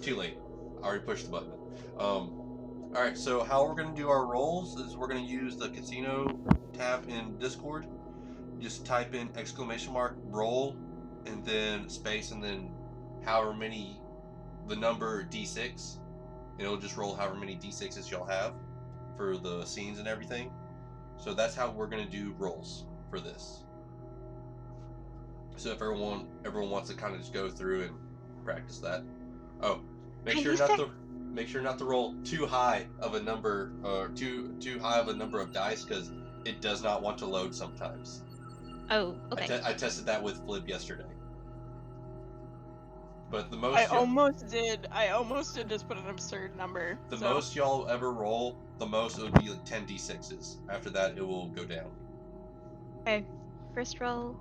Too late. I already pushed the button. Alright, so how we're going to do our rolls is we're going to use the casino tab in Discord. Just type in !roll and then space and then however many, the number D6. And it'll just roll however many D6s y'all have for the scenes and everything. So that's how we're going to do rolls for this. So if everyone wants to kind of just go through and practice that. Oh, make sure not to roll too high of a number or too high of a number of dice because it does not want to load sometimes. Oh, okay. I tested that with Flip yesterday. But the most I almost did just put an absurd number. The most y'all ever roll, the most it would be like 10 d6s. After that, it will go down. Okay. First roll.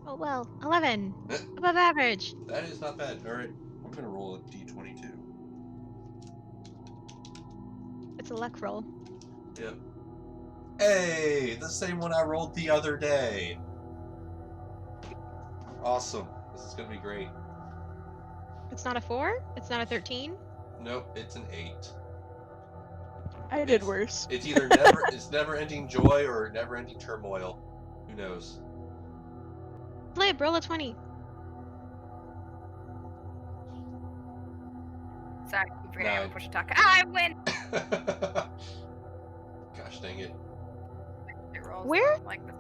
Oh well, 11. Above average. That is not bad. All right, I'm gonna roll a d22. It's a luck roll. Yep. Hey, the same one I rolled the other day. Awesome. This is gonna be great. It's not a 4? It's not a 13? Nope, it's an 8. I did worse. It's either never-ending joy or never-ending turmoil. Who knows? Flip, roll a 20. Sorry, you forget I have a push attack. I win! Gosh dang it. It rolls Where? like this.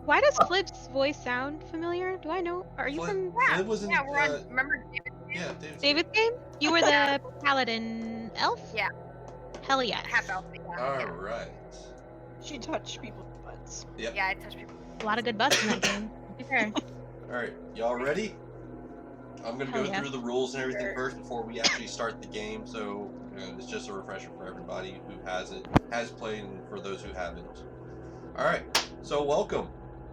Why does Flip's voice sound familiar? Do I know? Are you from Flip was in, we're on. Remember David? Yeah, David's game? You were the paladin elf? Yeah. Hell yeah. Half elf. Alright. She touched people's butts. Yep. Yeah, I touch people. A lot of good butts in that game. To be fair. Alright, y'all ready? I'm gonna go Hell yeah. through the rules and everything first before we actually start the game, so it's just a refresher for everybody who has played, and for those who haven't. Alright, so welcome.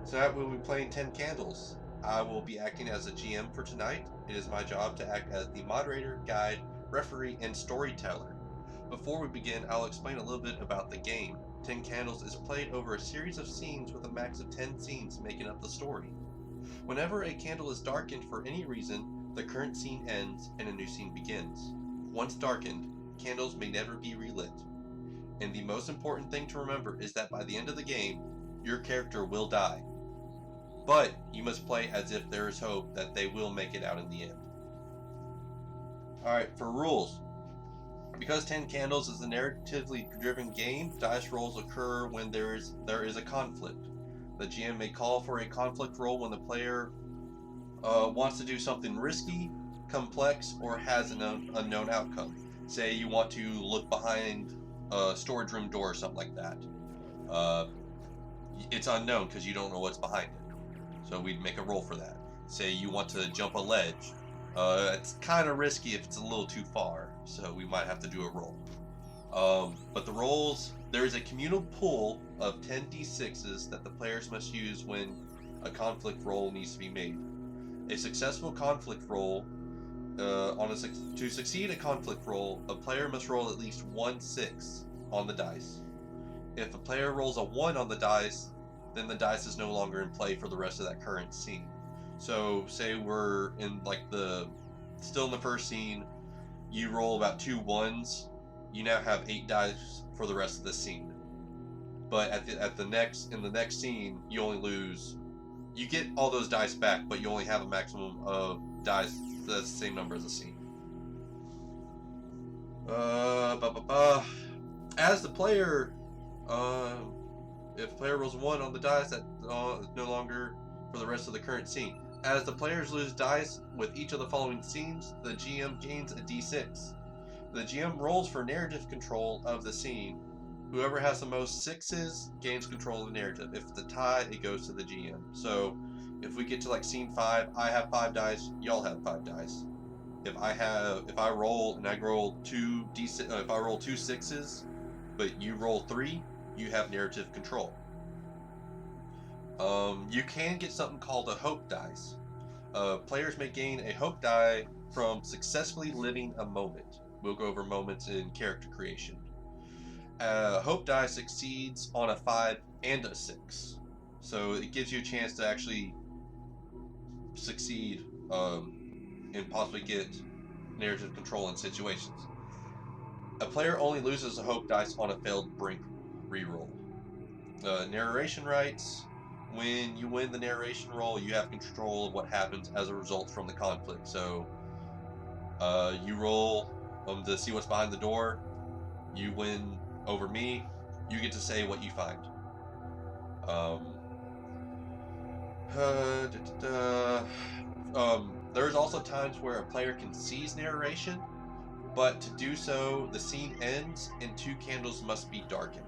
Tonight we'll be playing 10 Candles. I will be acting as a GM for tonight. It is my job to act as the moderator, guide, referee, and storyteller. Before we begin, I'll explain a little bit about the game. 10 Candles is played over a series of scenes with a max of 10 scenes making up the story. Whenever a candle is darkened for any reason, the current scene ends and a new scene begins. Once darkened, candles may never be relit. And the most important thing to remember is that by the end of the game, your character will die. But you must play as if there is hope that they will make it out in the end. Alright, for rules. Because 10 Candles is a narratively driven game, dice rolls occur when there is a conflict. The GM may call for a conflict roll when the player wants to do something risky, complex, or has an unknown outcome. Say you want to look behind a storage room door or something like that. It's unknown because you don't know what's behind it. So we'd make a roll for that. Say you want to jump a ledge. It's kind of risky if it's a little too far, so we might have to do a roll. But the rolls, there is a communal pool of 10 d6s that the players must use when a conflict roll needs to be made. A successful conflict roll, to succeed a conflict roll, a player must roll at least 1 6 on the dice. If a player rolls a 1 on the dice, then the dice is no longer in play for the rest of that current scene. So say we're in still in the first scene, you roll about 2 1s, you now have 8 dice for the rest of the scene. But in the next scene, you only lose, you get all those dice back, but you only have a maximum of dice that's the same number as the scene. As the player, if the player rolls 1 on the dice, that is no longer for the rest of the current scene. As the players lose dice with each of the following scenes, the GM gains a d6. The GM rolls for narrative control of the scene. Whoever has the most 6s gains control of the narrative. If it's a tie, it goes to the GM. So if we get to like scene 5, I have 5 dice, y'all have 5 dice. If I roll 2 d6, if I roll 2 6s, but you roll 3, you have narrative control. You can get something called a hope dice. Players may gain a hope die from successfully living a moment. We'll go over moments in character creation. Hope die succeeds on a 5 and a 6. So it gives you a chance to actually succeed and possibly get narrative control in situations. A player only loses a hope dice on a failed brink reroll. Narration rights. When you win the narration roll, you have control of what happens as a result from the conflict. So, you roll to see what's behind the door. You win over me. You get to say what you find. There's also times where a player can seize narration, but to do so, the scene ends and 2 candles must be darkened.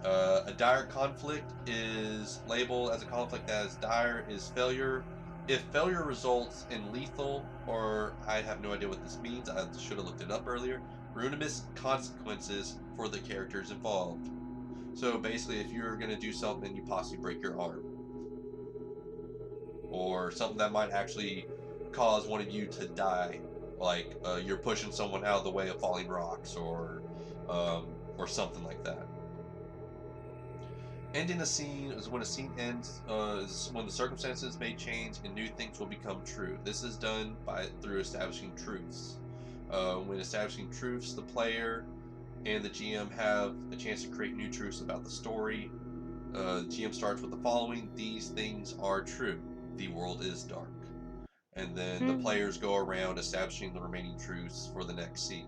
A dire conflict is labeled as a conflict as dire is failure. If failure results in lethal, or I have no idea what this means, I should have looked it up earlier, ruinous consequences for the characters involved. So basically, if you're going to do something and you possibly break your arm, or something that might actually cause one of you to die, like you're pushing someone out of the way of falling rocks, or something like that. Ending a scene is when a scene ends, is when the circumstances may change and new things will become true. This is done through establishing truths. When establishing truths, the player and the GM have a chance to create new truths about the story. The GM starts with the following: these things are true. The world is dark. And then the players go around establishing the remaining truths for the next scene.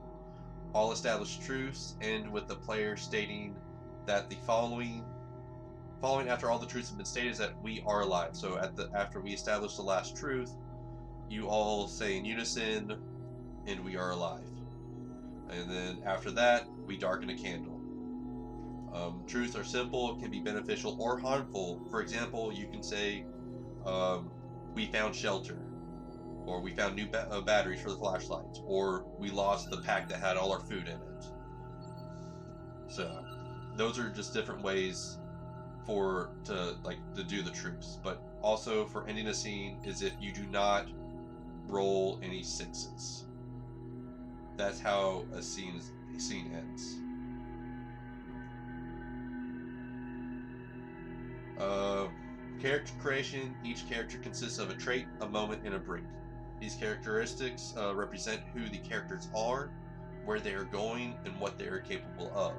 All established truths end with the player stating that the following after all the truths have been stated is that we are alive. So after we establish the last truth, you all say in unison, and we are alive. And then after that, we darken a candle. Truths are simple, can be beneficial or harmful. For example, you can say, we found shelter, or we found new batteries for the flashlights, or we lost the pack that had all our food in it. So those are just different ways to do the truths. But also for ending a scene is if you do not roll any 6s. That's how a scene ends. Character creation. Each character consists of a trait, a moment, and a brink. These characteristics represent who the characters are, where they are going, and what they are capable of.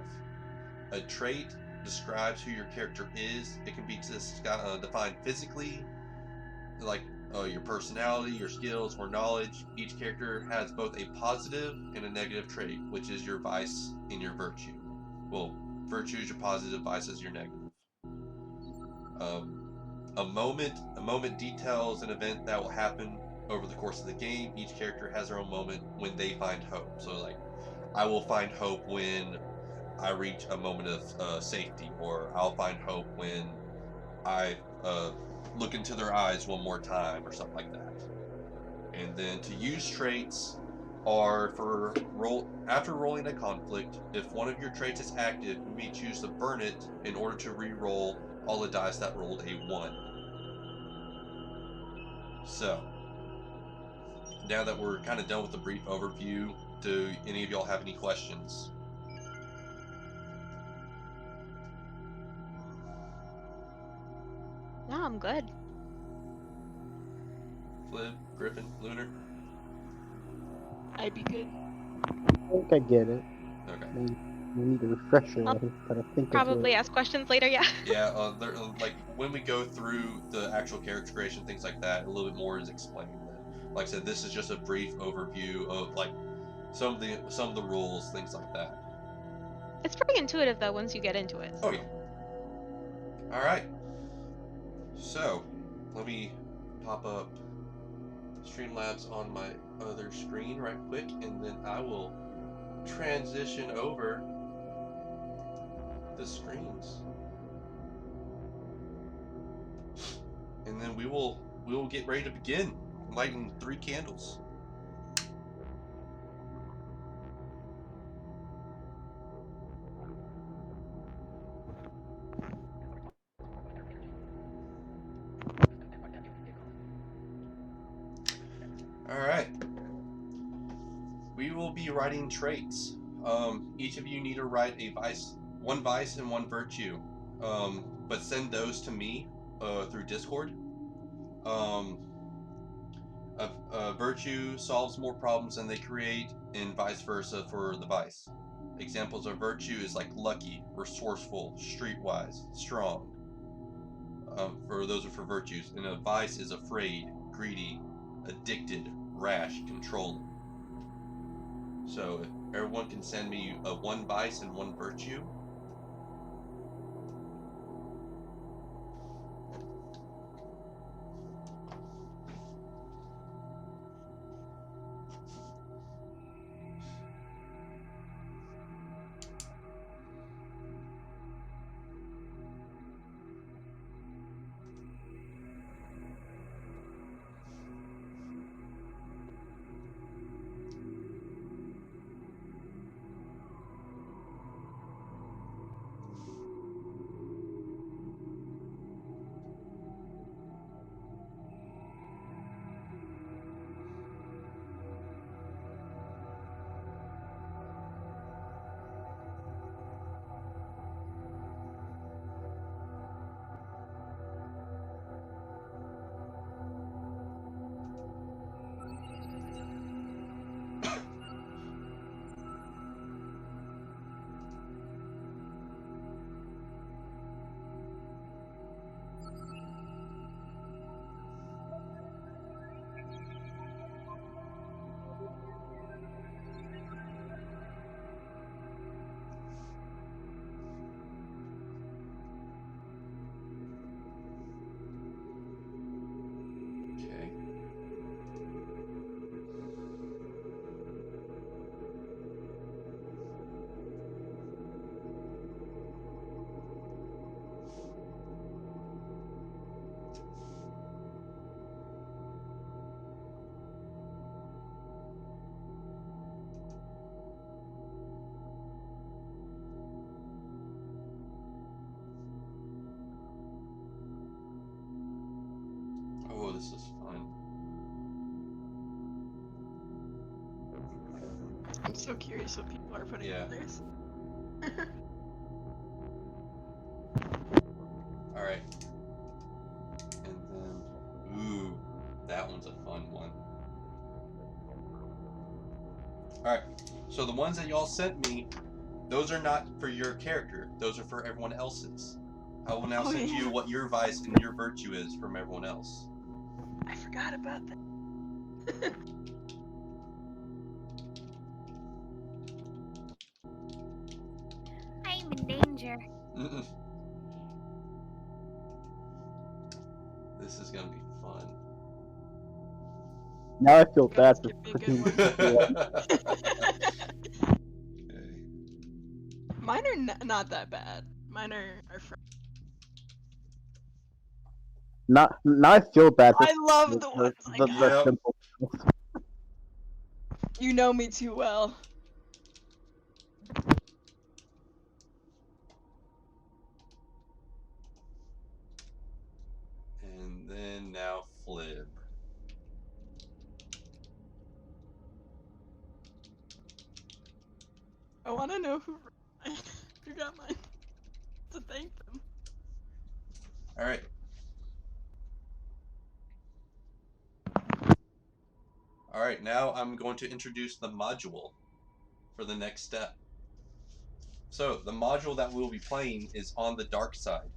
A trait describes who your character is. It can be defined physically, like your personality, your skills, or knowledge. Each character has both a positive and a negative trait, which is your vice and your virtue. Well, virtue is your positive, vice is your negative. A moment details an event that will happen over the course of the game. Each character has their own moment when they find hope. So, like, I will find hope when I reach a moment of safety, or I'll find hope when I look into their eyes one more time, or something like that. And then to use traits are after rolling a conflict. If one of your traits is active, you may choose to burn it in order to re-roll all the dice that rolled a 1. So, now that we're kind of done with the brief overview, do any of y'all have any questions? No, I'm good. Flip, Griffin, Lunar? I'd be good. I think I get it. Okay. We need a refresher, I'll but I think Probably ask questions later, yeah. Yeah, like when we go through the actual character creation, things like that, a little bit more is explained. Like I said, this is just a brief overview of like some of the rules, things like that. It's pretty intuitive though once you get into it. Oh yeah. All right. So, let me pop up Streamlabs on my other screen right quick, and then I will transition over the screens, and then we will get ready to begin lighting 3 candles. All right. We will be writing traits. Each of you need to write one vice and one virtue, but send those to me through Discord. A virtue solves more problems than they create, and vice versa for the vice. Examples of virtue is like lucky, resourceful, streetwise, strong. For those are for virtues, and a vice is afraid, greedy, addicted, rash, controlling. So if everyone can send me a one vice and one virtue. Okay. Oh, this is fun. I'm so curious what people are putting Yeah. in theirs. Alright. And then, ooh, that one's a fun one. Alright, so the ones that y'all sent me, those are not for your character. Those are for everyone else's. I will now send you what your vice and your virtue is from everyone else. I forgot about that. I'm in danger. Mm-mm. This is gonna be fun. Now I feel bad for Give me a good putting one. Okay. Mine are not that bad. Mine are Now I feel bad for I love the ones I got. Yep. simple. You know me too well. And then now Flib. I want to know who got mine to thank them. Alright. Alright, now I'm going to introduce the module for the next step. So, the module that we'll be playing is On the Dark Side.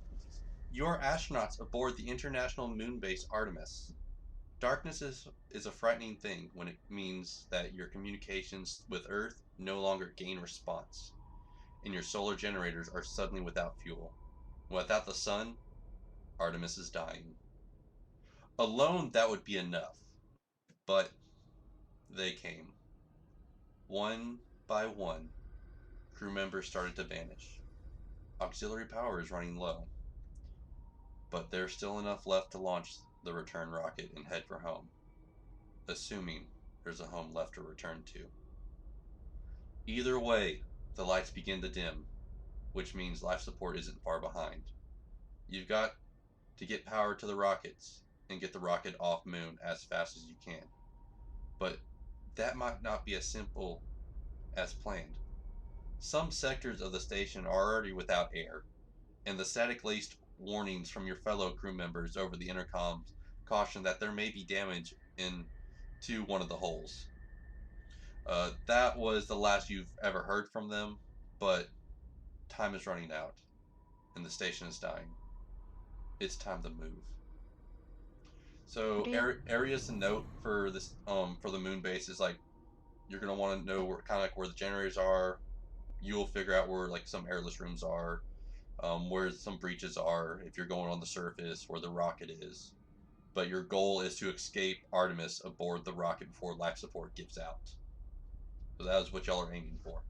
You are astronauts aboard the International Moon Base Artemis. Darkness is a frightening thing when it means that your communications with Earth no longer gain response, and your solar generators are suddenly without fuel. Without the sun, Artemis is dying. Alone, that would be enough, but they came. One by one, crew members started to vanish. Auxiliary power is running low, but there's still enough left to launch the return rocket and head for home, assuming there's a home left to return to. Either way, the lights begin to dim, which means life support isn't far behind. You've got to get power to the rockets and get the rocket off Moon as fast as you can. But that might not be as simple as planned. Some sectors of the station are already without air, and the static-laced warnings from your fellow crew members over the intercoms caution that there may be damage in to one of the holes. That was the last you've ever heard from them, but time is running out, and the station is dying. It's time to move. So areas to note for this for the moon base is like you're gonna want to know where, kind of like where the generators are. You'll figure out where like some airless rooms are, where some breaches are if you're going on the surface, where the rocket is. But your goal is to escape Artemis aboard the rocket before life support gives out. So that is what y'all are aiming for.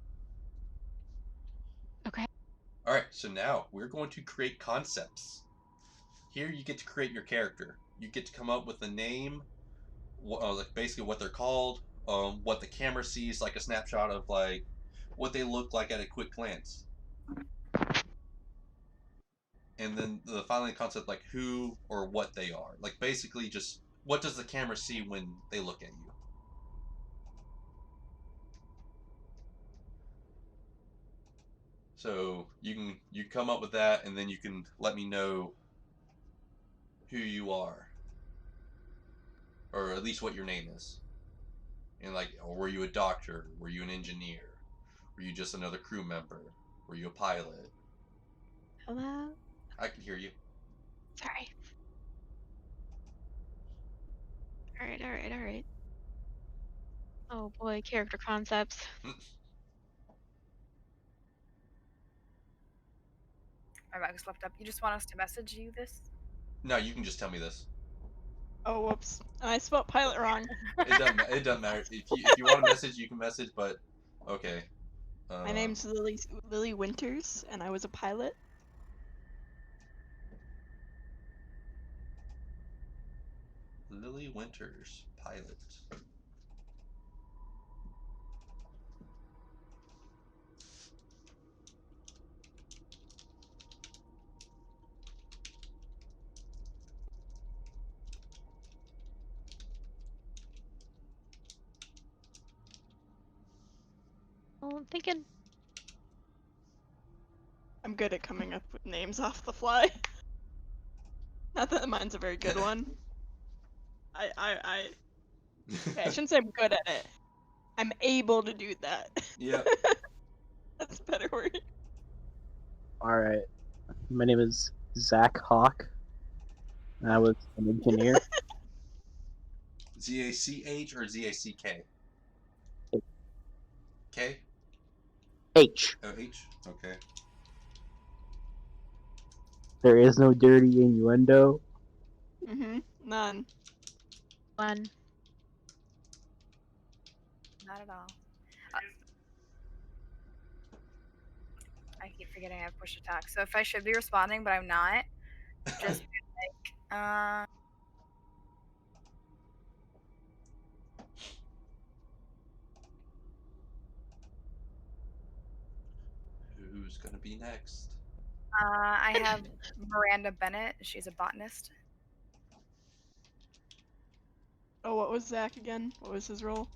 Okay. All right. So now we're going to create concepts. Here you get to create your character. You get to come up with a name, like basically what they're called, what the camera sees, like a snapshot of like what they look like at a quick glance, and then the finally concept like who or what they are. Like basically just what does the camera see when they look at you. So you come up with that, and then you can let me know who you are, or at least what your name is. And like, or were you a doctor? Were you an engineer? Were you just another crew member? Were you a pilot? Hello? I can hear you. Sorry. Alright. Oh boy, character concepts. My bag's left up. You just want us to message you this? No, you can just tell me this. Oh, whoops. And I spelled pilot wrong. It doesn't matter. If you want a message, you can message. But okay. My name's Lily Winters, and I was a pilot. Lily Winters, pilot. Well, I'm thinking. I'm good at coming up with names off the fly. Not that mine's a very good one. Okay, I shouldn't say I'm good at it. I'm able to do that. Yeah. That's a better word. Alright. My name is Zach Hawk. I was an engineer. ZACH or ZACK? K? H. Oh, H? Okay. There is no dirty innuendo. None. One. Not at all. I keep forgetting I have push attack. So if I should be responding, but I'm not, just be like, Who's gonna be next? I have Miranda Bennett. She's a botanist. Oh, what was Zach again? What was his role?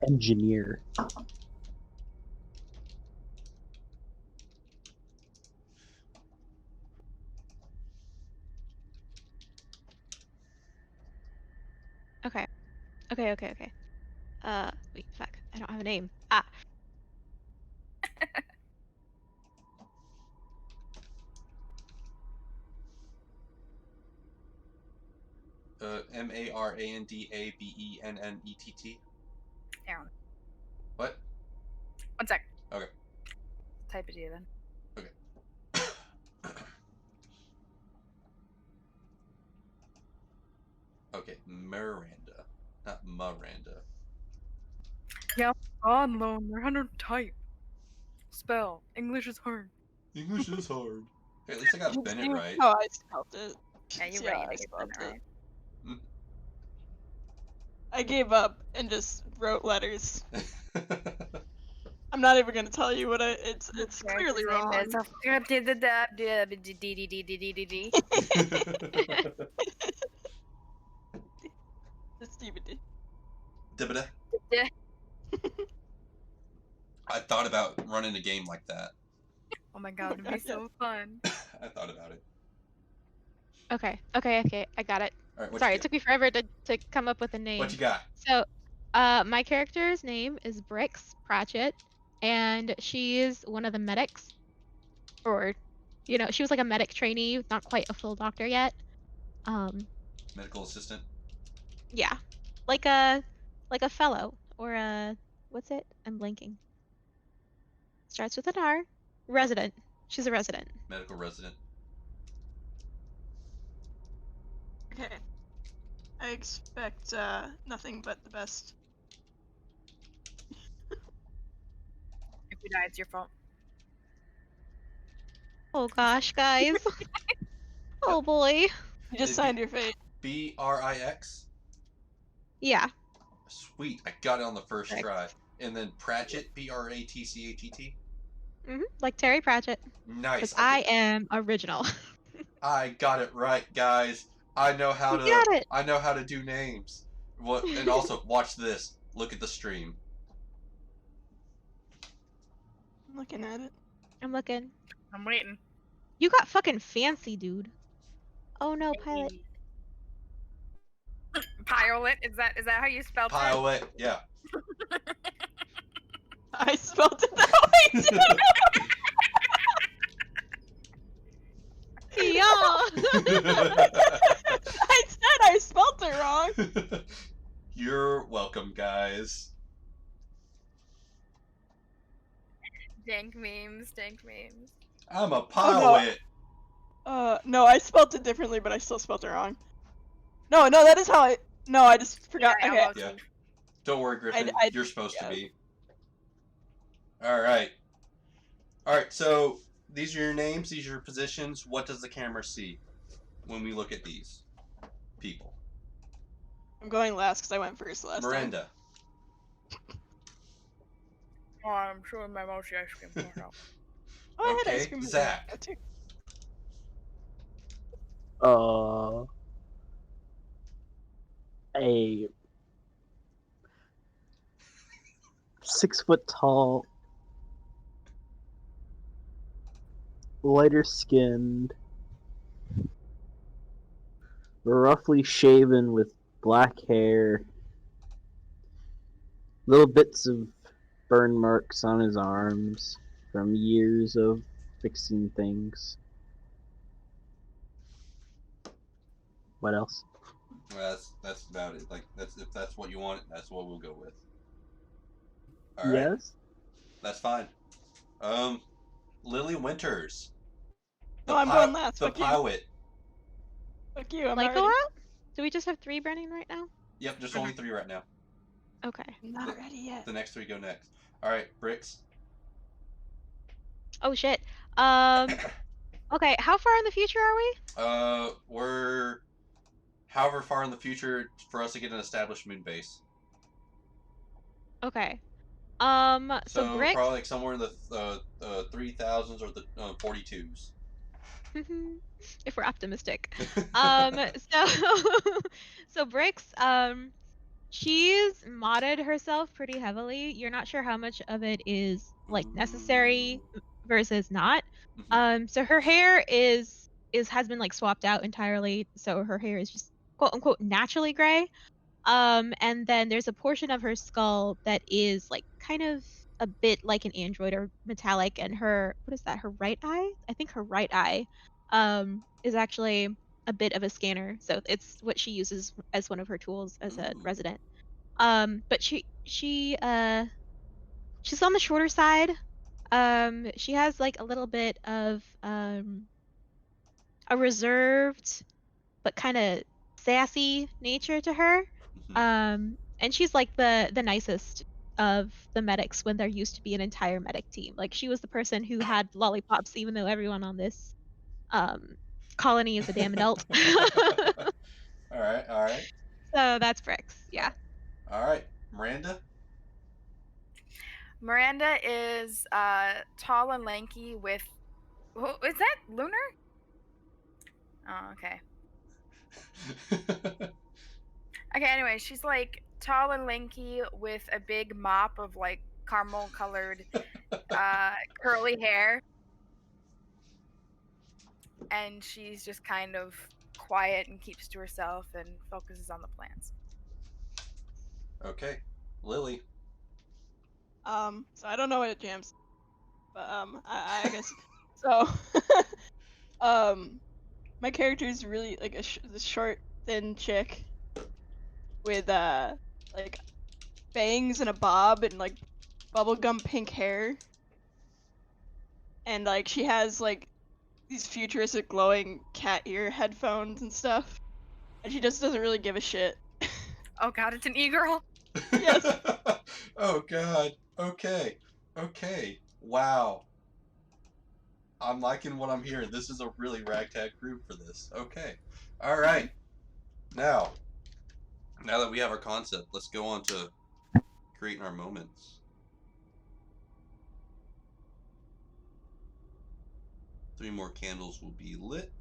Engineer. Okay. Wait, fuck. I don't have a name. MARANDABENNETT. Aaron. What? 1 sec. Okay. Type it to you then. Okay. Okay, Miranda, not Miranda. Yeah. On loan. Learn how to type. Spell. English is hard. English is hard. Okay, at least I got Bennett right. Oh, I spelled it. Yeah, you're Yeah, right. I You spelled get Bennett it. right. I gave up and just wrote letters. I'm not even gonna tell you what it's clearly wrong. It's Stephen. Dibba. Yeah. I thought about running a game like that. Oh my god, it'd be so fun. I thought about it. Okay. I got it. All right, what Sorry, you it took me forever to come up with a name. What you got? So, my character's name is Brix Pratchett, and she's one of the medics, or, she was like a medic trainee, not quite a full doctor yet. Medical assistant. Yeah, like a fellow or a what's it? I'm blanking. Starts with an R. Resident. She's a resident. Medical resident. Okay. I expect nothing but the best. If you die, it's your fault. Oh gosh, guys. Oh boy. You just Is signed your fate. Brix. Yeah. Sweet, I got it on the first Correct. try. And then Pratchett, Pratchet. Like Terry Pratchett. Nice. Because I am original. I got it right, guys. I know how You got it. I know how to do names. What? And also, watch this. Look at the stream. I'm looking at it. I'm looking. I'm waiting. You got fucking fancy, dude. Oh no, pilot. Pilot? Is that how you spelled it? Pilot, yeah. I spelled it that way too. Yeah. I said I spelled it wrong. You're welcome, guys. Dank memes, dank memes. I'm a no. pilot. No, I spelled it differently, but I still spelled it wrong. No, that is how I. No, I just forgot. Yeah, Okay. almost. Yeah. Don't worry, Griffin. I- You're supposed to yeah. be. Alright. Alright, so these are your names, these are your positions. What does the camera see when we look at these people? I'm going last because I went first last time. Miranda. Oh, I'm showing my mochi ice cream. Oh, I had ice Okay, cream. Zach. Too. A 6 foot tall, lighter skinned, roughly shaven with black hair, little bits of burn marks on his arms from years of fixing things. What else? That's about it. Like if that's what you want, that's what we'll go with. All right. Yes? That's fine. Lily Winters. No, I'm going last. The Fuck you. pilot. Fuck you. I'm Like not go ready. out? Do we just have 3 burning right now? Yep, just only 3 right now. Okay. I'm not ready yet. The next 3 go next. All right, Brix. Oh shit. Okay, how far in the future are we? We're however far in the future for us to get an established moon base. Okay. So Brick. probably like somewhere in the 3000s or the 42s. If we're optimistic. So Brix, she's modded herself pretty heavily. You're not sure how much of it is like necessary versus not. So her hair has been like swapped out entirely. So her hair is just quote unquote naturally gray. And then there's a portion of her skull that is like kind of a bit like an android or metallic, and her what is that? Her right eye? I think her right eye is actually a bit of a scanner. So it's what she uses as one of her tools as a resident. But she's on the shorter side. She has like a little bit of a reserved but kind of sassy nature to her. And she's like the nicest of the medics when there used to be an entire medic team. Like she was the person who had lollipops even though everyone on this colony is a damn adult. All right. So that's Brix. Yeah. All right, Miranda. Miranda is tall and lanky with. Is that Lunar? Oh, okay. Okay, anyway, she's like tall and lanky with a big mop of like caramel colored curly hair. And she's just kind of quiet and keeps to herself and focuses on the plants. Okay, Lily. So I don't know what it jams, but I guess so. My character is really like this short, thin chick with like bangs and a bob and like bubblegum pink hair, and like she has like these futuristic glowing cat ear headphones and stuff, and she just doesn't really give a shit. Oh god, it's an e-girl. Yes. Oh god. Okay. Okay. Wow. I'm liking what I'm hearing. This is a really ragtag group for this. Okay. All right. Now that we have our concept, let's go on to creating our moments. 3 more candles will be lit.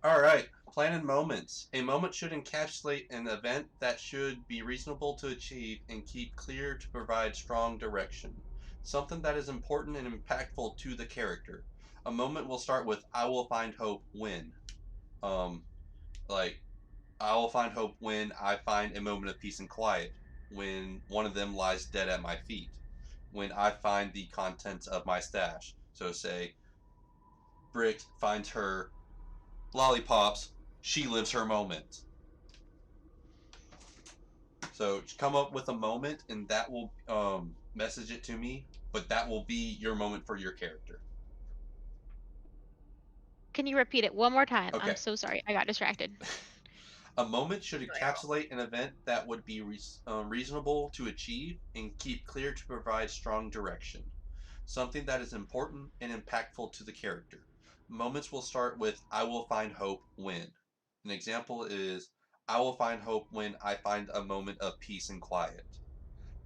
All right. Planning moments. A moment should encapsulate an event that should be reasonable to achieve and keep clear to provide strong direction. Something that is important and impactful to the character. A moment will start with "I will find hope when." Like, I will find hope when I find a moment of peace and quiet. When one of them lies dead at my feet. When I find the contents of my stash. So say, Brick finds her lollipops. She lives her moment. So come up with a moment, and that will message it to me. But that will be your moment for your character. Can you repeat it one more time? Okay. I'm so sorry. I got distracted. A moment should encapsulate an event that would be reasonable to achieve and keep clear to provide strong direction. Something that is important and impactful to the character. Moments will start with "I will find hope when." An example is, "I will find hope when I find a moment of peace and quiet."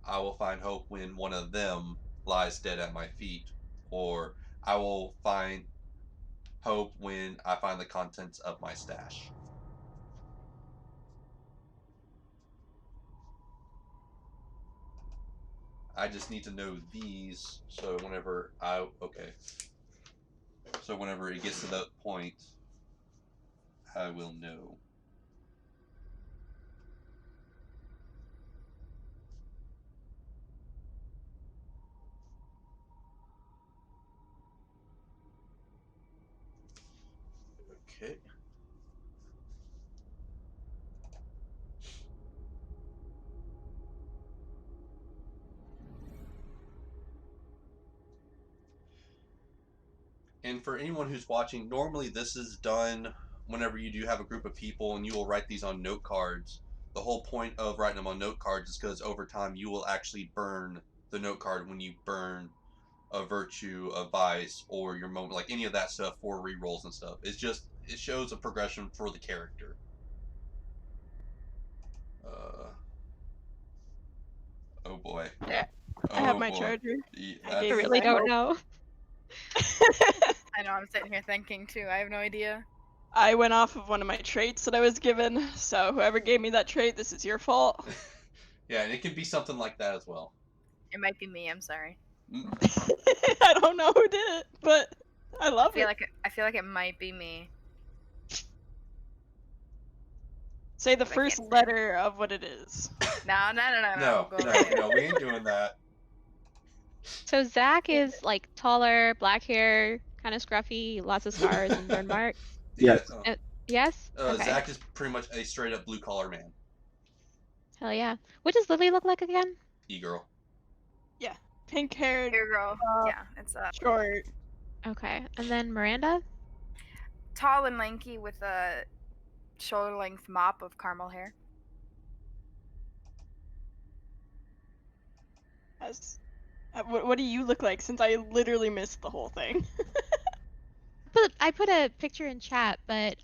"I will find hope when one of them lies dead at my feet." Or, "I will find hope when I find the contents of my stash." I just need to know these, so whenever so whenever it gets to that point, I will know. Okay. And for anyone who's watching, normally this is done whenever you do have a group of people and you will write these on note cards. The whole point of writing them on note cards is because over time you will actually burn the note card when you burn a virtue, a vice, or your moment, like any of that stuff for rerolls and stuff. It shows a progression for the character. Oh boy. Yeah. Oh, I have my boy. charger. Yeah, I I gave really my don't hope. know. I know, I'm sitting here thinking too. I have no idea. I went off of one of my traits that I was given, so whoever gave me that trait, this is your fault. yeah, and it can be something like that as well. It might be me. I'm sorry. I don't know who did it, but I love it. I feel like it might be me. Say the I first can't- letter of what it is. No. No, we ain't doing that. So Zach is like taller, black hair, kind of scruffy, lots of scars and burn marks. Yes. Yes? Okay. Zach is pretty much a straight up blue collar man. Hell yeah. What does Lily look like again? E-girl. Yeah, pink haired, Here, girl. Yeah, it's short. Okay. And then Miranda? tall and lanky with a shoulder length mop of caramel hair. What do you look like? Since I literally missed the whole thing. I put a picture in chat, but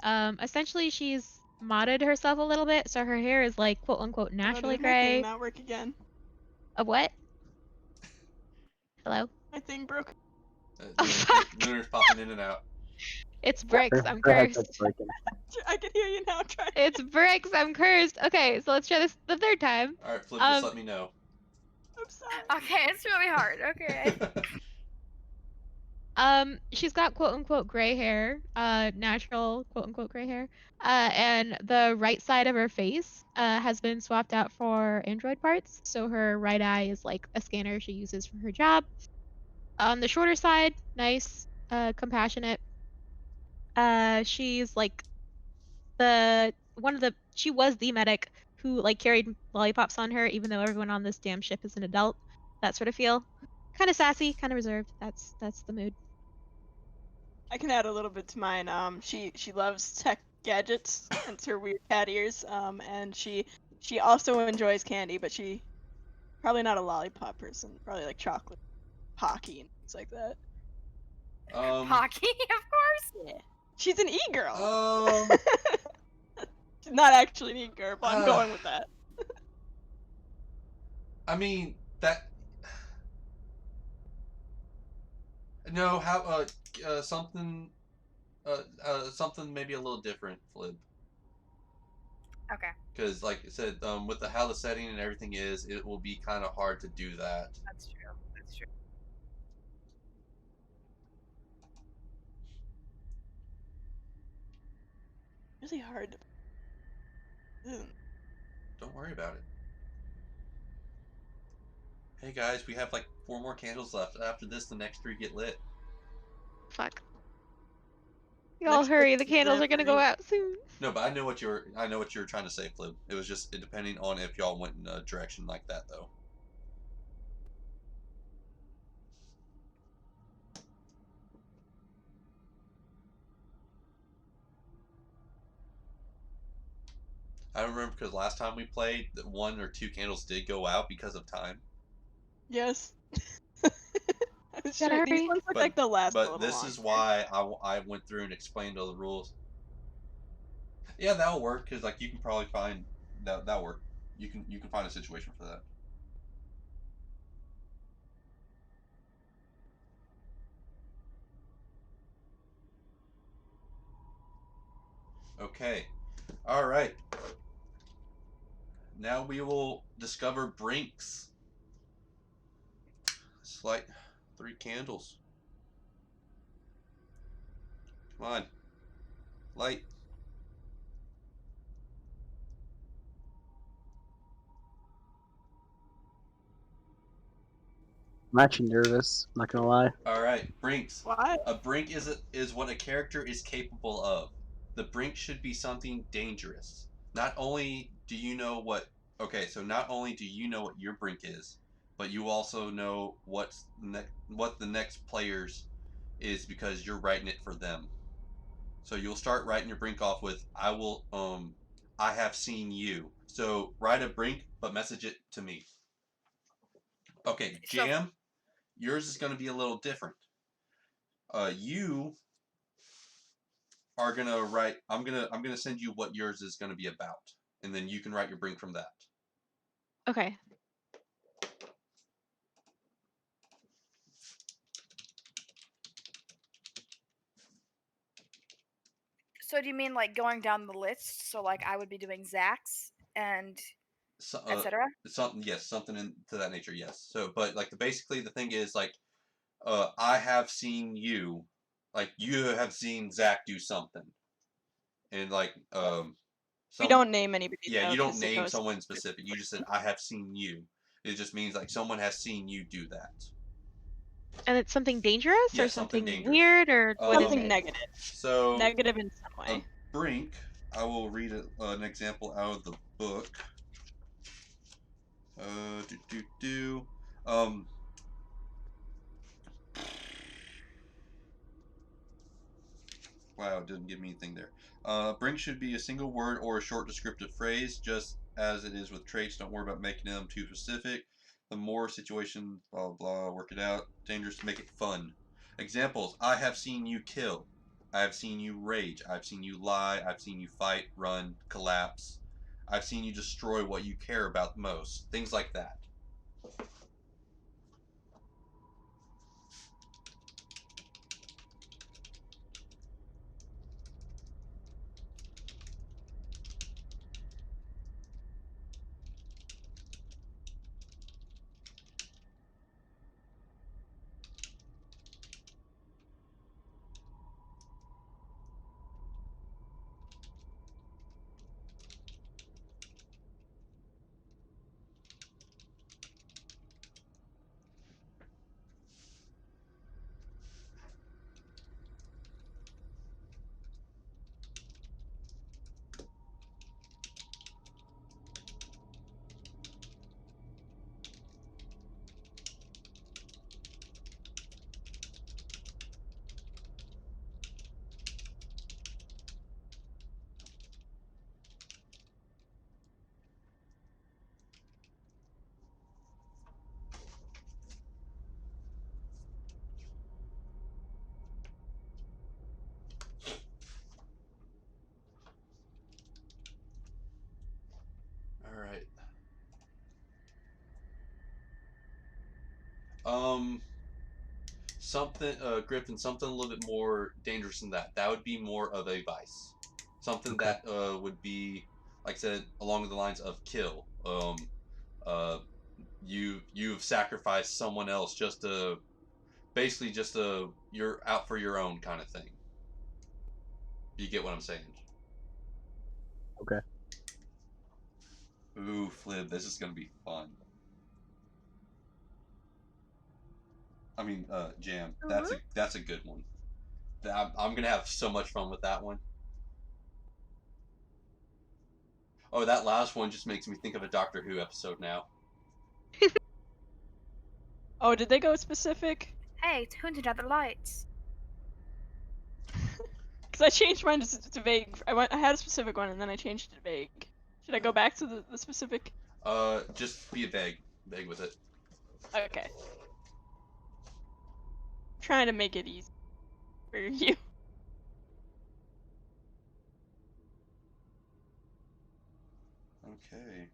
essentially she's modded herself a little bit, so her hair is like quote unquote naturally Did my thing gray. not work again? A what? Hello? My thing broke. Lunar's popping in and out. It's bricks. I'm Her headset's cursed. broken. I can hear you now. Try. It's bricks. I'm cursed. Okay, so let's try this the third time. Alright, Flip, just let me know. I'm sorry. Okay, it's really hard. Okay. She's got quote unquote gray hair, natural quote unquote gray hair. And the right side of her face, has been swapped out for android parts. So her right eye is like a scanner she uses for her job. On the shorter side, nice, compassionate. She's like she was the medic who like carried lollipops on her, even though everyone on this damn ship is an adult. That sort of feel. Kind of sassy, kind of reserved. That's the mood. I can add a little bit to mine. She loves tech gadgets, hence her weird cat ears. And she also enjoys candy, but she probably not a lollipop person. Probably like chocolate, Pocky, and things like that. Hockey, of course. Yeah. She's an e-girl. Um, She's not actually an e-girl, but I'm going with that. I mean that. No, how something something maybe a little different, Flip. Okay, Because like I said, with how the setting and everything is, it will be kind of hard to do that. that's true. That's true. Really hard. Don't worry about it. Hey guys, we have like 4 more candles left. After this, the next 3 get lit. Fuck. Y'all hurry, the candles are gonna go out soon. No, but I know what you were trying to say, Flip. It was just depending on if y'all went in a direction like that, though. I remember because last time we played, that 1 or 2 candles did go out because of time. Yes. Gotta hurry. These ones look like the last one. But this is why I went through and explained all the rules. Yeah, that'll work because like you can probably find that'll work. You can find a situation for that. Okay. All right. Now we will discover Brinks. It's like 3 candles. Come on. Light. I'm actually nervous. I'm not gonna lie. All right, Brinks. What? A brink is what a character is capable of. The brink should be something dangerous. Not only do you know what so not only do you know what your brink is, but you also know what the next player's is because you're writing it for them. So you'll start writing your brink off with I have seen you. So write a brink but message it to me. Okay, Jam, yours is going to be a little different. You are gonna write. I'm gonna send you what yours is gonna be about, and then you can write your brink from that. Okay. So do you mean like going down the list? So like I would be doing Zach's and So, etc. something, yes, something to that nature, yes. So, but like basically the thing is like, I have seen you, like you have seen Zach do something, and like We don't name anybody. Yeah, though, you don't 'cause it name goes- someone specific. You just said I have seen you. It just means like someone has seen you do that. And it's something dangerous Yeah, or something something dangerous. weird or what is Something it? negative. So Negative in some way. brink. I will read an example out of the book. Wow, it didn't give me anything there. Brink should be a single word or a short descriptive phrase, just as it is with traits. Don't worry about making them too specific. The more situation, blah, blah, work it out. Dangerous to make it fun. Examples: I have seen you kill. I have seen you rage. I've seen you lie. I've seen you fight, run, collapse. I've seen you destroy what you care about most. Things like that. Something, Griffin, something a little bit more dangerous than that. That would be more of a vice. Something Okay. that would be, like I said, along the lines of kill. You've sacrificed someone else just to, basically just a you're out for your own kind of thing. You get what I'm saying? Okay. Ooh, Flib, this is gonna be fun. I mean, Jam, that's a good one. I'm gonna have so much fun with that one. Oh, that last one just makes me think of a Doctor Who episode now. Oh, did they go specific? Hey, tuned out the lights. Because I changed mine to vague. I had a specific one and then I changed it to vague. Should I go back to the specific? Just be vague with it. Okay. Trying to make it easy for you. Okay.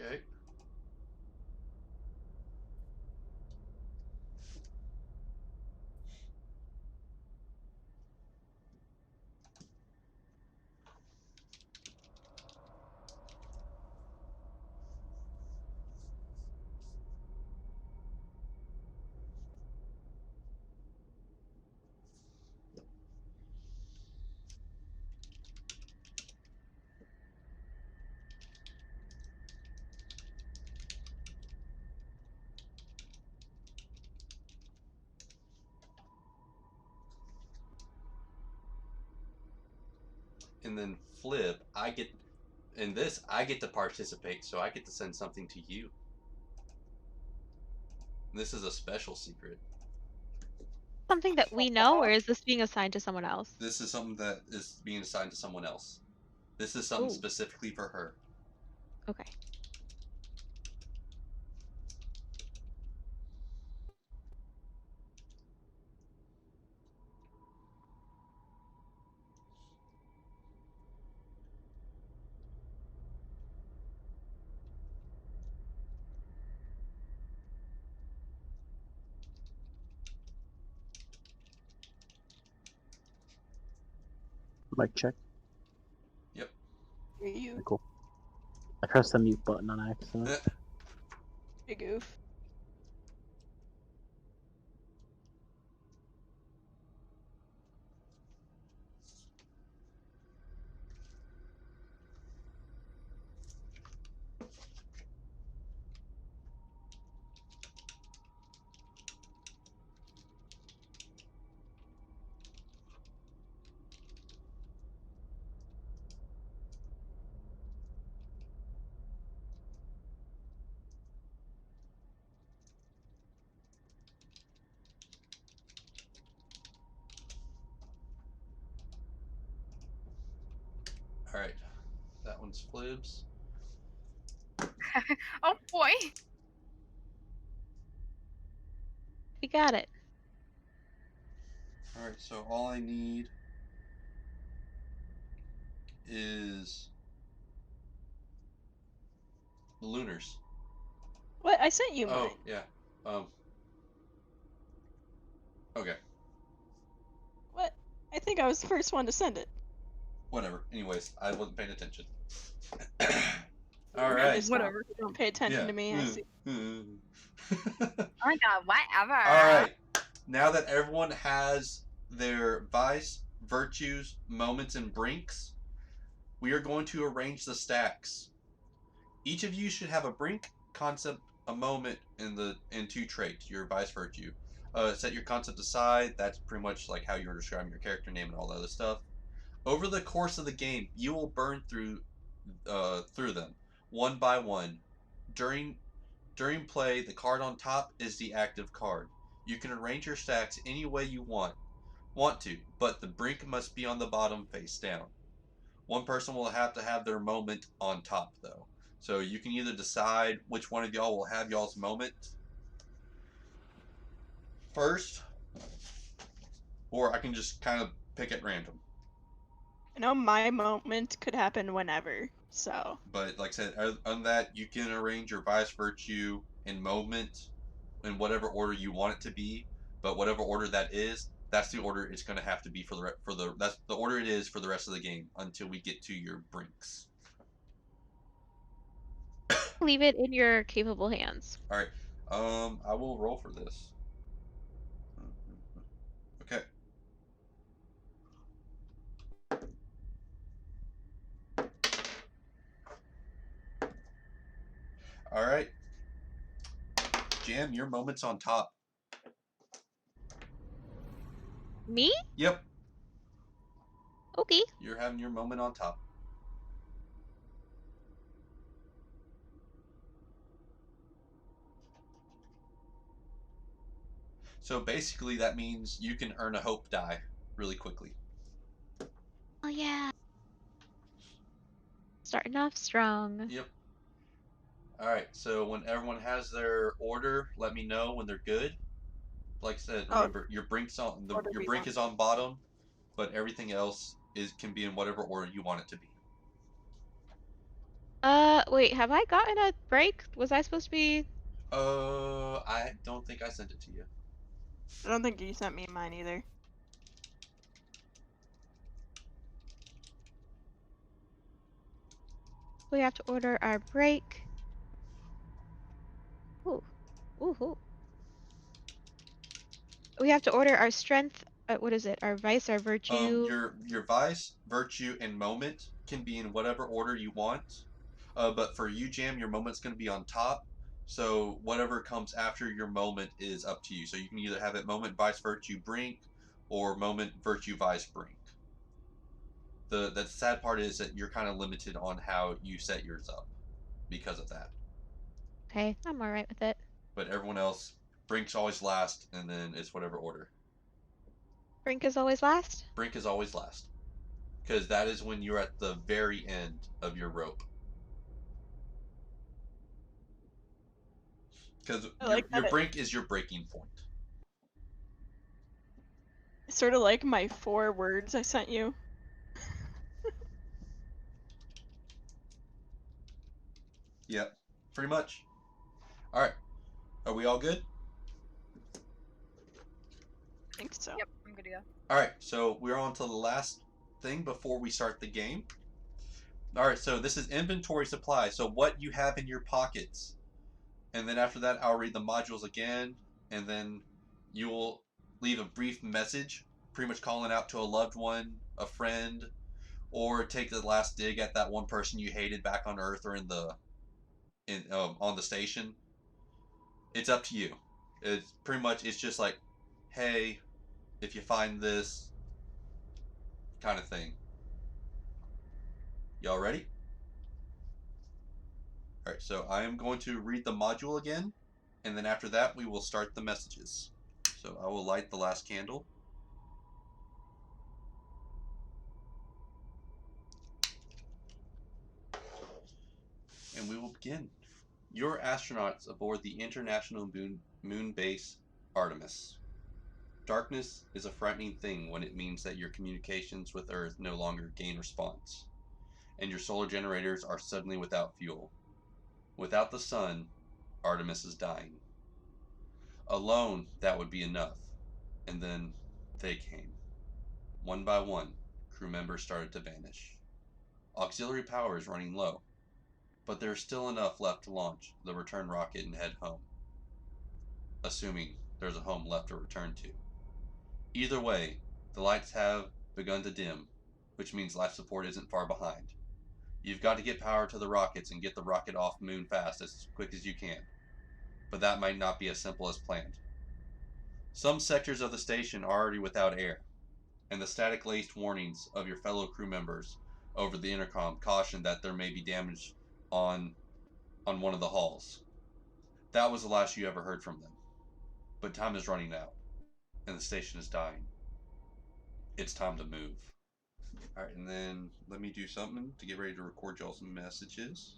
Okay. And then Flip, I get to participate, so I get to send something to you. This is a special secret. Something that we know, or is this being assigned to someone else? This is something that is being assigned to someone else. This is something Ooh. specifically for her. Okay. Mic check. Yep. For you, Cool. I pressed the mute button on accident. big goof. All right. That one's Flib's. Oh boy. We got it. All right. So all I need is the lunars. What? I sent you mine. Oh yeah. Okay. What? I think I was the first one to send it. Whatever. Anyways, I wasn't paying attention. All right. Whatever. Don't pay attention to me. I see. Oh my god, whatever. All right. Now that everyone has their vice, virtues, moments, and brinks, we are going to arrange the stacks. Each of you should have a brink, concept, a moment, and two traits, your vice, virtue. Set your concept aside. That's pretty much like how you're describing your character name and all that other stuff. Over the course of the game, you will burn through them one by one. During play, the card on top is the active card. You can arrange your stacks any way you want to, but the brink must be on the bottom face down. One person will have to have their moment on top though. So you can either decide which one of y'all will have y'all's moment. first, or I can just kind of pick at random. I know my moment could happen whenever, so. But like I said, other than that, you can arrange your vice, virtue, and moment in whatever order you want it to be. But whatever order that is, that's the order it's going to have to be that's the order it is for the rest of the game until we get to your brinks. Leave it in your capable hands. All right. I will roll for this. Okay. All right. Jam, your moment's on top. Me? Yep. Okay. You're having your moment on top. So basically that means you can earn a hope die really quickly. Oh yeah. Starting off strong. Yep. Alright, so when everyone has their order, let me know when they're good. Like I said, remember your brink's on your brink is on bottom, but everything else can be in whatever order you want it to be. Wait, have I gotten a break? Was I supposed to be? I don't think I sent it to you. I don't think you sent me mine either. We have to order our break. Ooh. Ooh. Ooh. We have to order our strength. What is it? Our vice, our virtue. Your vice, virtue, and moment can be in whatever order you want. But for you, Jam, your moment's going to be on top. So whatever comes after your moment is up to you. So you can either have it moment, vice, virtue, brink, or moment, virtue, vice, brink. The sad part is that you're kind of limited on how you set yours up because of that. Okay, I'm alright with it. But everyone else, brink's always last, and then it's whatever order. Brink is always last? Brink is always last. Because that is when you're at the very end of your rope. Because your brink is your breaking point. Sort of like my 4 words I sent you. Yep, pretty much. Alright, are we all good? I think so. Yep, I'm good to go. Alright, so we're on to the last thing before we start the game. Alright, so this is inventory supply, so what you have in your pockets. And then after that, I'll read the modules again, and then you will leave a brief message, pretty much calling out to a loved one, a friend, or take the last dig at that one person you hated back on Earth or on the station. It's up to you. It's just like, hey, if you find this kind of thing. Y'all ready? Alright, so I am going to read the module again, and then after that we will start the messages. So I will light the last candle. And we will begin. You're astronauts aboard the International Moon Base Artemis. Darkness is a frightening thing when it means that your communications with Earth no longer gain response, and your solar generators are suddenly without fuel. Without the sun, Artemis is dying. Alone, that would be enough. And then they came. One by one, crew members started to vanish. Auxiliary power is running low, but there's still enough left to launch the return rocket and head home. Assuming there's a home left to return to. Either way, the lights have begun to dim, which means life support isn't far behind. You've got to get power to the rockets and get the rocket off moon fast as quick as you can. But that might not be as simple as planned. Some sectors of the station are already without air, and the static-laced warnings of your fellow crew members over the intercom caution that there may be damage on one of the halls. That was the last you ever heard from them. But time is running out, and the station is dying. It's time to move. Alright, and then let me do something to get ready to record y'all's messages.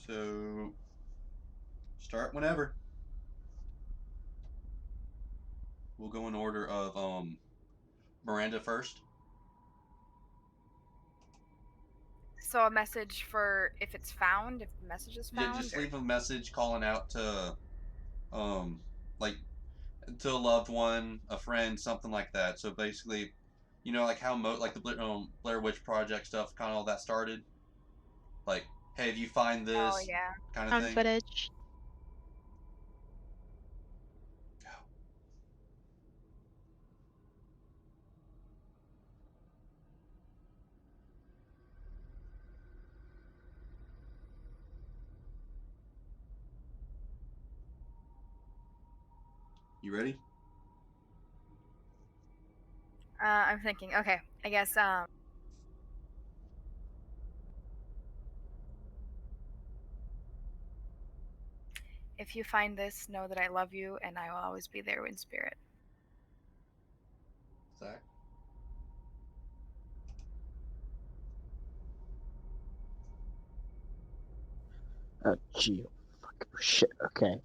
So, start whenever. we'll go in order of Miranda first. So a message for if it's found, if the message is Yeah, found. just or- leave a message calling out to like to a loved one, a friend, something like that. So basically, like how like the Blair Witch Project stuff, kind of all that started. Like, hey, if you find Oh this, yeah. kind of Found thing. footage. Go. You ready? I'm thinking. Okay, I guess. If you find this, know that I love you and I will always be there in spirit. Zach. Oh, gee. Fuck. Oh, shit. Okay.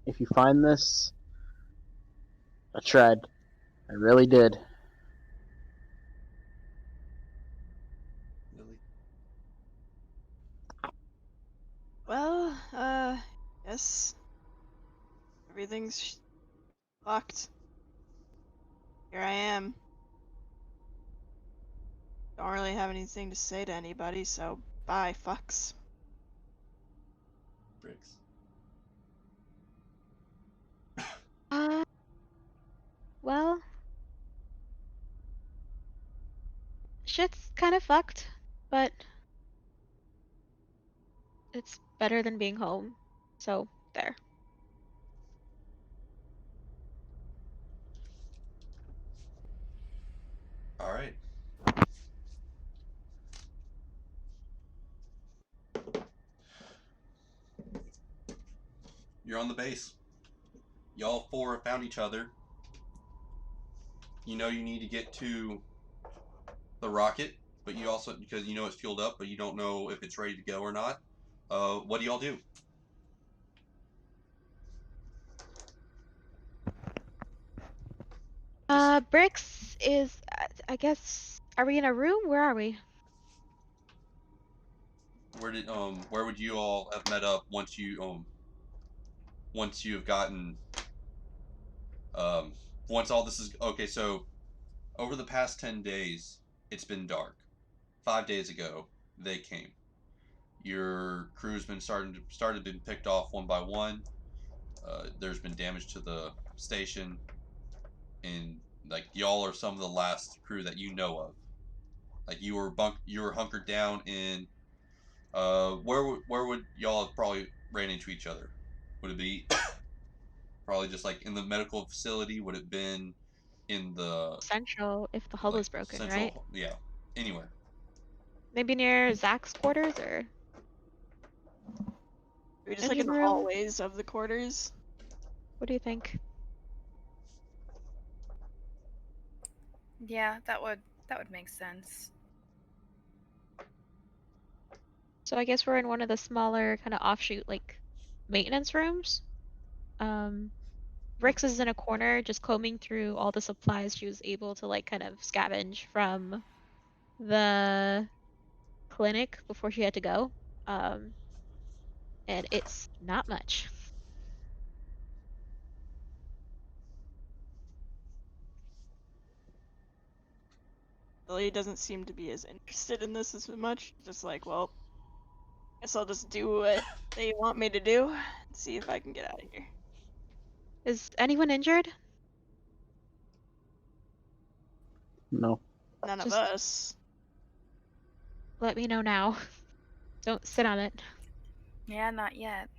If you find this, I tried. I really did. Lily. Well, yes. Everything's fucked. Here I am. Don't really have anything to say to anybody, so bye, fucks. Briggs. Well, shit's kind of fucked, but it's better than being home. So, there. All right. You're on the base. Y'all four found each other. You know you need to get to the rocket, but you also, because you know it's fueled up, but you don't know if it's ready to go or not. What do y'all do? Bricks is, I guess, are we in a room? Where are we? Where would you all have met up once you've gotten um once all this is okay? So over the past 10 days, it's been dark. 5 days ago, they came. Your crew's been started being picked off one by one. There's been damage to the station, and like y'all are some of the last crew that you know of. Like you were hunkered down in where would y'all have probably ran into each other? Would it be probably just like in the medical facility? Would it been in the Central, if the hull like is broken, right? central? Yeah, anywhere. Maybe near Zach's quarters or We're just like in engine the room? hallways of the quarters. What do you think? Yeah, that would make sense. So I guess we're in one of the smaller kind of offshoot like maintenance rooms. Rix is in a corner just combing through all the supplies she was able to like kind of scavenge from the clinic before she had to go. Um, and it's not much. Lily doesn't seem to be as interested in this as much. Just like, well, guess I'll just do what they want me to do and see if I can get out of here. Is anyone injured? No. None of Just- us. Let me know now. Don't sit on it. Yeah, not yet.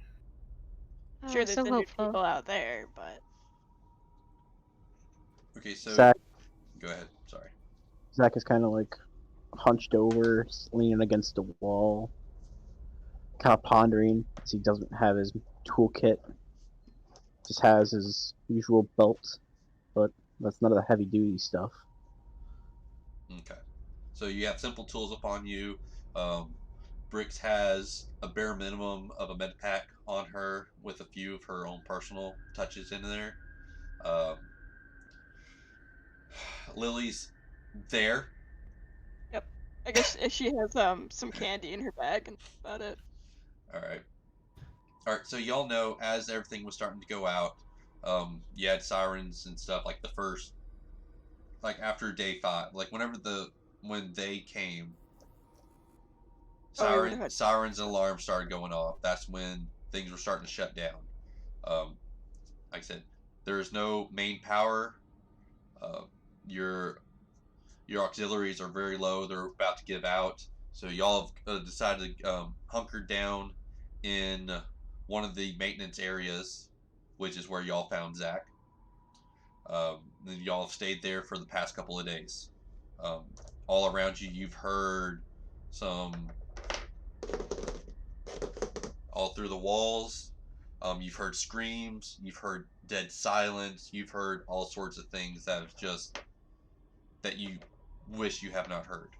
Oh, Sure, there's so injured hopeful. people out there, but Okay, so Zach, go ahead. Sorry. Zach is kind of like hunched over, leaning against a wall, kind of pondering as he doesn't have his toolkit. Just has his usual belt, but that's none of the heavy duty stuff. Okay. So you have simple tools upon you. Um, Brix has a bare minimum of a med pack on her with a few of her own personal touches in there. Um, Lily's there. Yep. I guess she has some candy in her bag and that's about it. All right. All right. So y'all know as everything was starting to go out, you had sirens and stuff like the first, like after day 5, like when they came, Oh, we would have had. sirens and alarms started going off. That's when things were starting to shut down. Um, like I said, there is no main power. Uh, your auxiliaries are very low. They're about to give out. So y'all have decided to hunker down in one of the maintenance areas, which is where y'all found Zach. And y'all have stayed there for the past couple of days. Um, all around you, you've heard some all through the walls. You've heard screams. You've heard dead silence. You've heard all sorts of things that you wish you have not heard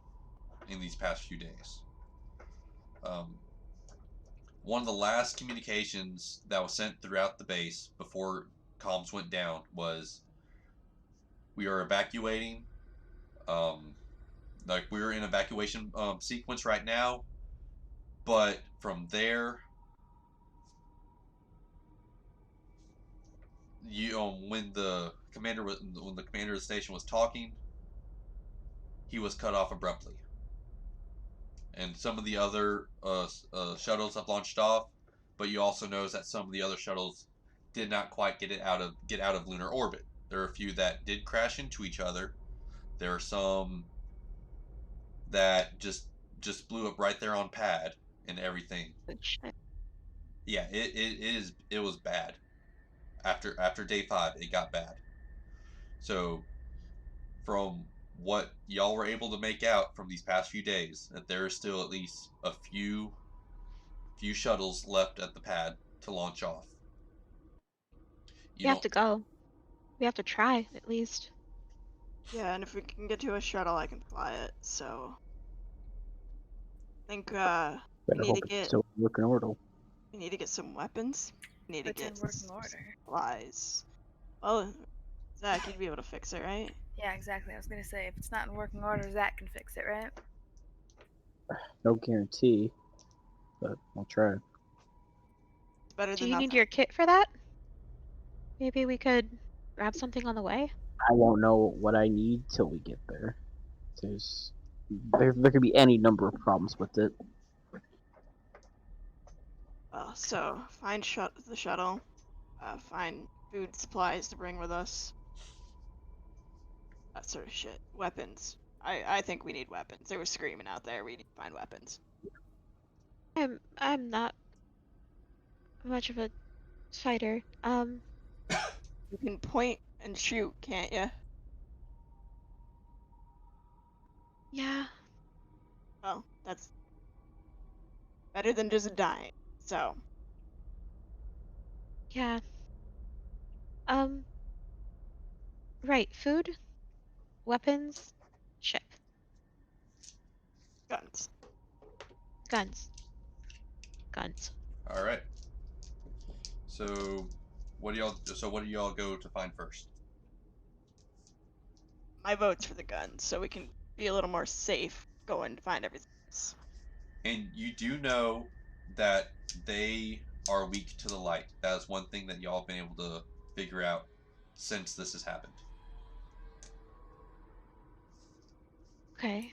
in these past few days. One of the last communications that was sent throughout the base before comms went down was, "We are evacuating. Like we're in evacuation sequence right now, but from there, when the commander of the station was talking, he was cut off abruptly." And some of the other shuttles have launched off, but you also notice that some of the other shuttles did not quite get out of lunar orbit. There are a few that did crash into each other. There are some that just blew up right there on pad and everything. Yeah, it was bad. After day 5, it got bad. So from what y'all were able to make out from these past few days, that there is still at least a few shuttles left at the pad to launch off. We have to go. We have to try, at least. Yeah, and if we can get to a shuttle, I can fly it. So I think Better we need hope to it's get still in working order. we need to get some weapons. We need to It's in get working order. supplies. Well, Zach, you'd be able to fix it, right? Yeah, exactly. I was gonna say, if it's not in working order, Zach can fix it, right? No guarantee, but I'll try. It's better Do than you nothing. need your kit for that? Maybe we could grab something on the way? I won't know what I need till we get there. There could be any number of problems with it. So find the shuttle. Find food supplies to bring with us. That sort of shit. Weapons. I think we need weapons. They were screaming out there. We need to find weapons. I'm not much of a fighter. You can point and shoot, can't you? Yeah. Well, that's better than just dying. So, Yeah. Right. Food, weapons, ship, guns. guns. Guns. All right. So what do y'all go to find first? My vote's for the guns, so we can be a little more safe going to find everything else. And you do know that they are weak to the light. That is one thing that y'all have been able to figure out since this has happened. Okay.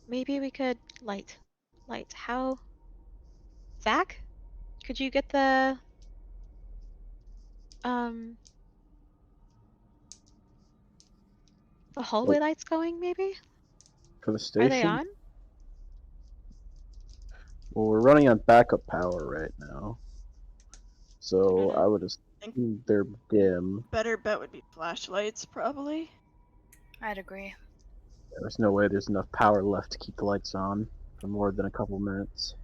Maybe we could light. How? Zach? Could you get the um hallway lights going, maybe? For the Are they station? on? Well, we're running on backup power right now. So I would assume they're dim. Better bet would be flashlights, probably. I'd agree. There's no way there's enough power left to keep the lights on for more than a couple minutes.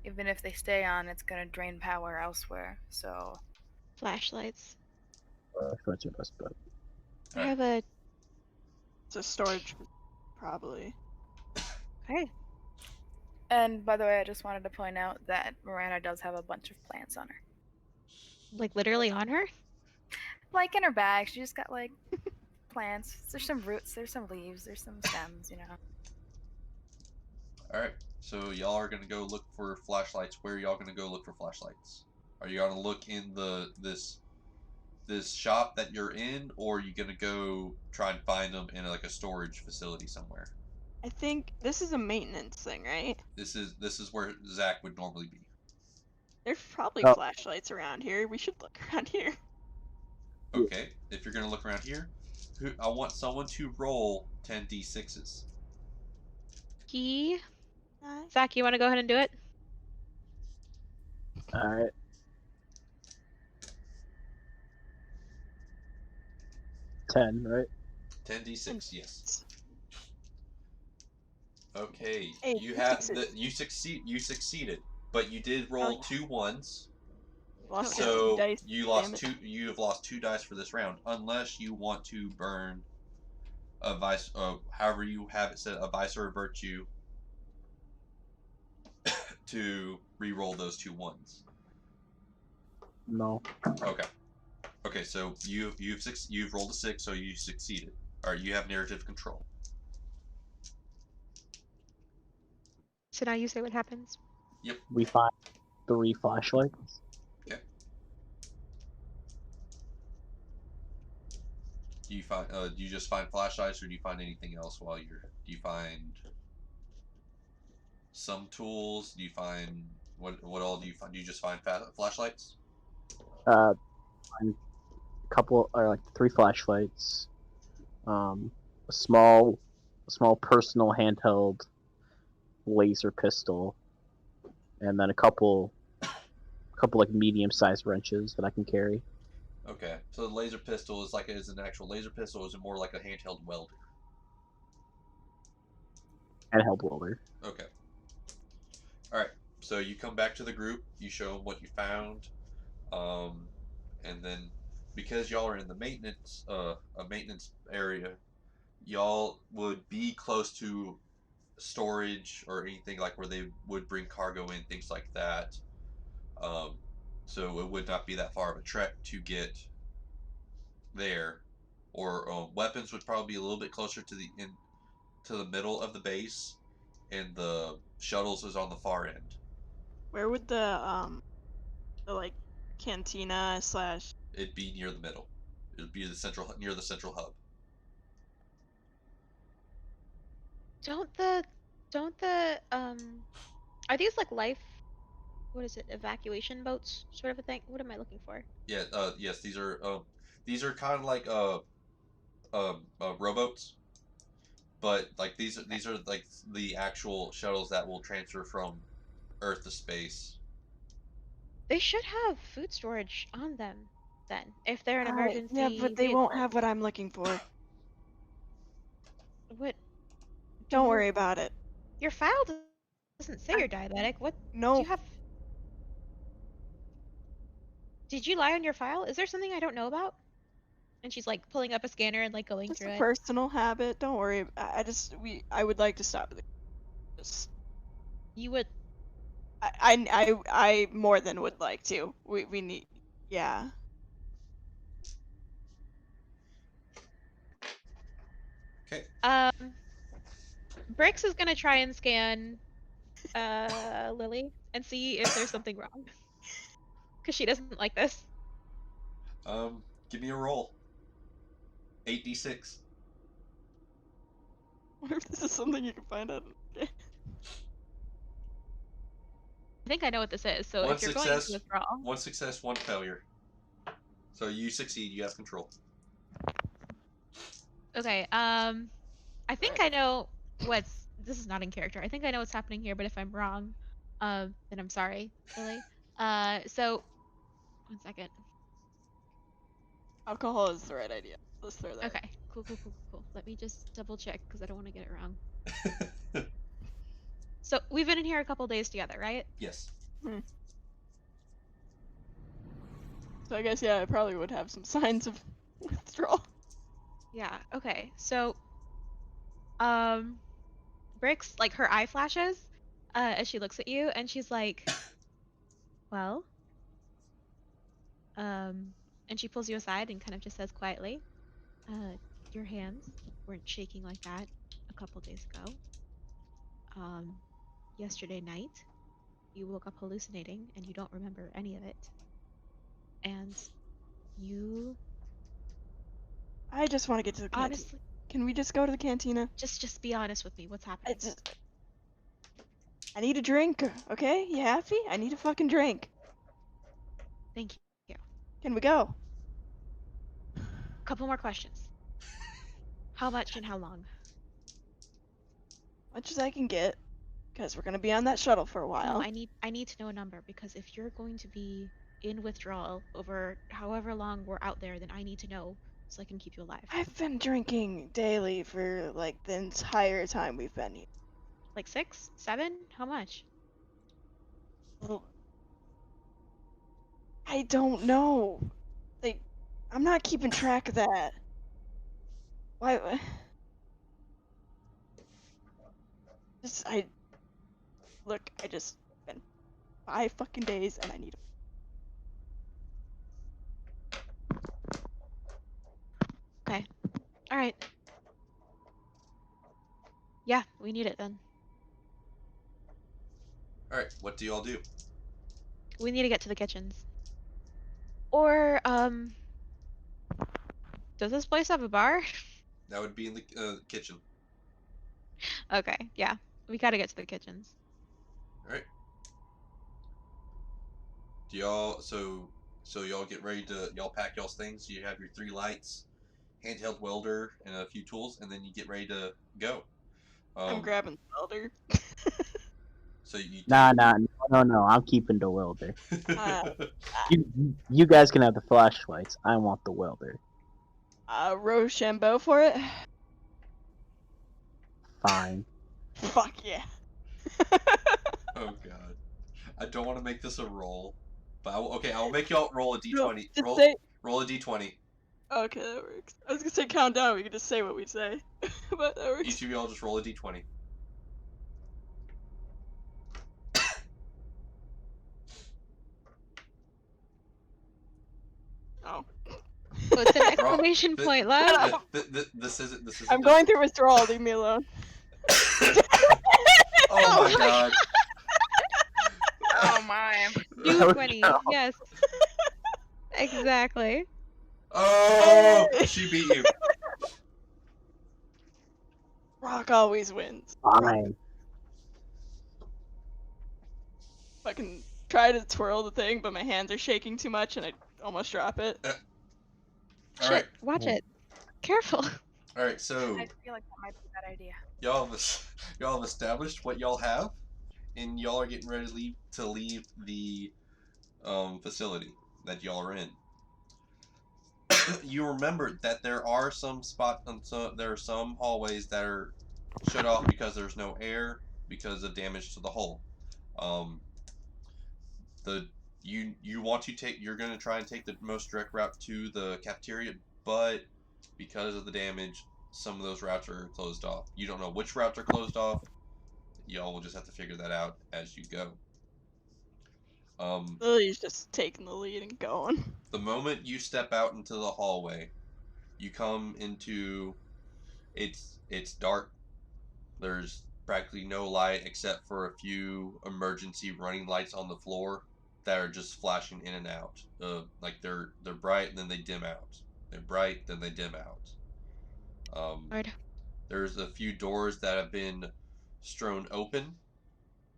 Even if they stay on, it's gonna drain power elsewhere. So Flashlights. That's your best bet. I have a It's a storage, probably. okay. And by the way, I just wanted to point out that Miranda does have a bunch of plants on her. Like literally on her? Like in her bag, she just got like plants. There's some roots, there's some leaves, there's some stems, you know. Alright, so y'all are gonna go look for flashlights. Where are y'all gonna go look for flashlights? Are you gonna look in this shop that you're in, or are you gonna go try and find them in like a storage facility somewhere? I think this is a maintenance thing, right? This is where Zach would normally be. There's probably Oh. flashlights around here. We should look around here. Okay, if you're gonna look around here, I want someone to roll 10d6s. Key. Nice. Zach, you want to go ahead and do it? Alright. 10, right? 10d6, yes. Okay, Hey, you have sixes. you succeeded, but you did roll yeah. 2 1s. Lost So 15 dice. you Damn lost it. two. You have lost 2 dice for this round, unless you want to burn a vice. However you have it set, a vice or a virtue, to re-roll those 2 1s. No. Okay. Okay. So you've rolled a 6, so you succeeded. All right. You have narrative control. So now you say what happens. We find 3 flashlights. Do you find? Do you just find flashlights, or do you find anything else while you're? Do you find some tools? Do you find what all do you find? Do you just find flashlights? Find a couple, or like 3 flashlights. A small personal handheld laser pistol, and then a couple like medium-sized wrenches that I can carry. Okay, so the laser pistol is an actual laser pistol, or is it more like a handheld welder? Handheld welder. Okay. Alright, so you come back to the group, you show them what you found, and then because y'all are in the maintenance a maintenance area, y'all would be close to storage or anything like where they would bring cargo in, things like that. So it would not be that far of a trek to get there, or weapons would probably be a little bit closer to the middle of the base, and the shuttles is on the far end. Where would the like cantina slash? It'd be near the middle. It'd be near the central hub. Don't the are these like what is it, evacuation boats sort of a thing? What am I looking for? Yeah. Yes. These are kind of like rowboats, but like these are like the actual shuttles that will transfer from Earth to space. They should have food storage on them then, if they're an emergency Yeah, but they won't vehicle. have what I'm looking for. What? Don't worry about it. Your file doesn't say you're diabetic. What? No. Do you have? Did you lie on your file? Is there something I don't know about? And she's like pulling up a scanner and like going Just through a it. personal habit. Don't worry. I would like to stop. Just, You would. I more than would like to. We need. Yeah. Okay. Brix is gonna try and scan Lily and see if there's something wrong. Because she doesn't like this. Give me a roll. 8d6. I wonder if this is something you can find out. I think I know what this is, so One if you're success, going to withdraw. 1 success, 1 failure. So you succeed. You have control. Okay, I think I know this is not in character. I think I know what's happening here, but if I'm wrong, then I'm sorry, Lily. So 1 second. Alcohol is the right idea. Let's throw that. Okay, cool. Let me just double check because I don't want to get it wrong. So we've been in here a couple days together, right? Yes. So I guess yeah, I probably would have some signs of withdrawal. Yeah. Okay. So, Brix, like her eye flashes, as she looks at you, and she's like, "Well," and And she pulls you aside and kind of just says quietly, your hands weren't shaking like that a couple days ago. Yesterday night, you woke up hallucinating and you don't remember any of it. And you I just want to get to the canteen. honestly, Can we just go to the cantina? just be honest with me. What's happening? I need a drink, okay? You happy? I need a fucking drink. Thank you. Can we go? Couple more questions. How much and how long? Much as I can get, because we're gonna be on that shuttle for a No, while. I need to know a number because if you're going to be in withdrawal over however long we're out there, then I need to know so I can keep you alive. I've been drinking daily for like the entire time we've been here. Like 6, 7? How much? I don't know. Like, I'm not keeping track of that. Why? I just been 5 fucking days and I need. Okay. All right. Yeah, we need it then. All right, what do y'all do? We need to get to the kitchens. Or does this place have a bar? That would be in the kitchen. Okay, yeah. We gotta get to the kitchens. All right. Do y'all so y'all get ready to y'all pack y'all's things? You have your 3 lights, handheld welder, and a few tools, and then you get ready to go. I'm grabbing the welder. So you No. I'm keeping the welder. Uh, You guys can have the flashlights. I want the welder. Rochambeau for it. Fine. Fuck yeah. Oh god, I don't want to make this a roll, but I'll make y'all roll a d20. Just say. Roll a d20. Okay, that works. I was gonna say count down. We could just say what we say, but that works. Each of y'all just roll a d20. Oh. What's an exclamation point, love? This isn't. I'm going through withdrawal. Leave me alone. Oh my god. Oh my. New 20, yes. Exactly. Oh, she beat you. Rock always wins. Fine. Fucking try to twirl the thing, but my hands are shaking too much and I almost drop it. All Shit, right. watch it. Careful. All right. So I feel like that might be a bad idea. y'all have established what y'all have, and y'all are getting ready to leave the facility that y'all are in. You remember that there are some spots, there are some hallways that are shut off because there's no air because of damage to the hull. You're gonna try and take the most direct route to the cafeteria, but because of the damage, some of those routes are closed off. You don't know which routes are closed off. Y'all will just have to figure that out as you go. Lily's just taking the lead and going. The moment you step out into the hallway, you come into it's dark. There's practically no light except for a few emergency running lights on the floor that are just flashing in and out. Like they're bright and then they dim out. They're bright then they dim out. Lord. There's a few doors that have been strewn open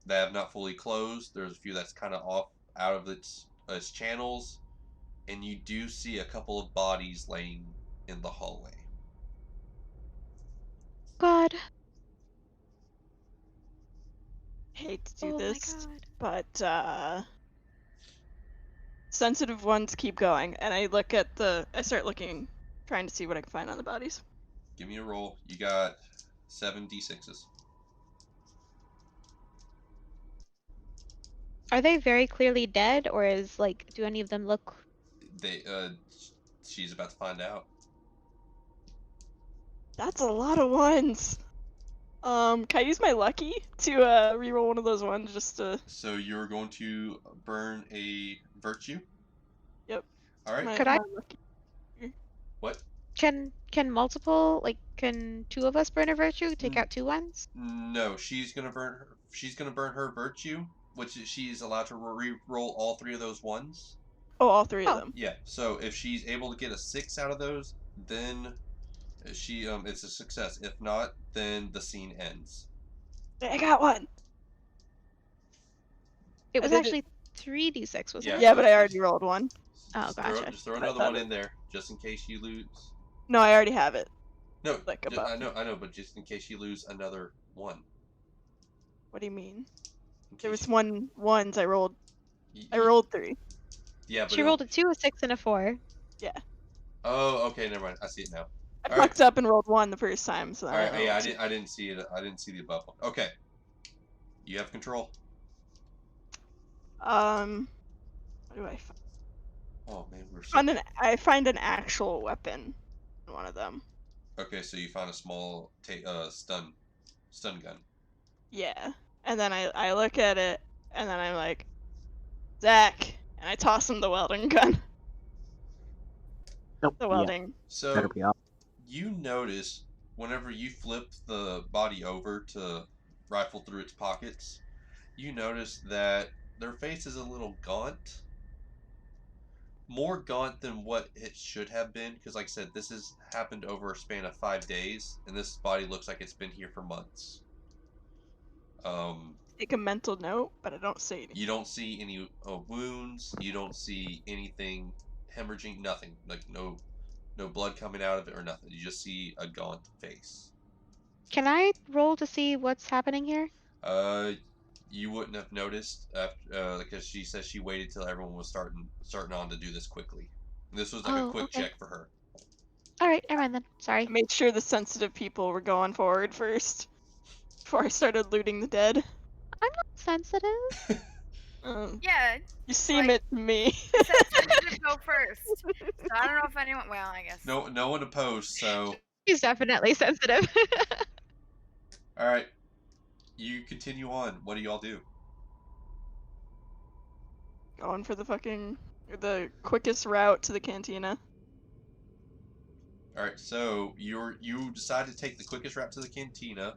that have not fully closed. There's a few that's kind of off out of its channels, and you do see a couple of bodies laying in the hallway. God. Hate to do Oh this, my god. but sensitive ones keep going, and I start looking, trying to see what I can find on the bodies. Give me a roll. You got 7 d6s. Are they very clearly dead, or do any of them look... She's about to find out. That's a lot of ones. Can I use my lucky to reroll one of those ones just to? So you're going to burn a virtue? Yep. All right. My- Could I- my lucky- What? Can multiple, like, can 2 of us burn a virtue? Take out 2 ones? No, she's gonna burn her. She's gonna burn her virtue, which is she's allowed to re-roll all 3 of those ones. Oh, all 3 of Oh. them. Yeah. So if she's able to get a 6 out of those, then she it's a success. If not, then the scene ends. I got one. It was did it. actually 3d6, wasn't Yeah. it? Yeah, so but I it's- already rolled one. Oh, gotcha. Just throw I another thought one it- in there, just in case you lose. No, I already have it. No, Like ju- above. I know, but just in case you lose another one. What do you mean? In There case was ones I rolled. you- I rolled 3. Yeah, but She rolled a 2, a 6, and a 4. Oh, okay, never mind. I see it now. I All right. fucked up and rolled 1 the first time, so All then right, yeah, rolled 2. I didn't see it. I didn't see the above one. Okay, you have control. What do I find? Oh man, we're so... I find an actual weapon in one of them. Okay, so you found a small stun gun. Yeah. And then I look at it, and then I'm like, Zach, and I toss him the welding gun. Nope. The Yeah, welding. So better be off. you notice whenever you flip the body over to rifle through its pockets, you notice that their face is a little gaunt. More gaunt than what it should have been, because like I said, this has happened over a span of 5 days, and this body looks like it's been here for months. Take a mental note, but I don't say anything. You don't see any wounds. You don't see anything hemorrhaging. Nothing. Like no blood coming out of it or nothing. You just see a gaunt face. Can I roll to see what's happening here? You wouldn't have noticed after, because she says she waited till everyone was starting on to do this quickly. This was like a Oh, quick okay. check for her. Alright, never mind then. Sorry. I made sure the sensitive people were going forward first before I started looting the dead. I'm not sensitive. Yeah, You seem Like- it to me. sensitive go first. So I don't know if anyone. Well, I guess. No one opposed. So She's definitely sensitive. all right, you continue on. What do y'all do? Going for the quickest route to the cantina. All right, so you decide to take the quickest route to the cantina.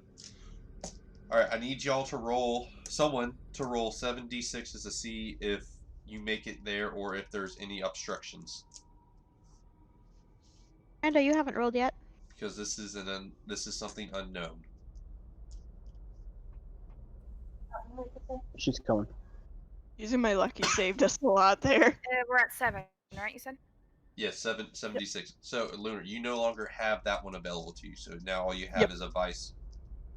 All right, I need y'all to roll 7d6s to see if you make it there or if there's any obstructions, Miranda, you haven't rolled yet. because this is something unknown. She's coming. Using my lucky saved us a lot there. We're at 7, right? You said. Yes, 7d6. So Lunar, you no longer have that one available to you. So now all you have Yep. is a vice,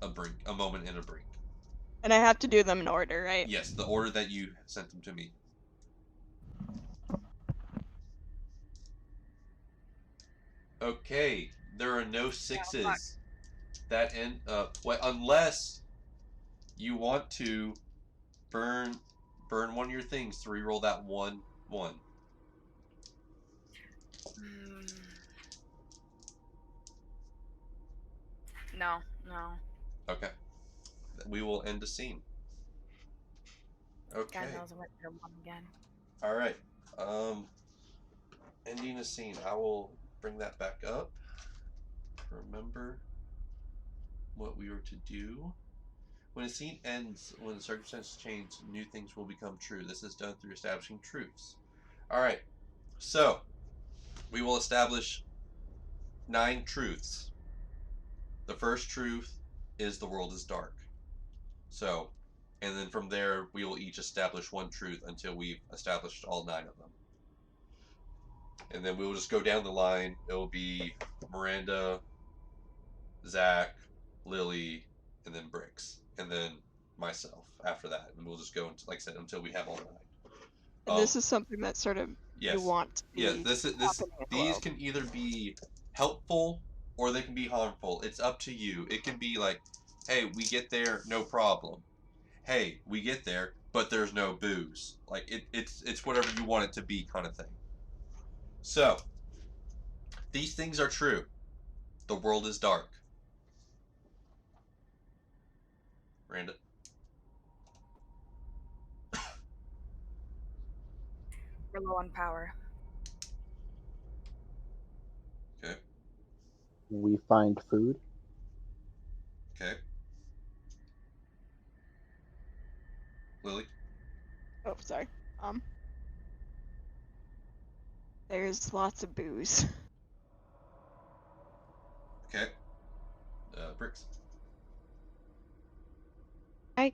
a brink, a moment, and a brink. And I have to do them in order, right? Yes, the order that you sent them to me. Okay, there are no 6s. That end unless you want to burn one of your things to reroll that 1. No. Okay. We will end the scene. Okay. God knows I went to one again. All right. Ending the scene. I will bring that back up. Remember what we were to do. When a scene ends, when the circumstances change, new things will become true. This is done through establishing truths. All right. So, we will establish 9 truths. The first truth is the world is dark. So, and then from there, we will each establish 1 truth until we've established all 9 of them. And then we'll just go down the line. It will be Miranda, Zach, Lily, and then Bricks. And then myself after that. And we'll just go, into, like I said, until we have all 9. And this is something that sort of yes. you want to be Yeah, this happening as these well. can either be helpful or they can be harmful. It's up to you. It can be like, hey, we get there, no problem. Hey, we get there, but there's no booze. Like it's whatever you want it to be, kind of thing. So these things are true. The world is dark. Miranda. We're low on power. we find food. Okay. Lily? Oh, sorry. There's lots of booze. Okay. Bricks? I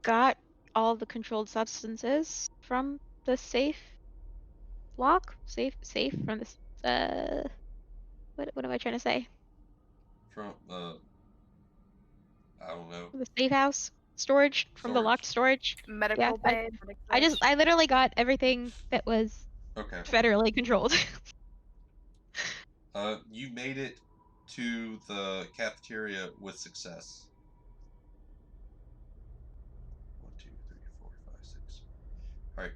got all the controlled substances from the safe lock. Safe from this. What am I trying to say? From, I don't know. The safe house storage from the Storage. locked storage. Medical Yeah, bay. I literally got everything that was Okay. federally controlled. You made it to the cafeteria with success. 1, 2, 3, 4, 5, 6. All right.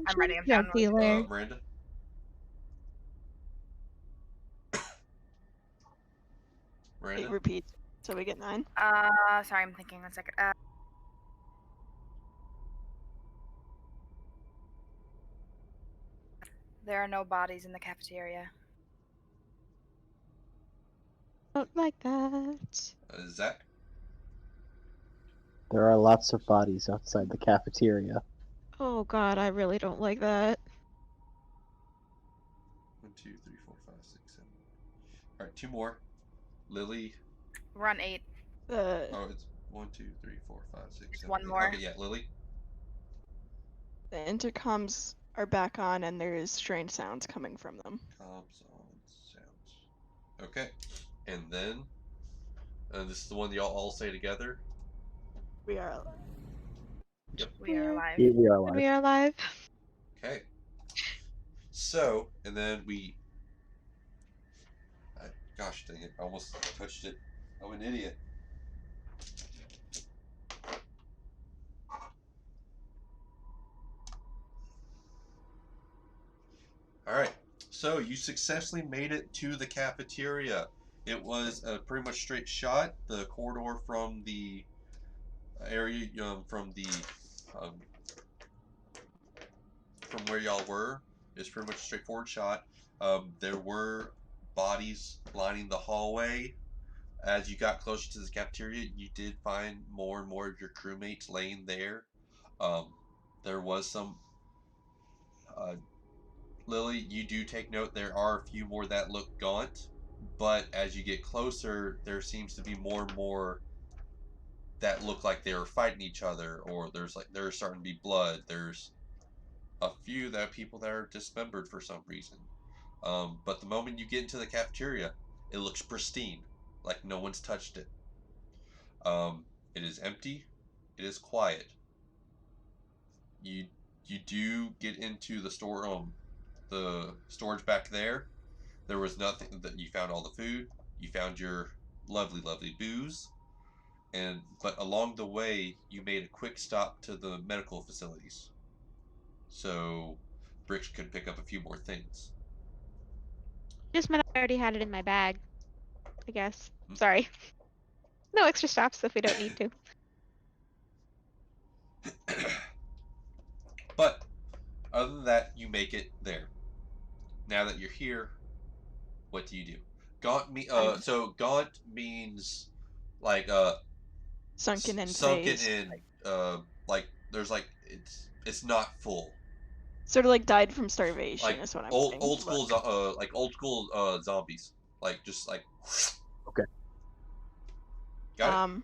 I'm ready, I'm Drug down. dealer. Miranda? Miranda? Wait, repeat. So we get 9. Sorry, I'm thinking 1 second. There are no bodies in the cafeteria. Don't like that. Zach? There are lots of bodies outside the cafeteria. Oh god, I really don't like that. 1, 2, 3, 4, 5, 6, 7. All right, 2 more. Lily. We're on 8. Oh, it's 1, 2, 3, 4, 5, 6, Just 7, one 8. more. Okay, yeah, Lily. The intercoms are back on, and there's strange sounds coming from them. Comms on sounds. Okay, and then this is the one y'all all say together. We are alive. We are alive. We are When alive. we are alive. Okay. So, and then gosh dang it, I almost touched it. I'm an idiot. Alright, so you successfully made it to the cafeteria. It was a pretty much straight shot. The corridor from the area, from where y'all were is pretty much a straightforward shot. There were bodies lining the hallway. As you got closer to the cafeteria, you did find more and more of your crewmates laying there. There was some... Lily, you do take note there are a few more that look gaunt, but as you get closer, there seems to be more and more that look like they're fighting each other, or there's starting to be blood. There's a few people that are dismembered for some reason. But the moment you get into the cafeteria, it looks pristine, like no one's touched it. It is empty. It is quiet. You do get into the the storage back there. There was nothing. That you found all the food. You found your lovely booze. But along the way, you made a quick stop to the medical facilities, so Bricks could pick up a few more things. Just meant I already had it in my bag. I guess. Sorry. No extra stops if we don't need to. But other than that, you make it there. Now that you're here, what do you do? Gaunt so gaunt means like Sunken in sunken phase. in, like there's like it's not full. Sort of like died from starvation Like is what I'm saying. old school zombies. Like just like Okay. Got it?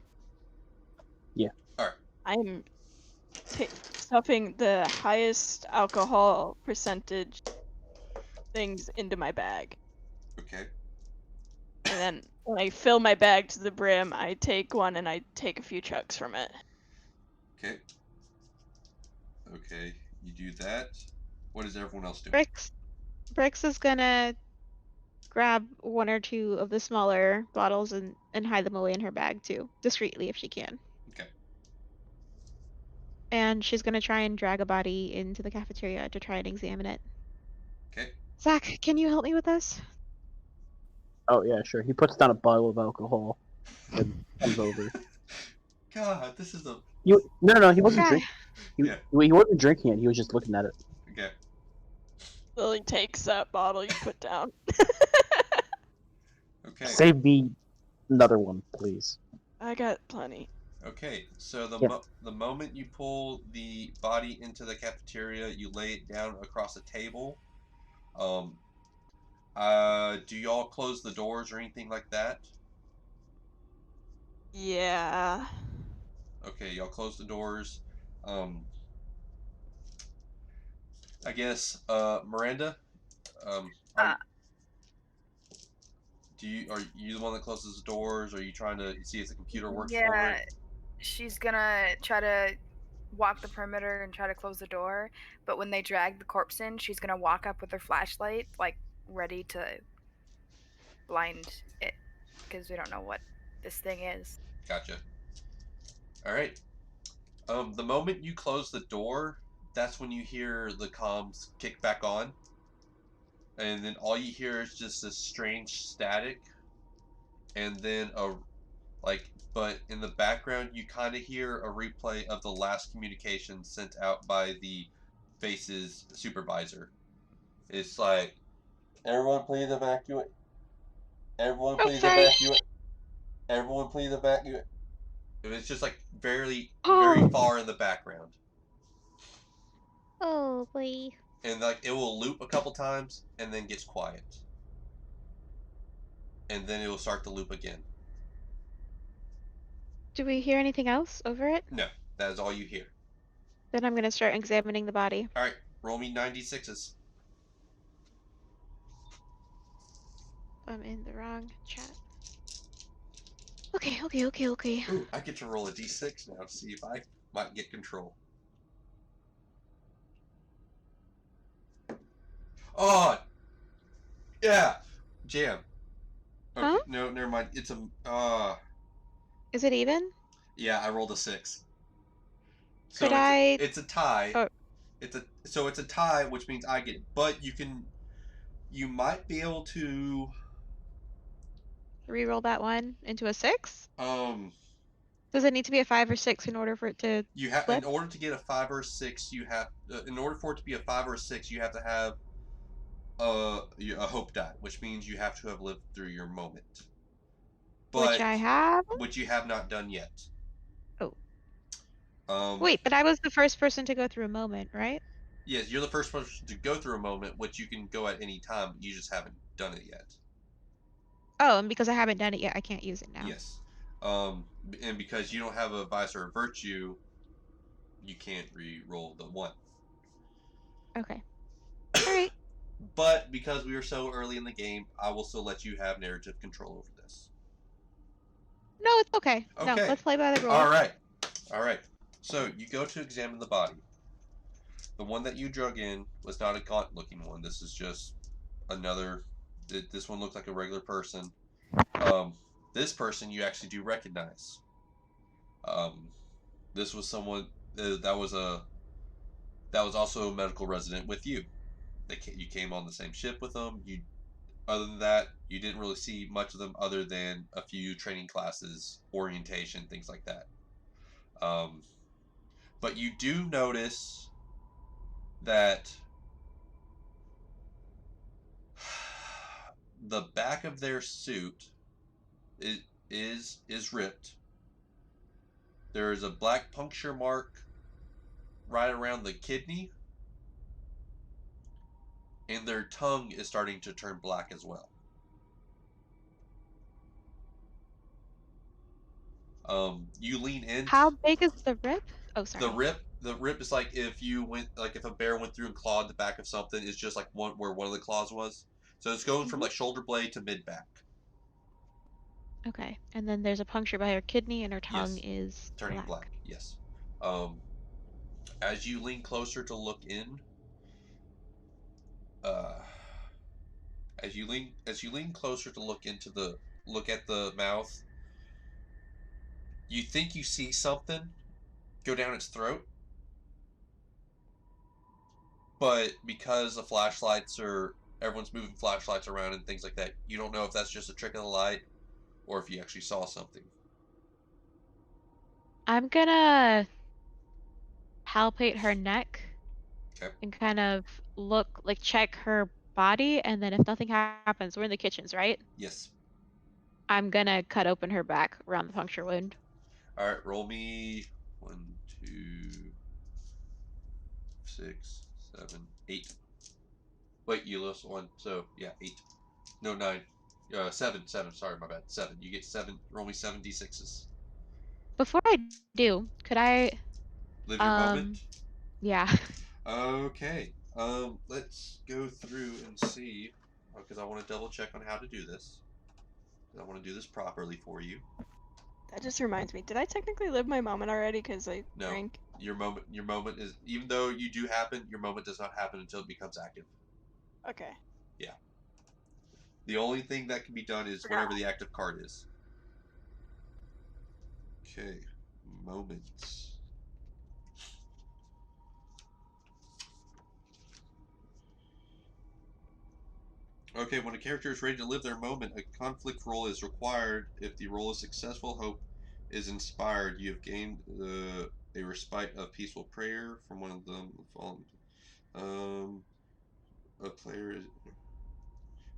Yeah. Alright. I'm stuffing the highest alcohol percentage things into my bag. Okay. And then when I fill my bag to the brim, I take one and I take a few chugs from it. Okay. Okay. You do that. What is everyone else doing? Brix is gonna grab 1 or 2 of the smaller bottles and hide them away in her bag too, discreetly if she can. Okay. And she's gonna try and drag a body into the cafeteria to try and examine it. Okay. Zach, can you help me with this? Oh yeah, sure. He puts down a bottle of alcohol and comes over. God, this is a No, he wasn't Okay. drinking. Yeah. He wasn't drinking it. He was just looking at it. okay. Lily takes that bottle you put down. Okay. Save me another one, please. I got plenty. Okay, so Yeah. the moment you pull the body into the cafeteria, you lay it down across a table. Do y'all close the doors or anything like that? Yeah. Okay, y'all close the doors. I guess, Miranda, um, are Uh, are you the one that closes the doors? Or are you trying to see if the computer works for yeah, it? she's gonna try to walk the perimeter and try to close the door. But when they drag the corpse in, she's gonna walk up with her flashlight, like ready to blind it, because we don't know what this thing is. Gotcha. All right. The moment you close the door, that's when you hear the comms kick back on, and then all you hear is just this strange static, and then but in the background you kind of hear a replay of the last communication sent out by the base's supervisor. It's like, everyone please evacuate. Everyone Oh, please sorry. evacuate. Everyone please evacuate. It's just like very Oh. far in the background. Oh boy. And like it will loop a couple times and then gets quiet. And then it will start to loop again. Do we hear anything else over it? No, that is all you hear. Then I'm gonna start examining the body. Alright, roll me 96s. I'm in the wrong chat. Okay. Ooh, I get to roll a d6 now to see if I might get control. Oh, yeah, jam. Okay, Huh? no, never mind. It's a Is it even? yeah, I rolled a 6. Could So I? it's a tie. Oh, It's a tie, which means I get. But you might be able to re-roll that one into a 6? um Does it need to be a 5 or 6 in order for it to you have, in flip? order to get a 5 or 6, you have in order for it to be a 5 or a 6, you have to have a hope die, which means you have to have lived through your moment. Which But I have. which you have not done yet. Oh. Um Wait, but I was the first person to go through a moment, right? yes, you're the first person to go through a moment, which you can go at any time, but you just haven't done it yet. Oh, and because I haven't done it yet, I can't use it now. Yes. And because you don't have a vice or a virtue, you can't re-roll the 1. Okay. Alright. But because we are so early in the game, I will still let you have narrative control over this. No, it's okay. No, Okay. let's play by the rules. Alright. So you go to examine the body. The one that you drug in was not a gaunt looking one. This is just another. This one looks like a regular person. This person you actually do recognize. This was someone that was also a medical resident with you. You came on the same ship with them. Other than that, you didn't really see much of them other than a few training classes, orientation, things like that. But you do notice that the back of their suit is ripped. There is a black puncture mark right around the kidney, and their tongue is starting to turn black as well. You lean in. How big is the rip? Oh, sorry. The rip is like if a bear went through and clawed the back of something. It's just like where one of the claws was. So it's going from like shoulder blade to mid back. Okay. And then there's a puncture by her kidney and her tongue Yes, is turning black. Yes. As you lean closer to look in, uh, as you lean closer to look at the mouth, you think you see something go down its throat, but because the flashlights are everyone's moving flashlights around and things like that, you don't know if that's just a trick of the light or if you actually saw something. I'm gonna palpate her neck Okay. and kind of check her body, and then if nothing happens, we're in the kitchens, right? Yes. I'm gonna cut open her back around the puncture wound. All right, roll me 1, 2, 6, 7, 8. Wait, you lost 1, so yeah, 8. No, 9. 7. Sorry, my bad. 7. You get 7. Roll me 7 d6s. Before I do, could I Live your moment. Yeah. Okay. Let's go through and see, because I want to double check on how to do this. I want to do this properly for you. That just reminds me. Did I technically live my moment already? Because I No. drank. Your moment is, even though you do happen, your moment does not happen until it becomes active. Okay. Yeah. The only thing that can be done is whenever the active card is. Okay. Moments. Okay, when a character is ready to live their moment, a conflict roll is required. If the roll is successful, hope is inspired. You have gained a respite of peaceful prayer from one of them. A player is...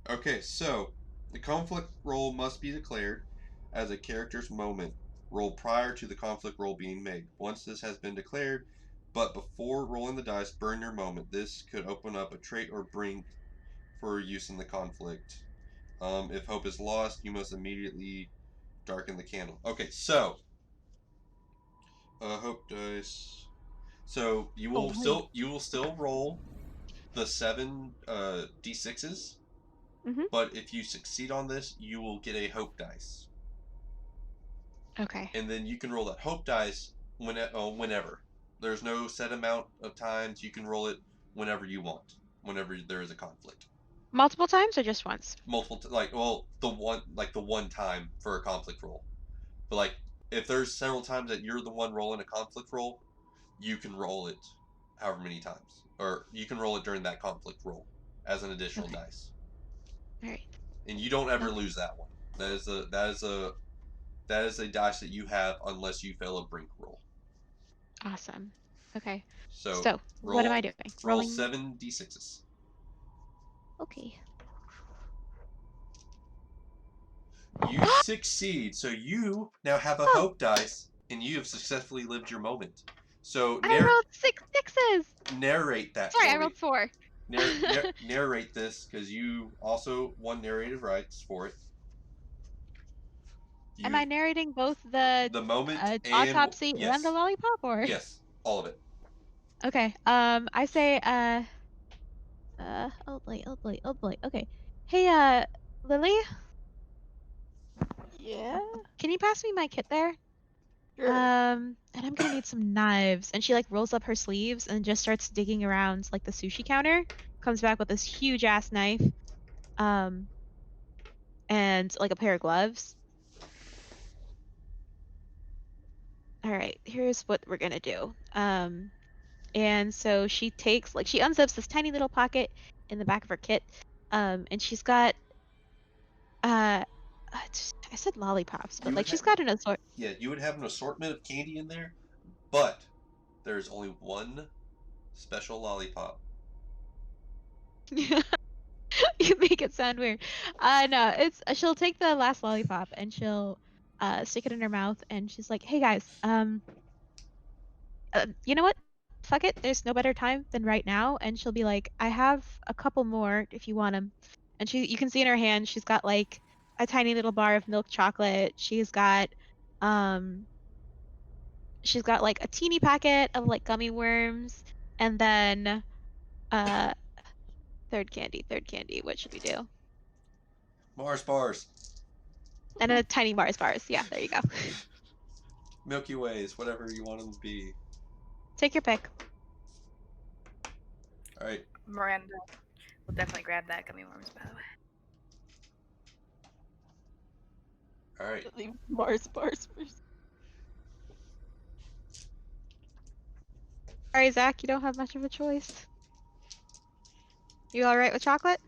Okay, so the conflict roll must be declared as a character's moment roll prior to the conflict roll being made. Once this has been declared, but before rolling the dice, burn your moment. This could open up a trait or bring for use in the conflict. If hope is lost, you must immediately darken the candle. Okay, so hope dice. So you will still roll the 7 d6s, but if you succeed on this, you will get a hope dice. Okay. And then you can roll that hope dice whenever. There's no set amount of times. You can roll it whenever you want. Whenever there is a conflict. Multiple times or just once? The one time for a conflict roll. But like, if there's several times that you're the one rolling a conflict roll, you can roll it however many times, or you can roll it during that conflict roll as an additional dice. All right. And you don't ever lose that one. That is a dice that you have unless you fail a brink roll. Awesome. Okay. So what am I doing? Roll 7 d6s. Okay. You succeed, so you now have a hope dice, and you have successfully lived your moment. So I rolled 6 sixes. narrate that. Sorry, for I rolled 4. Narrate this, because you also won narrative rights for it. Am I narrating both the moment and autopsy yes. and the lollipop, or? Yes, all of it. Okay. I say oh boy. Okay. Hey, Lily, Yeah. can you pass me my kit there? Sure. And I'm gonna need some knives. And she like rolls up her sleeves and just starts digging around like the sushi counter. Comes back with this huge ass knife. And like a pair of gloves. All right, here's what we're gonna do. And so she takes she unzips this tiny little pocket in the back of her kit. And she's got I said lollipops, but she's got an assortment. Yeah, you would have an assortment of candy in there, but there's only one special lollipop. You make it sound weird. No, it's she'll take the last lollipop and she'll stick it in her mouth and she's like, "Hey guys, you know what? Fuck it. There's no better time than right now." And she'll be like, "I have a couple more if you want them." And you can see in her hand, she's got like a tiny little bar of milk chocolate. She's got like a teeny packet of like gummy worms, and then third candy. What should we do? Mars bars. And a tiny Mars bars. Yeah, there you go. Milky Ways, whatever you want them to be. Take your pick. All right. Miranda will definitely grab that gummy worms, by the way. All right. Leave Mars bars first. Sorry, Zach, you don't have much of a choice. You all right with chocolate?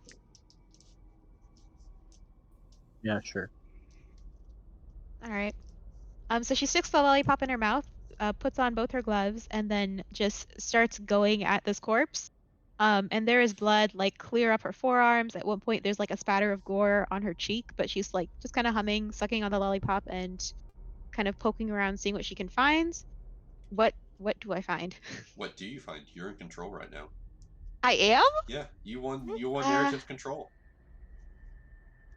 Yeah, sure. All right. So she sticks the lollipop in her mouth, puts on both her gloves, and then just starts going at this corpse. And there is blood like clear up her forearms. At one point, there's like a spatter of gore on her cheek, but she's like just kind of humming, sucking on the lollipop, and kind of poking around, seeing what she can find. What do I find? What do you find? You're in control right now. I am? Yeah, you won. You won Uh, narrative control.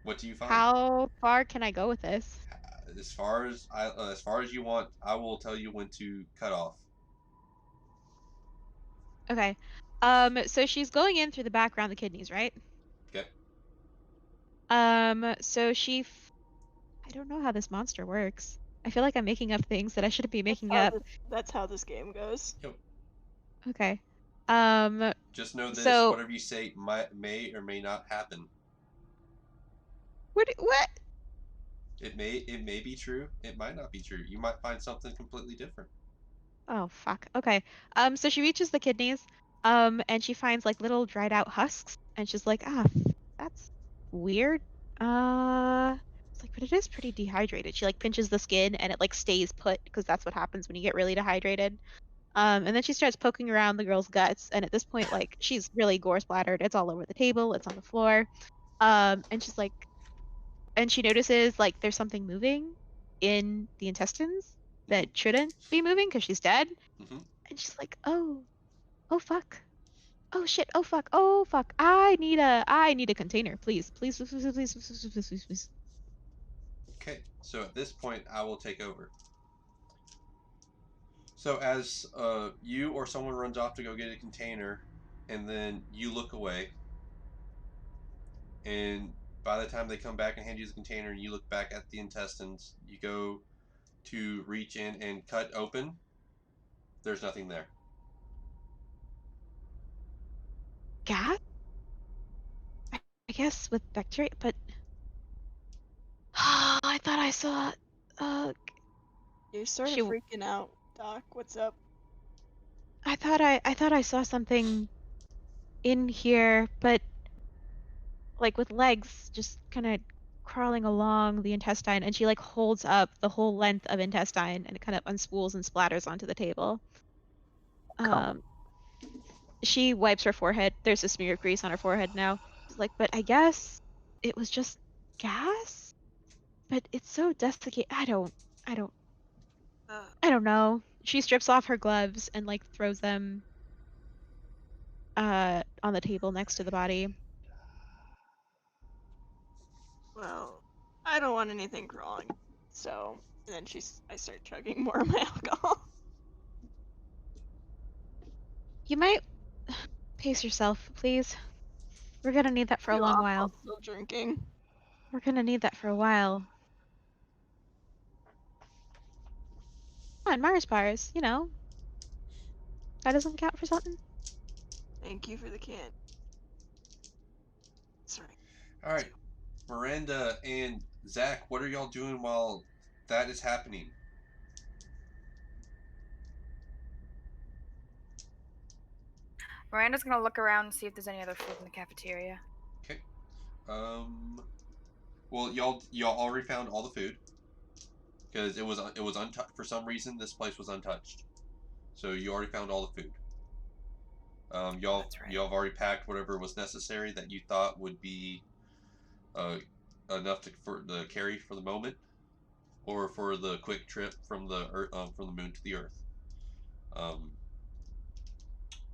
What do you find? How far can I go with this? As far as you want, I will tell you when to cut off. Okay. So she's going in through the back around the kidneys, right? Okay. So I don't know how this monster works. I feel like I'm making up things that I shouldn't be making up. That's how this game goes. Yep. Okay. Just know this: So whatever you say may or may not happen. what? It may be true. It might not be true. You might find something completely different. Oh, fuck. Okay. So she reaches the kidneys, and she finds like little dried out husks, and she's like, that's weird. It's like, but it is pretty dehydrated. She like pinches the skin, and it like stays put because that's what happens when you get really dehydrated. And then she starts poking around the girl's guts, and at this point, like, she's really gore splattered. It's all over the table. It's on the floor. And she's like, and she notices like there's something moving in the intestines that shouldn't be moving because she's dead. Mm-hmm. And she's like, oh fuck, oh shit, oh fuck, oh fuck, I need a container, please. Okay. So at this point, I will take over. So as you or someone runs off to go get a container, and then you look away, and by the time they come back and hand you the container, and you look back at the intestines, you go to reach in and cut open. There's nothing there. Gas? I guess with bacteria, but I thought I saw. You're sort of She- freaking out, Doc. What's up? I thought I saw something in here, but like with legs just kind of crawling along the intestine, and she like holds up the whole length of intestine, and it kind of unspools and splatters onto the table. She wipes her forehead. There's a smear of grease on her forehead now. She's like, but I guess it was just gas? But it's so desiccated. I don't know. She strips off her gloves and like throws them on the table next to the body. Well, I don't want anything crawling. So, and then I start chugging more of my alcohol. You might pace yourself, please. We're gonna need that for a long while. Still drinking. We're gonna need that for a while. Come on, Mars bars, you know. That doesn't count for something. Thank you for the can. Sorry. All right, Miranda and Zach, what are y'all doing while that is happening? Miranda's gonna look around and see if there's any other food in the cafeteria. Okay. Well, y'all already found all the food because it was untouched for some reason. This place was untouched, so you already found all the food. Y'all That's right. y'all have already packed whatever was necessary that you thought would be enough for the carry for the moment, or for the quick trip from the moon to the Earth.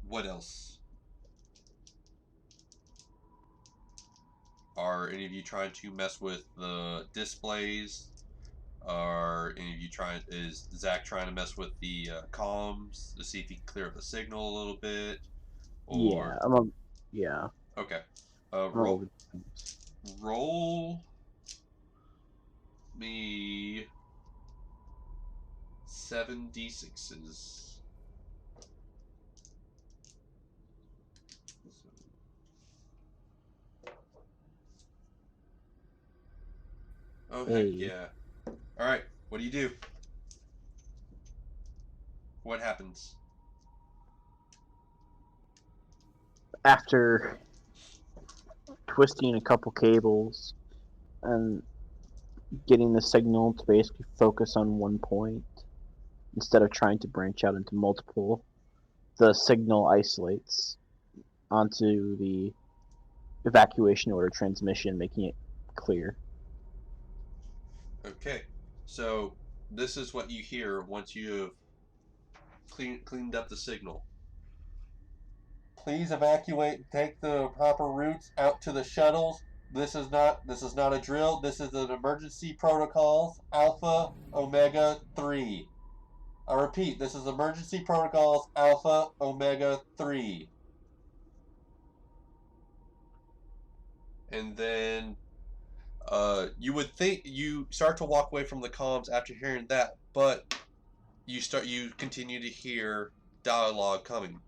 What else? Are any of you trying to mess with the displays? Are any of you is Zach trying to mess with the comms to see if he can clear up the signal a little bit? Or Yeah. Okay. Roll. Roll me 7d6s. Oh heck yeah. Alright, what do you do? What happens? After twisting a couple cables and getting the signal to basically focus on one point instead of trying to branch out into multiple, the signal isolates onto the evacuation order transmission, making it clear. Okay, so this is what you hear once you've cleaned up the signal. Please evacuate and take the proper routes out to the shuttles. This is not a drill. This is an emergency protocols Alpha Omega 3. I repeat, this is emergency protocols Alpha Omega 3. And then you would think you start to walk away from the comms after hearing that, but you continue to hear dialogue coming.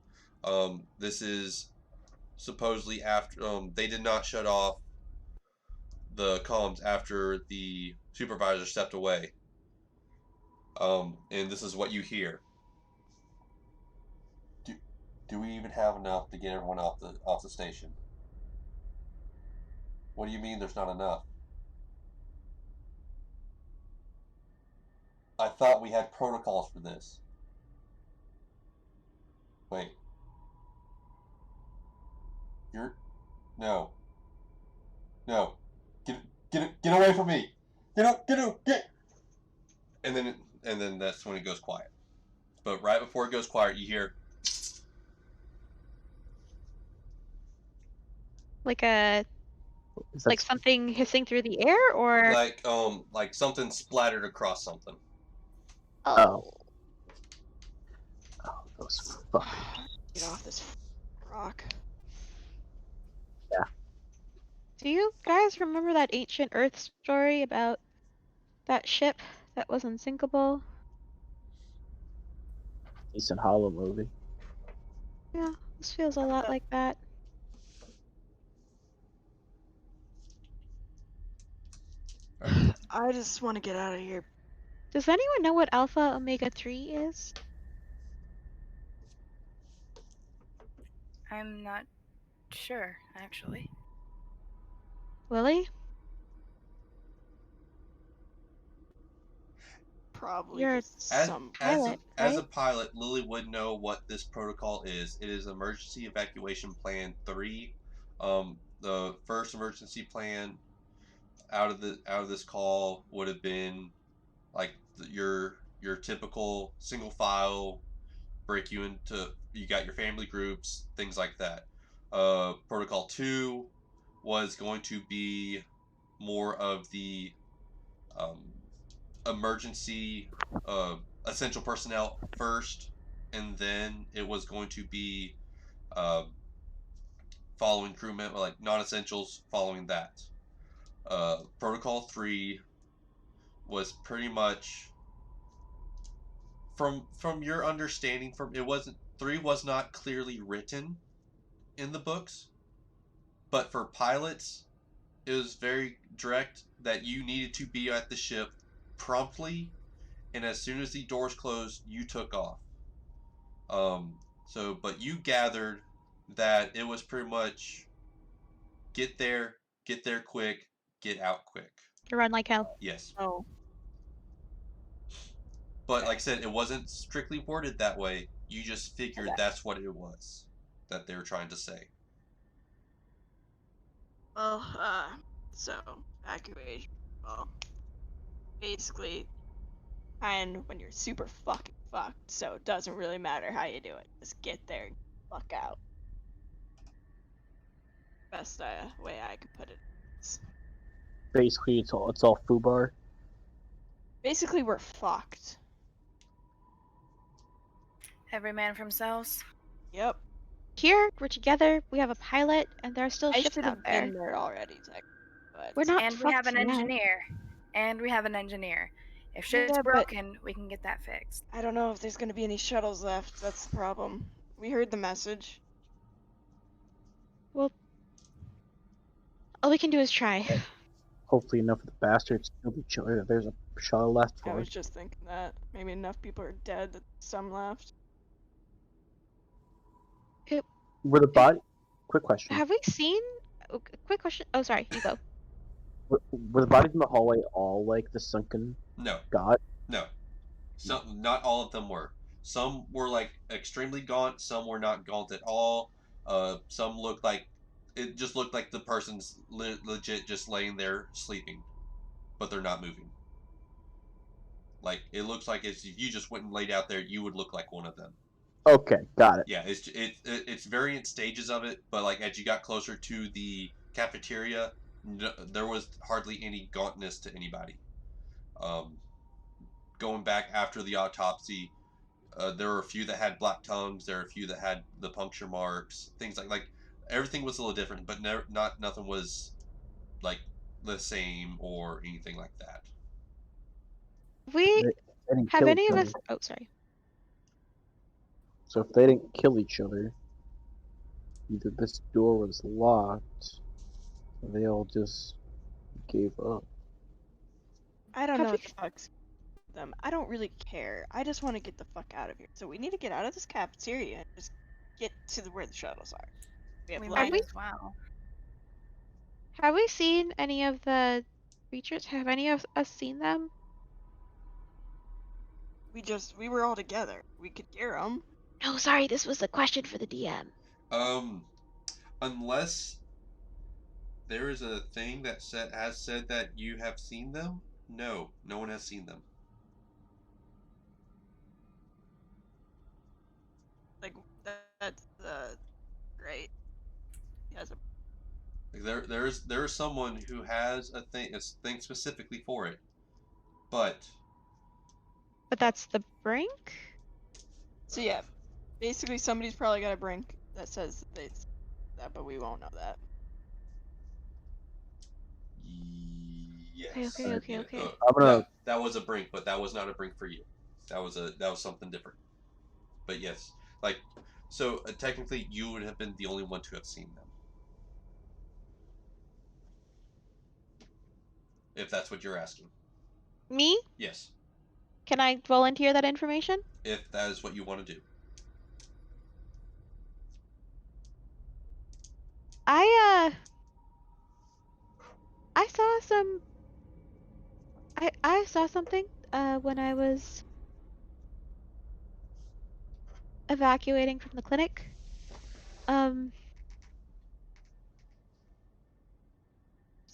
This is supposedly after they did not shut off the comms after the supervisor stepped away. And this is what you hear. Do we even have enough to get everyone off the station? What do you mean there's not enough? I thought we had protocols for this. Wait. No. Get away from me. Get. And then that's when it goes quiet. But right before it goes quiet, you hear Like Is that like something hissing through the air, or like something splattered across something. Oh, those fuck. Get off this rock. do you guys remember that ancient Earth story about that ship that was unsinkable? Decent Hollow movie. Yeah, this feels a lot like that. I just want to get out of here. Does anyone know what Alpha Omega 3 is? I'm not sure, actually. Willie? Probably You're just As some. pilot, as a right? pilot, Lily would know what this protocol is. It is Emergency Evacuation Plan 3. The first emergency plan out of this call would have been like your typical single file break you into. You got your family groups, things like that. Protocol 2 was going to be more of the emergency essential personnel first, and then it was going to be following crewmen, like non-essentials following that. Protocol 3 was pretty much from your understanding, from it wasn't 3 was not clearly written in the books, but for pilots it was very direct that you needed to be at the ship promptly, and as soon as the doors closed, you took off. But you gathered that it was pretty much get there quick, get out quick. You run like hell. Yes. Oh. But like I said, it wasn't strictly worded that way. You just figured that's what it was that they were trying to say. Well, so evacuation. Well, basically, and when you're super fucking fucked, so it doesn't really matter how you do it. Just get there and fuck out. Best way I could put it. Basically, it's all foobar. Basically, we're fucked. Every man for themselves. Yep. Here, we're together, we have a pilot, and there are still I ships should out have there. been there already, Tech. But We're not And we have an fucked yet. engineer. And we have an engineer. If shit's Yeah, but- broken, we can get that fixed. I don't know if there's gonna be any shuttles left. That's the problem. We heard the message. All we can do is try. Hopefully, enough of the bastards kill each other that there's a shuttle left I for was it. just thinking that maybe enough people are dead that some left. Were the body? Quick question. Have we seen? Quick question. Oh, sorry. You go. Were the bodies in the hallway all like the sunken No. god? No. Not all of them were. Some were like extremely gaunt, some were not gaunt at all. Some looked like it just looked like the person's legit just laying there sleeping, but they're not moving. Like it looks like if you just went and laid out there, you would look like one of them. Okay, got it. Yeah, it's variant stages of it, but like as you got closer to the cafeteria, there was hardly any gauntness to anybody. Um, Going back after the autopsy, there were a few that had black tongues. There were a few that had the puncture marks, things like everything was a little different, but nothing was like the same or anything like that. We They didn't have kill any each of other. us. Oh, sorry. So if they didn't kill each other, either this door was locked, or they all just gave up. I don't Have know we- what the fuck's with them. I don't really care. I just want to get the fuck out of here. So we need to get out of this cafeteria and just get to where the shuttles are. We have We light. might as well. Have we seen any of the creatures? Have any of us seen them? We were all together. We could hear them. No, sorry. This was a question for the DM. Unless there is a thing that has said that you have seen them. No one has seen them. Like that's great. He has a Like there is someone who has a thing specifically for it, but But that's the brink? So yeah, basically somebody's probably got a brink that says it's that, but we won't know that. yes. Okay. I'm gonna. That was a brink, but that was not a brink for you. That was something different. But yes, like so technically you would have been the only one to have seen them. If that's what you're asking. Me? Yes. Can I volunteer that information? If that is what you want to do. I saw some. I saw something when I was evacuating from the clinic.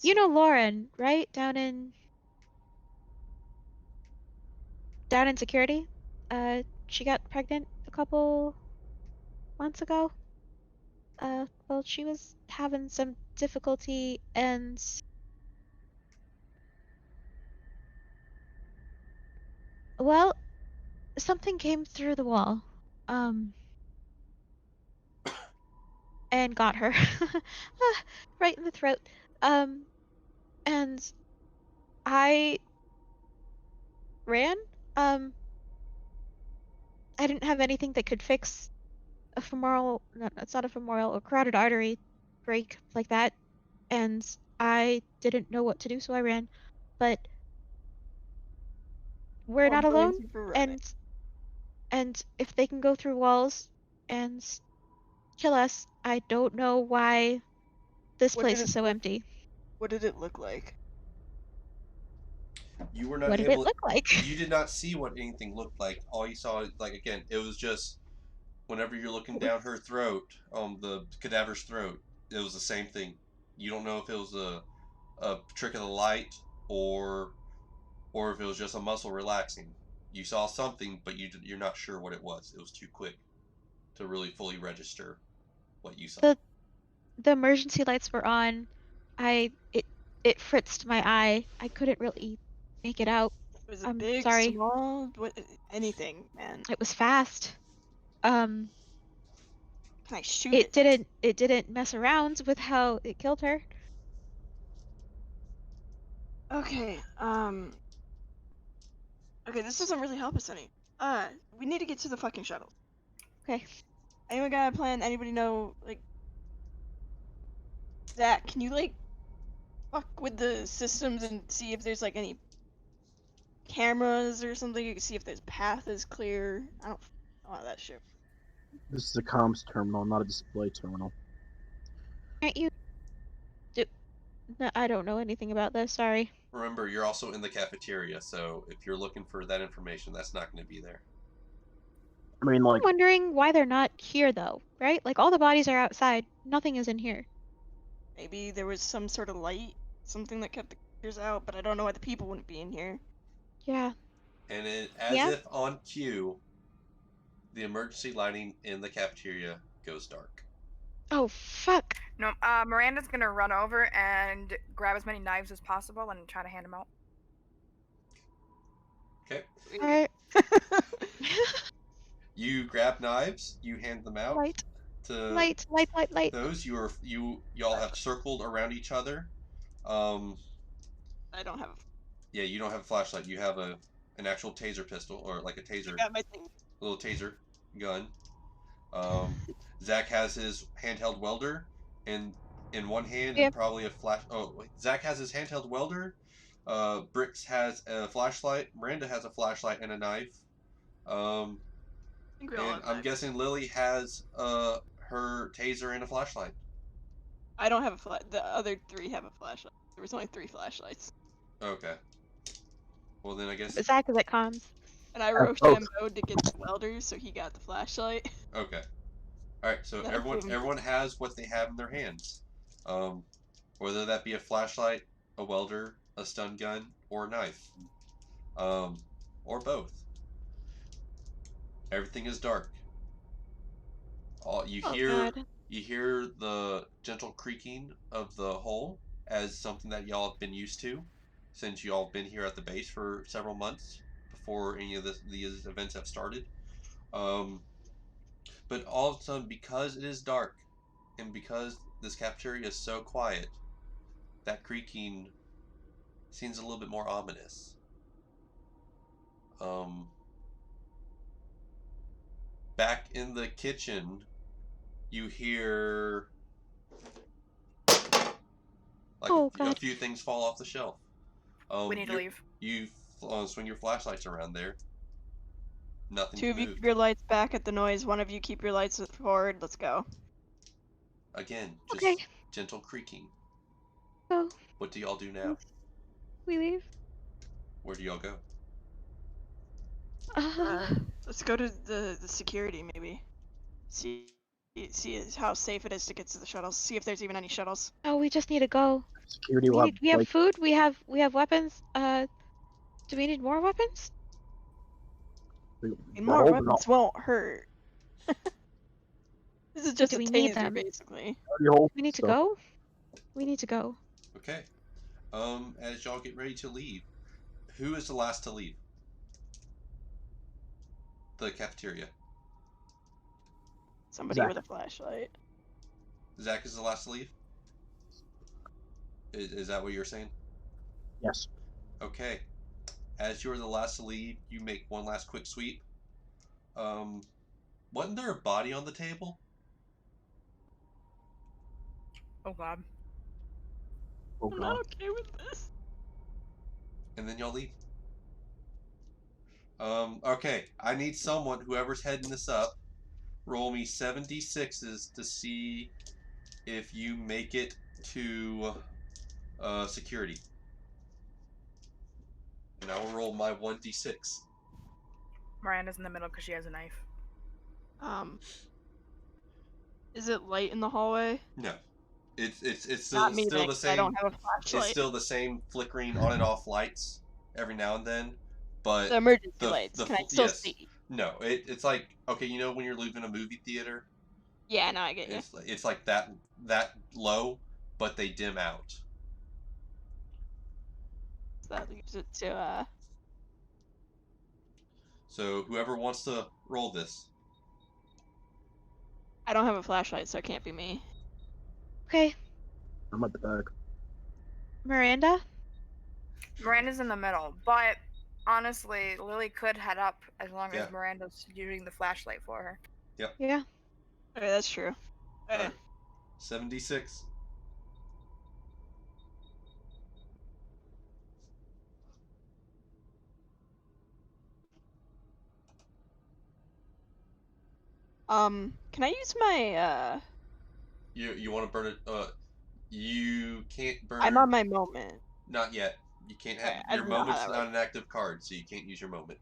You know Lauren, right? Down in security. She got pregnant a couple months ago. Well, she was having some difficulty and well, something came through the wall. And got her right in the throat. And I ran. I didn't have anything that could fix a femoral, no, it's not a femoral, a carotid artery break like that. And I didn't know what to do, so I ran. But we're not alone. And if they can go through walls and kill us, I don't know why this place is so empty. What did it look like? You were not What did able it look like? You did not see what anything looked like. All you saw, like again, it was just whenever you're looking down her throat, the cadaver's throat, it was the same thing. You don't know if it was a trick of the light or if it was just a muscle relaxing. You saw something, but you're not sure what it was. It was too quick to really fully register what you saw. The emergency lights were on. It fritzed my eye. I couldn't really make it out. Was I'm it big, sorry. small, anything, man? It was fast. Can I shoot it? It didn't mess around with how it killed her. Okay, okay, this doesn't really help us any. We need to get to the fucking shuttle. Okay. Anyone got a plan? Anybody know, like, Zach, can you, like, fuck with the systems and see if there's, like, any cameras or something? You can see if this path is clear. I don't know how that shit. This is a comms terminal, not a display terminal. Can't you do? No, I don't know anything about this. Sorry. Remember, you're also in the cafeteria, so if you're looking for that information, that's not going to be there. I mean, I'm like, wondering why they're not here though, right? Like all the bodies are outside. Nothing is in here. Maybe there was some sort of light, something that kept the creatures out, but I don't know why the people wouldn't be in here. Yeah. And as Yeah. if on cue, the emergency lighting in the cafeteria goes dark. Oh fuck. No, Miranda's gonna run over and grab as many knives as possible and try to hand them out. Okay. All right. You grab knives. You hand them out Light. to Light. those. Y'all have circled around each other. I don't have. Yeah, you don't have a flashlight. You have an actual taser pistol or like a taser, I got my thing. little taser gun. Zach has his handheld welder in one hand Yeah. and probably a flash. Oh, wait, Zach has his handheld welder. Brix has a flashlight. Miranda has a flashlight and a knife. I think we all And have I'm knives. guessing Lily has her taser and a flashlight. I don't have a flash. The other 3 have a flashlight. There was only 3 flashlights, Okay. Well then I guess. But Zach is at comms. and I both. Rochambeau'd to get the welder, so he got the flashlight. Okay. All right. So Then I gave him everyone has what they have in their hands, whether that be a flashlight, a welder, a stun gun, or a knife, or both. Everything is dark. All you Oh hear god. you hear the gentle creaking of the hull as something that y'all have been used to since y'all have been here at the base for several months before any of these events have started. But all of a sudden, because it is dark and because this cafeteria is so quiet, that creaking seems a little bit more ominous. Back in the kitchen, you hear like Oh a god. few things fall off the shelf. We need to leave. You swing your flashlights around there. Nothing's 2 of you moved. keep your lights back at the noise. 1 of you keep your lights forward. Let's go. Again, just Okay. gentle creaking. So What do y'all do now? we leave. Where do y'all go? Let's go to the security maybe. See how safe it is to get to the shuttles. See if there's even any shuttles. Oh, we just need to go. security will have, We have like, food. We have weapons. Do we need more weapons? And we're more holding weapons won't hurt. This is just do a we need taser, them? basically. We need to go. We need to go. Okay. As y'all get ready to leave, who is the last to leave? The cafeteria. Somebody Zach. with a flashlight. Zach is the last to leave? Is that what you're saying? Yes. Okay. As you're the last to leave, you make one last quick sweep. Wasn't there a body on the table? Oh god. Oh I'm god. not okay with this. And then y'all leave. Okay. I need someone, whoever's heading this up, roll me 7d6s to see if you make it to security. And I will roll my 1d6. Miranda's in the middle because she has a knife. Is it light in the hallway? No. It's Not me still then, the 'cause I same. don't have a flashlight. It's still the same flickering on and off lights every now and then, but The emergency the- lights. the Can I fl- still yes. see? no, it's like, okay, you know when you're leaving a movie theater, Yeah, no, I get you. it's like that low, but they dim out. So that leaves it to So whoever wants to roll this, I don't have a flashlight, so it can't be me. Okay. I'm at the back. Miranda. Miranda's in the middle, but honestly, Lily could head up as long Yeah. as Miranda's using the flashlight for her. Yeah. Okay, that's true. Okay. Alright. 7d6. Can I use my You want to burn it? You can't burn. I'm on my moment. Not yet. You can't have Okay, I your don't know how moment's that not an active card, so you can't use your moment.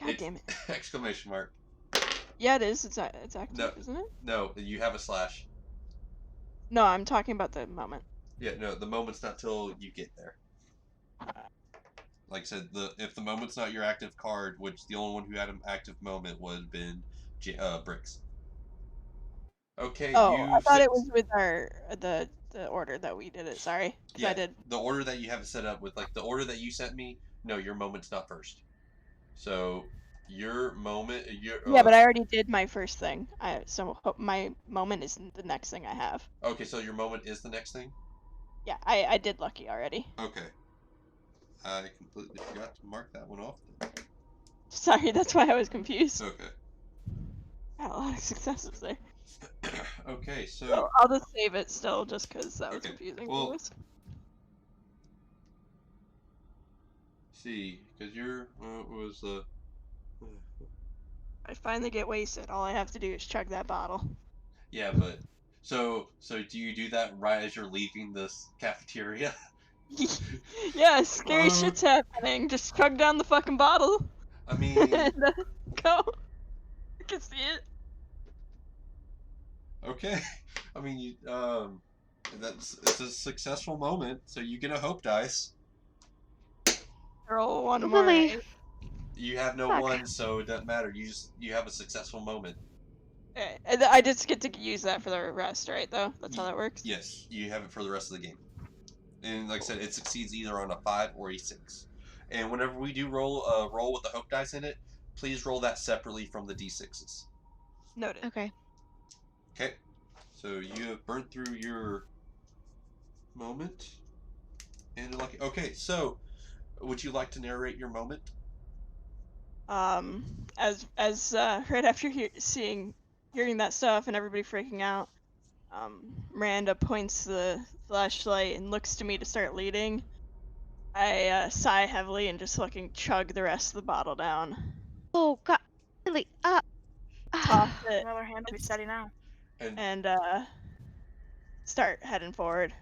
God damn it. Exclamation mark. Yeah, it is. It's active, No. isn't it? No, you have a slash. No, I'm talking about the moment. Yeah, no, the moment's not till you get there. Like I said, if the moment's not your active card, which the only one who had an active moment would have been Bricks. Okay, Oh, you. I thought it was with our the order that we did it. Sorry, 'cause Yeah, I did. the order that you have it set up with, like the order that you sent me. No, your moment's not first. So your moment, Yeah, but I already did my first thing. My moment is the next thing I have. Okay, so your moment is the next thing. Yeah, I did lucky already. Okay. I completely forgot to mark that one off. Sorry, that's why I was confused. Okay. I had a lot of successes there. Okay, so So I'll just save it still, just because that was Okay, confusing. well- for us. see, because your was I finally get wasted. All I have to do is chug that bottle. yeah, but so do you do that right as you're leaving this cafeteria? Yeah, scary Uh. shit's happening. Just chug down the fucking bottle I mean, and go. I can see it. okay. I mean, it's a successful moment, so you get a hope dice. Roll one more. Lily. You have no Fuck. ones, so it doesn't matter. You have a successful moment. And I just get to use that for the rest, right? Though that's how that works. Yes, you have it for the rest of the game. And like I said, it succeeds either on a 5 or a 6. And whenever we do roll with the hope dice in it, please roll that separately from the d6s. Noted. Okay. Okay. So you have burnt through your moment. And you're lucky. Okay, so would you like to narrate your moment? As right after hearing that stuff and everybody freaking out, Miranda points the flashlight and looks to me to start leading. I sigh heavily and just fucking chug the rest of the bottle down. Oh God, Lily. Toss it Another hand will be steady now. And and start heading forward.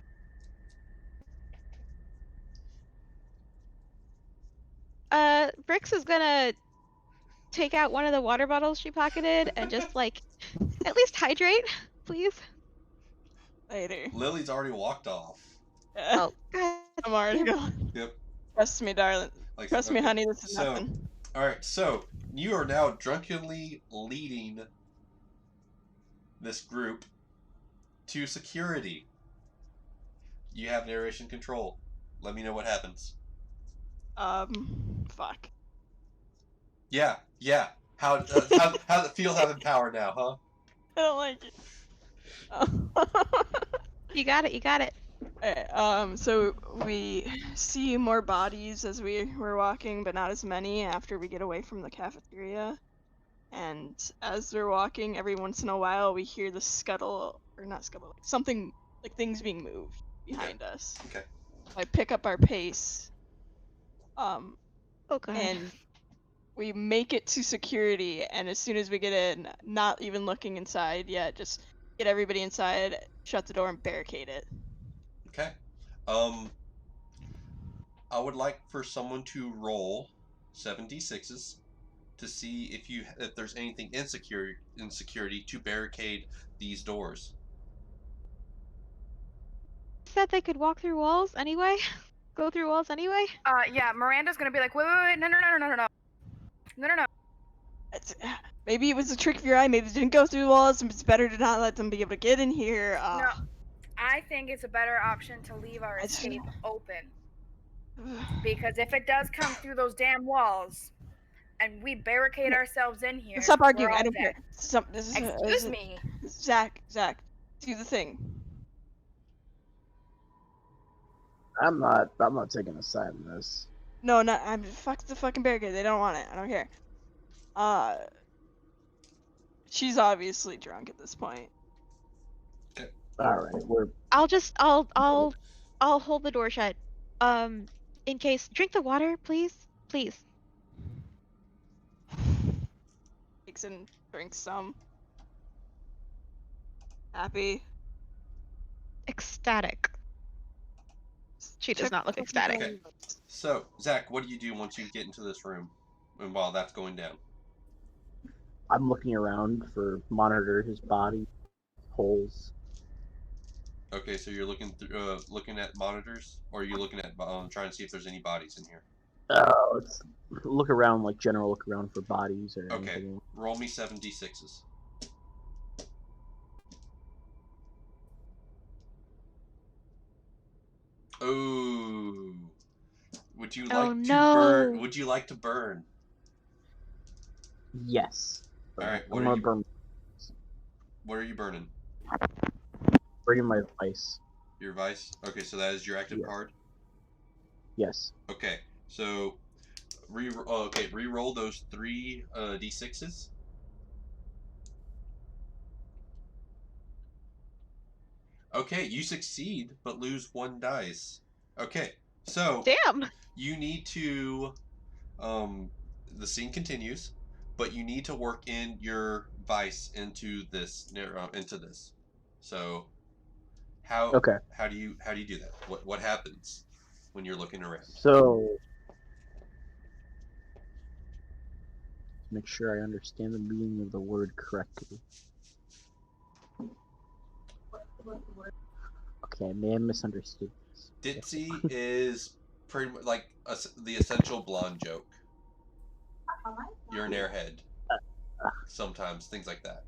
Brix is gonna take out one of the water bottles she pocketed and just like at least hydrate, please. Later. Lily's already walked off. Oh God. I'm already going. Yep. Trust me, darling. Like, Trust me, okay. honey. This is So- nothing. Alright, so you are now drunkenly leading this group to security. You have narration control. Let me know what happens. Fuck. Yeah. How does it feel having power now, huh? I don't like it. You got it. Alright, so we see more bodies as we're walking, but not as many after we get away from the cafeteria. And as we're walking, every once in a while, we hear the scuttle, or not scuttle, like something, like things being moved behind us. Okay. I pick up our pace, Oh God. and we make it to security, and as soon as we get in, not even looking inside yet, just get everybody inside, shut the door, and barricade it. Okay. I would like for someone to roll 7d6s to see if there's anything in security to barricade these doors. Said they could walk through walls anyway. Go through walls anyway. Yeah, Miranda's gonna be like, wait, no. Maybe it was a trick of your eye. Maybe it didn't go through the walls, and it's better to not let them be able to get in here. No, I think it's a better option to leave our I just- escape open. Because if it does come through those damn walls, and we barricade ourselves in here, Stop we're arguing. all I don't dead. care. Excuse me. Zach, do the thing. I'm not taking a side in this. No, I'm fuck the fucking barricade. They don't want it. I don't care. She's obviously drunk at this point. Alright, we're I'll hold the door shut. In case, drink the water, please. Takes and drinks some. Happy. Ecstatic. She does Check not look the ecstatic. Okay. So, Zach, what do you do once you get into this room and while that's going down? I'm looking around for monitor his body, holes. Okay, so you're looking at monitors, or are you looking at trying to see if there's any bodies in here? Let's look around, like general look around for bodies or Okay, anything. roll me 7d6s. Ooh. Would you Oh like to burn? no! Would you like to burn? Yes. All right, I'm gonna burn what are you burning? my vice. Your vice? Okay, so that is your active Yeah. card? Yes. Okay, so re-roll those 3 d6s. Okay, you succeed, but lose 1 dice. Okay, so Damn! you need to, the scene continues, but you need to work in your vice into this. So Okay. how do you do that? What happens when you're looking around? So, make sure I understand the meaning of the word correctly. Okay, I may have misunderstood this. Ditzy is pretty much like the essential blonde joke. You're an airhead. Sometimes things like that.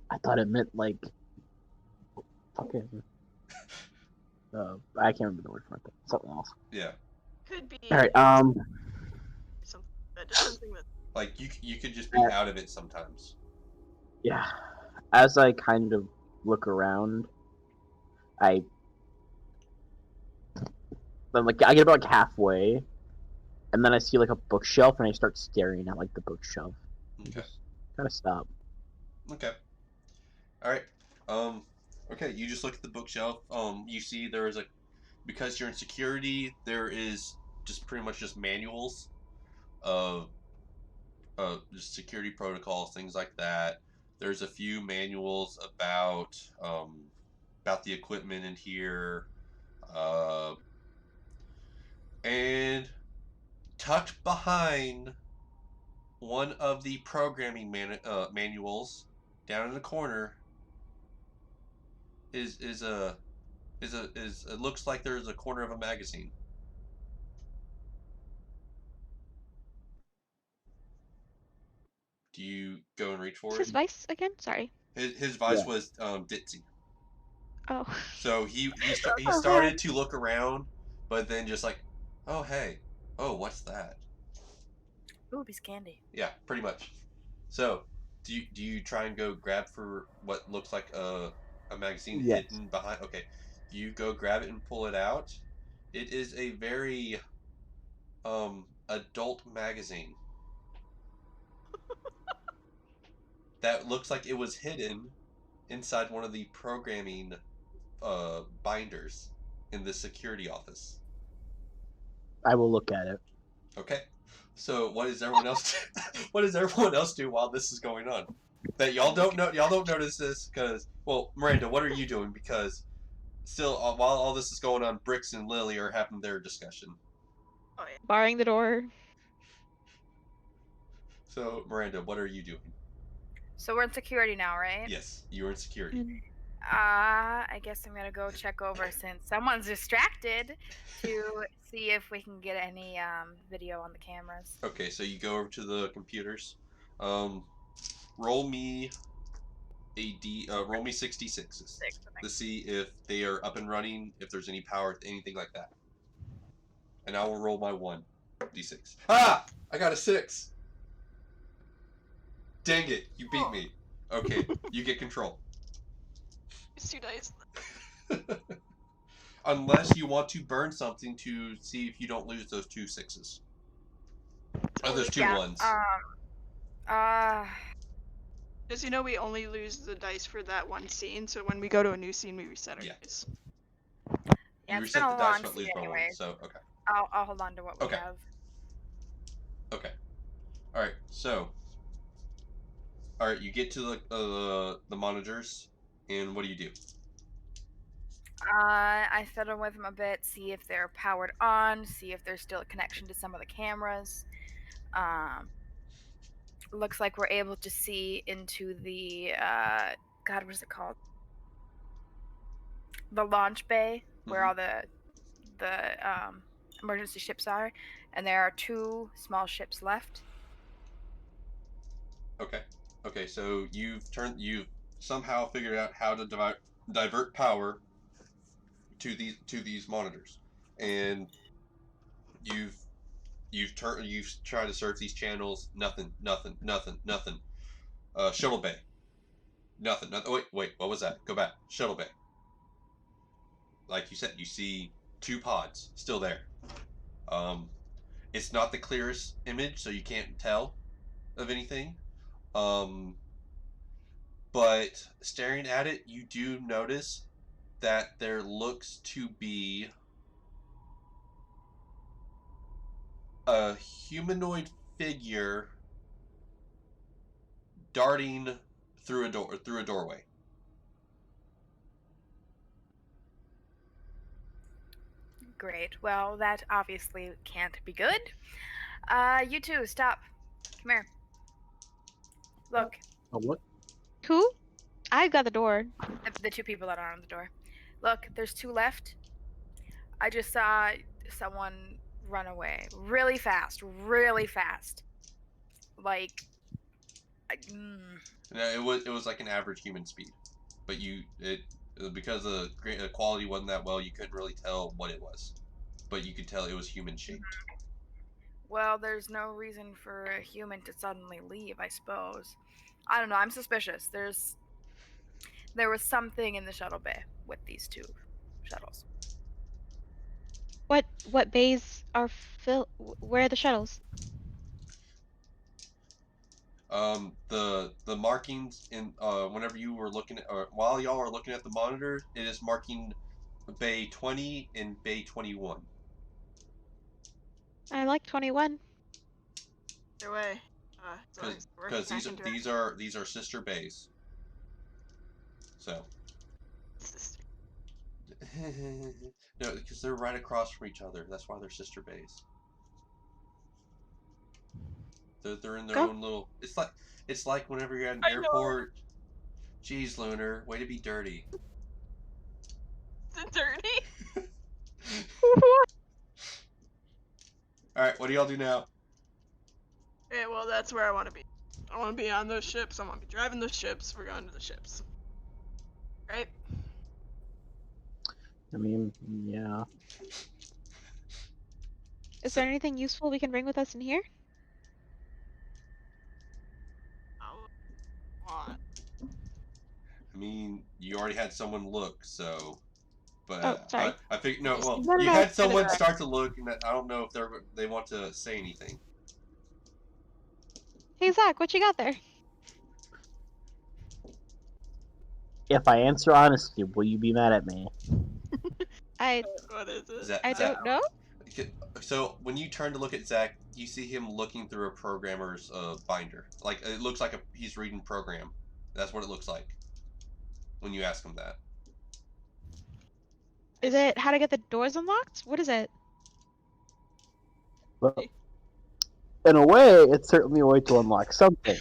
I thought it meant like. Okay. I can't remember the word for it. Something else. Yeah. Could be. All right. Something. Just something that. Like you could just be out of it sometimes. Yeah. As I kind of look around, I get about like halfway, and then I see like a bookshelf, and I start staring at like the bookshelf. Okay. Just kind of stop. Okay. All right. Okay. You just look at the bookshelf. You see there is because you're in security, there is just pretty much just manuals of just security protocols, things like that. There's a few manuals about the equipment in here, and tucked behind one of the programming manuals, down in the corner, is it looks like there's a corner of a magazine. Do you go and reach for What's it? his vice again? Sorry. His vice Yeah. was Ditzy. Oh. So he Oh, started God. to look around, but then just like, oh hey, oh what's that? Ooh, piece of candy. Yeah, pretty much. So do you try and go grab for what looks like a magazine Yes. hidden behind? Okay, you go grab it and pull it out. It is a very adult magazine that looks like it was hidden inside one of the programming binders in the security office. I will look at it. Okay. So what does everyone else what does everyone else do while this is going on? That y'all don't notice this because, well, Miranda, what are you doing? Because still, while all this is going on, Brix and Lily are having their discussion. Oh yeah. Barring the door. So Miranda, what are you doing? So we're in security now, right? Yes, you are in security. I guess I'm gonna go check over since someone's distracted to see if we can get any video on the cameras. Okay, so you go over to the computers. Roll me roll me 66s to see if they are up and running, if there's any power, anything like that. And I will roll my 1d6. Ah! I got a 6. Dang it, you beat me. Okay, you get control. It's 2 dice. Unless you want to burn something to see if you don't lose those 2 6s. Oh, those 2 1s. As you know, we only lose the dice for that one scene, so when we go to a new scene, we reset our dice. Yeah, You it's been reset a the dice long but scene lose by 1. anyway. So, okay. I'll hold on to what we Okay. have. Okay. Alright, so. Alright, you get to the monitors, and what do you do? I fiddle with them a bit, see if they're powered on, see if there's still a connection to some of the cameras. looks like we're able to see into the God, what is it called? The launch bay, where all the emergency ships are, and there are 2 small ships left. Okay, so you've somehow figured out how to divert power to these monitors, and you've tried to surf these channels. Nothing. Shuttle bay. Nothing. Wait. What was that? Go back. Shuttle bay. Like you said, you see 2 pods still there. It's not the clearest image, so you can't tell of anything. But staring at it, you do notice that there looks to be a humanoid figure darting through a doorway. Great. Well, that obviously can't be good. You 2, stop. Come here. Look. Oh, what? Who? I've got the door. The 2 people that are on the door. Look, there's 2 left. I just saw someone run away really fast. Like, No, it was like an average human speed, but because the quality wasn't that well, you couldn't really tell what it was, but you could tell it was human shaped. Well, there's no reason for a human to suddenly leave, I suppose. I don't know. I'm suspicious. There was something in the shuttle bay with these 2 shuttles. What bays are where are the shuttles? The markings in whenever you were looking at, or while y'all are looking at the monitor, it is marking Bay 20 and Bay 21. I like 21. Either way. Because these are sister bays. So. Sister. No, because they're right across from each other. That's why they're sister bays. They're in their own little. It's like whenever you're at an airport. Jeez, Lunar, way to be dirty. Is it dirty? All right, what do y'all do now? Yeah, well, that's where I want to be. I want to be on those ships. I want to be driving those ships. We're going to the ships. Right? I mean, yeah. Is there anything useful we can bring with us in here? On. I mean, you already had someone look, so. But Oh, sorry. I think no. Well, No, you no, had someone start to look, and I don't know if they want to say anything. Hey Zach, what you got there? If I answer honestly, will you be mad at me? What is it? I don't know. So when you turn to look at Zach, you see him looking through a programmer's binder. Like it looks like he's reading program. That's what it looks like when you ask him that. Is it how to get the doors unlocked? What is it? Well, in a way, it's certainly a way to unlock something.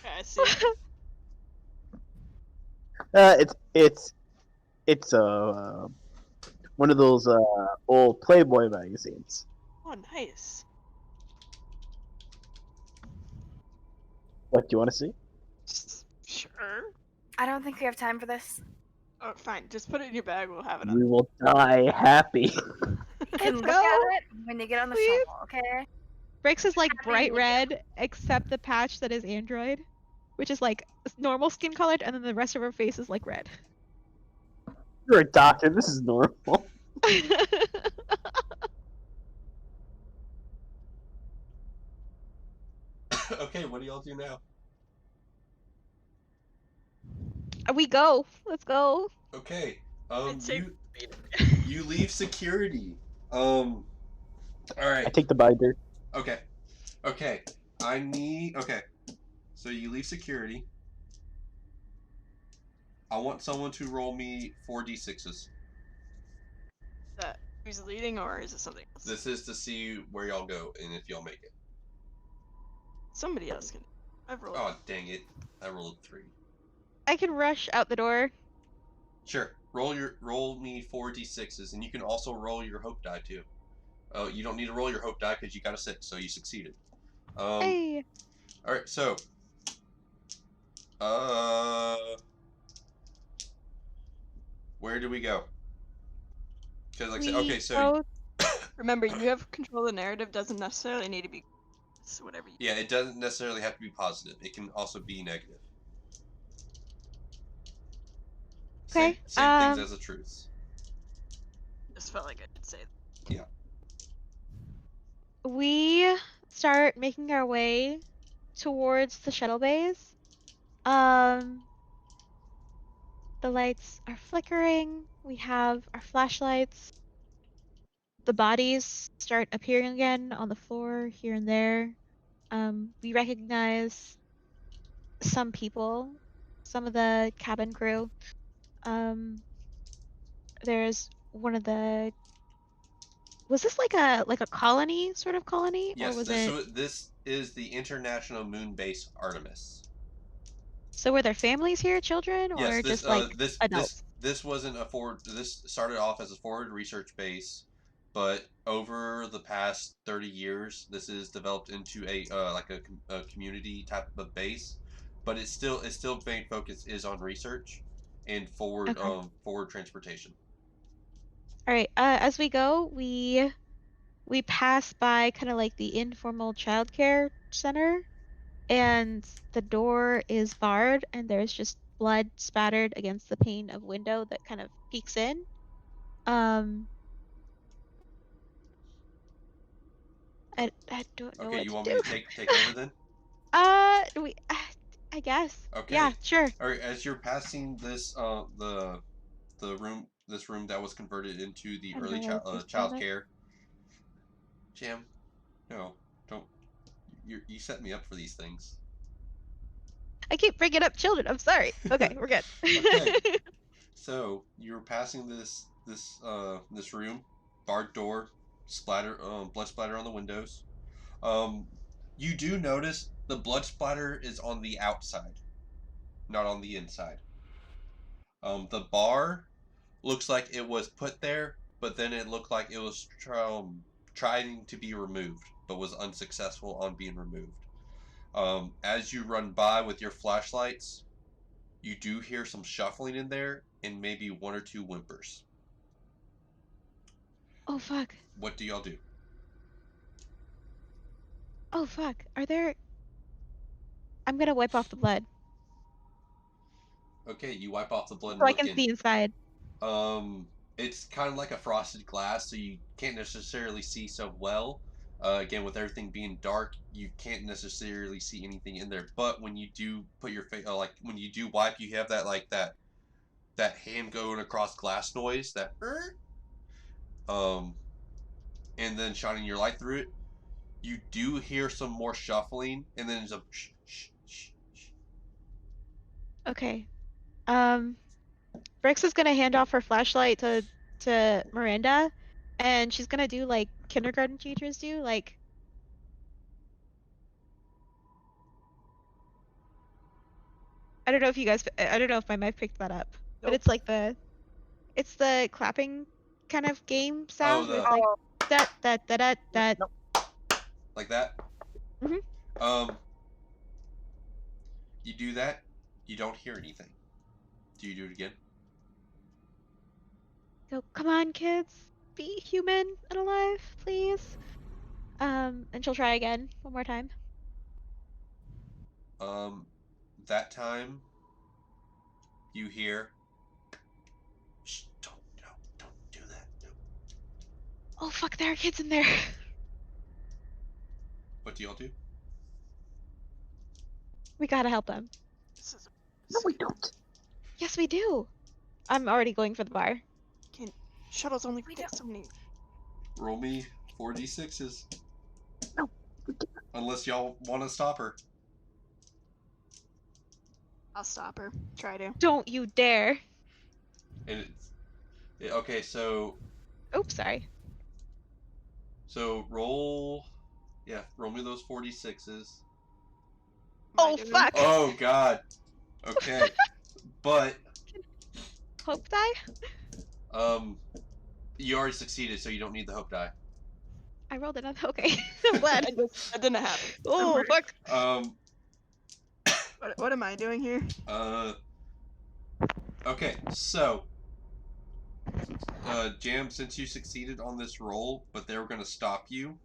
I see. It's one of those old Playboy magazines. Oh, nice. What do you want to see? Sure. I don't think we have time for this. Oh, fine. Just put it in your bag. We'll have it We on. will die happy. You can look go. at it when you get on the Please. shuttle, okay? Bricks is like Happy bright with you. red, except the patch that is Android, which is like normal skin colored, and then the rest of her face is like red. You're a doctor. This is normal. Okay, what do y'all do now? We go. Let's go. Okay. I'd say- You leave security. All right. I take the binder. Okay. Okay. So you leave security. I want someone to roll me 4d6s. That who's leading, or is it something else? This is to see where y'all go and if y'all make it. Somebody else can. I've rolled. Oh, dang it. I rolled a 3. I can rush out the door. Sure. Roll me 4d6s, and you can also roll your hope die too. Oh, you don't need to roll your hope die because you got a 6, so you succeeded. Hey. All right, so where do we go? Because like I said, okay, so Remember, you have control of the narrative. Doesn't necessarily need to be whatever. yeah, it doesn't necessarily have to be positive. It can also be negative. Okay. Same things as the truths. Just felt like I could say that. Yeah. We start making our way towards the shuttle bays. The lights are flickering. We have our flashlights. The bodies start appearing again on the floor here and there. We recognize some people, some of the cabin crew. There's one of the. Was this like a colony, sort of colony, or Yes. was it? So this is the International Moon Base Artemis. So were there families here, children, Yes. or This just like adults? this wasn't a forward. This started off as a forward research base, but over the past 30 years, this is developed into a community type of base. But its main focus is on research and forward Okay. forward transportation. All right. As we go, we pass by kind of like the informal childcare center, and the door is barred, and there's just blood spattered against the pane of window that kind of peeks in. I don't know Okay, what you to want do. me to take over then? We I guess. Okay. Yeah, sure. All right. As you're passing this, this room that was converted into the I don't early know why this child is care. Jam, no, don't. You set me up for these things. I keep bringing up children. I'm sorry. Okay, we're good. Okay. So you're passing this room, barred door, blood splatter on the windows. You do notice the blood splatter is on the outside, not on the inside. The bar looks like it was put there, but then it looked like it was trying to be removed, but was unsuccessful on being removed. As you run by with your flashlights, you do hear some shuffling in there and maybe 1 or 2 whimpers. Oh fuck. What do y'all do? Oh fuck. Are there? I'm gonna wipe off the blood Okay, you wipe off the blood and so I look can in. see inside. It's kind of like a frosted glass, so you can't necessarily see so well. Again, with everything being dark, you can't necessarily see anything in there. But when you do put your face, like when you do wipe, you have that hand going across glass noise, that and then shining your light through it. You do hear some more shuffling, and then there's a shh, shh, shh, shh. Okay. Brix is gonna hand off her flashlight to Miranda, and she's gonna do like kindergarten teachers do, like. I don't know if you guys. I don't know if my mic picked that up, but Nope. it's like it's the clapping kind of game sound. Oh, Where it's like that that that that that. Like that. Mhm. You do that. You don't hear anything. Do you do it again? Go, come on, kids, be human and alive, please. And she'll try again one more time. That time you hear. Shh, don't do that. No. Oh fuck, there are kids in there. What do y'all do? We gotta help them. This is No, we don't. Yes, we do. I'm already going for the bar. shuttles only We fit don't- so many. Roll me 4d6s. No, we can't. Unless y'all want to stop her. I'll stop her. Try to. Don't you dare. And okay, so Oops, sorry. roll me those 4d6s. Oh, doing? fuck! Oh God. Okay, but Hope die? you already succeeded, so you don't need the hope die. I rolled another. Okay. I'm glad. That didn't happen. Don't Oh, worry. fuck. What am I doing here? Okay, so Jam, since you succeeded on this roll, but they were going to stop you,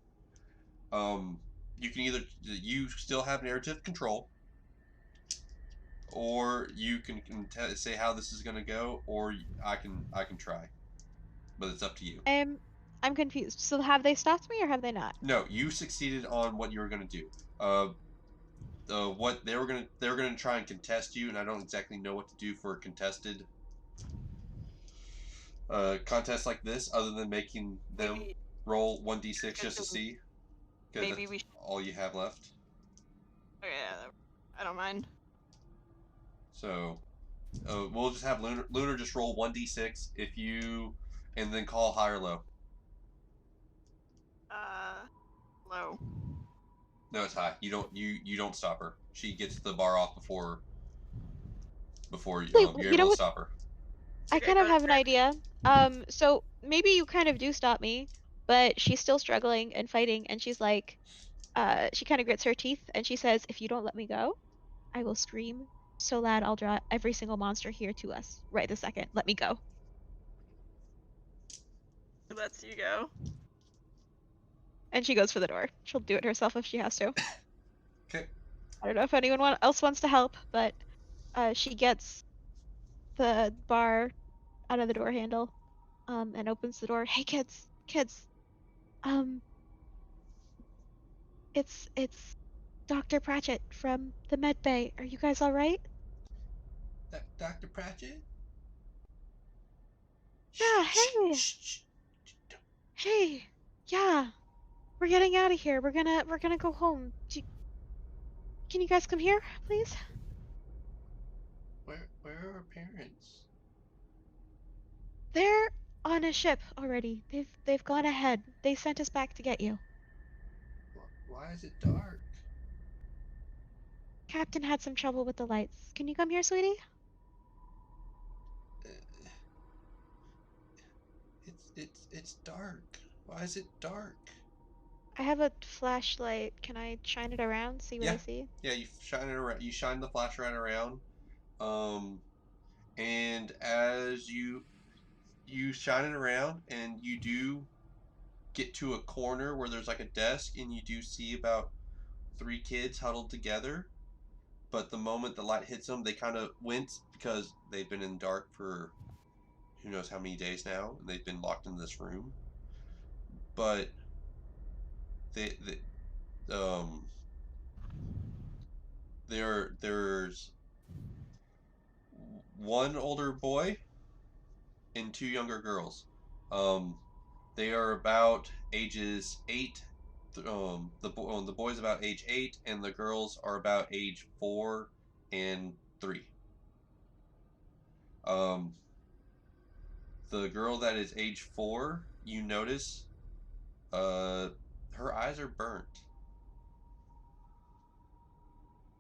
you can either you still have narrative control, or you can say how this is going to go, or I can try, but it's up to you. I'm confused. So have they stopped me or have they not? No, you succeeded on what you were going to do. What they were gonna try and contest you, and I don't exactly know what to do for a contested contest like this, other than making them Maybe, roll 1d6 just to see. Because maybe that's we should. all you have left. Oh, yeah, I don't mind. So we'll just have Lunar just roll 1d6 if you, and then call high or low. Low. No, it's high. You don't stop her. She gets the bar off before Wait, you're you able know to what? stop her. I Okay, kind of go have an ahead. idea. So maybe you kind of do stop me, but she's still struggling and fighting, and she's like, she kind of grits her teeth, and she says, "If you don't let me go, I will scream so loud I'll draw every single monster here to us right this second. Let me go." Lets you go. And she goes for the door. She'll do it herself if she has to. Okay. I don't know if anyone else wants to help, but she gets the bar out of the door handle, and opens the door. Hey, kids, um, it's Dr. Pratchett from the med bay. Are you guys all right? Dr. Pratchett? Yeah. Hey, hey, yeah. We're getting out of here. We're gonna go home. Can you guys come here, please? Where are our parents? They're on a ship already. They've gone ahead. They sent us back to get you. Why is it dark? Captain had some trouble with the lights. Can you come here, sweetie? It's dark. Why is it dark? I have a flashlight. Can I shine it around, see what I Yeah. see? Yeah, you shine it around. You shine the flashlight around, and as you shine it around, and you do get to a corner where there's like a desk, and you do see about 3 kids huddled together. But the moment the light hits them, they kind of wince because they've been in dark for who knows how many days now, and they've been locked in this room. But they there's one older boy and 2 younger girls. They are about ages 8. The boy's about age 8, and the girls are about age 4 and 3. Um, the girl that is age 4, you notice, her eyes are burnt.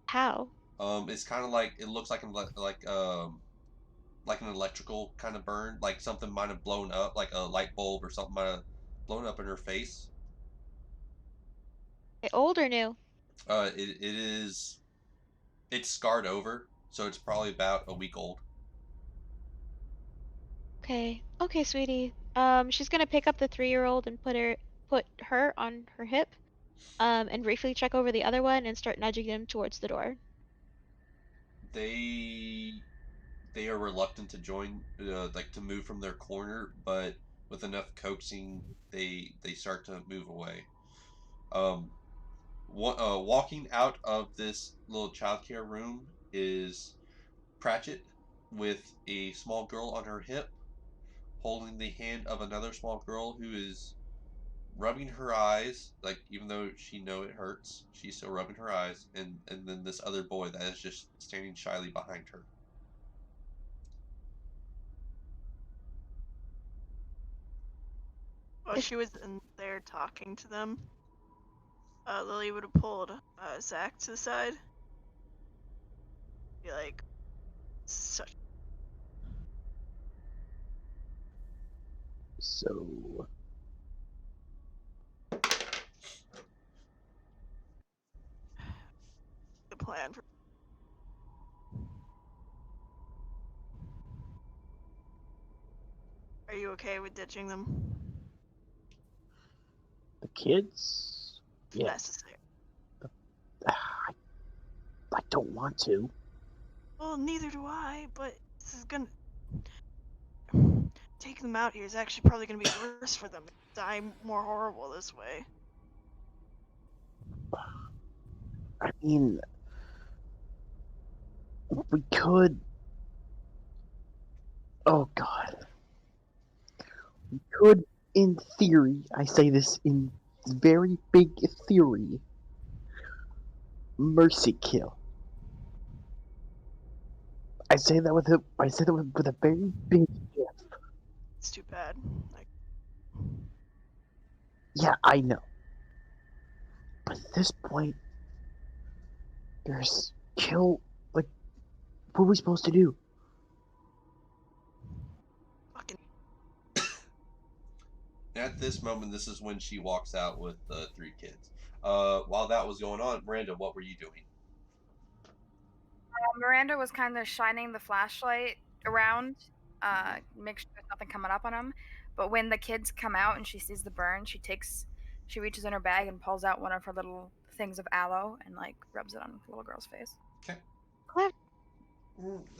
How? It's kind of like it looks like like an electrical kind of burn, like something might have blown up, like a light bulb or something might have blown up in her face. Old or new? It's scarred over, so it's probably about a week old. Okay. Okay, sweetie. She's gonna pick up the 3-year-old and put her on her hip, and briefly check over the other one and start nudging them towards the door. They are reluctant to join, like to move from their corner, but with enough coaxing, they start to move away. Walking out of this little childcare room is Pratchett with a small girl on her hip, holding the hand of another small girl who is rubbing her eyes, like even though she know it hurts, she's still rubbing her eyes, and then this other boy that is just standing shyly behind her. While she was in there talking to them, Lily would have pulled Zach to the side Be like, such. So The plan for. Are you okay with ditching them? the kids, If yeah, necessary. I don't want to. Well, neither do I, but this is gonna. Taking them out here is actually probably gonna be worse for them. They die more horrible this way. I mean, we could. Oh God, we could, in theory. I say this in very big theory. Mercy kill. I say that with a very big if. It's too bad. Like, Yeah, I know. But at this point, there's kill. Like, what are we supposed to do? fucking. At this moment, this is when she walks out with the 3 kids. While that was going on, Miranda, what were you doing? Miranda was kind of shining the flashlight around, make sure there's nothing coming up on them. But when the kids come out and she sees the burn, she reaches in her bag and pulls out one of her little things of aloe and like rubs it on the little girl's face. Okay. Cliff,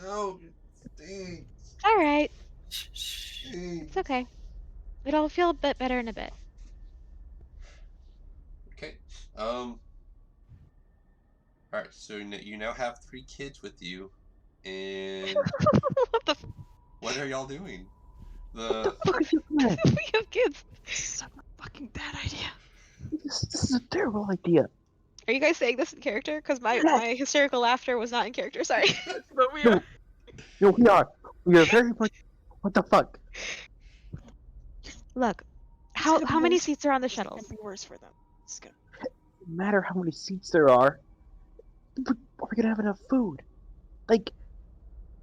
No, stink. all right. Shh, shh. It's okay. It'll feel a bit better in a bit. Okay. All right. So you now have 3 kids with you, and What the what are y'all doing? the The fuck? What's your plan? We have kids. This is a fucking bad idea. This is a terrible idea. Are you guys saying this in character? Because my hysterical laughter was not in character. Sorry. But we No. are. No, we are. We are very much. What the fuck? Look, It's gonna be how many worse- seats are on the It's shuttles? gonna be worse for them. It's gonna. No matter how many seats there are, are we gonna have enough food? Like,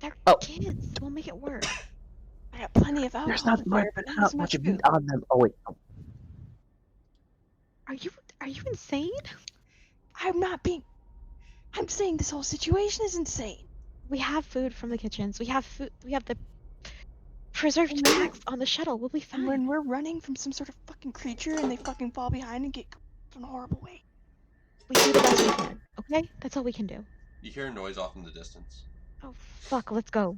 They're Oh. kids. We'll make it work. I got plenty of there's alcohol not in much, there, but not not as much much meat food. on them. Oh wait, oh, Are you insane? I'm not being. I'm saying this whole situation is insane. We have food from the kitchens. We have food. We have the preserved And then- snacks on the shuttle. We'll be And fine. when we're running from some sort of fucking creature and they fucking fall behind and get in a horrible way. We do the best we can. Okay, that's all we can do. you hear a noise off in the distance. Oh fuck, let's go.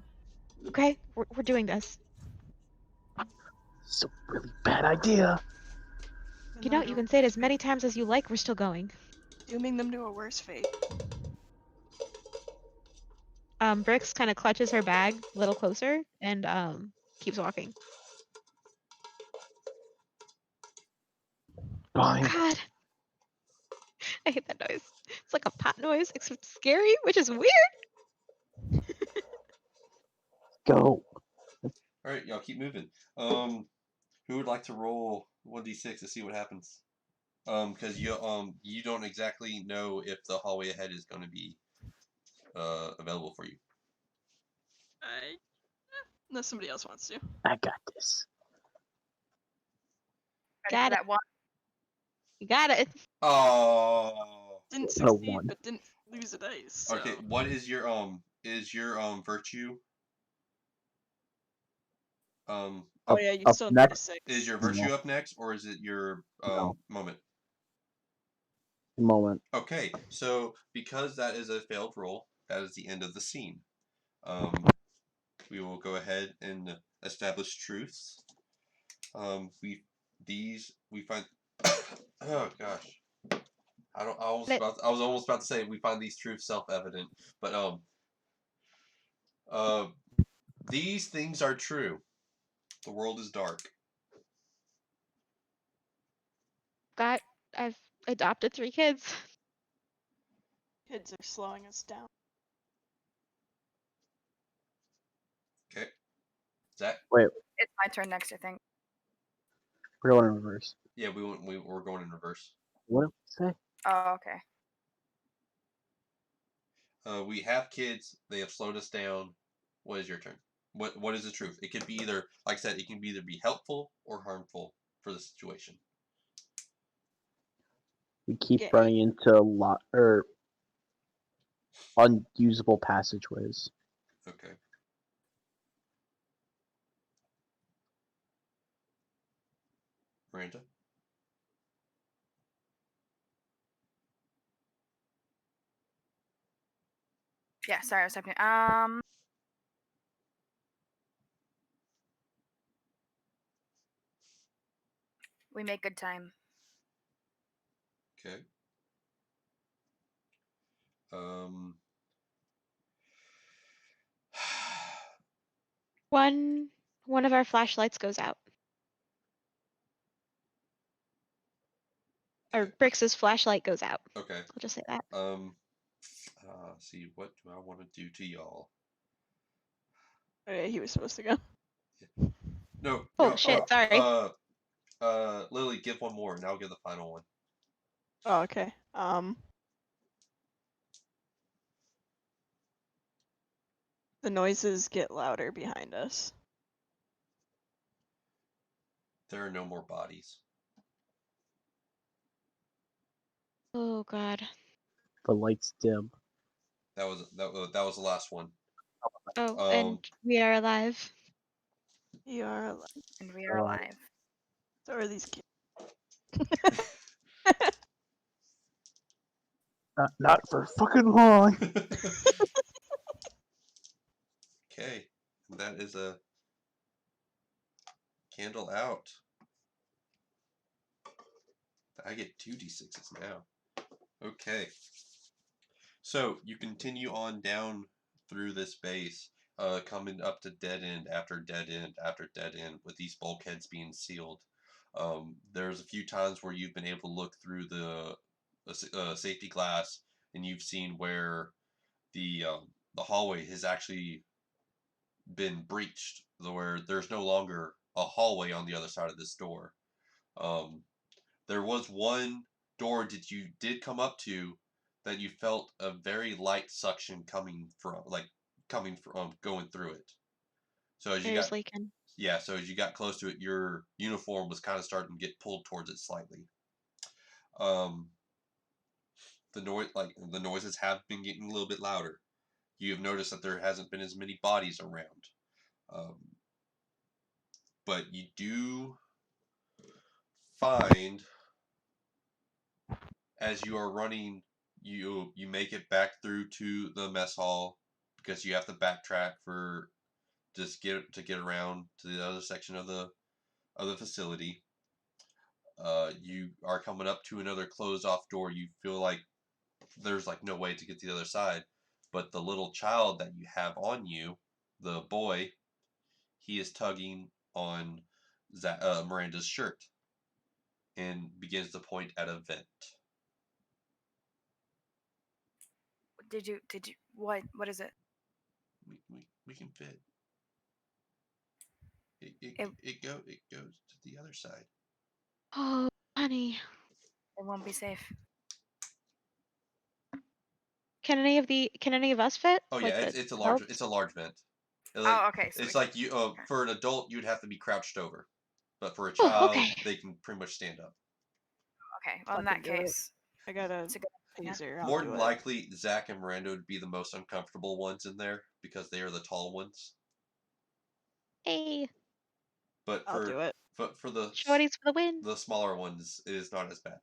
Okay, we're doing this. it's a really bad idea. You know, you can say it as many times as you like. We're still going. Dooming them to a worse fate. Brix kind of clutches her bag a little closer and keeps walking. Fine. God, I hate that noise. It's like a pot noise, except scary, which is weird. Go. All right, y'all keep moving. Who would like to roll 1d6 to see what happens? Because you don't exactly know if the hallway ahead is going to be available for you. Unless somebody else wants to. I got this. Ready Got for it. that one? You got it. Oh. Didn't But a succeed, one. but didn't lose a dice. So. Okay. What is your virtue? Oh Up- yeah, you up still need next. a 6. Is your virtue up next, or is it your No. moment? Moment. Okay, so because that is a failed roll, that is the end of the scene. We will go ahead and establish truths. We find. Oh gosh, I was almost about to say we find these truths self-evident, but these things are true. The world is dark. I've adopted 3 kids. Kids are slowing us down. Okay, Zach. It's my turn next, I think. We're going in reverse. Yeah, we're going in reverse. What did we say? Oh, okay. We have kids. They have slowed us down. What is your turn? What is the truth? It could be either, like I said, it can either be helpful or harmful for the situation. We keep Yeah. running into unusable passageways. Okay. Miranda? Yeah, sorry, I was typing. We make good time. Okay. One of our flashlights goes out. Or Brix's flashlight goes out. Okay. I'll just say that. See, what do I want to do to y'all? Oh yeah, he was supposed to go. No. Oh, no, shit, sorry. Lily, give one more, and I'll give the final one. Oh, okay. The noises get louder behind us. There are no more bodies. Oh, God. The lights dim. That was the last one. Oh, and we are alive. You are alive. And we are alive. So are these kids. Not for fucking long. Okay, that is a candle out. I get 2d6s now. Okay. So you continue on down through this base, coming up to dead end after dead end after dead end, with these bulkheads being sealed. There's a few times where you've been able to look through the safety glass, and you've seen where the hallway has actually been breached, where there's no longer a hallway on the other side of this door. There was one door that you did come up to that you felt a very light suction coming from going through it. So as you Air's got leaking. so as you got close to it, your uniform was kind of starting to get pulled towards it slightly. The noises have been getting a little bit louder. You have noticed that there hasn't been as many bodies around. But you do find, as you are running, you make it back through to the mess hall, because you have to backtrack for get around to the other section of the facility. You are coming up to another closed off door. You feel like there's like no way to get to the other side, but the little child that you have on you, the boy, he is tugging on Miranda's shirt and begins to point at a vent. Did you what is it? We can fit. It goes to the other side. Oh, honey. It won't be safe. Can any of us fit? Oh Like yeah, the it's a adults? large vent. Oh, okay. So It's like you for an adult you'd have to be crouched over, but for a Oh, child okay. they can pretty much stand up. Okay. Well, in Fucking that do it. case, I got a it's a good idea. taser. I'll More do than it. likely, Zach and Miranda would be the most uncomfortable ones in there because they are the tall ones. Hey, But I'll do it. for the shorties for the win. smaller ones, it is not as bad.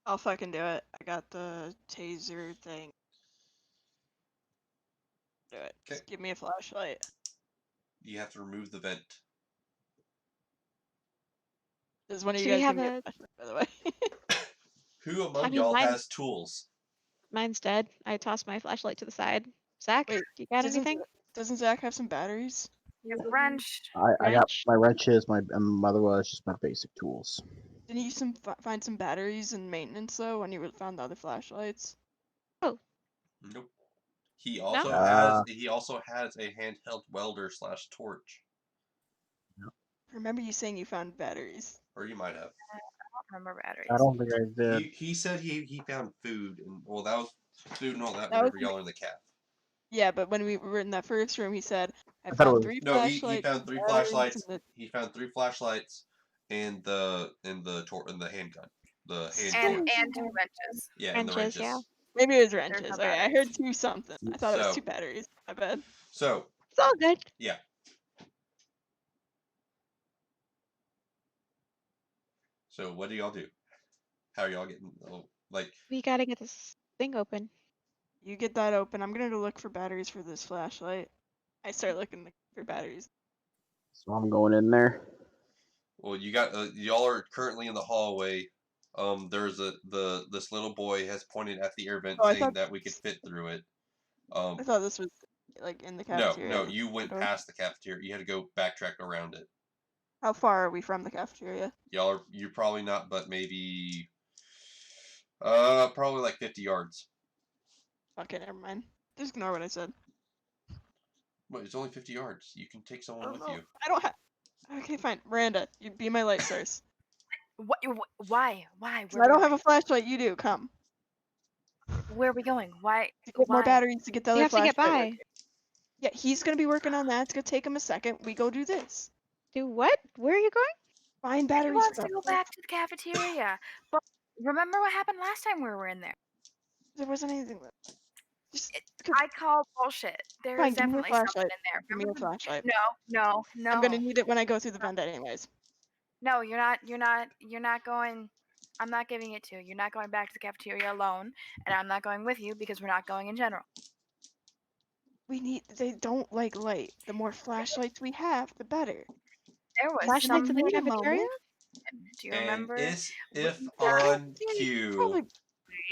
I'll fucking do it. I got the taser thing. Do it. Okay. Just give me a flashlight. You have to remove the vent. Does one of Do you we guys have give me a- a flashlight, by the way? Who among I mean, y'all mine- has tools? Mine's dead. I tossed my flashlight to the side. Zach, Wait, do you got doesn't anything? Doesn't Zach have some batteries? You have a wrench. I got Wrench? my wrenches, my otherwise just my basic tools. Didn't you find some batteries in maintenance though when you found the other flashlights? Nope. He also No? has a handheld welder / torch. I remember you saying you found batteries. Or you might have. I don't remember batteries. I don't think I did. He said he found food, and well, Doing all that That was whenever y'all are in the caf. Yeah, but when we were in that first room, he said, "I I thought it found was- 3 No, he flashlights. found 3 batteries, flashlights. and He found 3 flashlights and the handgun. The hand And torch. and 2 wrenches. Yeah, and the Wrenches, wrenches. yeah. Maybe it was There's wrenches. no Okay, I batteries. heard 2 something. I thought it was So- 2 batteries. My bad. So, It's all good. yeah. So, what do y'all do? How are y'all getting like We gotta get this thing open. You get that open. I'm gonna go look for batteries for this flashlight. I start looking for batteries. So I'm going in there. well, you got y'all are currently in the hallway. There's this little boy has pointed at the air vent Oh, I saying thought- that we could fit through it. I thought this was like in the No, cafeteria. you went Door. past the cafeteria. You had to go backtrack around it. How far are we from the cafeteria? You're probably not, but maybe probably like 50 yards. Okay, never mind. Just ignore what I said. But it's only 50 yards. You can take I someone don't with know. you. I don't have. Okay, fine. Miranda, you be my light source. What? Why? Why? I don't have a flashlight. You do. Come. Where are we going? Why? To get more Why? batteries to get the We other have to get flashlight. by. Yeah, he's gonna be working on that. It's gonna take him a second. We go do this. Do what? Where are you going? Find He batteries. wants for to go that. back to the cafeteria. But remember what happened last time we were in there? There wasn't anything left. Just I call bullshit. There Fine, is give me a definitely something flashlight. in there. give me a Remember the- flashlight. No. I'm gonna need it when I go through the vent anyways. No, you're not going. I'm not giving it to you. You're not going back to the cafeteria alone, and I'm not going with you because we're not going in general. They don't like light. The more flashlights we have, the better. There was Flashlights in the something. cafeteria? Do you remember? And if Yeah, on dude, cue, Probably.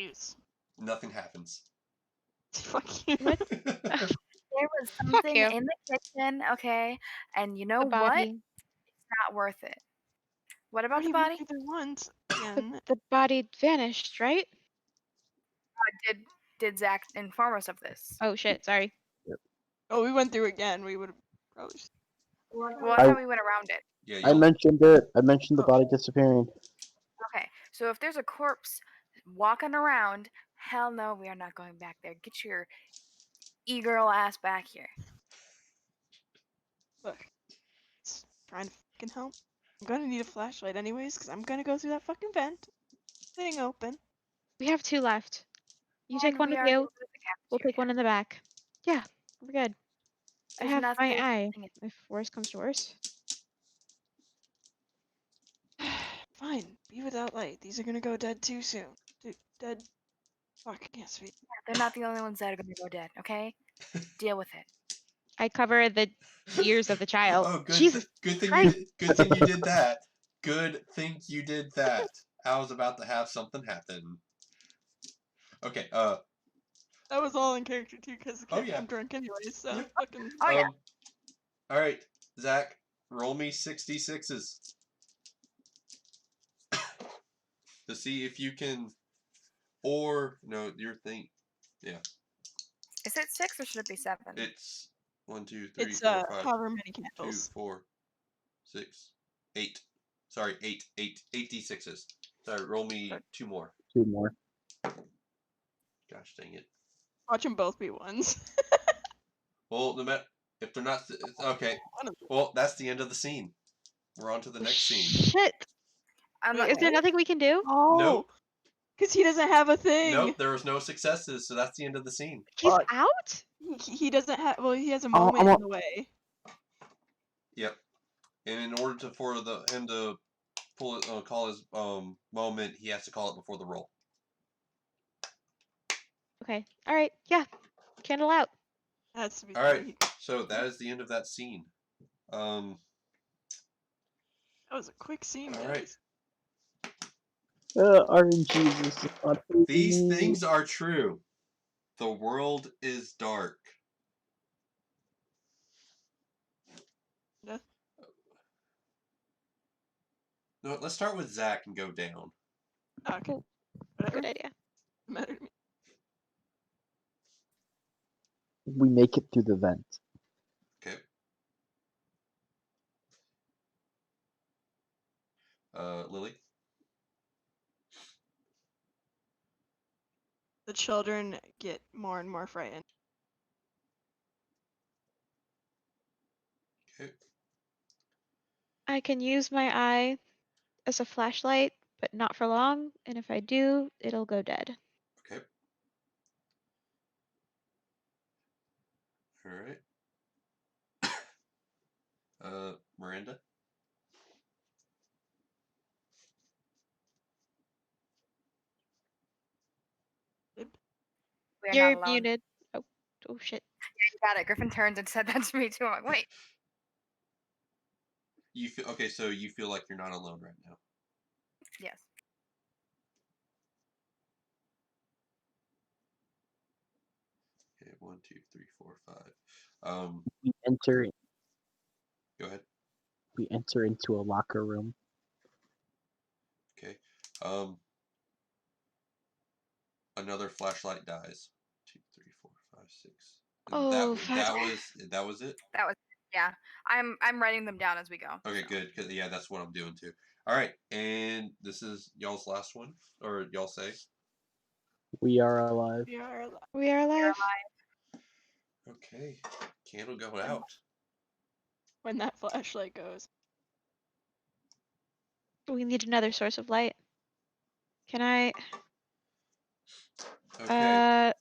Jeez. nothing happens. Fuck you. What? There was something you. in the kitchen, okay? And you know The what? body. It's not worth it. What about the Already went body? through there once. Again. The body vanished, right? Did Zach inform us of this? Oh shit, sorry. Oh, we went through again. We would have probably. Well, I thought we went around it. Yeah, I mentioned it. I mentioned the Oh. body disappearing. Okay, so if there's a corpse walking around, hell no, we are not going back there. Get your e-girl ass back here. Look. It's trying to fucking help. I'm gonna need a flashlight anyways, because I'm gonna go through that fucking vent. Thing open. We have 2 left. You And take one we with are you. going to the We'll take cafeteria. one in the back. Yeah, we're good. I There's have nothing- my there's eye. nothing in- If worse comes to worse. Fine. Be without light. These are gonna go dead too soon. Dead. Fuck, I can't speak. They're not the only ones that are going to go dead, okay? Deal with it. I cover the ears of the child. Oh, good. Jesus Good thing Christ. good thing you did that. Good thing you did that. I was about to have something happen. Okay. That was all in character too, because Oh, yeah. I'm drunk anyways. So Yep. fucking. Oh, yeah. All right, Zach. Roll me 66s to see if you can, or no, your thing. Is it 6 or should it be 7? It's 1, 2, 3, It's 4, 5, however many 2, candles. 4, 6, 8. Sorry, 8 d6s. Sorry, roll me 2 more. 2 more. Gosh dang it. Watch them both be ones. Well, if they're not okay. One of them. Well, that's the end of the scene. We're on to the next scene. Shit. I'm not Is there going nothing we can do? Oh. Nope. Because he doesn't have a thing. Nope, there was no successes, so that's the end of the scene. He's Fuck. out? He doesn't have. Well, he has a I'm moment a- in the way. Yep. And in order to him to call his moment, he has to call it before the roll. Okay. Alright, yeah. Candle out. That's to be. All right. So that is the end of that scene. That was a quick scene. All right. guys. RNG is not These things are true. The world is dark. Yeah. No, let's start with Zach and go down. Okay. Cool. Whatever. Good idea. Matter to me. We make it through the vent. Okay. Lily. The children get more and more frightened. Okay. I can use my eye as a flashlight, but not for long. And if I do, it'll go dead. Okay. All right. Miranda. We're not You're alone. muted. Oh, oh shit. You got it. Griffin turned and said that to me too. I'm like, wait. You feel okay? So you feel like you're not alone right now. Yes. Okay. 1, 2, 3, 4, 5. We enter. Go ahead. We enter into a locker room. Okay. Another flashlight dies. 2, 3, 4, 5, 6. And Oh, that was it. That was yeah. I'm writing them down as we go. Okay, so. good. 'Cause, yeah, that's what I'm doing too. All right, and this is y'all's last one, or y'all say? We are alive. We are alive. We are alive. Okay, candle going out. When that flashlight goes. We need another source of light. Can I? Okay.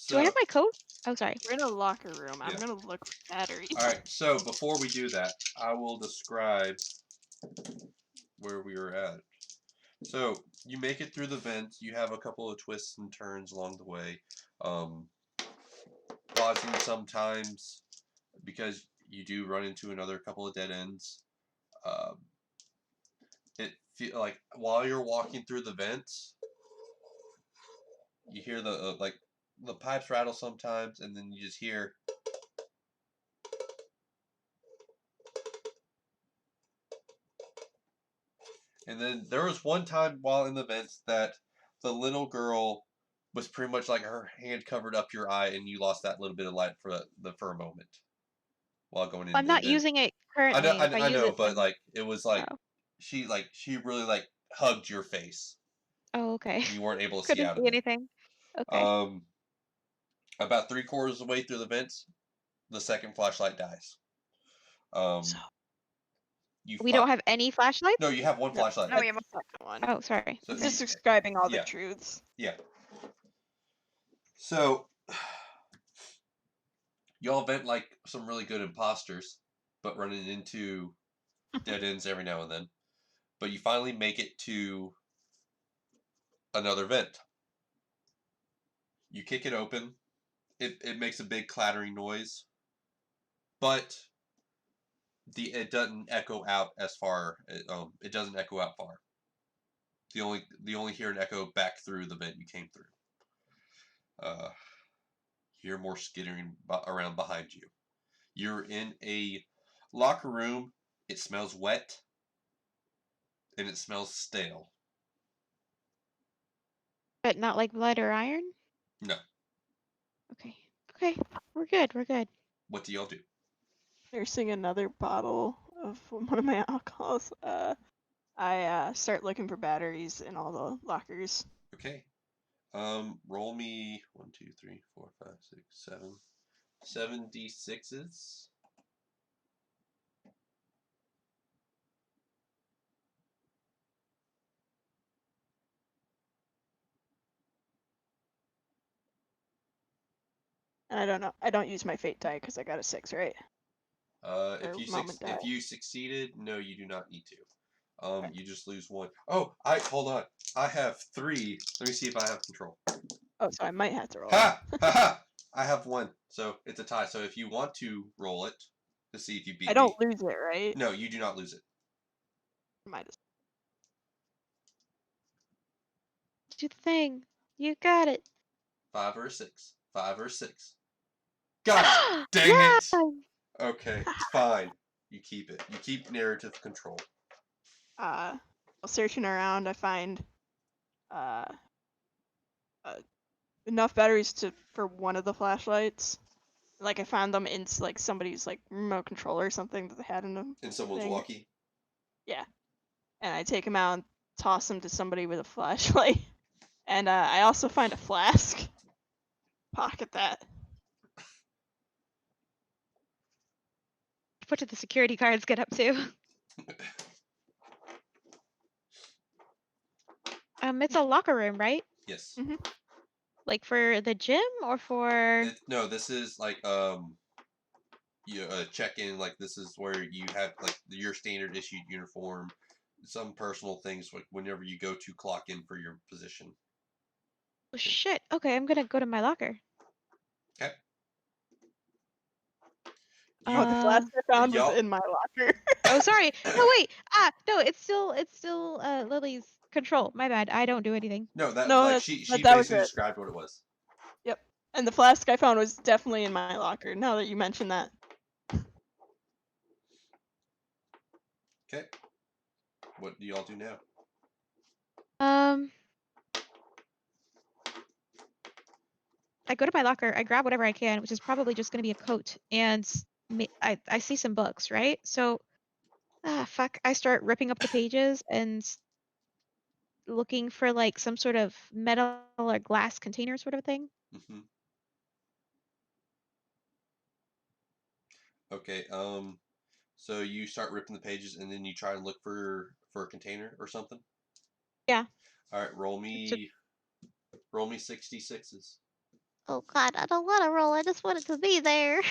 Do I have my coat? Oh, sorry. We're in a locker room. I'm Yeah. gonna look for batteries. All right. So before we do that, I will describe where we were at. So you make it through the vents. You have a couple of twists and turns along the way, pausing sometimes because you do run into another couple of dead ends. It feel like while you're walking through the vents, you hear the like the pipes rattle sometimes, and then you just hear. And then there was one time while in the vents that the little girl was pretty much like her hand covered up your eye, and you lost that little bit of light for a moment while going in. I'm not using it currently. If I I use know, it, but then... like it was like Oh. she really like hugged your face. Oh, okay. You weren't able to see Couldn't out see of it. anything. Okay. About 3/4 of the way through the vents, the second flashlight dies. So We don't have any flashlights? No, you have one flashlight. No, we have the second one. Oh, sorry. So It's just describing all the yeah. truths. Yeah. So y'all vent like some really good imposters, but running into dead ends every now and then. But you finally make it to another vent. You kick it open. It makes a big clattering noise, but it doesn't echo out as far. It doesn't echo out far. You only hear an echo back through the vent you came through. Hear more skittering around behind you. You're in a locker room. It smells wet, and it smells stale. But not like blood or iron? No. Okay. Okay. We're good. We're good. What do y'all do? Nursing another bottle of one of my alcohols. I start looking for batteries in all the lockers. Okay. Roll me 1, 2, 3, 4, 5, 6, 7. 7 d6s. And I don't know. I don't use my fate die because I got a 6, right? If you succeeded, no, you do not need to. You just lose 1. Oh, hold on. I have 3. Let me see if I have control. Oh, so I might have to roll. Ha! Ha ha! I have 1, so it's a tie. So if you want to roll it to see if you beat me. I don't lose it, right? No, you do not lose it. Might as Do the thing. You got it. 5 or 6. 5 or 6. Gosh dang Yeah! it! Okay, it's fine. You keep it. You keep narrative control. while searching around, I find enough batteries for one of the flashlights. Like I found them in like somebody's like remote controller or something that they had in them. In someone's thing. walkie. Yeah, and I take them out and toss them to somebody with a flashlight. And I also find a flask. Pocket that. What did the security guards get up to? It's a locker room, right? Yes. Mhm. Like for the gym or for? No, this is like you check-in. Like this is where you have like your standard issued uniform, some personal things like whenever you go to clock in for your position. Oh, shit. Okay, I'm gonna go to my locker. Okay. Oh, the Uh, flask I found was Yup. in my locker. Oh, sorry. No, wait. No, it's still Lily's control. My bad. I don't do anything. No, that No, like that's- she that was basically it. described what it was. Yep. And the flask I found was definitely in my locker. Now that you mention that. Okay. What do y'all do now? I go to my locker. I grab whatever I can, which is probably just gonna be a coat, and I see some books, right? So, fuck. I start ripping up the pages and looking for like some sort of metal or glass container sort of thing. Mm-hmm. Okay. So you start ripping the pages, and then you try and look for a container or something. Yeah. All right. Roll me 66s. Oh God, I don't want to roll. I just want it to be there.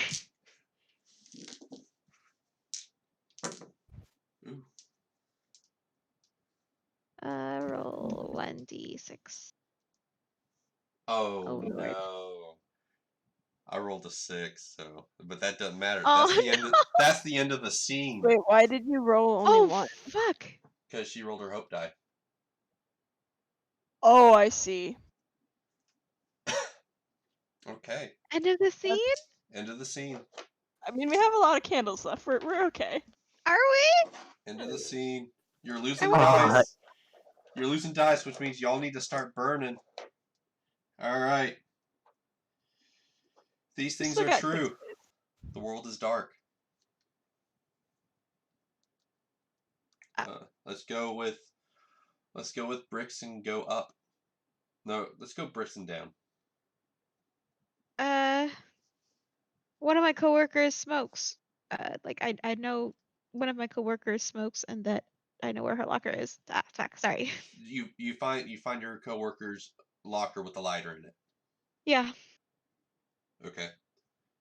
Ooh. Roll 1d6. Oh, Oh, Lord. no. I rolled a 6, so but that doesn't matter. Oh, That's the end of the scene. Wait, why did you roll only Oh, one? fuck. Because she rolled her hope die. Oh, I see. Okay. End of the scene? End of the scene. I mean, we have a lot of candles left. We're okay. Are we? End of the scene. You're losing wanna- dice. You're losing dice, which means y'all need to start burning. Alright. These things Still are got true. 6 days. The world is dark. Let's go with bricks and go up. No, let's go bricks and down. One of my coworkers smokes. Like I know one of my coworkers smokes, and that I know where her locker is. Ah, fuck. Sorry. You find your coworker's locker with a lighter in it. Yeah. Okay.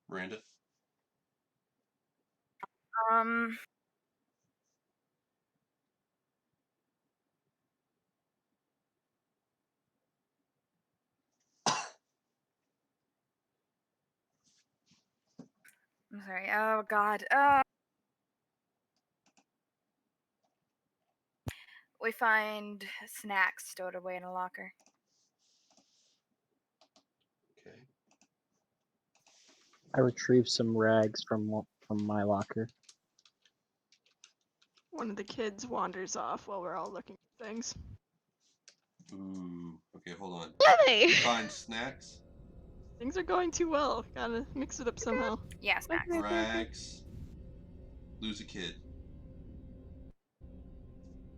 Miranda? Um. I'm sorry. Oh God. We find snacks stowed away in a locker. Okay. I retrieved some rags from my locker. One of the kids wanders off while we're all looking at things. Ooh. Okay, hold on. Lily. Find snacks, Things are going too well. Gotta mix it up somehow. Yeah, snacks. rags, lose a kid.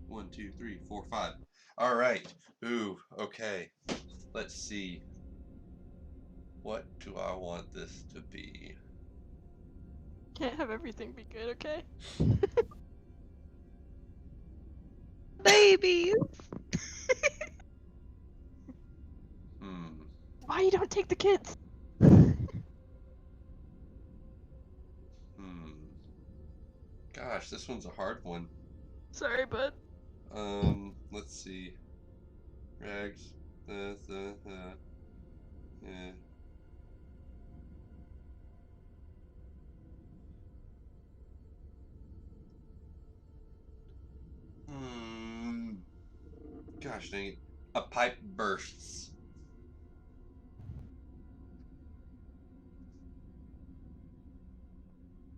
1, 2, 3, 4, 5. All right. Ooh. Okay. Let's see. What do I want this to be? Can't have everything be good, okay? Babies. Why you don't take the kids? Gosh, this one's a hard one. Sorry, bud. Let's see. Rags. Yeah. Gosh dang it. A pipe bursts.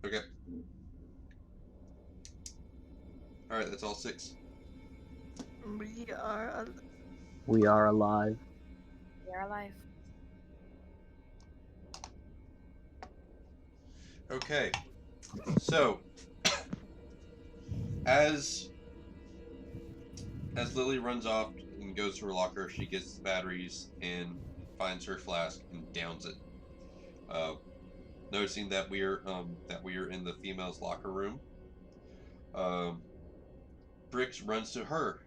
Okay. Alright, that's all 6. We are We are alive. We're alive. Okay. So, as Lily runs off and goes to her locker. She gets the batteries and finds her flask and downs it. Noticing that we're in the female's locker room, Brix runs to her.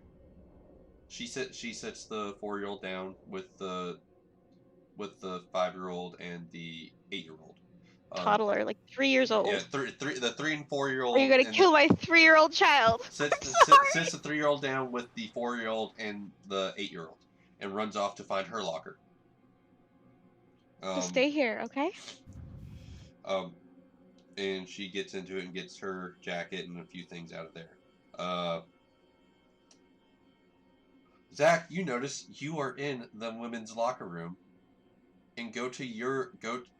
She sets the 4-year-old down with the 5-year-old and the 8-year-old. Toddler, like 3 years old. Yeah, the 3 and 4-year-old. Are you gonna kill my 3-year-old child? Sets the 3-year-old down with the 4-year-old and the 8-year-old, and runs off to find her locker. Just stay here, okay? And she gets into it and gets her jacket and a few things out of there. Zach, you notice you are in the women's locker room, and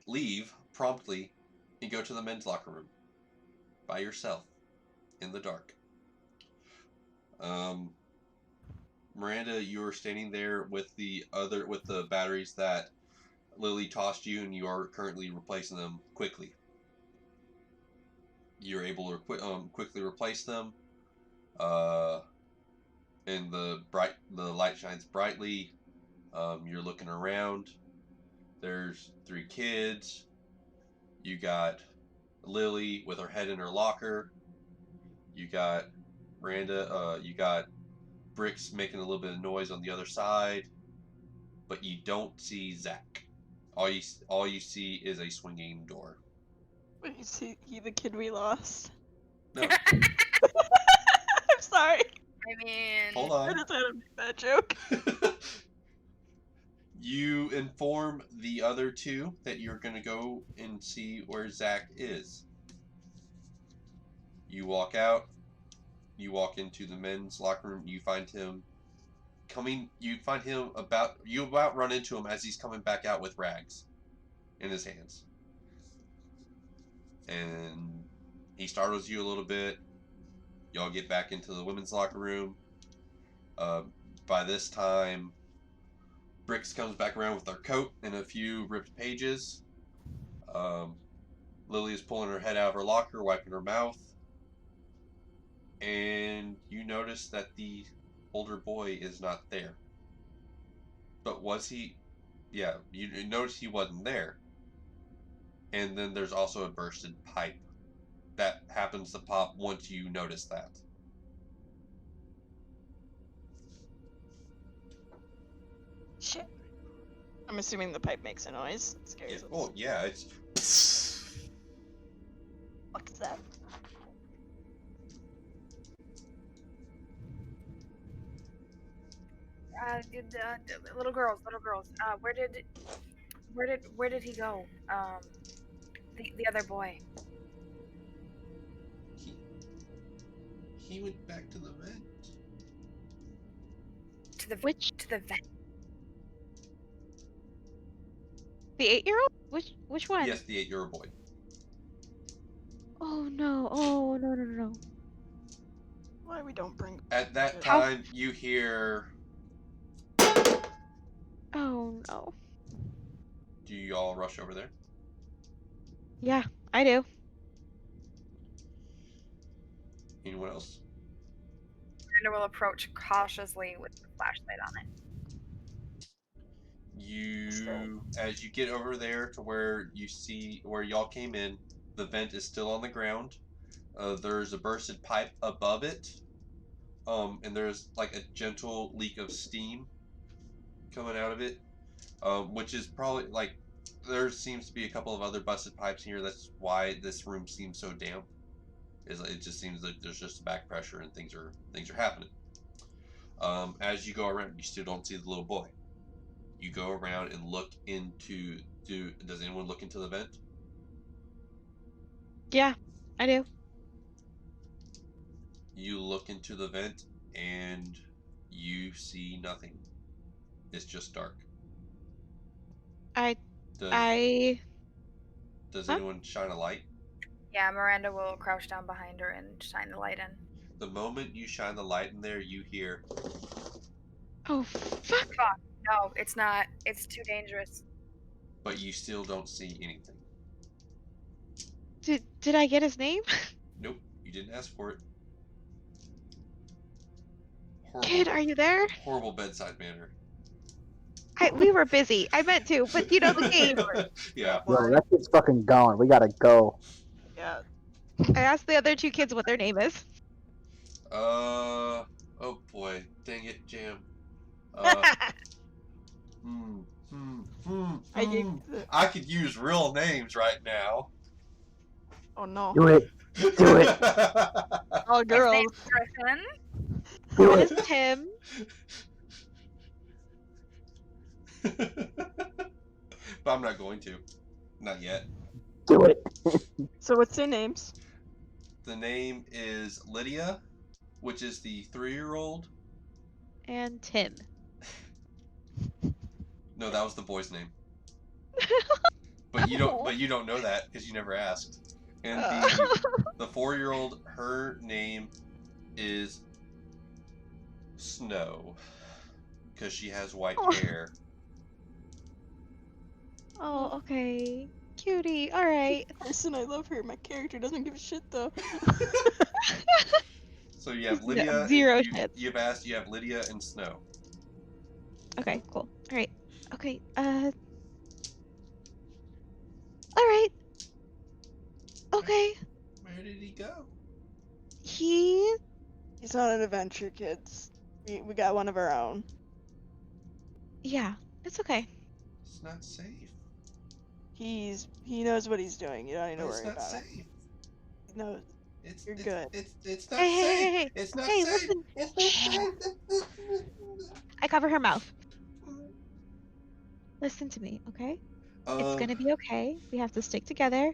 leave promptly, and go to the men's locker room by yourself in the dark. Miranda, you are standing there with the batteries that Lily tossed you, and you are currently replacing them quickly. You're able to quickly replace them, and the light shines brightly. You're looking around. There's 3 kids. You got Lily with her head in her locker. You got Miranda. You got Brix making a little bit of noise on the other side, but you don't see Zach. All you see is a swinging door. Wait, is he the kid we lost? No. I'm sorry. I mean, Hold I on. just had to make that joke. You inform the other 2 that you're going to go and see where Zach is. You walk out. You walk into the men's locker room. You find him coming. You about run into him as he's coming back out with rags in his hands. And he startles you a little bit. Y'all get back into the women's locker room. By this time, Brix comes back around with her coat and a few ripped pages. Lily is pulling her head out of her locker, wiping her mouth. And you notice that the older boy is not there. But was he? Yeah, you notice he wasn't there. And then there's also a bursted pipe that happens to pop once you notice that. Shit. I'm assuming the pipe makes a noise. It scares us. Oh yeah, it's. What's that? little girls. Where did he go? The other boy. He went back to the vent. To the vet. The 8-year-old? Which one? Yes, the 8-year-old boy. Oh no! Oh no! Why we don't bring... At that time, you hear. Oh no! Do you all rush over there? Yeah, I do. Anyone else? Miranda will approach cautiously with the flashlight on it. As you get over there to where you see where y'all came in, the vent is still on the ground. There's a bursted pipe above it, and there's like a gentle leak of steam coming out of it, which is probably like there seems to be a couple of other busted pipes here. That's why this room seems so damp. It just seems like there's just back pressure and things are happening. As you go around, you still don't see the little boy. You go around and look into. Does anyone look into the vent? Yeah, I do. You look into the vent and you see nothing. It's just dark. Does anyone shine a light? Yeah, Miranda will crouch down behind her and shine the light in. The moment you shine the light in there, you hear. Oh fuck! No, it's not. It's too dangerous. But you still don't see anything. Did I get his name? Nope, you didn't ask for it. Kid, are you there? Horrible bedside manner. We were busy. I meant to, but you know the game. Yeah. Yo, that kid's fucking gone. We gotta go. Yeah. I asked the other 2 kids what their name is. Oh boy. Dang it, Jam. I could use real names right now. Oh no. Do it. Do it. All His girls. name's Griffin. Do One it. is Tim. But I'm not going to. Not yet. Do it. So what's their names? The name is Lydia, which is the 3-year-old. And Tim. No, that was the boy's name. But you don't know that because you never asked. And the 4-year-old, her name is Snow, because she has white hair. Oh, okay. Cutie. All right. Person, I love her. My character doesn't give a shit though. So you have Lydia. Zero you, shits. You've asked. You have Lydia and Snow. Okay, cool. All right. Okay. All right. Okay. Where did he go? He. He's not an adventure, kids. We got one of our own. Yeah. It's okay. It's not safe. He knows what he's doing. You don't need to It's worry not about safe. it. No, You're It's good. It's not Hey, safe. hey, hey, It's not hey, safe. listen. It's not safe. I cover her mouth. Listen to me, okay? It's gonna be okay. We have to stick together.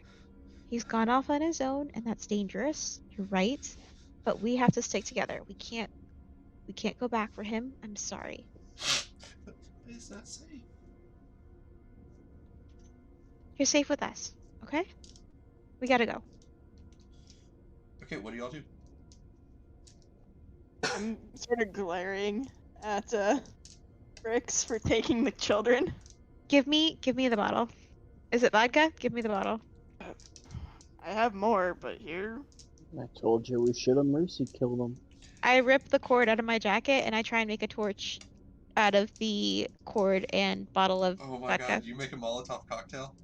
He's gone off on his own, and that's dangerous. You're right. But we have to stick together. We can't go back for him. I'm sorry. It's not safe. You're safe with us, okay? We gotta go. Okay, what do y'all do? I'm sort of glaring at Bricks for taking the children. Give me the bottle. Is it vodka? Give me the bottle. I have more, but here. I told you we should have mercy killed him. I rip the cord out of my jacket and I try and make a torch out of the cord and bottle of Oh my vodka. god, you make a Molotov cocktail?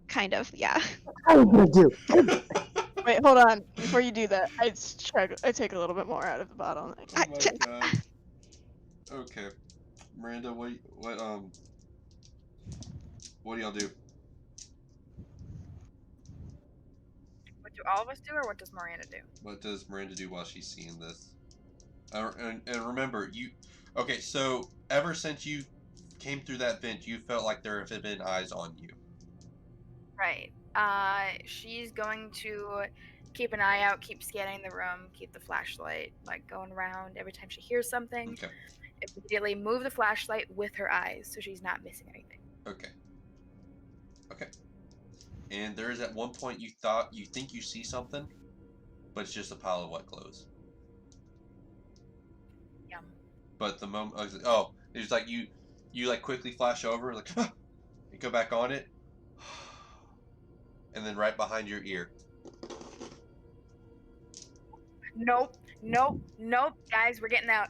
Kind of, yeah. What are you gonna do? Wait, hold on. Before you do that, I take a little bit more out of the bottle. Oh my god. Okay. Miranda, what do y'all do? What do all of us do, or what does Miranda do? What does Miranda do while she's seeing this? And remember, okay, so ever since you came through that vent, you felt like there have been eyes on you. Right. She's going to keep an eye out, keep scanning the room, keep the flashlight like going around every time she hears something. Okay. Immediately move the flashlight with her eyes so she's not missing anything. Okay. Okay. And there is at one point you think you see something, but it's just a pile of wet clothes. Yum. But the moment, it's like you like quickly flash over, like, you go back on it, and then right behind your ear. Nope. Guys, we're getting out.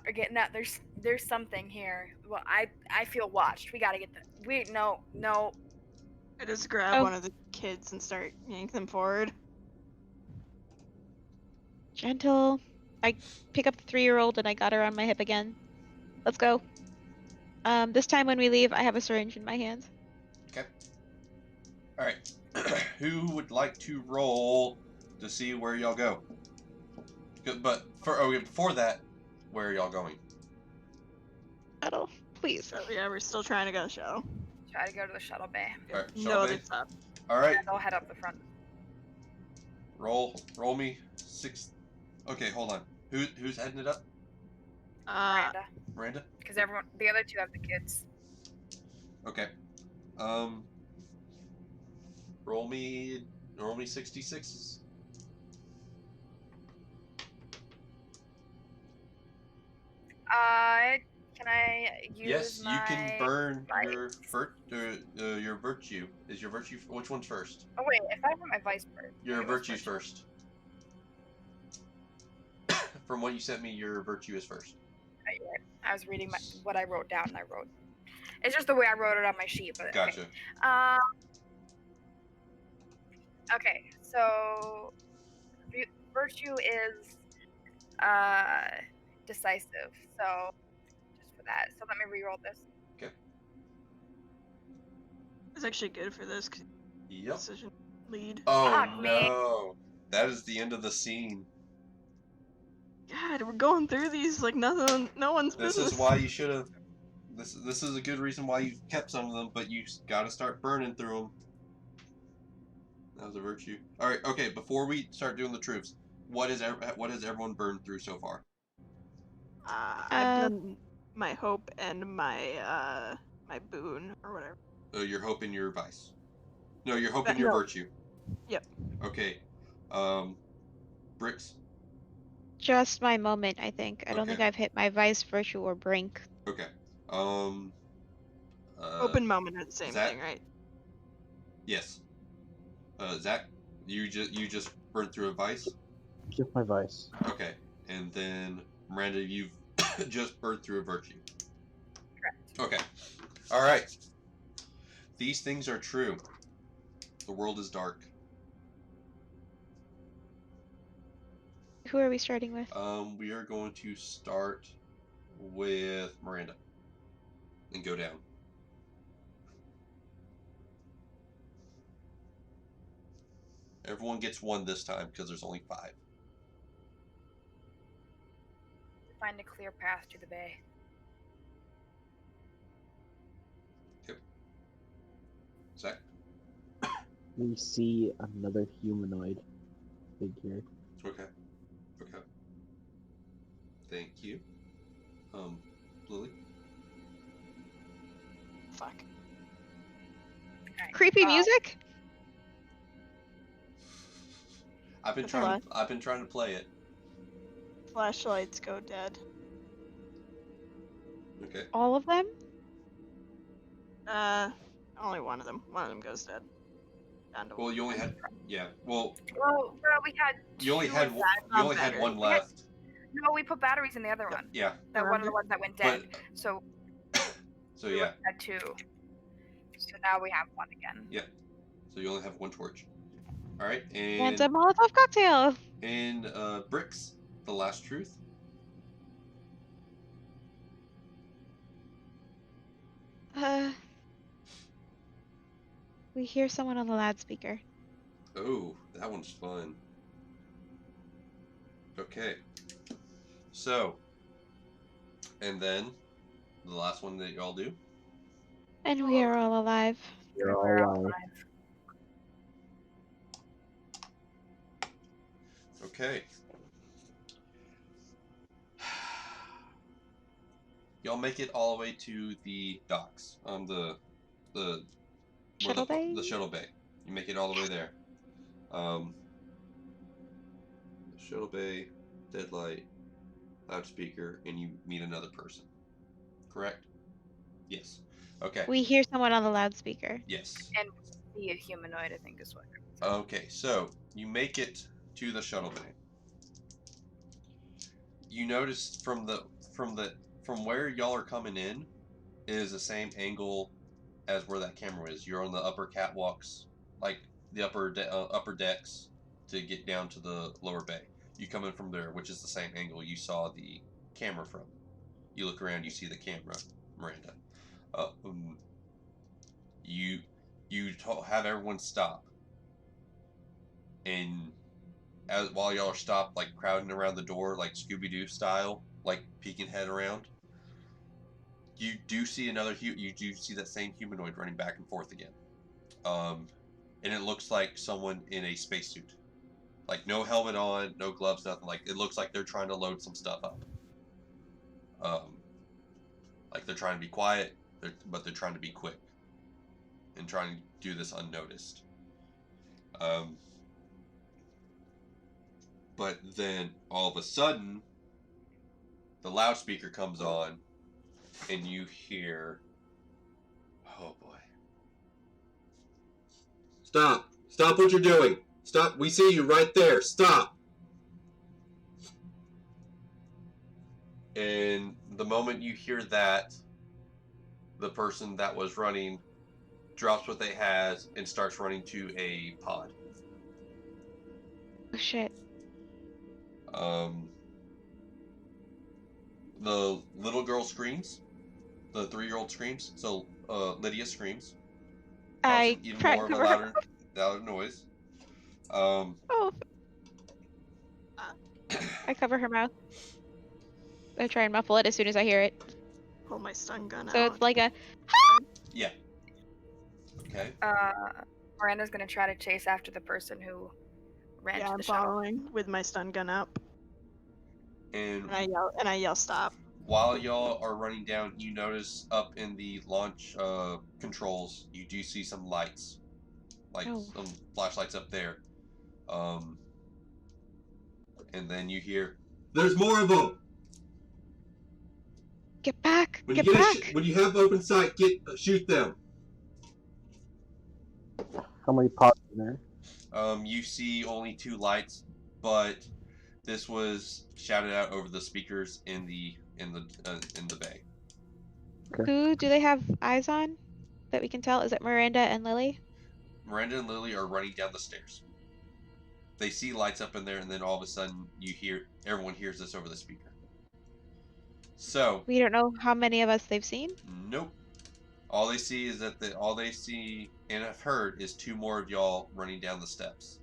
There's something here. Well, I feel watched. We gotta get the. No. I just grab Oh. one of the kids and start yank them forward. Gentle. I pick up the 3-year-old and I got her on my hip again. Let's go. This time when we leave, I have a syringe in my hand. Okay. All right. Who would like to roll to see where y'all go? But before that, where are y'all going? Shuttle, please. So yeah, we're still trying to go shuttle. Try to go to the shuttle bay. All right, No shall other we? stuff. All right. And I'll head up the front. Roll me 6. Okay, hold on. Who's heading it up? Miranda. Miranda? Because the other 2 have the kids. Okay. Roll me 66s. Can I use Yes, my... you can burn vice? your virtue. Is your virtue which one's first? Oh wait, if I have my vice bird. Your virtue's first. From what you sent me, your virtue is first. you're right. I was reading what I wrote down. It's just the way I wrote it on my sheet. But Gotcha. Okay. Okay. So virtue is decisive. So just for that. So let me re-roll this. Okay. It's actually good for this. Yep. Decision lead. Oh Fuck me. no. That is the end of the scene. God, we're going through these like no one's This business. is why you should have. This is a good reason why you kept some of them, but you got to start burning through them. That was a virtue. All right. Okay. Before we start doing the truths, what has everyone burned through so far? I've done my hope and my my boon or whatever. Your hope and your vice. No, your hope and your virtue. Yep. Okay. Bricks. Just my moment, I think. I don't think Okay. I've hit my vice, virtue, or brink. Okay. Open moment are the same Zach? thing, right? Yes. Zach, you just burned through a vice. Just my vice. Okay. And then Miranda, you've just burned through a virtue. Correct. Okay. All right. These things are true. The world is dark. Who are we starting with? We are going to start with Miranda and go down. Everyone gets one this time because there's only 5. Find a clear path to the bay. Yep. Zach? We see another humanoid figure. Okay. Okay. Thank you. Lily? Fuck. Okay. Creepy music? I've been That's a trying to play it. Flashlights go dead. Okay. All of them? Only one of them. One of them goes dead. Down to Well, you only had Well, we had. you only two had of one, that. you only had one left. No, we put batteries in the other one. Yeah. That one of the ones that went dead. So So we yeah. had 2. So now we have 1 again. Yeah. So you only have 1 torch. All right. And a Molotov cocktail. And Bricks, the last truth. We hear someone on the loudspeaker. Oh, that one's fun. Okay. So, and then the last one that y'all do. And we are all alive. You're We're all all alive. Okay. Y'all make it all the way to the docks. The Shuttle bay? The shuttle bay. You make it all the way there. The shuttle bay, deadlight, loudspeaker, and you meet another person. Correct? Yes. Okay. We hear someone on the loudspeaker. Yes. And see a humanoid, I think is what. Okay, so you make it to the shuttle bay. You notice from where y'all are coming in is the same angle as where that camera is. You're on the upper catwalks, like the upper decks, to get down to the lower bay. You come in from there, which is the same angle you saw the camera from. You look around, you see the camera, Miranda. You have everyone stop, and while y'all are stopped, like crowding around the door, like Scooby-Doo style, like peeking head around, you do see you do see that same humanoid running back and forth again. And it looks like someone in a spacesuit. Like no helmet on, no gloves, nothing. Like it looks like they're trying to load some stuff up. Like they're trying to be quiet, but they're trying to be quick. And trying to do this unnoticed. But then all of a sudden, the loudspeaker comes on, and you hear, "Oh boy! Stop! Stop what you're doing! Stop! We see you right there! Stop!" And the moment you hear that, the person that was running drops what they had and starts running to a pod. Oh shit. The little girl screams. The 3-year-old screams. So Lydia screams. I Causing even try more and of a cover her. louder noise. Oh. I cover her mouth. I try and muffle it as soon as I hear it. Pull my stun gun So out. it's like a. Yeah. Okay. Miranda's gonna try to chase after the person who ran Yeah, to I'm the shuttle. following with my stun gun up, And and I yell stop. while y'all are running down, you notice up in the launch controls, you do see some lights, like some flashlights up there. And then you hear, "There's more of them. Get back! When Get you back! when you have open sight, shoot them." How many pods in there? You see only 2 lights, but this was shouted out over the speakers in the bay. Who do they have eyes on that we can tell? Is it Miranda and Lily? Miranda and Lily are running down the stairs. They see lights up in there, and then all of a sudden, everyone hears this over the speaker. So We don't know how many of us they've seen. nope. All they see is all they see and have heard is 2 more of y'all running down the steps,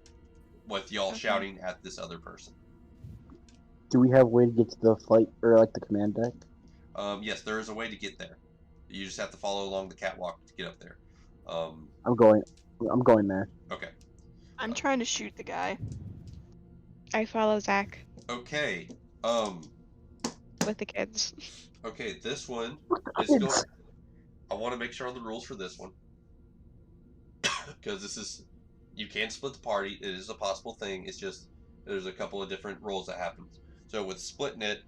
with y'all shouting at this other person. Do we have a way to get to the flight or like the command deck? Yes, there is a way to get there. You just have to follow along the catwalk to get up there. I'm going there. Okay. I'm trying to shoot the guy. I follow Zach Okay. with the kids. Okay, this one is Kids. going. I want to make sure on the rules for this one, because you can split the party. It is a possible thing. It's just there's a couple of different rules that happen. So with splitting it,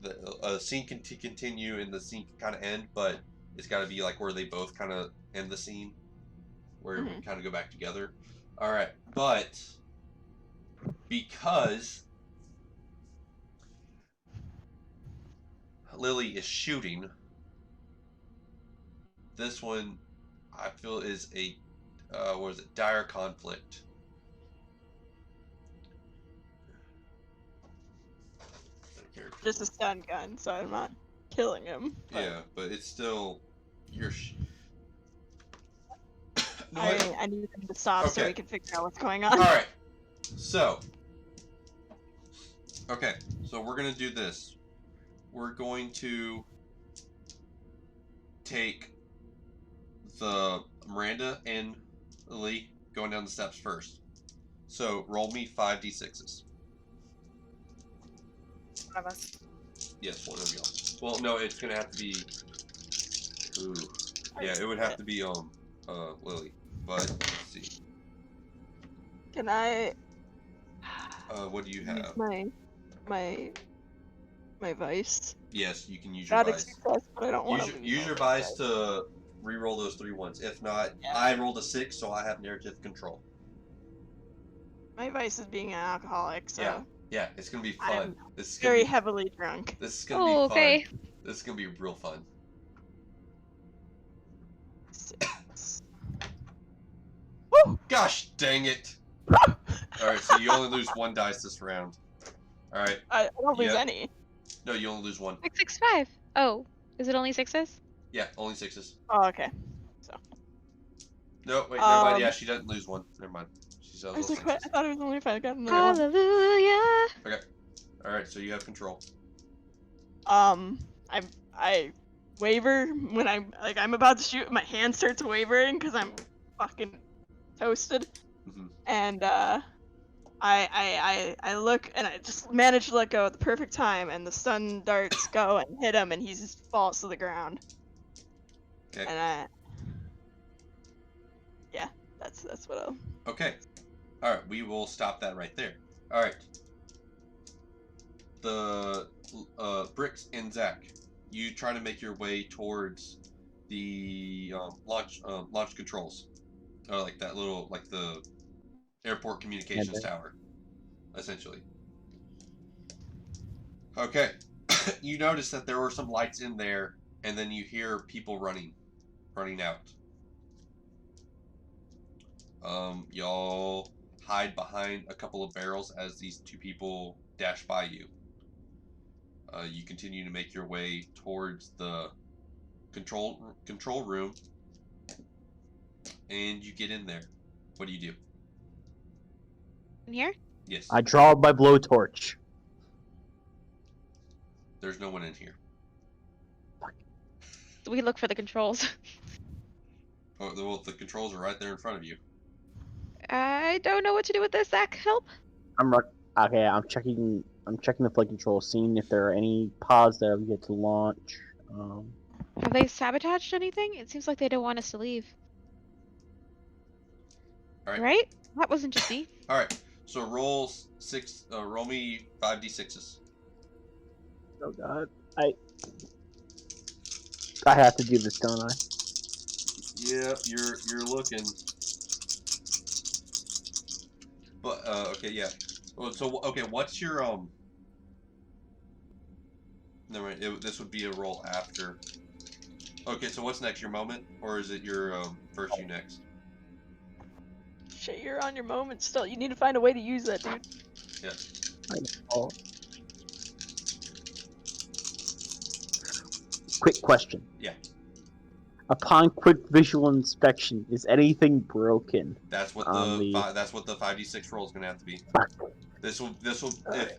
the scene can continue and the scene can kind of end, but it's got to be like where they both kind of end the scene, where we kind of go back together. All right, but because Lily is shooting, this one I feel is a dire conflict. Just a stun gun, so I'm not killing him. But Yeah, but it's still no, I need him to stop so Okay. we can figure out what's going on. All right. So we're gonna do this. We're going to take the Miranda and Lily going down the steps first. So roll me 5d6s. One of us. Yes, one of y'all. Well, no, it's gonna have to be. Ooh. Yeah, it would have to be Lily. But let's see. Can I What do you use have? my vice? Yes, you can use your Got a vice. success, but I don't want to Use your vice to re-roll those 3 ones. If not, Yeah. I rolled a 6, so I have narrative control. My vice is being an alcoholic, so Yeah, it's gonna be I fun. am This is gonna very be, heavily drunk. This is gonna be fun. Okay. This is gonna be real fun. 6. Woo! Gosh dang it! All right, so you only lose 1 dice this round. All right. I don't lose Yeah. any. No, you only lose 1. 665. Oh, is it only 6s? Yeah, only 6s. Oh, okay. No, wait, never mind. Yeah, Um, she doesn't lose 1. Never mind. She sells I was all like, 6s. I thought it was only if I got another one. Hallelujah. Okay. All right, so you have control. I waver when I'm about to shoot. My hand starts wavering because I'm fucking toasted, Mhm. and I look and I just manage to let go at the perfect time, and the stun darts go and hit him, and he just falls to the ground. Okay. And yeah, that's what I'll. Okay. All right, we will stop that right there. All right. The Bricks and Zach, you try to make your way towards the launch controls, like that little the airport communications tower, essentially. Okay. you notice that there were some lights in there, and then you hear people running out. Y'all hide behind a couple of barrels as these two people dash by you. You continue to make your way towards the control room, and you get in there. What do you do? In here? Yes. I draw my blowtorch. There's no one in here. So we look for the controls. Oh, well, the controls are right there in front of you. I don't know what to do with this, Zach. Help. Okay, I'm checking the flight control, seeing if there are any pods that I've yet to launch. Have they sabotaged anything? It seems like they don't want us to leave. All right. Right? That wasn't just me. All right. So roll me 5d6s. Oh god, I have to do this, don't I? Yeah, you're looking. But okay, yeah. Well, so okay, what's your Never mind. This would be a roll after. Okay, so what's next? Your moment, or is it your first you next? Shit, you're on your moment still. You need to find a way to use that, dude. Yeah. Oh. Quick question. Yeah. Upon quick visual inspection, is anything broken? That's what that's what the 5d6 roll is gonna have to be. This will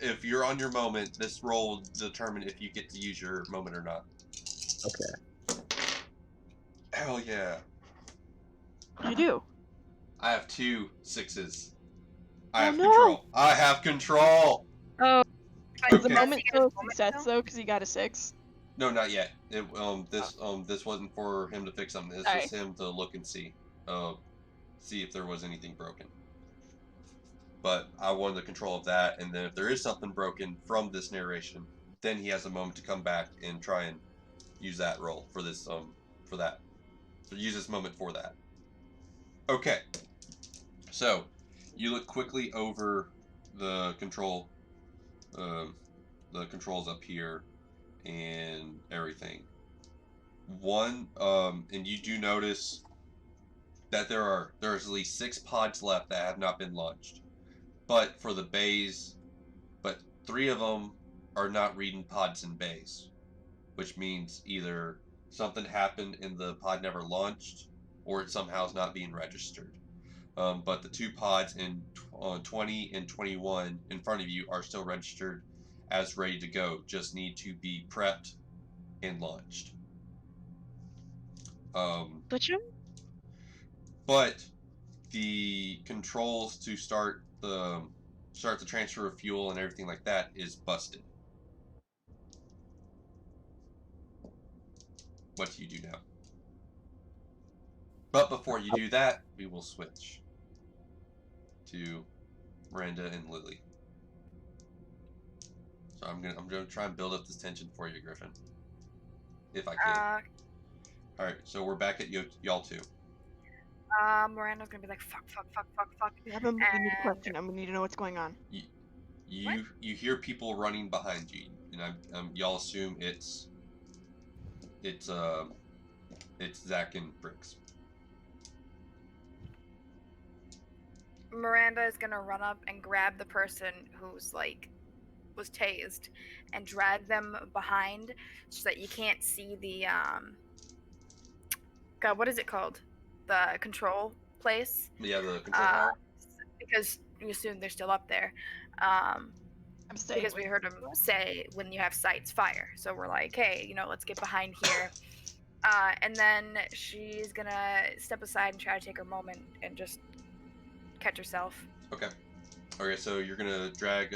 if you're on your moment, this roll will determine if you get to use your moment or not. Okay. Hell yeah. You do. I have 2 6s. Oh, I have no. control. I have control. Oh, Is the Okay. moment still a success though? Because you got a 6. No, not yet. This wasn't for him to fix something. This was him to look and see if there was anything broken. But I wanted the control of that, and then if there is something broken from this narration, then he has a moment to come back and try and use that roll for this for that. So use this moment for that. Okay. So you look quickly over the controls up here and everything. And you do notice that there's at least 6 pods left that have not been launched. But for the bays, 3 of them are not reading pods and bays, which means either something happened and the pod never launched, or it somehow is not being registered. But the 2 pods in 20 and 21 in front of you are still registered as ready to go. Just need to be prepped and launched. switch them? But the controls to start the transfer of fuel and everything like that is busted. What do you do now? But before you do that, we will switch to Miranda and Lily. So I'm gonna try and build up this tension for you, Griffin, if I can. All right, so we're back at y'all two. Miranda's gonna be like, fuck. We need a question, and we need to know what's going on. You hear people running behind you, and y'all assume it's Zach and Briggs. Miranda is gonna run up and grab the person who's was tased and drag them behind so that you can't see the God, what is it called? The control place. Yeah, the control tower. Because you assume they're still up there. Because we heard them say when you have sights, fire. So we're like, hey, let's get behind here. And then she's gonna step aside and try to take her moment and just catch herself. Okay, so you're gonna drag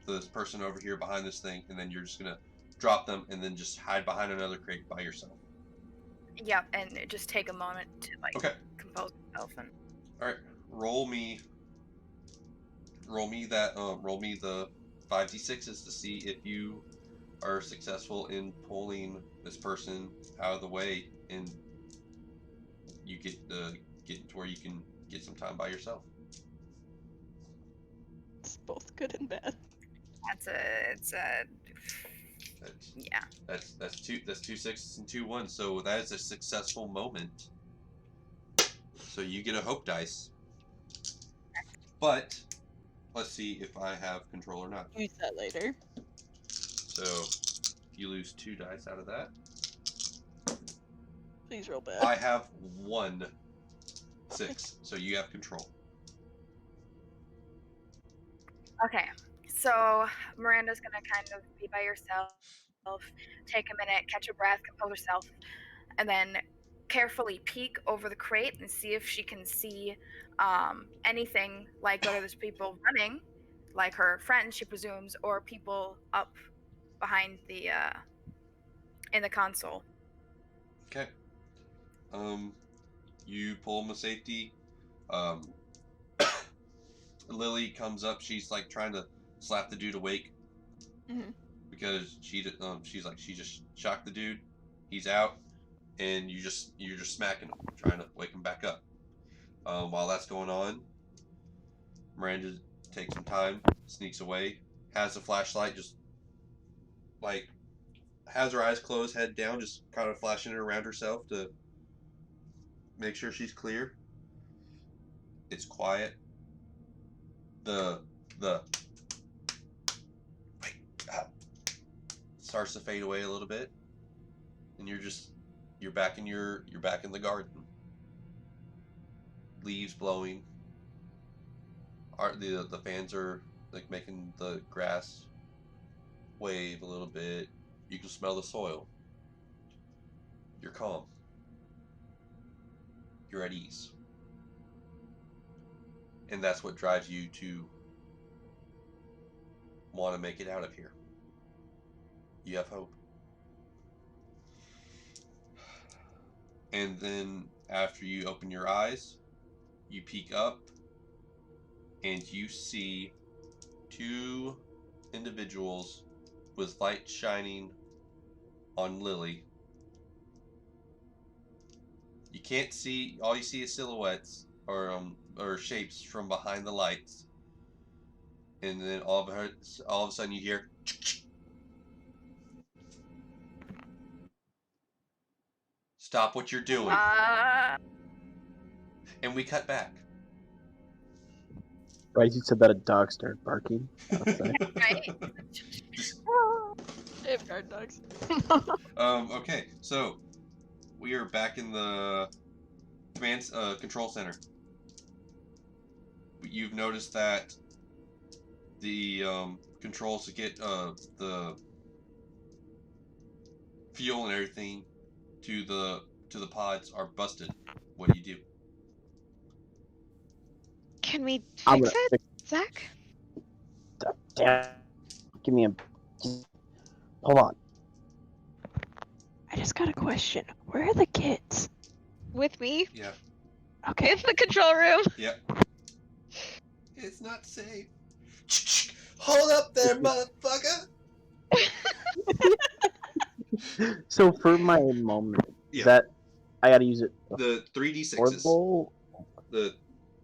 this person over here behind this thing, and then you're just gonna drop them and then just hide behind another crate by yourself. Yep, and just take a moment to compose yourself. And all right, roll me the 5d6s to see if you are successful in pulling this person out of the way and you get to where you can get some time by yourself. It's both good and bad. it's a Yeah. That's two sixes and 2 1s. So that is a successful moment. So you get a hope dice. But let's see if I have control or not. Use that later. So you lose 2 dice out of that. Please roll bad. I have 1 6, so you have control. Okay, so Miranda's gonna kind of be by herself, take a minute, catch a breath, compose herself, and then carefully peek over the crate and see if she can see anything, like whether there's people running, like her friends, she presumes, or people up behind the in the console. Okay. You pull him a safety. Lily comes up. She's like trying to slap the dude awake because she's like she just shocked the dude. He's out, and you're just smacking him, trying to wake him back up. While that's going on, Miranda takes some time, sneaks away, has a flashlight, just like has her eyes closed, head down, just kind of flashing it around herself to make sure she's clear. It's quiet. The starts to fade away a little bit, and you're back in the garden. Leaves blowing. The fans are like making the grass wave a little bit. You can smell the soil. You're calm. You're at ease. And that's what drives you to want to make it out of here. You have hope. And then after you open your eyes, you peek up and you see 2 individuals with light shining on Lily. You can't see, all you see is silhouettes or shapes from behind the lights. And then all of a sudden you hear stop what you're doing. And we cut back. Right, you said that a dog started barking outside. Right? Safeguard dogs. Okay, so we are back in the command control center. You've noticed that the controls to get the fuel and everything to the pods are busted. What do you do? Can we I'm fix gonna it, Zach? Damn. Give me a. Hold on. I just got a question. Where are the kids? With me Yeah. Okay. in the control room. Yep. It's not safe. Hold up there, motherfucker. So for my moment, Yeah. that I gotta use it. The 3d6s. Portable.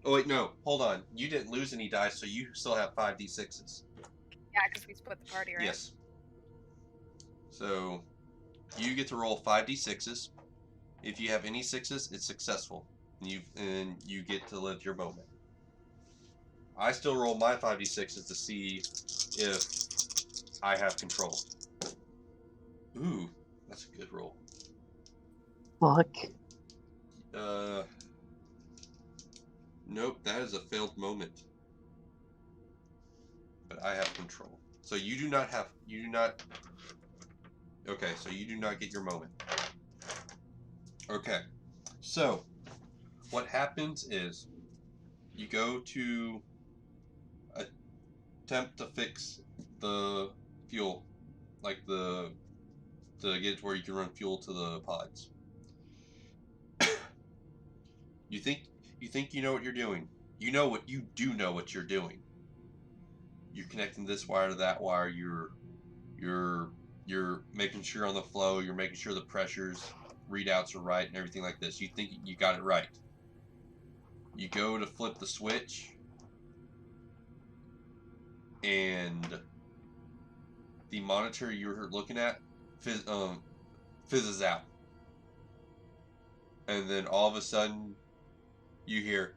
Oh wait, no. Hold on. You didn't lose any dice, so you still have 5d6s. Yeah, because we split the party, right? Yes. So you get to roll 5d6s. If you have any 6s, it's successful, and you get to live your moment. I still roll my 5d6s to see if I have control. Ooh, that's a good roll. Fuck. Nope, that is a failed moment. But I have control. So you do not. Okay, so you do not get your moment. Okay, so what happens is you go to attempt to fix the fuel, like to get it to where you can run fuel to the pods. You think you know what you're doing. You do know what you're doing. You're connecting this wire to that wire. You're making sure on the flow. You're making sure the pressures readouts are right and everything like this. You think you got it right. You go to flip the switch, and the monitor you're looking at fizzes out. And then all of a sudden, you hear...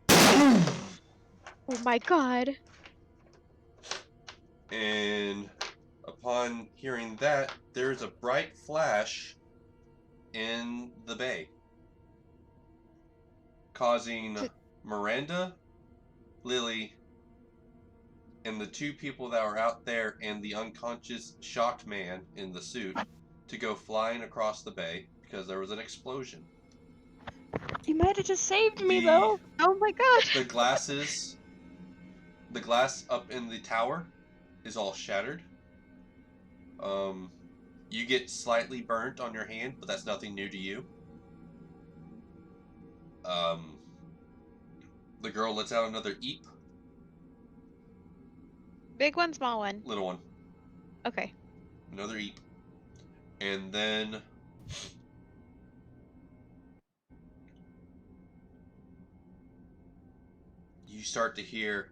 Oh my god. And upon hearing that, there's a bright flash in the bay, causing Miranda, Lily, and the two people that were out there and the unconscious shocked man in the suit to go flying across the bay because there was an explosion. You might have just saved me, though. Oh my god. The glass up in the tower is all shattered. You get slightly burnt on your hand, but that's nothing new to you. The girl lets out another eep. Big one, small one. Little one. Okay. Another eep. And then you start to hear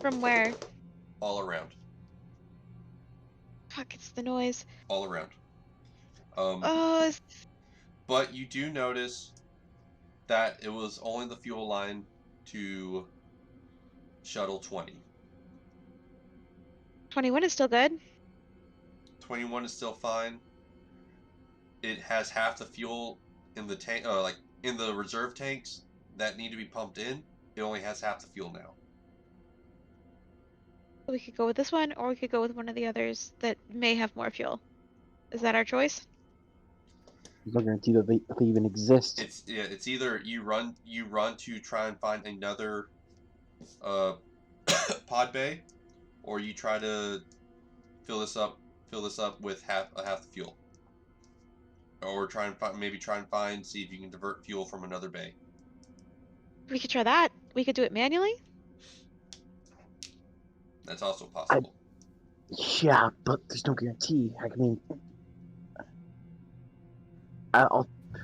From where? all around. Fuck, it's the noise. All around. Oh, But you do notice that it was only the fuel line to Shuttle 20. 21 is still good. 21 is still fine. It has half the fuel in the tank, like in the reserve tanks that need to be pumped in. It only has half the fuel now. We could go with this one, or we could go with one of the others that may have more fuel. Is that our choice? There's no guarantee that they even exist. It's either you run to try and find another pod bay, or you try to fill this up with half the fuel, or try and see if you can divert fuel from another bay. We could try that. We could do it manually. That's also possible. Yeah, but there's no guarantee. I mean,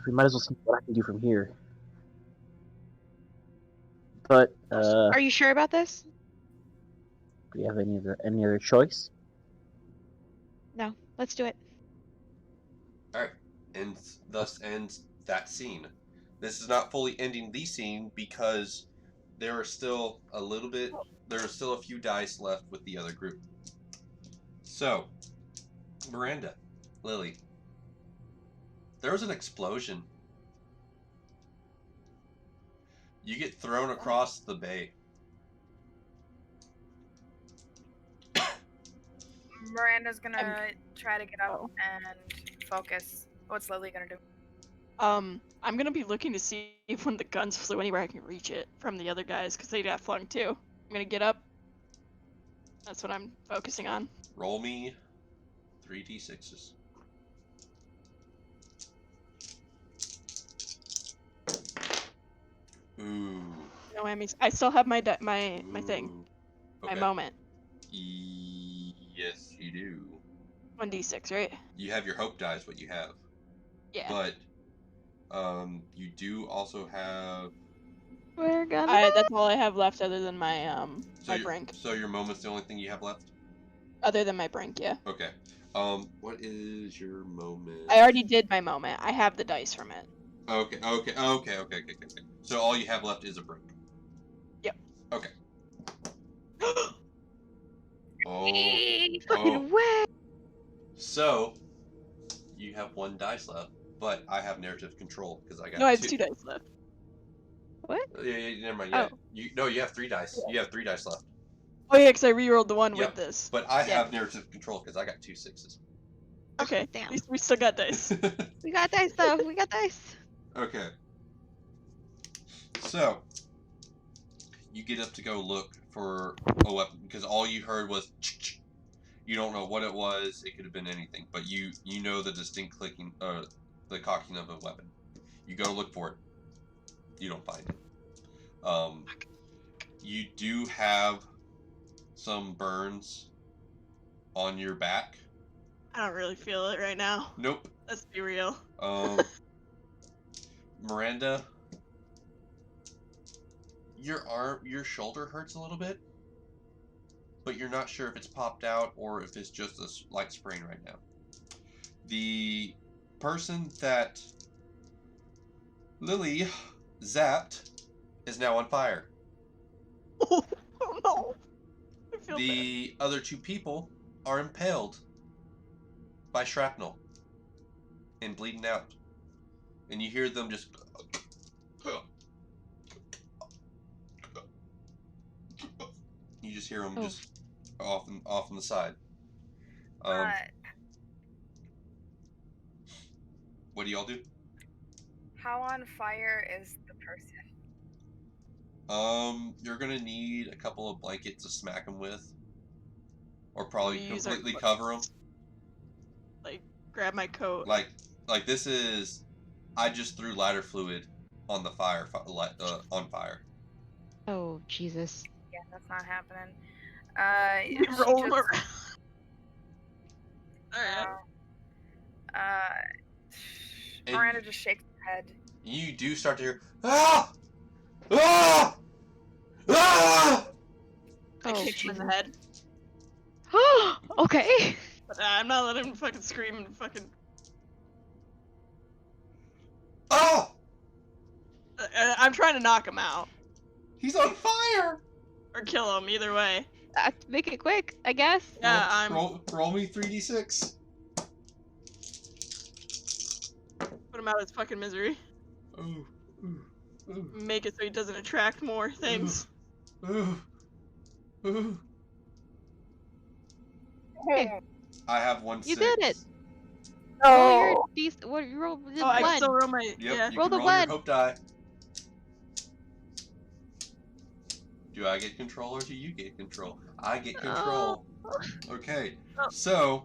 we might as well see what I can do from here. But Are you sure about this? do you have any other choice? No. Let's do it. All right, and thus ends that scene. This is not fully ending the scene because there are still a few dice left with the other group. So, Miranda, Lily, there was an explosion. You get thrown across the bay. Miranda's gonna try to get up and focus. What's Lily gonna do? I'm gonna be looking to see if when the guns flew anywhere I can reach it from the other guys, because they got flung too. I'm gonna get up. That's what I'm focusing on. Roll me 3d6s. Ooh. No whammies. I still have my thing, Okay. my moment. Yes, you do. 1d6, right? You have your hope dice, what you have. Yeah. But you do also have. We're gonna. That's all I have left, other than my my your, brink. So your moment's the only thing you have left. Other than my brink, yeah. Okay. What is your moment? I already did my moment. I have the dice from it. Okay. So all you have left is a brink. Yep. Okay. Fucking way. So you have one dice left, but I have narrative control because I got. No, I have two dice left. What? Yeah, never mind. Yeah. Oh. You have 3 dice. You have 3 dice left. Oh yeah, because I rerolled the one Yep. with this. But I have narrative control because I got 2 6s. Okay. Damn. At least we still got dice. We got dice though. We got dice. Okay. So you get up to go look for a weapon because all you heard was. You don't know what it was. It could have been anything, but you know the distinct clicking, the cocking of a weapon. You go look for it. You don't find it. You do have some burns on your back. I don't really feel it right now. Nope. Let's be real. Miranda, your shoulder hurts a little bit, but you're not sure if it's popped out or if it's just a light sprain right now. The person that Lily zapped is now on fire. Oh no! I feel The other two people are impaled by shrapnel and bleeding out. And you hear them just... You just hear them just off on the side. What do y'all do? How on fire is the person? You're gonna need a couple of blankets to smack them with, or probably We use our completely cover them. Like, grab my coat. Like this is, I just threw lighter fluid on the fire, on fire. Oh, Jesus. Yeah, that's not happening. You roll them around. Alright. Miranda just shakes her head. You do start to hear, ah! Ah! Ah! I kicked him in the head. Okay. But I'm not letting him fucking scream and fucking... Oh! I'm trying to knock him out. He's on fire! Or kill him, either way. Make it quick, I guess. Yeah, Roll me 3d6. Put him out of his fucking misery. Ooh, ooh, ooh, Make it so he doesn't attract more things. ooh, ooh. Okay. I have 1 6. You did it. Oh. Roll your you roll the Oh, I can one. still roll my... Yep, yeah. you Roll can the roll your one. hope die. Do I get control or do you get control? I get control. Okay, so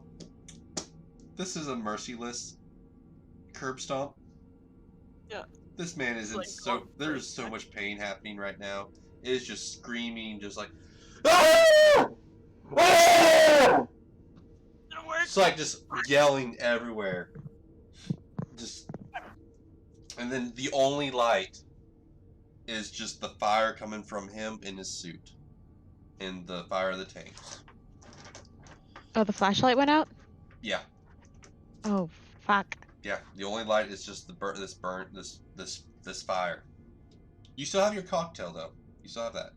this is a merciless curb stomp. Yeah. This man is in Like, there's so much pain happening right now. It is just screaming, just like, ah! Ah! Didn't work. It's like just yelling everywhere. Just, and then the only light is just the fire coming from him in his suit, and the fire of the tanks. Oh, the flashlight went out? Yeah, Oh, fuck. yeah. The only light is just this fire. You still have your cocktail though. You still have that.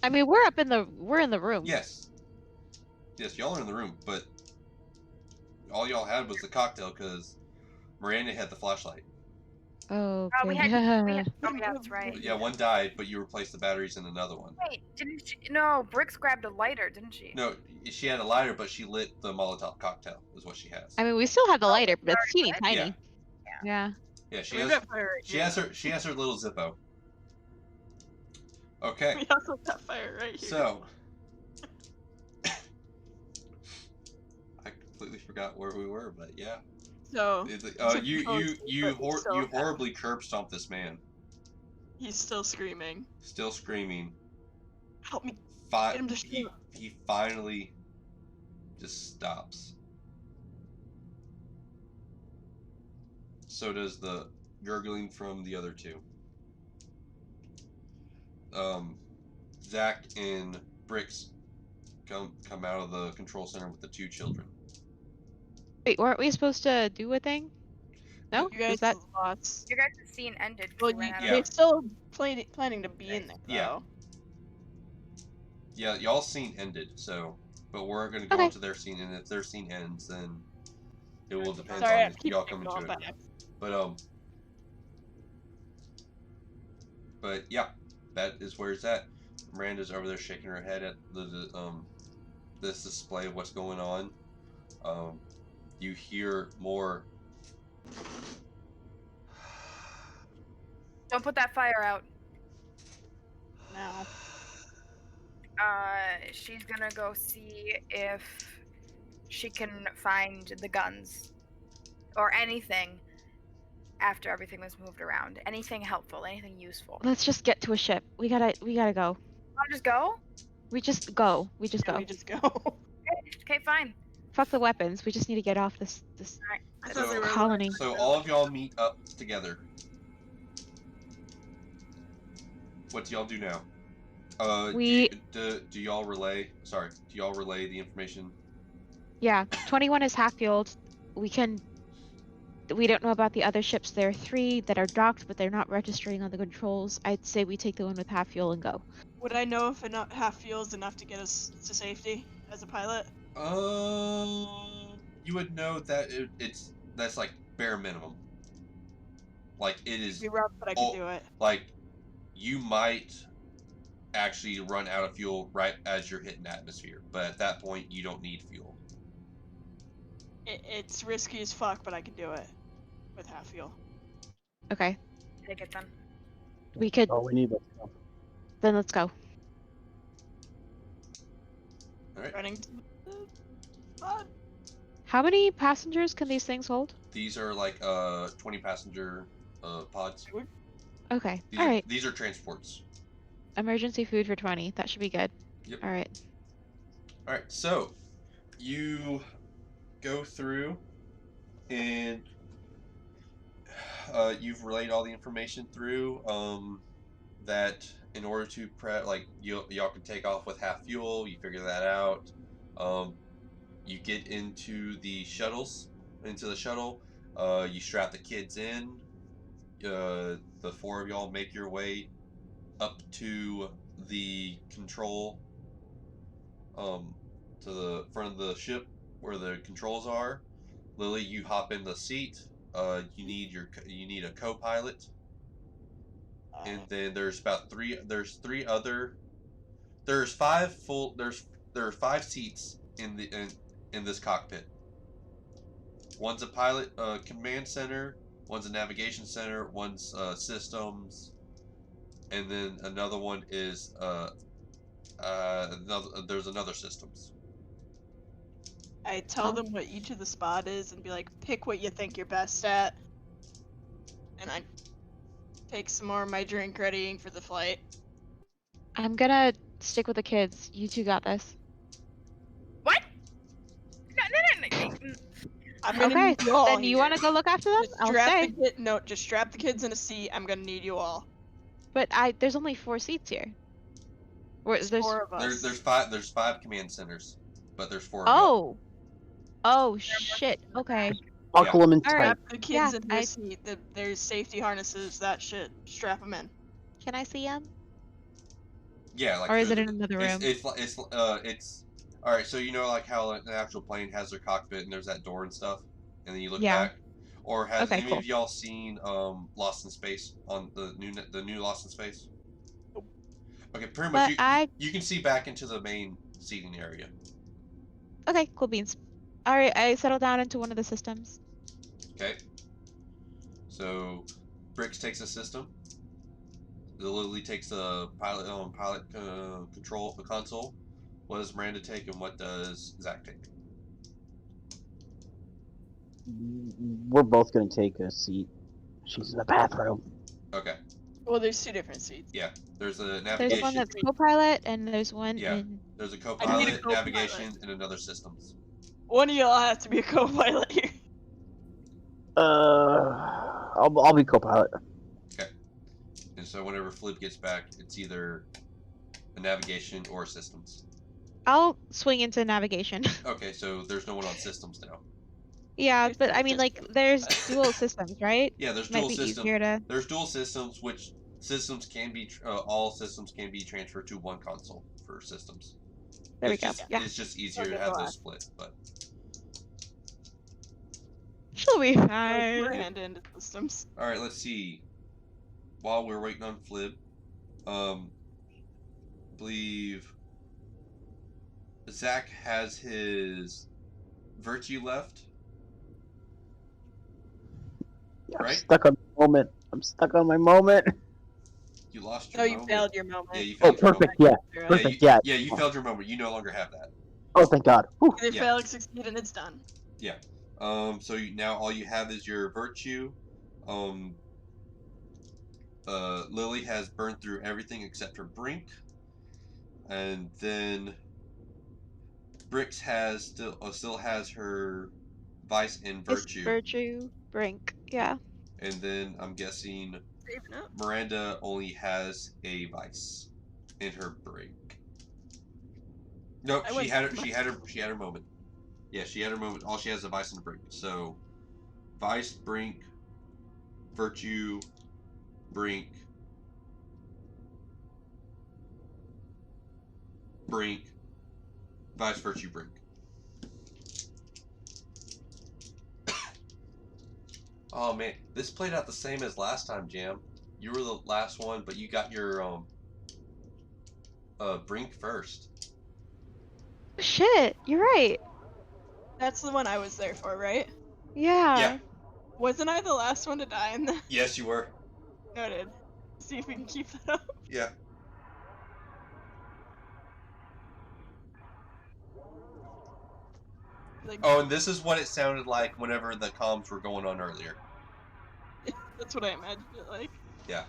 I mean, we're in the room. Yes. Yes, y'all are in the room, but all y'all had was the cocktail because Miranda had the flashlight. Oh, Oh, we okay. had. Oh, yeah, that's right. Yeah, one died, but you replaced the batteries in another one. Wait, didn't she? No, Brix grabbed a lighter, didn't she? No, she had a lighter, but she lit the Molotov cocktail, is what she has. I mean, we still have the lighter, but it's teeny tiny. Yeah. Yeah. Yeah, she We've has. got fire right She here. has her little Zippo. Okay, We also got fire right here. so I completely forgot where we were, but yeah. So, You horribly curb stomped this man. he's still screaming. Still screaming. Help me. Get him to shoot. He finally just stops. So does the gurgling from the other two. Zach and Brix come out of the control center with the 2 children. Wait, weren't we supposed to do a thing? No? You guys Is that... lost. You guys' scene ended. 'cause Well, we ran out of- Yeah. they're still planning to be in there, though. Yeah. Yeah, y'all's scene ended, so, but we're gonna go Okay. into their scene, and if their scene ends, then it will depend Sorry, I on if keep y'all come into going it. back. But yeah, that is where it's at. Miranda's over there shaking her head at this display of what's going on. You hear more. Don't put that fire out. Now. She's gonna go see if she can find the guns or anything after everything was moved around. Anything helpful, anything useful. Let's just get to a ship. We gotta go. I'll just go? We just go. We just Can go. we just go? Okay, fine. Fuck the weapons. We just need to get off this I thought So- they were colony. So all of y'all meet up together. what do y'all do now? We- do y'all relay? Sorry, do y'all relay the information? Yeah, 21 is half fueled. We don't know about the other ships. There are 3 that are docked, but they're not registering on the controls. I'd say we take the one with half fuel and go. Would I know if half fuel is enough to get us to safety as a pilot? You would know that that's like bare minimum. Like it is. It'd be rough, but I could do it. Like you might actually run out of fuel right as you're hitting atmosphere, but at that point you don't need fuel. It's risky as fuck, but I could do it with half fuel. Okay. Take it then. We could. Oh, we need let's go. Then let's go. All right. Running to the spot. How many passengers can these things hold? These are like 20 passenger pods. Okay. These All are, right. These are transports. Emergency food for 20. That should be good. Yep. All right. All right. So you go through and you've relayed all the information through that in order to like y'all can take off with half fuel. You figure that out. You get into the shuttle. You strap the kids in. The 4 of y'all make your way up to the control, to the front of the ship where the controls are. Lily, you hop in the seat. You need a co-pilot, and then there's about 3. There's 3 other. There's 5 full. There are 5 seats in this cockpit. One's a pilot command center. One's a navigation center. One's systems, and then another one is there's another systems. I tell them what each of the spot is and be like, pick what you think you're best at. And I take some more of my drink readying for the flight. I'm gonna stick with the kids. You 2 got this. What? No. I'm gonna Okay. need you all. Then you want to go look after them? I'll stay. Just strap the kids in a seat. I'm gonna need you all. But there's only 4 seats here. There's 4 of us. There's 5 command centers, but there's 4 of y'all. Oh shit. Okay. Buckle them in All right. tight. Strap the kids in their seat. There's safety harnesses. That shit. Strap them in. Can I see them? Yeah, like. Or is it in another room? It's all right. So you know, like how an actual plane has their cockpit and there's that door and stuff, and then you look back. Or has any of y'all seen Lost in Space on the new Lost in Space? Okay, pretty much. You can see back into the main seating area. Okay, cool beans. All right, I settle down into one of the systems. Okay. So, Bricks takes a system. Lily takes the pilot control the console. What does Miranda take, and what does Zach take? We're both gonna take a seat. She's in the bathroom. Okay. Well, there's 2 different seats. Yeah. There's a navigation. There's one that's co-pilot, and there's one in... There's a co-pilot, navigation, and another systems. One of y'all has to be a co-pilot here. I'll be co-pilot. Okay. And so whenever Flip gets back, it's either a navigation or systems. I'll swing into navigation. Okay, so there's no one on systems now. Yeah, but I mean, like, there's dual systems, right? Yeah, there's Might dual be systems. easier to... There's dual systems, which systems can be all systems can be transferred to one console for systems. There we go. Yeah. It's just easier to have those split, but. She'll be We're fine. hand-into systems. All right, let's see. While we're waiting on Flib, believe Zach has his virtue left. Right? I'm stuck on my moment. You lost your No, moment. you failed your moment. Yeah, you Oh, failed your perfect. moment. Yeah. Perfect. Yeah. Yeah, you failed your moment. You no longer have that. Oh, thank God. Whew. Either Yeah. fail or succeed, and it's done. Yeah. So now all you have is your virtue. Lily has burned through everything except for Brink, and then Brix has still has her vice and virtue. It's virtue, Brink. Yeah. And then I'm guessing saving up. Miranda only has a vice in her break. Nope, I she went had her. through She had her. She had her moment. Yeah, she had her moment. All she has is a vice and a brink. So, vice, brink, virtue, brink, brink, vice, virtue, brink. Oh man, this played out the same as last time, Jam. You were the last one, but you got your brink first. Shit, you're right. That's the one I was there for, right? Yeah. Yeah. Wasn't I the last one to die in that? Yes, you were. Noted. See if we can keep that up. Yeah. Like, Oh, and this is what it sounded like whenever the comms were going on earlier. that's what I imagined it like. Yeah.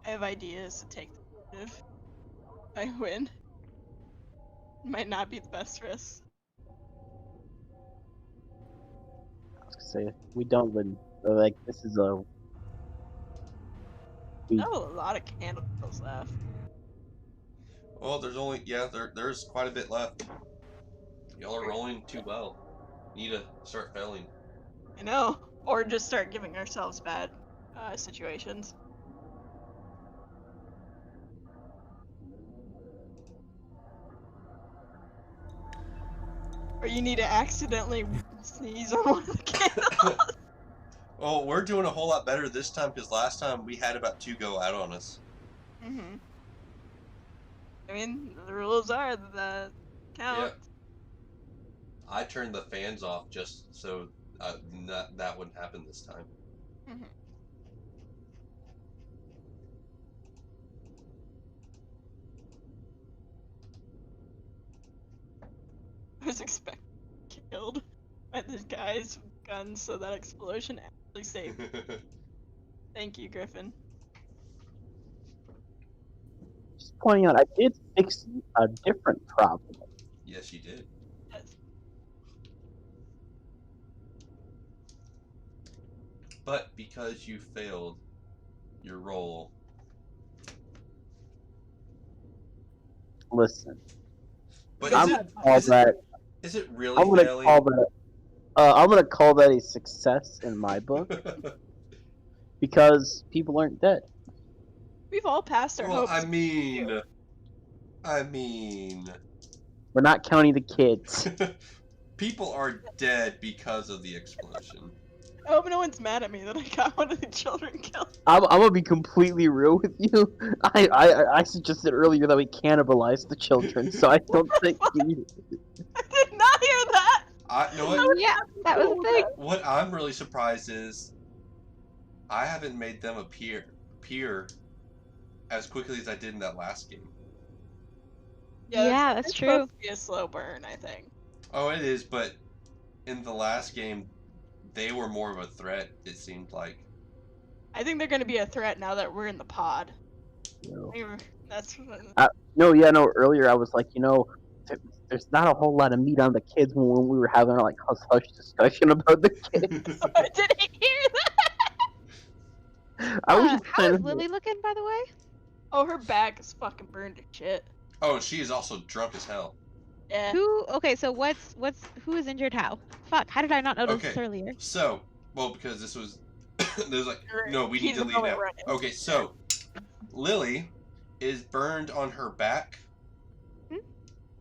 I have ideas to take the initiative. If I win. Might not be the best for us. I was gonna say, if we don't win, like, this is a. We, Oh, a lot of candles left. Well, there's only there's quite a bit left. Y'all are rolling too well. Need to start failing. I know. Or just start giving ourselves bad situations. Or you need to accidentally sneeze on one of the candles. Oh, we're doing a whole lot better this time because last time we had about 2 go out on us. Mm-hmm. I mean, the rules are the count. Yeah. I turned the fans off just so that wouldn't happen this time. Mm-hmm. I was expecting to be killed by these guys with guns, so that explosion actually saved me. Thank you, Griffin. just pointing out, I did fix a different problem. Yes, you did. Yes. But because you failed your roll, Listen, but I'm is gonna call that. it really I'm gonna failing? call that. I'm gonna call that a success in my book because people aren't dead. We've all passed our Well, hopes. I mean, We're not counting the kids. people are dead because of the explosion. I hope no one's mad at me that I got one of the children killed. I'm gonna be completely real with you. I suggested earlier that we cannibalize the children, so I don't think you. I did not hear that! You know what? Yeah, that was a thing. What I'm really surprised is I haven't made them appear as quickly as I did in that last game. Yeah, that's it's true. supposed to be a slow burn, I think. Oh, it is, but in the last game, they were more of a threat, it seemed like. I think they're going to be a threat now that we're in the pod. No. That's No. Earlier I was like, there's not a whole lot of meat on the kids when we were having our like hush discussion about the kids. I didn't hear that. I was just How kind is of. Lily looking, by the way? Oh, her back is fucking burned to shit. Oh, she is also drunk as hell. Yeah. Okay, so who is injured how? Fuck, how did I not notice this Okay. earlier? So, well, because this was like, Right. no, we need He's to a leave moment now. running. Okay, so Lily is burned on her back,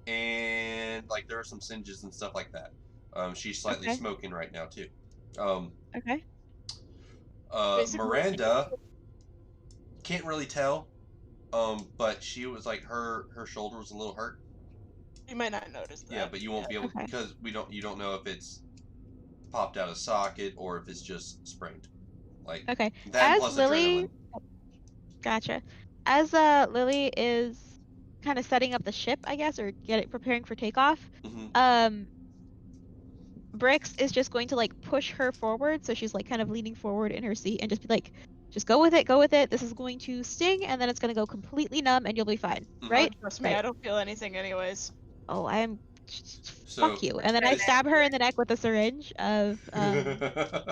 and like there are some singes and stuff like that. She's slightly Okay. smoking right now too. Okay. Basically- Miranda can't really tell, but she was like her shoulder was a little hurt. You might not notice that. Yeah, but you won't be able Okay. because you don't know if it's popped out of socket or if it's just sprained. Like Okay. that As plus Lily, adrenaline. gotcha. As Lily is kind of setting up the ship, I guess, or preparing for takeoff, Mm-hmm. Brix is just going to like push her forward, so she's like kind of leaning forward in her seat and just be like, just go with it. This is going to sting, and then it's going to go completely numb, and you'll be fine, Mhm. right? Trust me, Right. I don't feel anything anyways. Oh, I am So, Fuck you. And then I stab her in the neck with a syringe of. What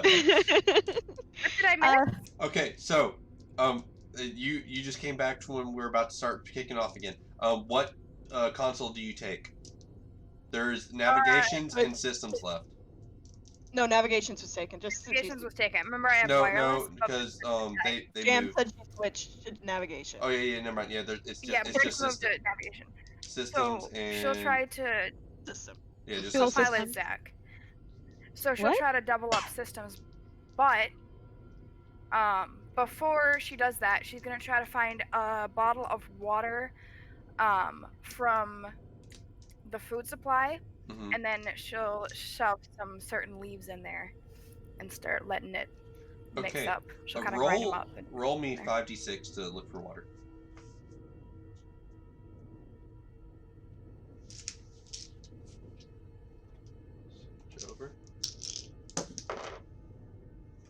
did I miss? Okay, so you just came back to when we're about to start kicking off again. What console do you take? There's navigations and systems left. No, navigations was taken. Just the Navigations GC. was taken. Remember, I have No, wireless. because they Jam moved. said she switched to navigation. Oh yeah, never mind. Yeah, it's just Yeah, it's Brick just moved system, to navigation. systems So and she'll try to System. yeah, just Dual systems. pilot systems. Zach. So she'll What? try to double up systems, but before she does that, she's gonna try to find a bottle of water from the food supply, Mhm. and then she'll shove some certain leaves in there and start letting it mix Okay. up. She'll kind of grind them Roll up. And roll me there. 5d6 to look for water. Switch over.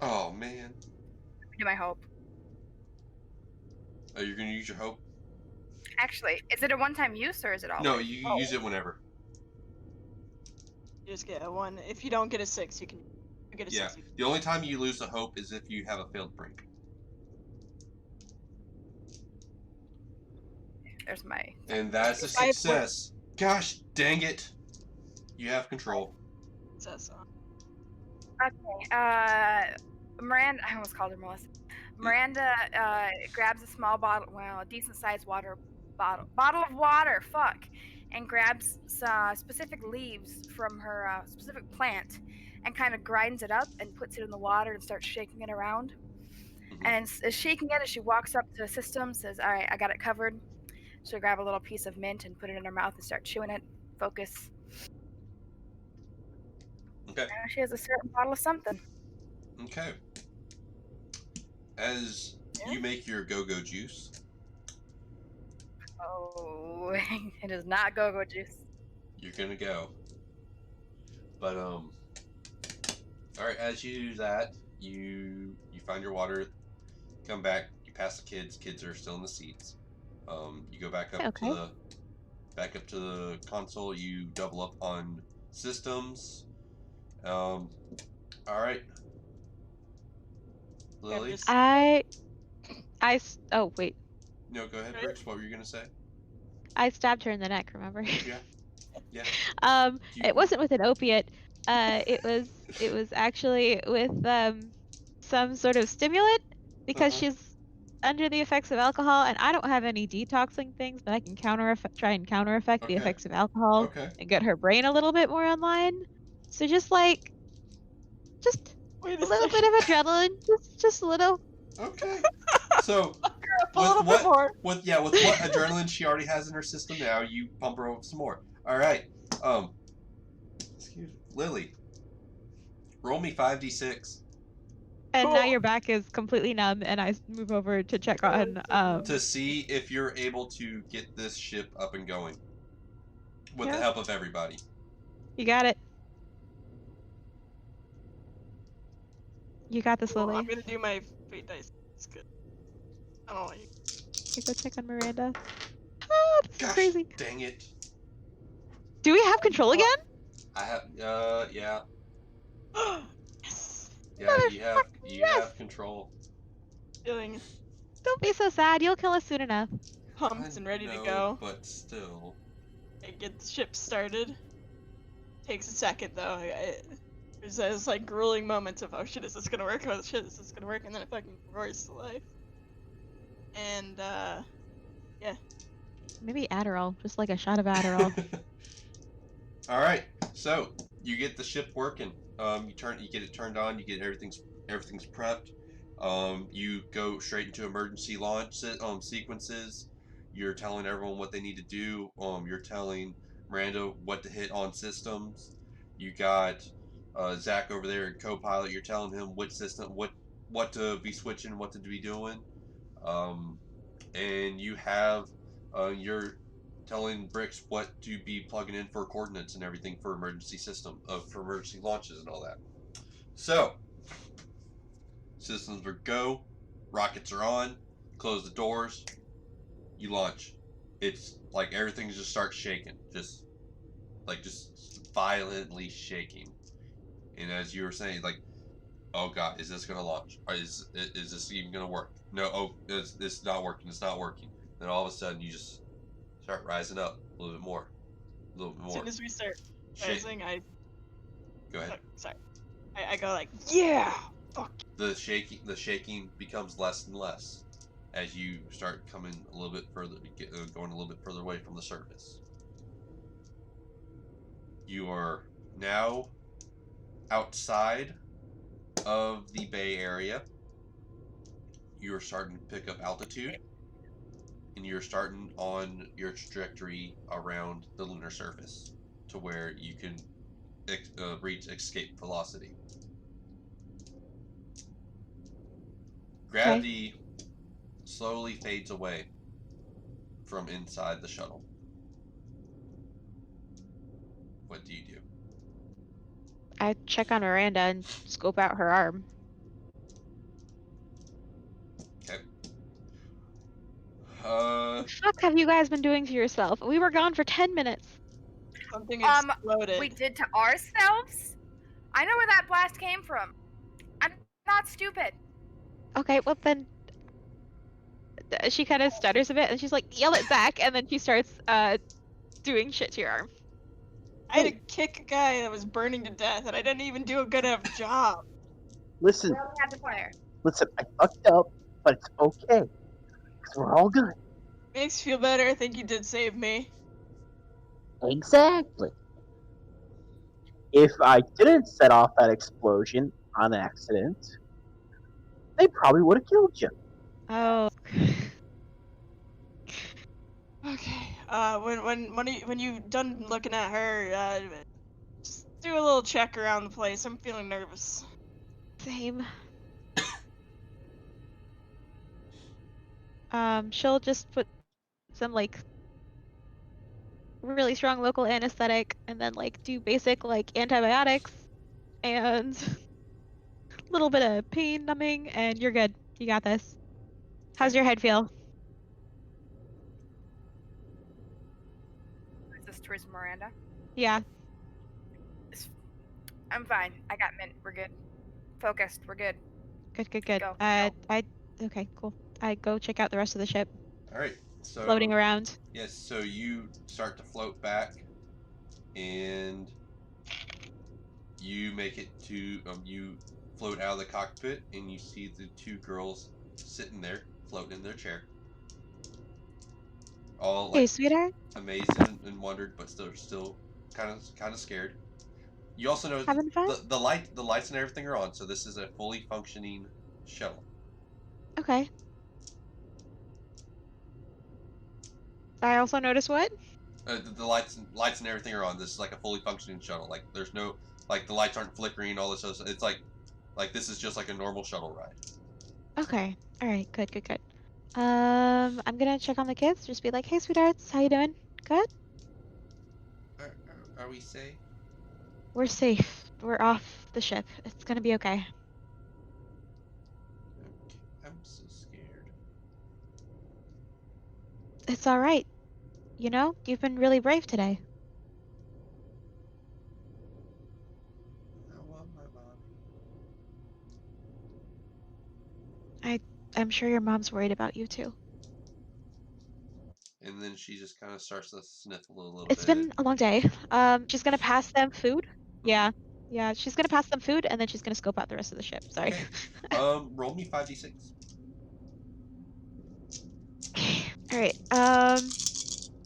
Oh man. Do my hope. Oh, you're gonna use your hope? Actually, is it a one-time use or is it always? No, you use it whenever. You just get a 1. If you don't get a 6, you get a Yeah. 6. The only time you lose the hope is if you have a failed break. There's my. And that's a If I have success. Gosh dang it. You have control. Says so. Okay. Miranda. I almost called her Melissa. Miranda grabs a small bottle, well, a decent-sized bottle of water. Fuck. And grabs specific leaves from her specific plant, and kind of grinds it up and puts it in the water and starts shaking it around. Mhm. And is shaking it as she walks up to the system, says, "All right, I got it covered." She'll grab a little piece of mint and put it in her mouth and start chewing it. Focus. Okay. And she has a certain bottle of something. Okay. As you make your go-go juice, Oh, it is not go-go juice. you're gonna go. But all right, as you do that, you find your water, come back, you pass the kids are still in the seats. You go back up to the console, you double up on systems. All right. Lily? Oh wait, No, go ahead, Briggs. What were you gonna say? I stabbed her in the neck. Remember? Yeah. Yeah. It wasn't with an opiate. It was actually with some sort of stimulant because she's under the effects of alcohol, and I don't have any detoxing things, but I can try and counter effect the Okay. effects of alcohol Okay. and get her brain a little bit more online. So just Wait a little bit of adrenaline, just a little. Okay. So a little bit more. with what adrenaline she already has in her system now, you pump her over some more. All right. Excuse me. Lily. Roll me 5d6 And now Cool. your back is completely numb, and I move over to check on to see if you're able to get this ship up and going with the Yeah. help of everybody. You got it. You got this, Cool, Lily. I'm gonna do my fate dice. It's good. I don't like it. You go check on Miranda. Ah, this Gosh, is crazy. dang it. Do we have control again? I have yeah. Yes. Yeah, you have control. Feeling Don't be so sad. You'll kill us soon enough. pumped and ready I to know, go. But still. I get the ship started. Takes a second though. There's like grueling moments of oh shit, is this gonna work? Oh shit, is this gonna work? And then it fucking roars to life. And yeah. Maybe Adderall, just like a shot of Adderall. All right, so you get the ship working. You get it turned on. You get everything's prepped. You go straight into emergency launch sequences. You're telling everyone what they need to do. You're telling Miranda what to hit on systems. You got Zach over there in co-pilot. You're telling him which system, what to be switching, what to be doing. And you have you're telling Bricks what to be plugging in for coordinates and everything for emergency for emergency launches and all that. So systems are go, rockets are on, close the doors, you launch. It's like everything just starts shaking. Just like just violently shaking. And as you were saying, like, oh god, is this gonna launch? Or is this even gonna work? No, oh, it's not working. It's not working. Then all of a sudden, you just start rising up a little bit more, a little bit As more. soon as we start Shake. rising, Go ahead. sorry. I go like, yeah! Fuck. The shaking becomes less and less as you start coming a little bit further, going a little bit further away from the surface. You are now outside of the Bay Area. You're starting to pick up altitude, and you're starting on your trajectory around the lunar surface to where you can reach escape velocity. Gravity slowly fades away from inside the shuttle. What do you do? I check on Miranda and scope out her arm. Okay. What the fuck have you guys been doing to yourself? We were gone for 10 minutes. Something exploded. We did to ourselves? I know where that blast came from. I'm not stupid. Okay, well then... She kind of stutters a bit, and she's like, yell it back, and then she starts doing shit to your arm. I had to kick a guy that was burning to death, and I didn't even do a good enough job. Listen, We only had the fire. listen, I fucked up, but it's okay. Because we're all good. Makes you feel better. I think you did save me. Exactly. If I didn't set off that explosion on accident, they probably would have killed you. Oh. Okay. When you done looking at her, just do a little check around the place. I'm feeling nervous. Same. She'll just put some, like, really strong local anesthetic, and then, like, do basic, like, antibiotics, and a little bit of pain numbing, and you're good. You got this. How's your head feel? Is this towards Miranda? Yeah. I'm fine. I got mint. We're good. Focused. We're good. Good. Go. Okay, cool. I go check out the rest of the ship. Alright, so... Floating around. Yes, so you start to float back, and you make it to... you float out of the cockpit, and you see the two girls sitting there, floating in their chair. All, like, Hey, sweetheart. amazed and wondered, but still kind of scared. You also know Having fun? the lights and everything are on, so this is a fully functioning shuttle. Okay. I also notice what? The lights and everything are on. This is like a fully functioning shuttle. Like there's no the lights aren't flickering, all this other stuff. It's like this is just like a normal shuttle ride. Okay. All right. Good. I'm gonna check on the kids. Just be like, hey, sweethearts, how you doing? Good. Are we safe? We're safe. We're off the ship. It's gonna be okay. I'm so scared. It's all right. You know, you've been really brave today. I want my mom. I'm sure your mom's worried about you too. And then she just kind of starts to sniffle a little It's bit. been a long day. She's gonna pass them food. Yeah. She's gonna pass them food, and then she's gonna scope out the rest of the ship. Sorry. Okay. Roll me 5d6. All right.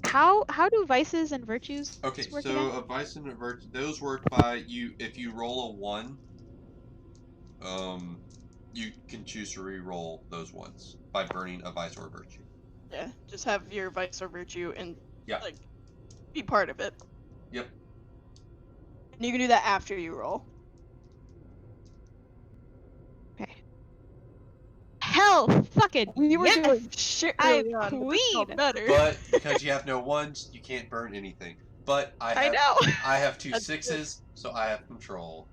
How do vices and virtues Okay, work so again? a vice and a virtue, those work by you. If you roll a 1, you can choose to re-roll those ones by burning a vice or a virtue. Yeah, just have your vice or virtue and Yeah. like be part of it. Yep. And you can do that after you roll. Okay. Hell, fucking We were yes! doing shit I'm early on, but this felt queen! better. But because you have no 1s, you can't burn anything. But I know. I have 2 That's good. 6s, so I have control.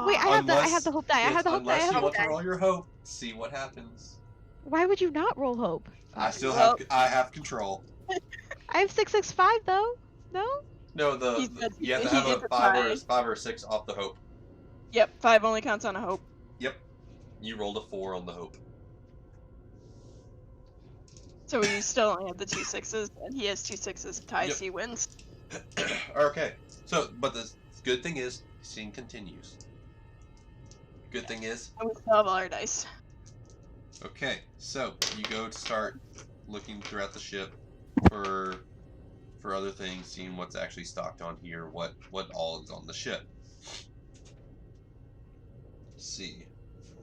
Wait, I have the hope die. I Yes, have the hope die. I unless have you the want hope to die. roll your hope, see what happens. Why would you not roll hope? I still Well- have control. I have 665 though. No? No, He said you have to he have did a the 5 or a 6 off the hope. Yep, 5 only counts on a hope. Yep. You rolled a 4 on the hope. So we still only have the 2 6s, and he has 2 6s. Ties, Yep. he wins. Okay. So, but the good thing is, the scene continues. Good thing is, And we still have all our dice. okay. So you go to start looking throughout the ship for other things, seeing what's actually stocked on here, what all is on the ship. Let's see.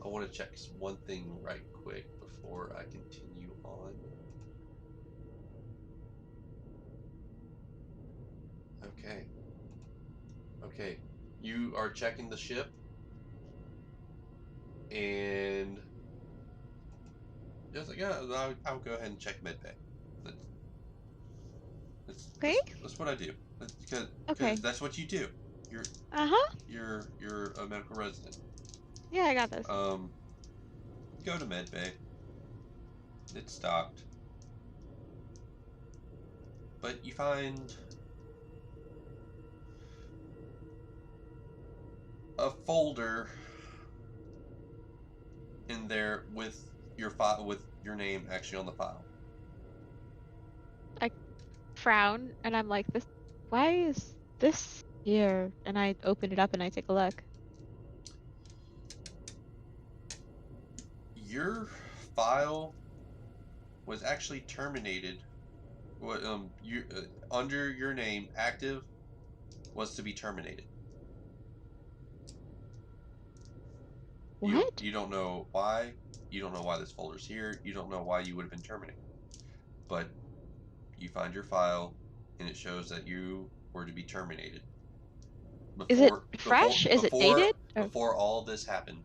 I want to check one thing right quick before I continue on. Okay. Okay. You are checking the ship, and just like, yeah, I'll go ahead and check medbay. Okay. That's what I do. Because Okay. that's what you do. You're a medical resident. Yeah, I got this. Go to medbay. It's stocked. But you find a folder in there with your file, with your name actually on the file. I frown and I'm like, this. Why is this here? And I open it up and I take a look. Your file was actually terminated. What you under your name, active, was to be terminated. What? You don't know why. You don't know why this folder's here. You don't know why you would have been terminated. But you find your file, and it shows that you were to be terminated. Is it fresh? Is it dated? Or... Before all this happened,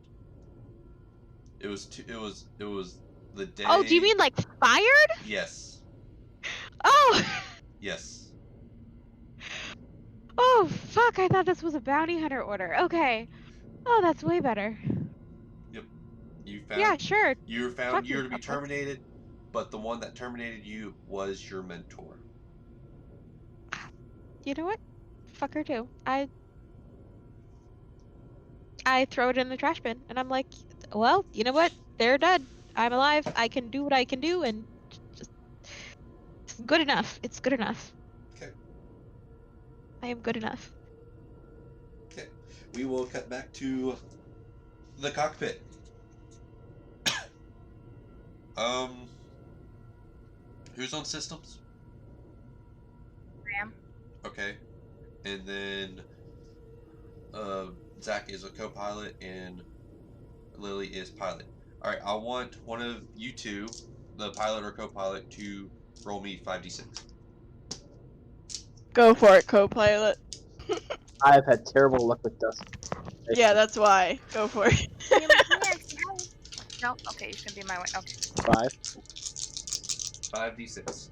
it was the day. Oh, do you mean like fired? Yes. Oh. Yes. Oh fuck! I thought this was a bounty hunter order. Okay. Oh, that's way better. Yep. You found. Yeah, sure. You were found. Fuck You were to be yourself. terminated, but the one that terminated you was your mentor. You know what? Fuck her too. I throw it in the trash bin, and I'm like, well, you know what? They're dead. I'm alive. I can do what I can do, and just it's good enough. It's good enough. Okay. I am good enough. Okay. We will cut back to the cockpit. Who's on systems? Ram. Okay. And then Zach is a co-pilot and Lily is pilot. Alright, I want one of you two, the pilot or co-pilot, to roll me 5d6. Go for it, co-pilot. I've had terrible luck with dust. Yeah, that's why. Go for it. No, okay, you can be my way. Okay. 5d6.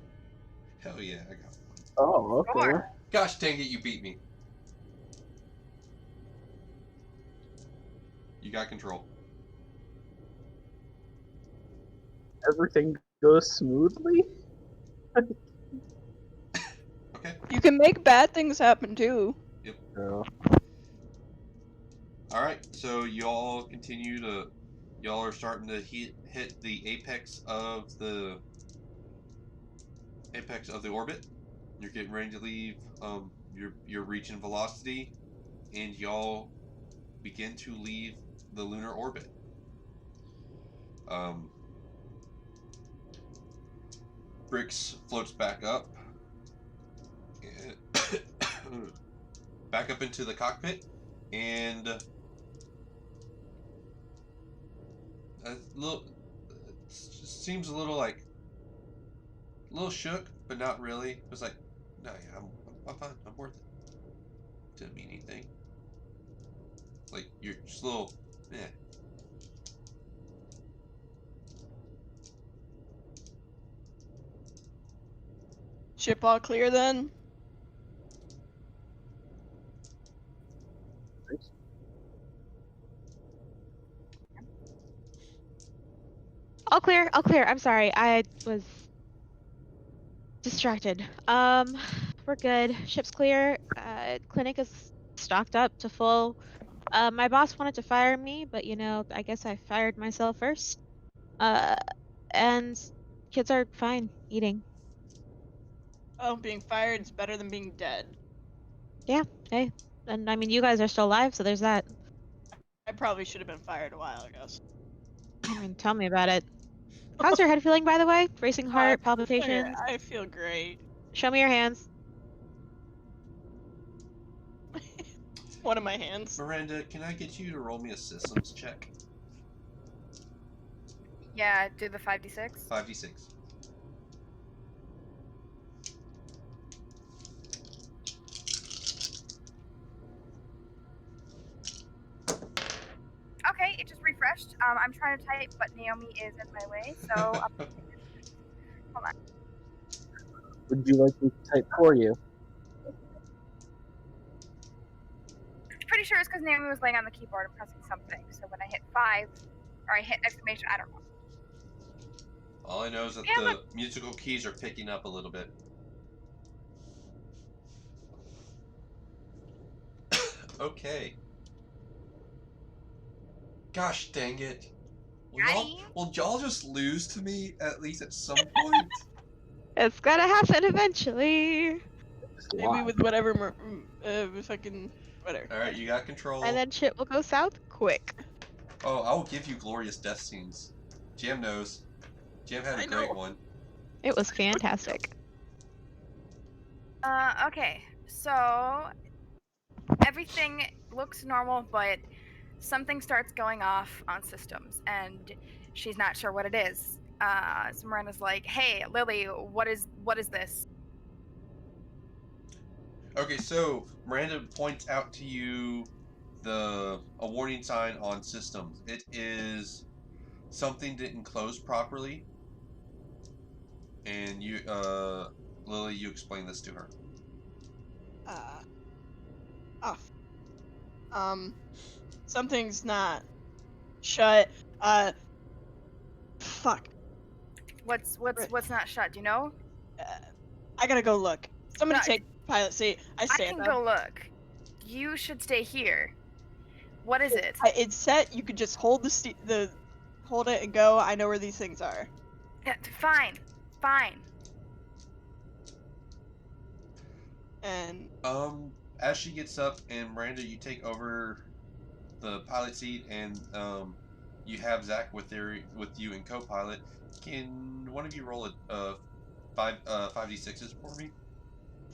Hell yeah, I got one. Oh, okay. 4. Gosh dang it, you beat me. You got control. Everything goes smoothly? Okay. You can make bad things happen too. Oh. Alright, so y'all continue to... Y'all are starting to hit the apex of the orbit. You're getting ready to leave. You're reaching velocity, and y'all begin to leave the lunar orbit. Brix floats back up, back up into the cockpit, and seems a little shook, but not really. It's like, no, yeah, I'm fine. I'm worth it. Didn't mean anything. Like, you're just a little, eh. Ship all clear then? All clear. All clear. I'm sorry. I was distracted. we're good. Ship's clear. Clinic is stocked up to full. My boss wanted to fire me, but you know, I guess I fired myself first. And kids are fine, eating. Oh, being fired is better than being dead. Yeah, hey. And I mean, you guys are still alive, so there's that. I probably should have been fired a while ago. I mean, tell me about it. How's your head feeling, by the way? Racing heart, palpitations? I feel great. Show me your hands. One of my hands. Miranda, can I get you to roll me a systems check? Yeah, do the 5d6. 5d6. Okay, it just refreshed. I'm trying to type, but Naomi is in my way, so hold on. Would you like me to type for you? Pretty sure it's because Naomi was laying on the keyboard and pressing something. So when I hit 5, or I hit exclamation, I don't know. All I know is that Yeah, the musical keys are picking up a little bit. Okay. Gosh dang it. Will y'all just lose to me at least at some point? It's gonna happen eventually. Maybe with whatever, fucking whatever. Alright, you got control. And then shit will go south quick. Oh, I will give you glorious death scenes. Jam knows. Jam had a great one. It was fantastic. Okay, so everything looks normal, but something starts going off on systems, and she's not sure what it is. So Miranda's like, "Hey, Lily, what is this?" Okay, so Miranda points out to you a warning sign on systems. It is something didn't close properly, and you, Lily, you explain this to her. Off. Something's not shut. Fuck. What's not shut? Do you know? I gotta go look. Somebody No, take pilot seat. I I stand can up. go look. You should stay here. What is it? It's set. You could just hold hold it and go. I know where these things are. Fine. And As she gets up, and Miranda, you take over the pilot seat, and you have Zach with you in co-pilot. Can one of you roll a 5d6s for me?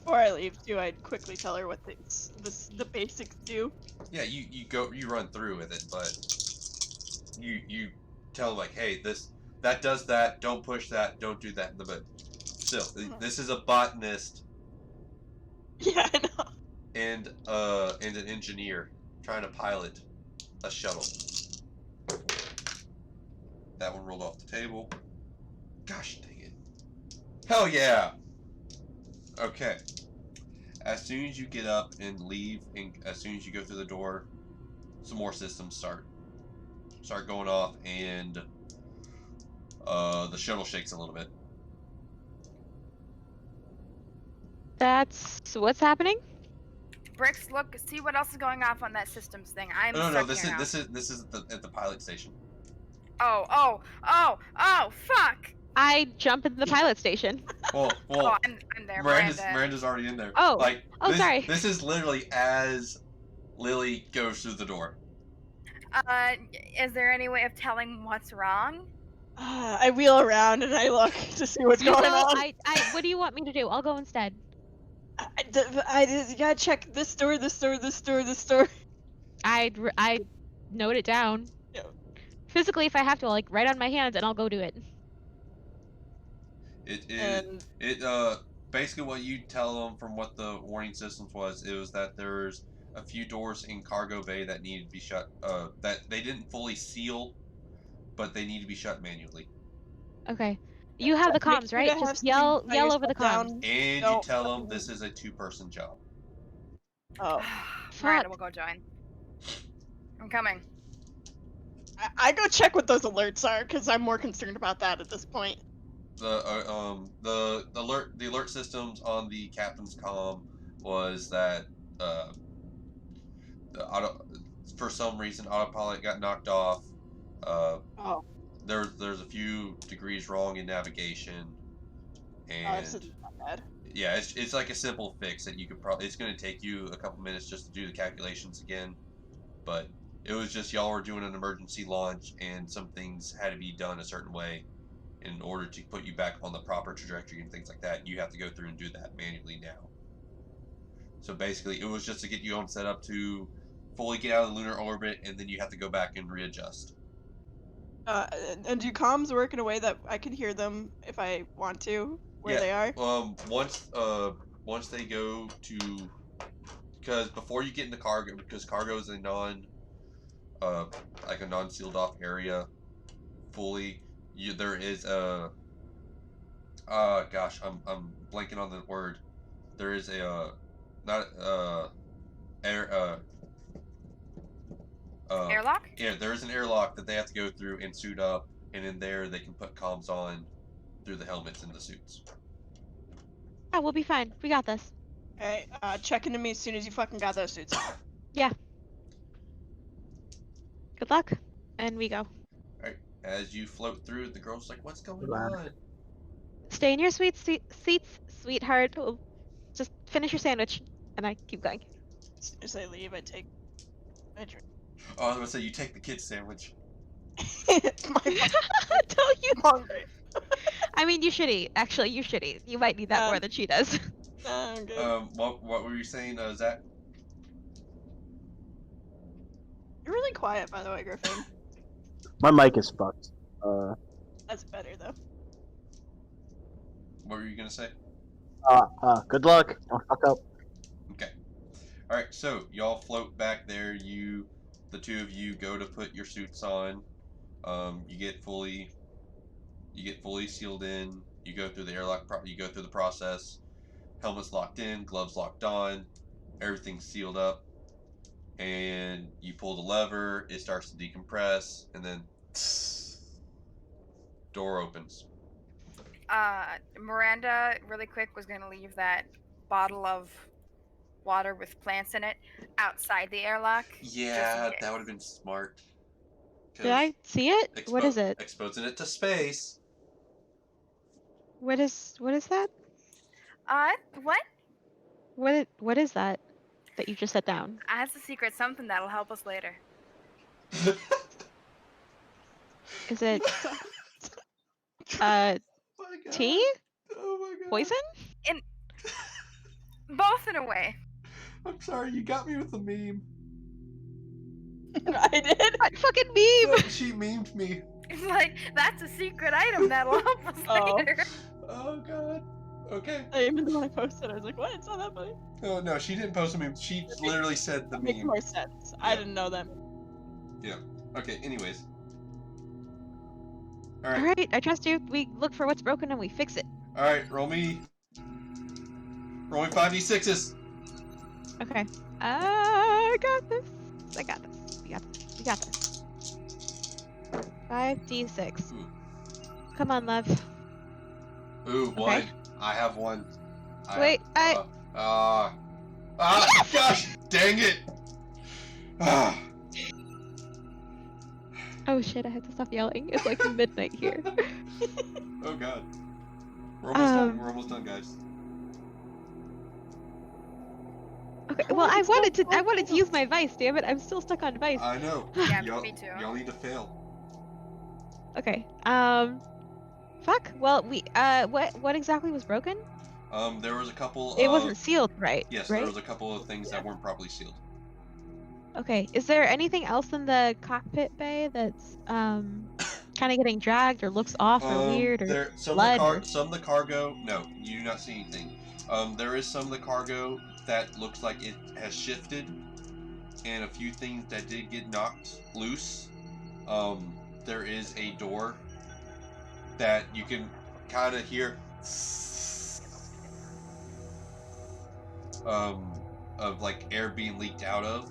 before I leave, I quickly tell her what the basics do? Yeah, you run through with it, but you tell her, like, hey, that does that. Don't push that. Don't do that. But still, this is a botanist. Yeah, I know. And an engineer trying to pilot a shuttle. That one rolled off the table. Gosh dang it. Hell yeah! Okay. As soon as you get up and leave, and as soon as you go through the door, some more systems start going off, and the shuttle shakes a little bit. That's what's happening? Bricks, look, see what else is going off on that systems thing. I'm No. stuck This here now. is at the pilot station. Oh, fuck! I jump into the pilot station. Well, Oh, I'm there, Miranda's already in there. Oh. Sorry. This is literally as Lily goes through the door. Is there any way of telling what's wrong? I wheel around and I look to see what's going on. What do you want me to do? I'll go instead. I gotta check this door, this door, this door, this door. I note it down. Yeah. Physically, if I have to, I'll, like, write on my hands and I'll go do it. Basically what you tell them from what the warning systems was, it was that there's a few doors in cargo bay that needed to be shut, that they didn't fully seal, but they need to be shut manually. Okay. You have the comms, right? Just yell over the comms. And you tell them this is a 2-person job. Oh. Miranda will go join. I'm coming. I go check what those alerts are, because I'm more concerned about that at this point. the alert systems on the captain's comm was that the auto, for some reason autopilot got knocked off. Oh, There's a few degrees wrong in navigation, and this is not bad. yeah, it's like a simple fix that you could probably. It's going to take you a couple minutes just to do the calculations again, but it was just y'all were doing an emergency launch, and some things had to be done a certain way in order to put you back on the proper trajectory and things like that. You have to go through and do that manually now. So basically, it was just to get you on set up to fully get out of the lunar orbit, and then you have to go back and readjust. And do comms work in a way that I can hear them if I want to, where they are? Once they go to, because before you get into cargo, because cargo is a like a non-sealed off area, fully. There is a. Gosh, I'm blanking on the word. There is a not air Airlock? Yeah, there is an airlock that they have to go through and suit up, and in there they can put comms on through the helmets and the suits. Oh, we'll be fine. We got this. Alright, check into me as soon as you fucking got those suits. Yeah. Good luck. And we go. Alright, as you float through, the girl's like, "What's going Wow. on?" Stay in your seats, sweetheart. We'll just finish your sandwich, and I keep going. As soon as I leave, I take my drink. Oh, I was gonna say you take the kid's sandwich. My Don't you? hungry. I mean, you should eat. Actually, you should eat. You might need that more than she does. I'm good. What were you saying, Zach? You're really quiet, by the way, Griffin. My mic is fucked. That's better, though. What were you gonna say? Good luck. Don't fuck up. Okay. All right. So y'all float back there. The two of you, go to put your suits on. You get fully sealed in. You go through the airlock. You go through the process. Helmets locked in. Gloves locked on. Everything's sealed up. And you pull the lever. It starts to decompress, and then door opens. Miranda, really quick, was going to leave that bottle of water with plants in it outside the airlock. Yeah, that would have been smart. Did I see it? What is it? Exposing it to space. What is that? What? What is that you just set down? That's a secret something that'll help us later. Is it My God. tea? Oh my God. Poison? Both in a way. I'm sorry, you got me with the meme. I did? What fucking meme? She memed me. It's like, that's a secret item that'll help us Oh. later. Oh God. Okay. Even when I posted, I was like, what? It's not that funny. Oh no, she didn't post a meme. She literally said the That makes meme. more sense. I Yeah. didn't know that. Yeah. Okay. Anyways. All right. Alright, I trust you. We look for what's broken and we fix it. All right. Roll me 5d6s. Okay. I got this. I got this. We got this. 5d6. Ooh. Come on, love. Ooh, Okay. one. I have one. Wait, Gosh, dang it. Ah. Oh shit, I had to stop yelling. It's like midnight here. Oh God. We're almost done. We're almost done, guys. Okay, well I wanted to use my vice, damn it. I'm still stuck on vice. I know. Yeah, Y'all- me too. Y'all need to fail. Okay. Fuck. Well, what exactly was broken? There was a couple. It wasn't sealed, right? Yes, right? there was a couple of things that weren't properly sealed. Okay. Is there anything else in the cockpit bay that's kind of getting dragged or looks off or weird or blood? Some of the cargo. No, you do not see anything. There is some of the cargo that looks like it has shifted, and a few things that did get knocked loose. There is a door that you can kind of hear of like air being leaked out of.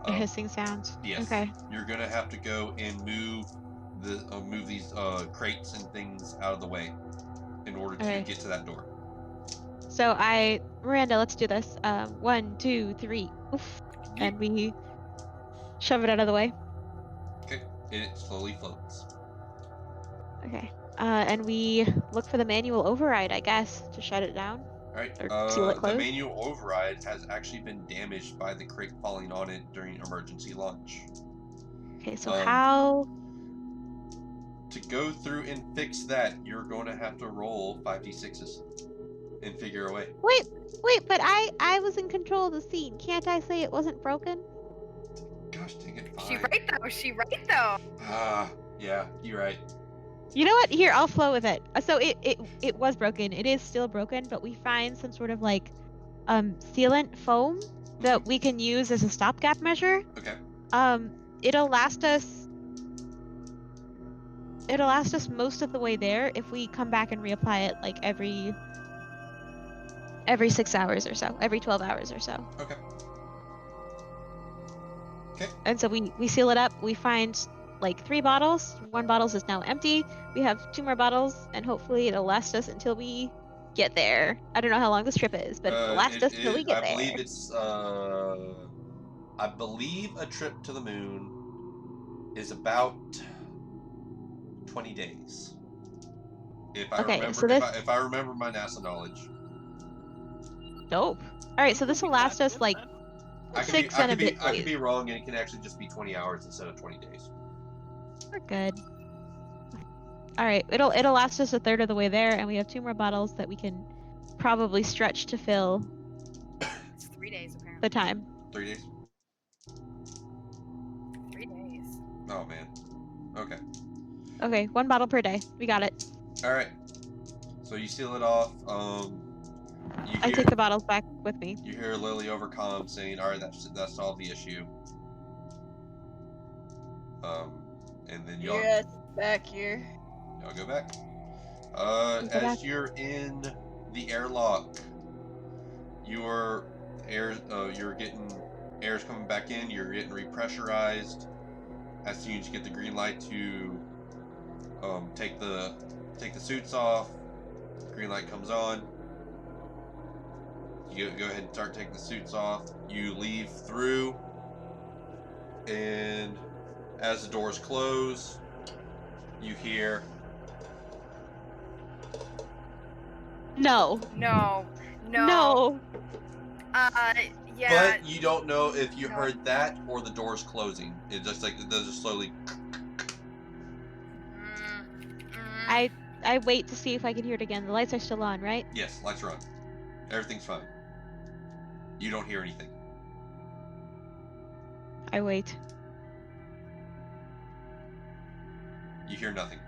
A hissing sound. Yes. Okay. You're gonna have to go and move move these crates and things out of the way in order to Okay. get to that door. So Miranda, let's do this. 1, 2, 3. Oof. And we shove it out of the way. Okay, and it slowly floats. Okay. And we look for the manual override, I guess, to shut it down. All right. Or seal it The closed. manual override has actually been damaged by the crate falling on it during emergency launch. Okay, so how? To go through and fix that, you're going to have to roll 5d6s and figure a way. Wait, but I was in control of the scene. Can't I say it wasn't broken? Gosh dang it, fine. She right though. Ah, yeah, you're right. You know what? Here, I'll flow with it. So it was broken. It is still broken, but we find some sort of like sealant foam that we can use as a stopgap measure. Okay. It'll last us most of the way there if we come back and reapply it like every 6 hours or so, every 12 hours or so. Okay. Okay. And so we seal it up. We find like 3 bottles. 1 bottle is now empty. We have 2 more bottles, and hopefully it'll last us until we get there. I don't know how long this trip is, but it'll last us until we get there. I believe a trip to the moon is about 20 days. If I remember my NASA knowledge. Dope. All right, so this will last us like 6 and a bit days. I could be wrong, and it can actually just be 20 hours instead of 20 days. We're good. All right, it'll last us a third of the way there, and we have 2 more bottles that we can probably stretch to fill. It's 3 days apparently. The time. 3 days. 3 days. Oh man. Okay. Okay, 1 bottle per day. We got it. All right. So you seal it off. I take the bottles back with me. You hear Lily over comm saying, "All right, that solved the issue." And then y'all back here. Y'all go back. back. You're in the airlock, you're getting air's coming back in. You're getting repressurized. As soon as you get the green light to take the suits off, green light comes on. You go ahead and start taking the suits off. You leave through, and as the doors close, you hear No. Yeah. But you don't know if you heard that or the doors closing. It just like it does just slowly. I wait to see if I can hear it again. The lights are still on, right? Yes, lights are on. Everything's fine. You don't hear anything. I wait. You hear nothing.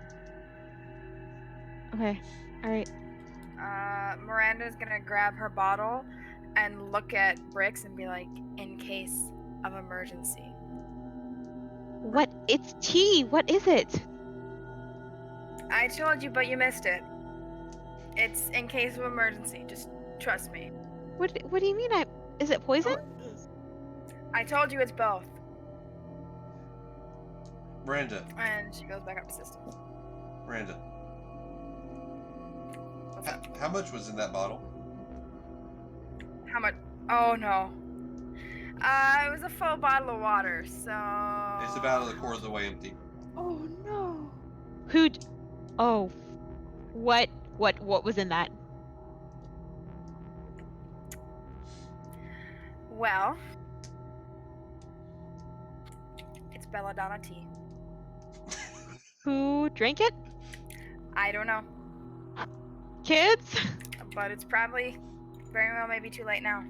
Okay. All right. Miranda's gonna grab her bottle and look at Bricks and be like, in case of emergency. What? It's tea. What is it? I told you, but you missed it. It's in case of emergency. Just trust me. What do you mean? Is it poison? I told you it's both. Miranda. And she goes back up to systems. Miranda. How much was in that bottle? How much? Oh no. It was a full bottle of water, so. It's about a quarter of the way empty. Oh no. Oh. What was in that? Well, it's belladonna tea. Who drank it? I don't know, Kids? but it's probably very well maybe too late now.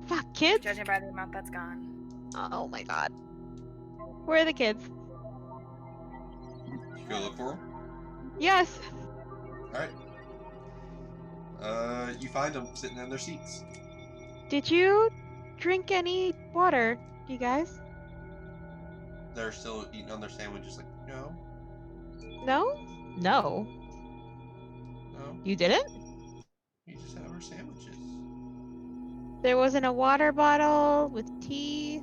Fuck, kids? Judging by the amount that's gone. Oh my god. Where are the kids? You go look for them? Yes. Alright. You find them sitting in their seats. Did you drink any water, you guys? They're still eating on their sandwiches like, no. No? No. No. You didn't? We just have our sandwiches. There wasn't a water bottle with tea?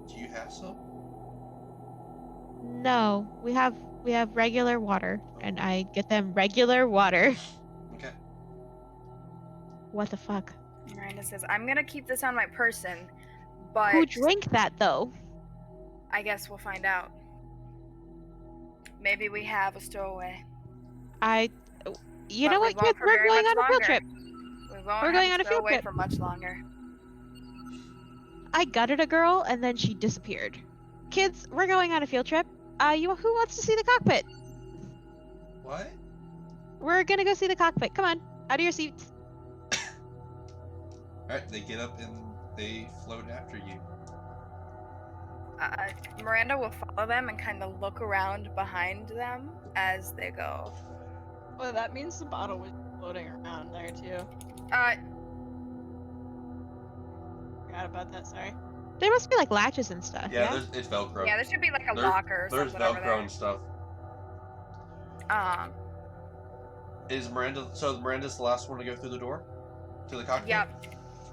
Do you have some? No, we have regular water, and I get them regular water. Okay. What the fuck? Miranda says, I'm gonna keep this on my person, but Who drank that though? I guess we'll find out. Maybe we have a stowaway. You But know we what, won't kids? for We're very going much on a field longer. trip. We won't We're have going a on a field stowaway trip. for much longer. I gutted a girl, and then she disappeared. Kids, we're going on a field trip. Who wants to see the cockpit? What? We're gonna go see the cockpit. Come on, out of your seats. Alright, they get up and they float after you. Miranda will follow them and kind of look around behind them as they go. Well, that means the bottle was floating around there too. Forgot about that. Sorry. There must be like latches and stuff. Yeah, Yeah. it's Velcro. Yeah, there should be like a There- locker or There's something over Velcro and stuff. there. Is Miranda's the last one to go through the door? To the cockpit? Yep.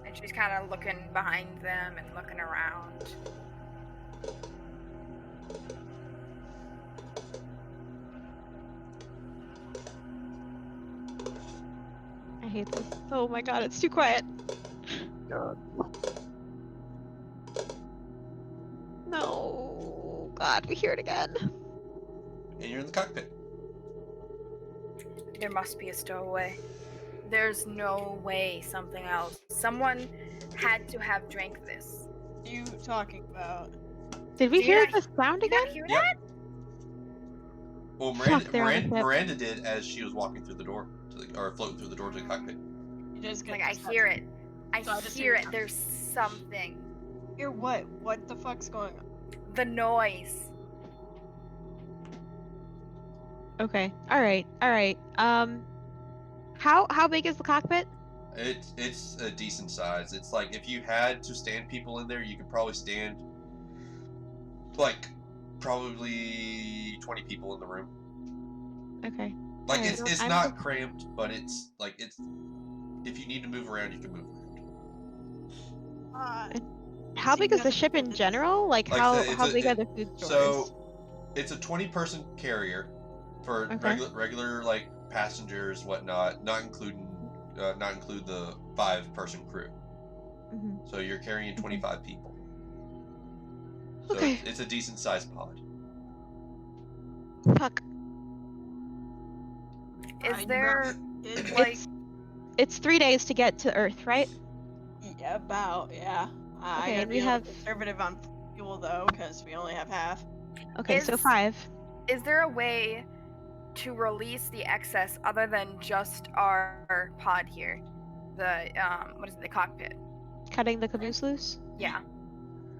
And she's kind of looking behind them and looking around. I hate this. Oh my god, it's too quiet. God. No. God, we hear it again. And you're in the cockpit. There must be a stowaway. There's no way something else. Someone had to have drank this. What are you talking about? Did we Do you hear not- the sound Did you again? not hear Yep. that? Well, Fuck, they're on the ship. Miranda did as she was walking through the door, or floating through the door to the cockpit. You just Like, get I hear it. I So I just hear hear it. There's something. Hear what? What the fuck's going on? The noise. Okay. All right. How big is the cockpit? It's a decent size. It's like if you had to stand people in there, you could probably stand like probably 20 people in the room. Okay. Like Alright, it's I'm- not cramped, but it's like it's if you need to move around, you can move around. How big is the ship in general? Like Like how I said, big are the food stores? So it's a 20-person carrier for Okay. regular like passengers, whatnot, not include the 5-person crew. Mhm. So you're carrying 25 people. So Okay. it's a decent sized pod. Fuck. Is there It's like It's 3 days to get to Earth, right? yeah, about yeah. I Okay, gotta and be we a little have- conservative on fuel though, because we only have half. Okay, so Is- 5. is there a way to release the excess other than just our pod here? The what is it, the cockpit? Cutting the caboose loose. Yeah.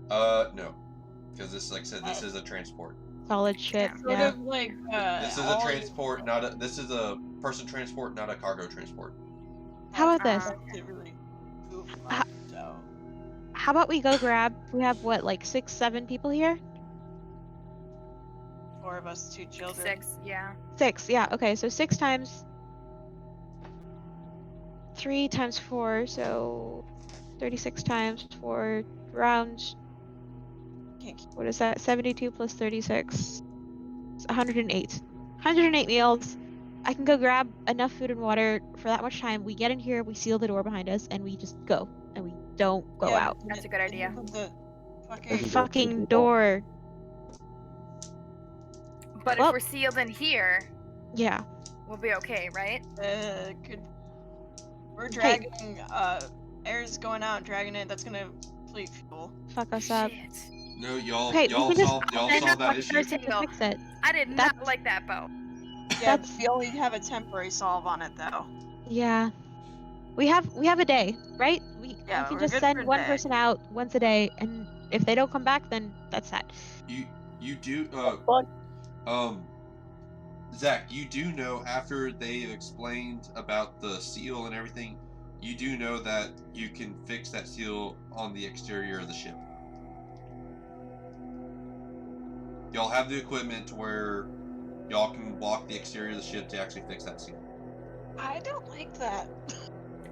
No, because this, like I said, this is a transport. Solid shit. Yeah. Sort Yeah. of like This is a all- transport, not a. This is a person transport, not a cargo transport. How about this? Didn't really move Ha- much, so How about we go grab? We have what, like 6, 7 people here? 4 of us, 2 children. 6, yeah. 6. Yeah. Okay. So 6 times 3 times 4, so 36 times 4, around, Can't keep- what is that? 72 plus 36. It's 108. 108 meals. I can go grab enough food and water for that much time. We get in here, we seal the door behind us, and we just go. And we don't go Yeah, out. but That's a good idea. The The Doesn't go fucking through the door. But Well- if we're sealed in here, Yeah. we'll be okay, right? could we're dragging air's going out, dragging it. That's gonna deplete fuel. Fuck us up. Shit. No, y'all Okay, y'all we can just solved then that one issue. person to No. fix it. I did not That's- like that boat. Yeah, That's- we only have a temporary solve on it though. Yeah. We have a day, right? We Yeah, can we're just good send for a one day. person out once a day, and if they don't come back, then that's that. You do Fuck. Zach, you do know after they've explained about the seal and everything, you do know that you can fix that seal on the exterior of the ship. Y'all have the equipment to where y'all can walk the exterior of the ship to actually fix that seal. I don't like that.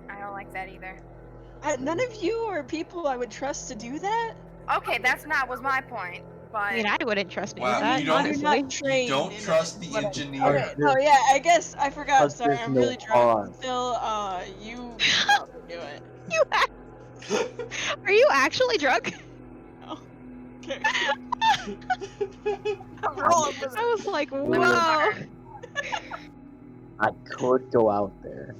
I don't like that either. None of you are people I would trust to do that. Okay, that's not was my point. but I mean, I wouldn't trust me Wow, with that, you don't- honestly. You're not trained don't in trust it, the but- engineer. Okay, no, yeah, I guess I forgot. Plus Sorry, there's I'm no really drunk arm. still. You probably do it. You are you actually drunk? No. Okay. I'm rolling with I it. was like, Lemon whoa, water. I could go out there.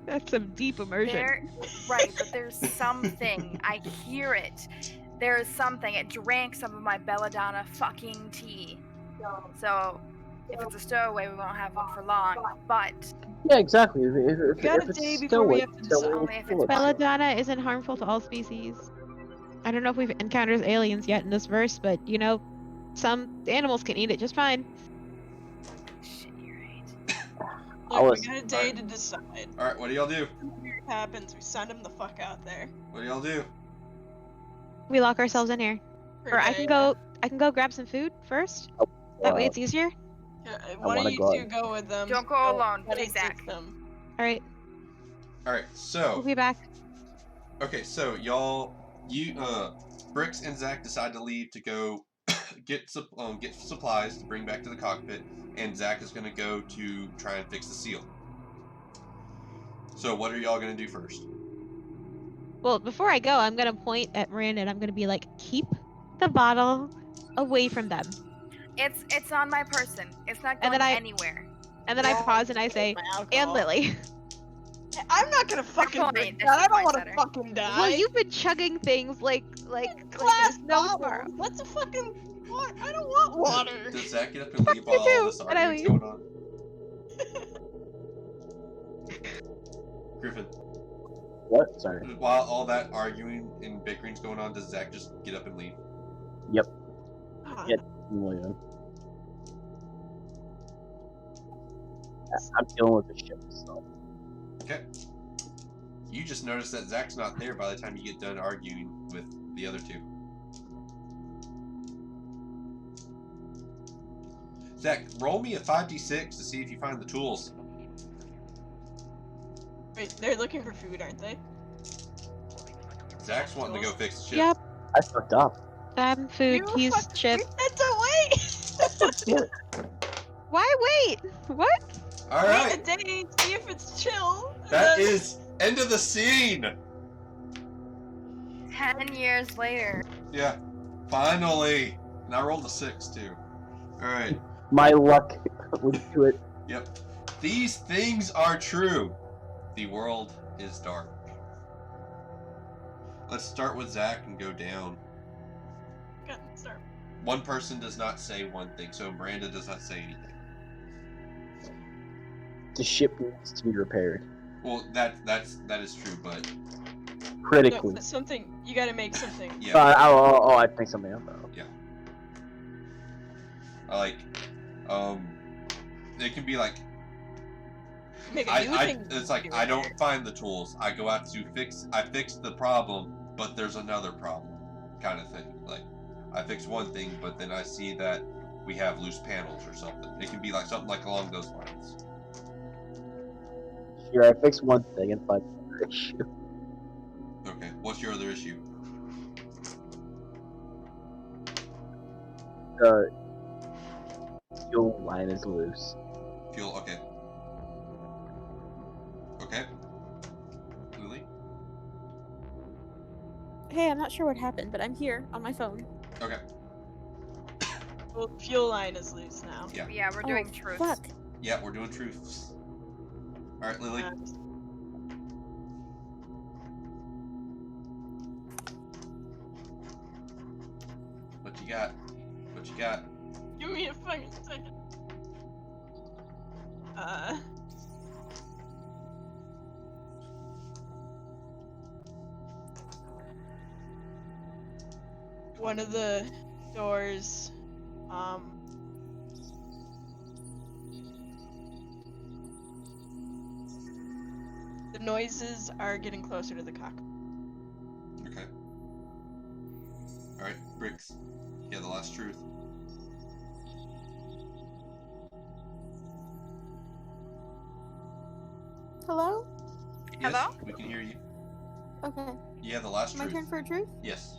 that's some deep immersion. There, right, but there's something. I hear it. There is something. It drank some of my belladonna fucking tea. So, if it's a stowaway, we won't have one for long. But Yeah, exactly. If We got a it's day before still we with- have to still decide. with- Only if still it's with- Belladonna isn't harmful to all species. I don't know if we've encountered aliens yet in this verse, but you know, some animals can eat it just fine. shit, you're right. I Look, was- we got a day to decide. All right, what do y'all do? If weird happens, we send him the fuck out there. What do y'all do? We lock ourselves in here, For or a I day. can go grab some food first. That way it's easier. Yeah, one of wanna you go two go with them. Don't go alone. Let Take us Zach. take them. All right, All right, we'll so be back. okay, so Bricks and Zach decide to leave to go get supplies to bring back to the cockpit, and Zach is gonna go to try and fix the seal. So what are y'all gonna do first? Well, before I go, I'm gonna point at Miranda and I'm gonna be like, keep the bottle away from them. It's on my person. It's not And going then I- anywhere. And then I pause and I say, My and alcohol. Lily. I'm not gonna fucking point. drink That's that. I don't my want to setter. fucking die. Well, you've been chugging things like glass there's no bottle. tomorrow. What's a fucking what? I don't want water. Does Zach get up and leave You while all do, this and I argument's leave. going on? Griffin, What? Sorry. while all that arguing and bickering's going on, does Zach just get up and leave? Ah, Yeah. I'm leaving. I'm dealing with the ship stuff. Okay. You just notice that Zach's not there by the time you get done arguing with the other two. Zach, roll me a 5d6 to see if you find the tools. Wait, they're looking for food, aren't they? Zach's wanting to go fix the ship. Yep, I fucked up. food, You keys, fuck- chip. We said to wait. Why wait? What? Wait a Alright, day, see if it's chill. and that then- is end of the scene! 10 years later. Yeah, finally! And I rolled a 6 too. Alright, My luck would do it. yep. These things are true. The world is dark. Let's start with Zach and go down. Got- start. One person does not say one thing, so Miranda does not say anything. The ship needs to be repaired Well, that is true, but critically. No, something. You gotta make something. yeah, I think something else. like, it can be like Make a new thing. it's like I don't find the tools. I go out to I fix the problem, but there's another problem, kind of thing. Like I fix one thing, but then I see that we have loose panels or something. It can be like something like along those lines. Here, I fix one thing and find another issue. Okay, what's your other issue? The fuel line is loose. Fuel. Okay. Okay. Lily. Hey, I'm not sure what happened, but I'm here on my phone. Okay. Well, fuel line is loose now. Yeah. Yeah, we're doing truths. Fuck. Yeah, we're doing truths. All right, Lily. What you got? What you got? Give me a fucking second. One of the doors, the noises are getting closer to the cockpit. Okay. All right, Bricks. Yeah, the last truth. Hello? Yes, Hello? we can hear you. Okay. Yeah, the last My truth. turn for a truth? Yes.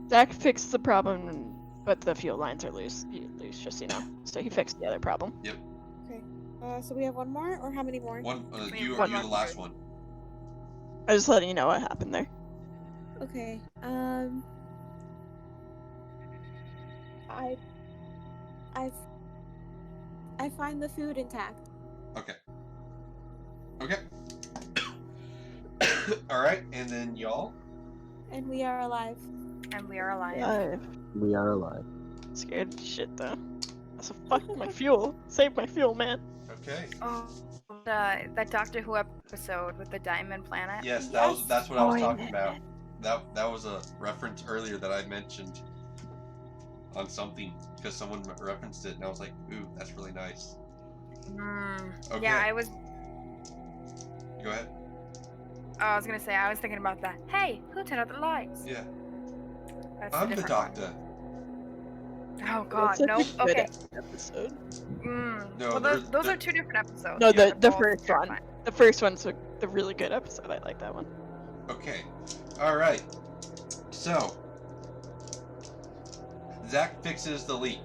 Zach fixed the problem, but the fuel lines are loose, just so you know. So he fixed the other problem. Yep. Okay. So we have one more, or how many more? One. You're one the more. last one. I was just letting you know what happened there. Okay. I find the food intact. Okay. Okay. All right, and then y'all. And we are alive. And we are alive. We are alive. Scared shit though. That's a fuck my fuel. Save my fuel, man. Okay. Oh, that Doctor Who episode with the Diamond Planet. Yes, Yes. that's what I was Oh, talking about. That was a reference earlier that I mentioned on something because someone referenced it, and I was like, "Ooh, that's really nice." Okay. Yeah, I was. Go ahead. I was gonna say I was thinking about that. Hey, who turned out the lights? Yeah. That's a I'm the different doctor. one. Oh God, That's such nope. a good Okay. episode. No, well, those are two different episodes. No, Yeah, the they're both first one. terrifying. The first one's the really good episode. I like that one. Okay. All right. So Zach fixes the leak,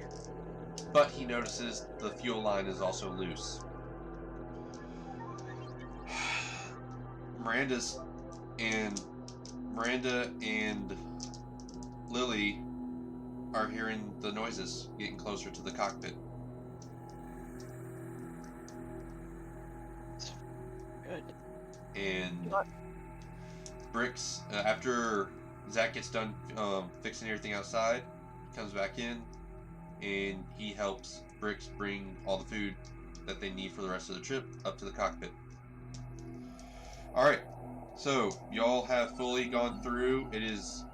but he notices the fuel line is also loose. Miranda and Lily are hearing the noises getting closer to the cockpit. Good. And Bricks, after Zach gets done fixing everything outside, comes back in and he helps Bricks bring all the food that they need for the rest of the trip up to the cockpit. Alright, so y'all have fully gone through. It is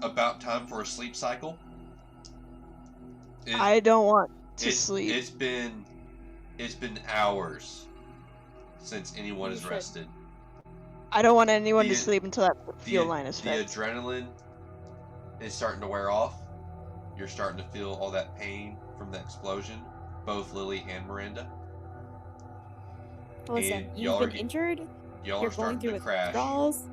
about time for a sleep cycle. I don't want to sleep. It's been hours since anyone has should. rested. I don't want anyone The- to sleep until that fuel line is The fixed. adrenaline is starting to wear off. You're starting to feel all that pain from the explosion, both Lily and Miranda. Listen, And you've y'all been are- injured. Y'all You're are going starting through to crash. withdrawals.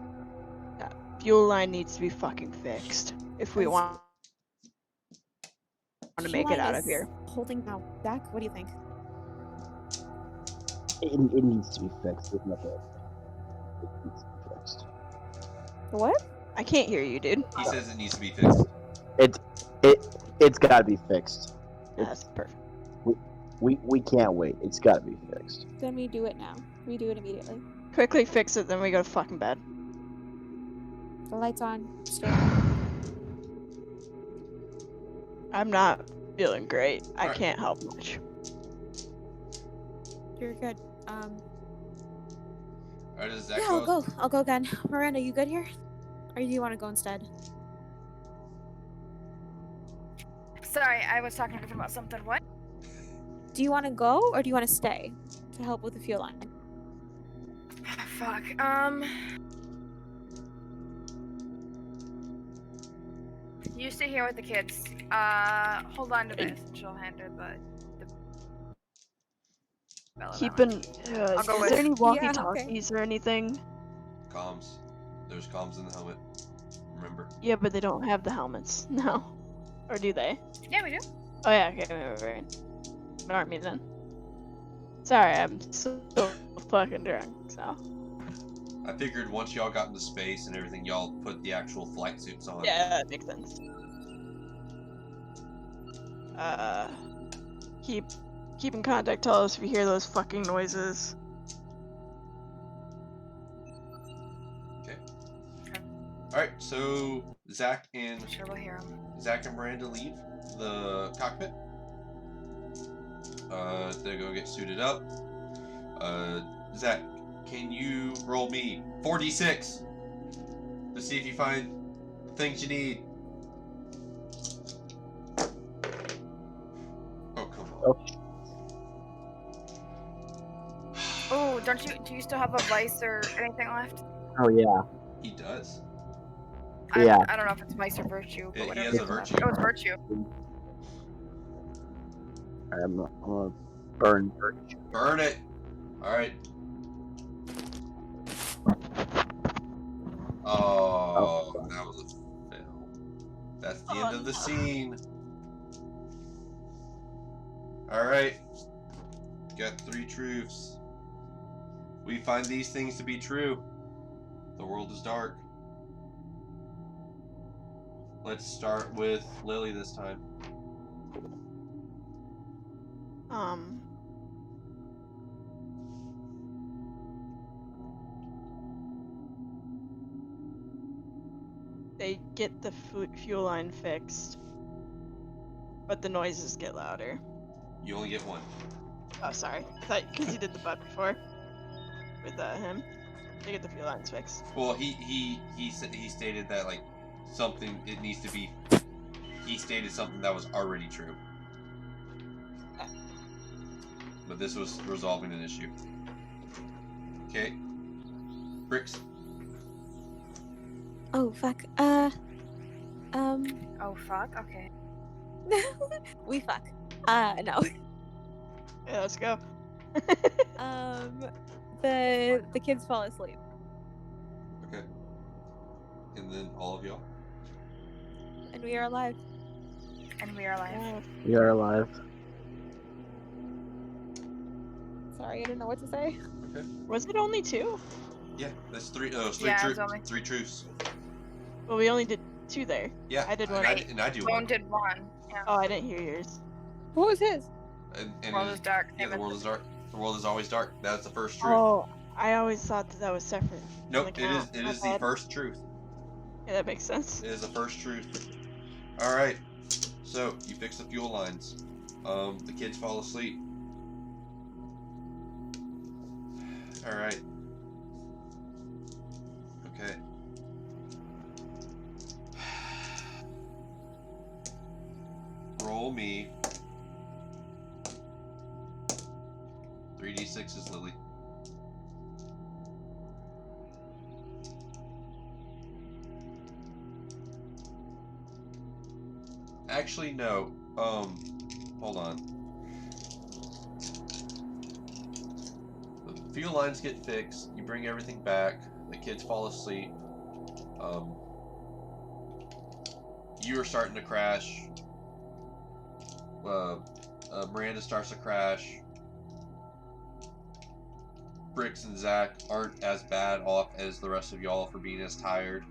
Fuel line needs to be fucking fixed if we want to make it out of here. Holding now. Zach, what do you think? It needs to be fixed. There's nothing else. It needs to be fixed. What? I can't hear you, dude. He says it needs to be fixed. It's got to be fixed. That's perfect. We can't wait. It's got to be fixed. Then we do it now. We do it immediately. Quickly fix it, then we go to fucking bed. The lights on. Stay. I'm not feeling great. I Alright. can't help much. You're good. Alright, does that Yeah, I'll go. I'll go again. Miranda, you good here? Or do you want to go instead? Sorry, I was talking about something. What? Do you want to go, or do you want to stay to help with the fuel line? Fuck. You stay here with the kids. Hold on to this. She'll hand her the bell of Keep that an. I'll go Is with- there any Yeah, walkie-talkies or anything? Comms. There's comms in the helmet. Remember. Yeah, but they don't have the helmets. No. Or do they? one. Yeah, we do. Oh yeah, okay, right. Ignore me then. Sorry, I'm so fucking drunk, so. I figured once y'all got into space and everything, y'all put the actual flight suits on. Yeah, that makes sense. Keep in contact, tell us if you hear those fucking noises. Alright, so Zach and I'm sure we'll hear them. Miranda leave the cockpit. They go get suited up. Zach, can you roll me 4d6 to see if you find things you need? Oh, come on. Oh, Oh, do you still have a vice or anything left? oh yeah. He does. Yeah. I don't know if it's vice or virtue, but He whatever. has a virtue. Oh, it's virtue. I'm gonna burn virtue. Burn it. Alright. Oh, that was a fail. That's the Oh, end of the no. scene. Alright. Got 3 truths. We find these things to be true. The world is dark. Let's start with Lily this time. They get the fuel line fixed, but the noises get louder. You only get 1. Oh, sorry. I thought because you did the butt before with him. They get the fuel lines fixed. Well, he stated that like something it needs to be. He stated something that was already true, but this was resolving an issue. Okay, Bricks. Oh fuck. Oh fuck. Okay. We fuck. No. Yeah, let's go. The kids fall asleep. Okay, and then all of y'all. And we are alive. And we are alive. We are alive. Sorry, I didn't know what to say. Okay. Was it only 2? Yeah, that's 3. It's 3 Yeah, truths. it's only- 3 truths. Well, we only did 2 there. Yeah, I did one. and I do Bone one. did 1. Yeah. Oh, I didn't hear yours. What was his? And World is dark. Yeah, the world is dark. The world is always dark. That's the first truth. Oh, I always thought that was separate. Nope, the it is. count. It My is the bad. first truth. Yeah, that makes sense. It is the first truth. All right. So you fix the fuel lines. The kids fall asleep. All right. Okay. Roll me 3d6s, Lily. Actually, no. Hold on. The fuel lines get fixed. You bring everything back. The kids fall asleep. You are starting to crash. Miranda starts to crash. Bricks and Zach aren't as bad off as the rest of y'all for being as tired.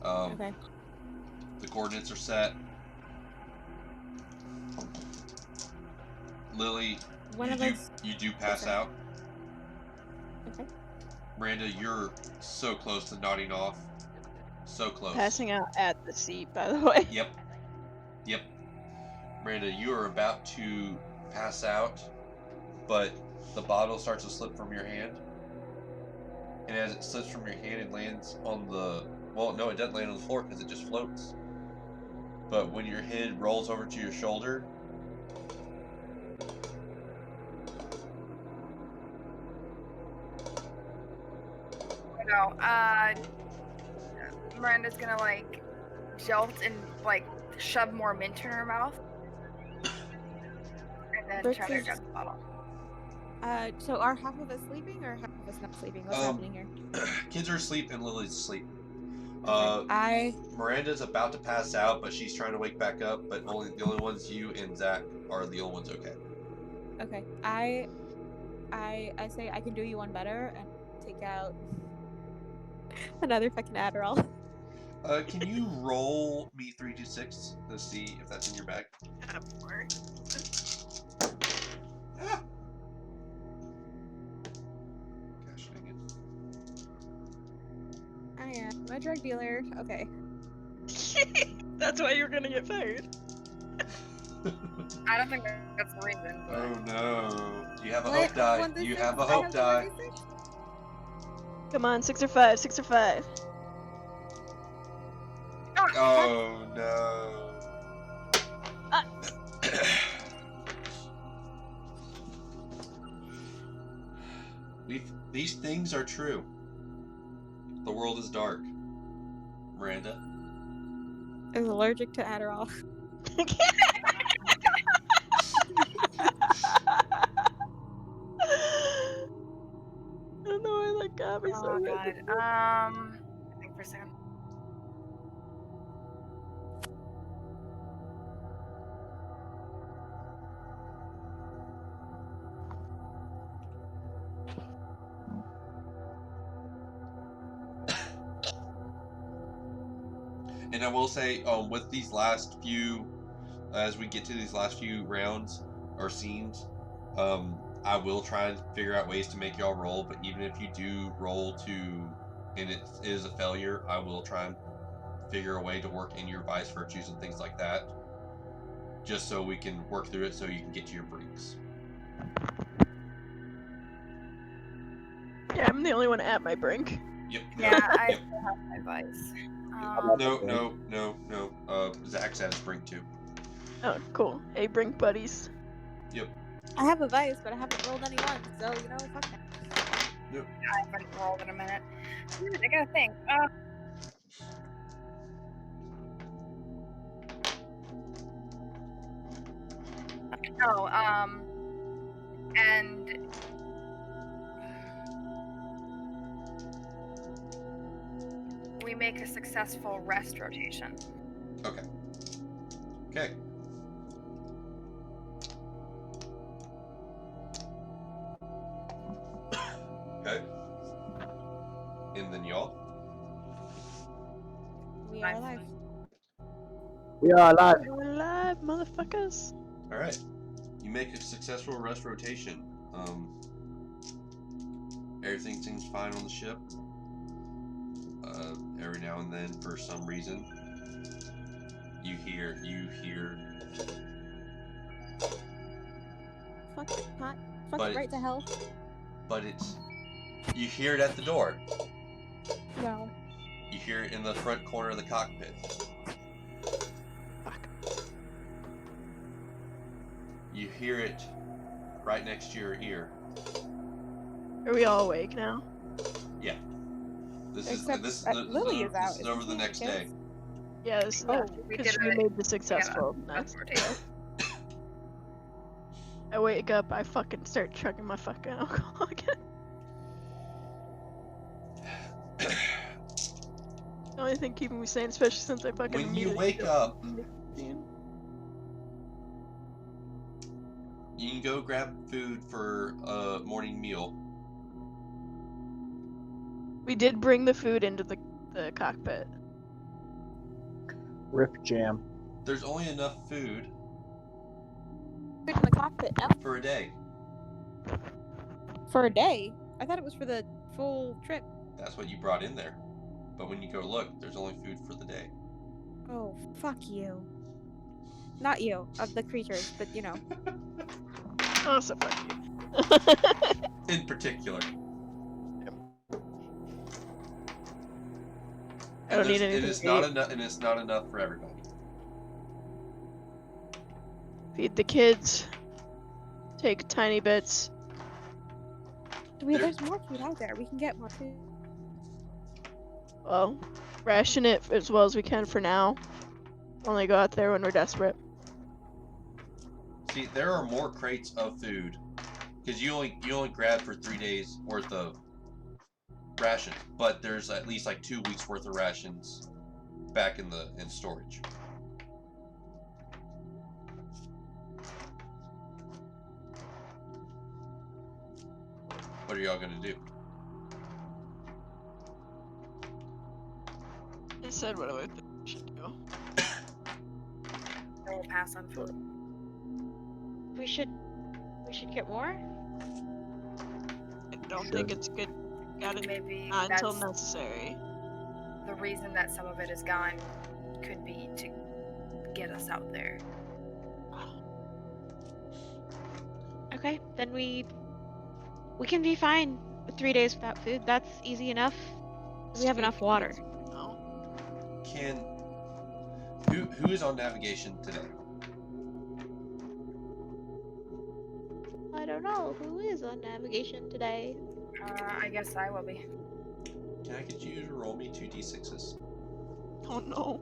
Okay. The coordinates are set. Lily, One of you us. do pass Okay. out. Okay. Miranda, you're so close to nodding off. So close. Passing out at the seat, by the way. Yep. Yep. Miranda, you are about to pass out, but the bottle starts to slip from your hand. And as it slips from your hand, it lands on the... Well, no, it doesn't land on the floor because it just floats. But when your head rolls over to your shoulder... No, Miranda's gonna like jolt and like shove more mint in her mouth, and then Bricks try to is- grab the bottle. So are half of us sleeping or half of us not sleeping? What's happening here? Kids are asleep and Lily's asleep. Okay. Miranda's about to pass out, but she's trying to wake back up. But the only ones you and Zach are the only ones okay. Okay. I say I can do you one better and take out another fucking Adderall. Can you roll me 3d6 to see if that's in your bag? Ah. Gosh dang it. I am a drug dealer. Okay. That's why you're gonna get fired. I don't think that's the reason. But... Oh no. You have a What? hope die. One d6? You have a I hope have die. 1d6? Come on, 6 or 5, 6 or 5. Oh no. These things are true. The world is dark. Miranda. I was allergic to Adderall. I don't know why that got me so Oh good. god. I think for a second. I will say, with these last few, as we get to these last few rounds or scenes, I will try and figure out ways to make y'all roll. But even if you do roll and it is a failure, I will try and figure a way to work in your vice virtues and things like that, just so we can work through it, so you can get to your breaks. Yeah, I'm the only one at my brink. Yep. Yeah, I Yep. still have my advice. No. Zach's at his brink too. Oh, cool. Hey, brink buddies. Yep. I have a vice, but I haven't rolled any ones, so you know, fuck that. Yep. I haven't rolled in a minute. I gotta think. And we make a successful rest rotation. Okay. Okay. And then y'all. We are Nice. alive. We are alive. We're alive, motherfuckers. All right. You make a successful rest rotation. Everything seems fine on the ship. Every now and then, for some reason, you hear. Fuck it, hot. Fuck But it right to hell. But you hear it at the door. No. You hear it in the front corner of the cockpit. Fuck. You hear it right next to your ear. Are we all awake now? Yeah. This Except is Lily is out. This is over the next day. Yeah, this is Oh, we because did we it. made the successful That's next. rotation. I wake up, I fucking start chugging my fucking alcohol again. The only thing keeping me sane, especially since I fucking When you immediately wake feel up, nicotine. you can go grab food for a morning meal. We did bring the food into the cockpit. Rip jam. There's only enough food In the cockpit, no? for a day. For a day? I thought it was for the full trip. That's what you brought in there. But when you go look, there's only food for the day. Oh, fuck you. Not you, of the creatures, but you know. Oh, so fuck you. In particular. I don't need anything It is to not eat. enough, and it's not enough for everybody. Feed the kids. Take tiny bits. There's more food out there. We can get more food. Well, ration it as well as we can for now. Only go out there when we're desperate. See, there are more crates of food because you only grab for 3 days worth of ration, but there's at least like 2 weeks worth of rations back in storage. What are y'all gonna do? I said what I would think we should do. I will pass on food. We should get more. I don't think it's good. Got it. Maybe Not until that's necessary. the reason that some of it is gone could be to get us out there. Okay, then we can be fine with 3 days without food. That's easy enough. We have enough water. No. Who is on navigation today? I don't know who is on navigation today. I guess I will be. Can I get you to roll me 2 d6s? Oh no.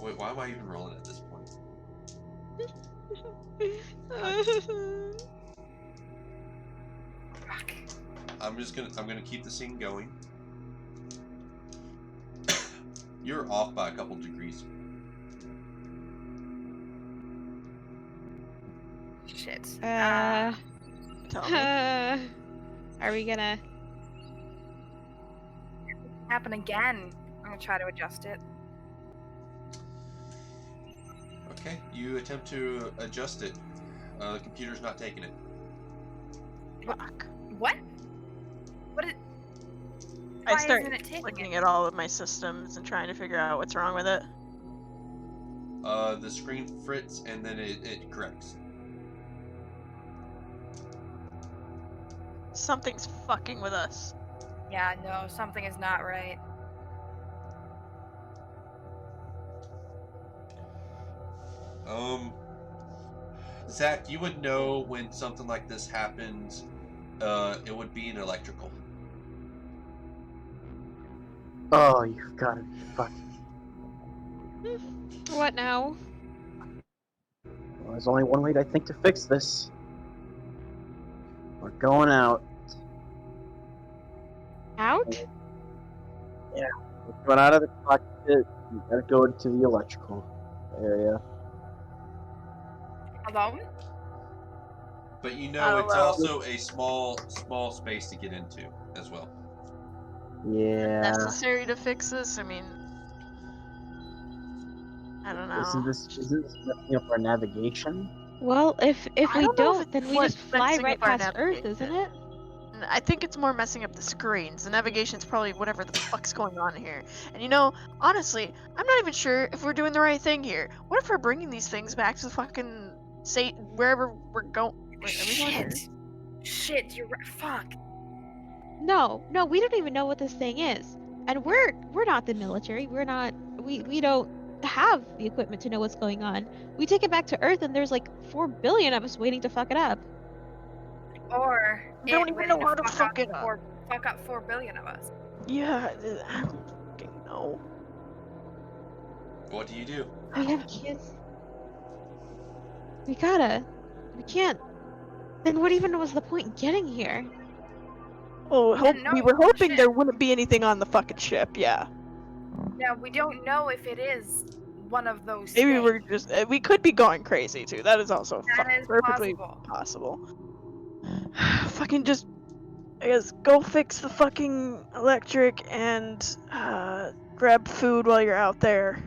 Wait, why am I even rolling at this point? Fuck. I'm gonna keep the scene going. You're off by a couple degrees. Shit. Tell me. Are we gonna? happen again, I'm gonna try to adjust it. Okay, you attempt to adjust it. The computer's not taking it. Fuck. What? What is? I Why start isn't it taking looking it? at all of my systems and trying to figure out what's wrong with it. The screen frits and then it corrects. Something's fucking with us. Yeah, no, something is not right. Zach, you would know when something like this happens. It would be an electrical. Oh, you've got to be fucking. What now? Well, there's only one way I think to fix this. We're going out. Out? We're going out of the cockpit. You gotta go into the electrical area. Alone? But you know, Not it's allowed. also a small space to get into as well. Yeah. Necessary to fix this? I mean, I don't know. Isn't this messing up our navigation? Well, if I we don't know if don't, it's then we what's just fly messing right up our past Earth, isn't navigation. it? I think it's more messing up the screens. The navigation's probably whatever the fuck's going on here. And you know, honestly, I'm not even sure if we're doing the right thing here. What if we're bringing these things back to the fucking wherever we're going? Wait, are we going here? Shit, you're right. Fuck. No, we don't even know what this thing is, and we're not the military. We're not. We don't have the equipment to know what's going on. We take it back to Earth, and there's like 4 billion of us waiting to fuck it up. Or We don't it even waiting know how to fuck it up. Fuck up 4 billion of us. Yeah, I don't fucking know. What do you do? We have kids. We can't. Then what even was the point in getting here? Oh, didn't we know were it was hoping shit. there wouldn't be anything on the fucking ship. Yeah, Now we don't know if it is one of those. maybe things. we're just we could be going crazy too. That is also That is perfectly possible. fucking just, I guess, go fix the fucking electric and grab food while you're out there.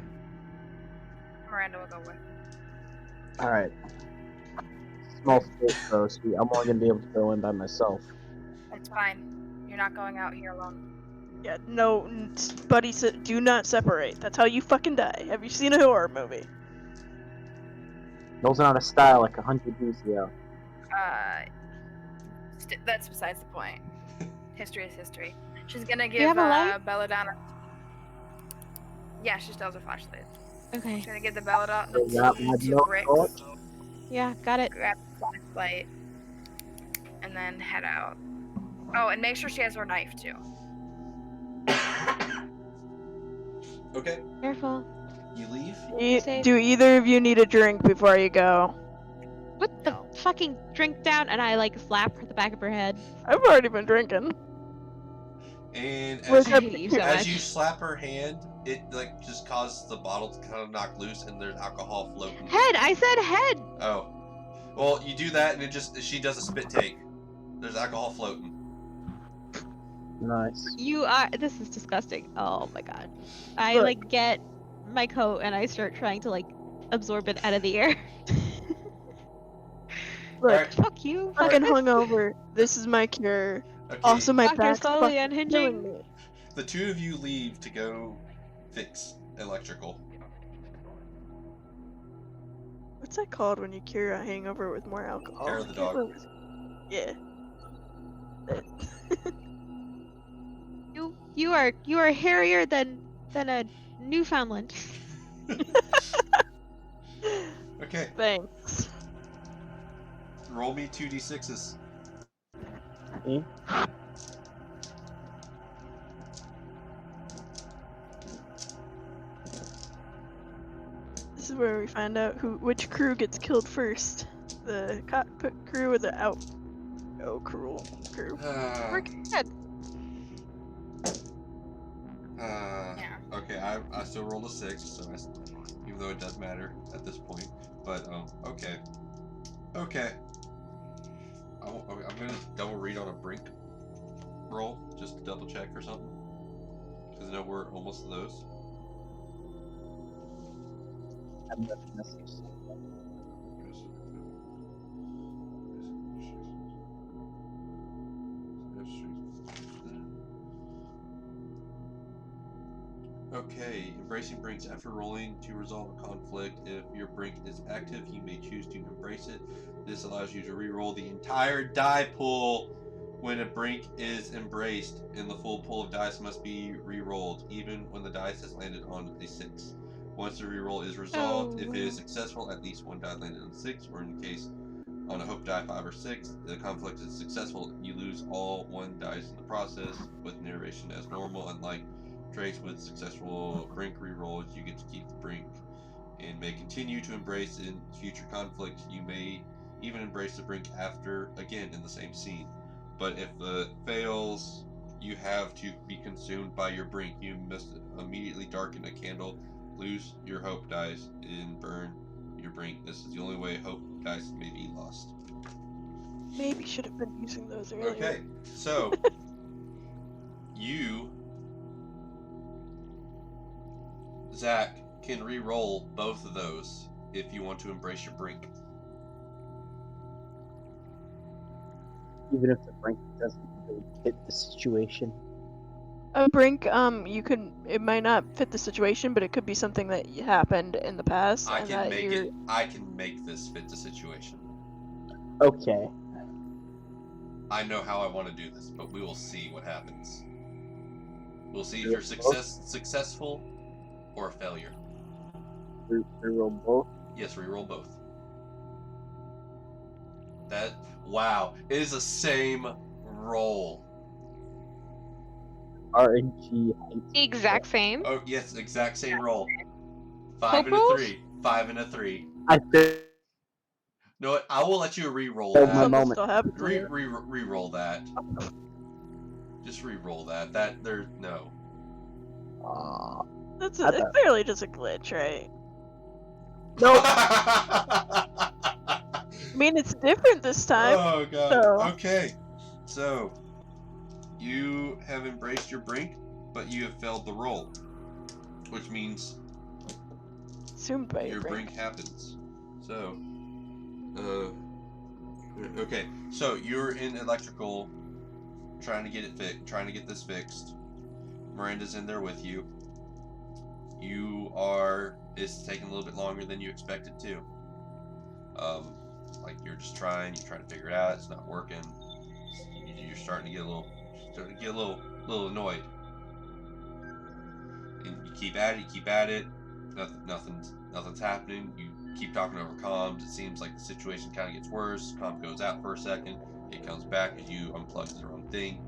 Miranda will go with. Alright. Small space though, so I'm only gonna be able to go in by myself. It's fine. You're not going out here alone. Yeah, no, buddy, do not separate. That's how you fucking die. Have you seen a horror movie? Those are out of style like 100 years ago. That's besides the point. History is history. She's gonna you give have a light? Belladonna. Yeah, she still has a flashlight. Okay. She's gonna give the Belladonna So that the might two not bricks. work. Yeah, got it. Grab the flashlight, and then head out. Oh, and make sure she has her knife too. Okay, Careful. you leave. Safe. Do either of you need a drink before you go? Put the fucking drink down, and I like slap the back of her head. I've already been drinking. And Where's as I that hate you so as much. you slap her hand, it like just causes the bottle to kind of knock loose, and there's alcohol floating. Head! I said head! Oh, well, you do that, and she does a spit take. There's alcohol floating. Nice. This is disgusting. Oh my god. I Look. like get my coat and I start trying to like absorb it out of the air. Look, Alright. Fuck you. fucking fuck this. hungover. This is my cure. Okay, Also, my Fuck, you're back's slowly fucking unhinging. killing me. the two of you leave to go fix electrical. What's that called when you cure a hangover with more alcohol? Hair of the dog. Yeah. You are hairier than a Newfoundland. Okay, Thanks. roll me 2d6s. Okay. This is where we find out which crew gets killed first. The cockpit crew or the crew. We're good. Yeah. Okay, I still rolled a 6, so even though it does matter at this point. But, okay. Okay. I'm gonna double read on a brink roll, just to double check or something. know we're almost to those. I'm not gonna say so. Okay, embracing brings after rolling to resolve a conflict. If your brink is active, you may choose to embrace it. This allows you to re-roll the entire die pool when a brink is embraced, and the full pool of dice must be re-rolled, even when the dice has landed on a 6. Once the re-roll is resolved, if it is successful, at least one die landed on a 6, or in the case on a hope die 5 or 6, the conflict is successful. You lose all 1 dice in the process, with narration as normal. Unlike drakes with successful brink re-rolls, you get to keep the brink and may continue to embrace in future conflicts. You may even embrace the brink after, again, in the same scene. But if it fails, you have to be consumed by your brink. You must immediately darken a candle, lose your hope dice, and burn your brink. This is the only way hope dice may be lost. Maybe should have been using those earlier. Okay, so you, Zach, can re-roll both of those if you want to embrace your brink. Even if the brink doesn't really fit the situation. A brink, it might not fit the situation, but it could be something that happened in the past. I and can that make you're... it. I can make this fit the situation. Okay. I know how I want to do this, but we will see what happens. We'll see if you're successful or a failure. Reroll both. Yes, reroll both. Wow, it is the same roll. RNG hates Exact same. Oh yes, exact same roll. 5 and a Hope 3. 5 and a 3. I think No, what? I will let you re-roll Oh, that. my Something moment. still happens Re later. re-roll that. Just re-roll that. No. It's I thought- clearly just a glitch, right? No. I mean, it's different this time. Oh god. so- Okay. So you have embraced your brink, but you have failed the roll. Which means Assumed by your brink happens. So okay. So you're in electrical trying to get this fixed. Miranda's in there with you. It's taking a little bit longer than you expected to. Like you're trying to figure it out, it's not working. You're starting to get a little annoyed. And you keep at it, nothing's happening. You keep talking over comms, it seems like the situation kinda gets worse. Comm goes out for a second, it comes back as you unplug the wrong thing.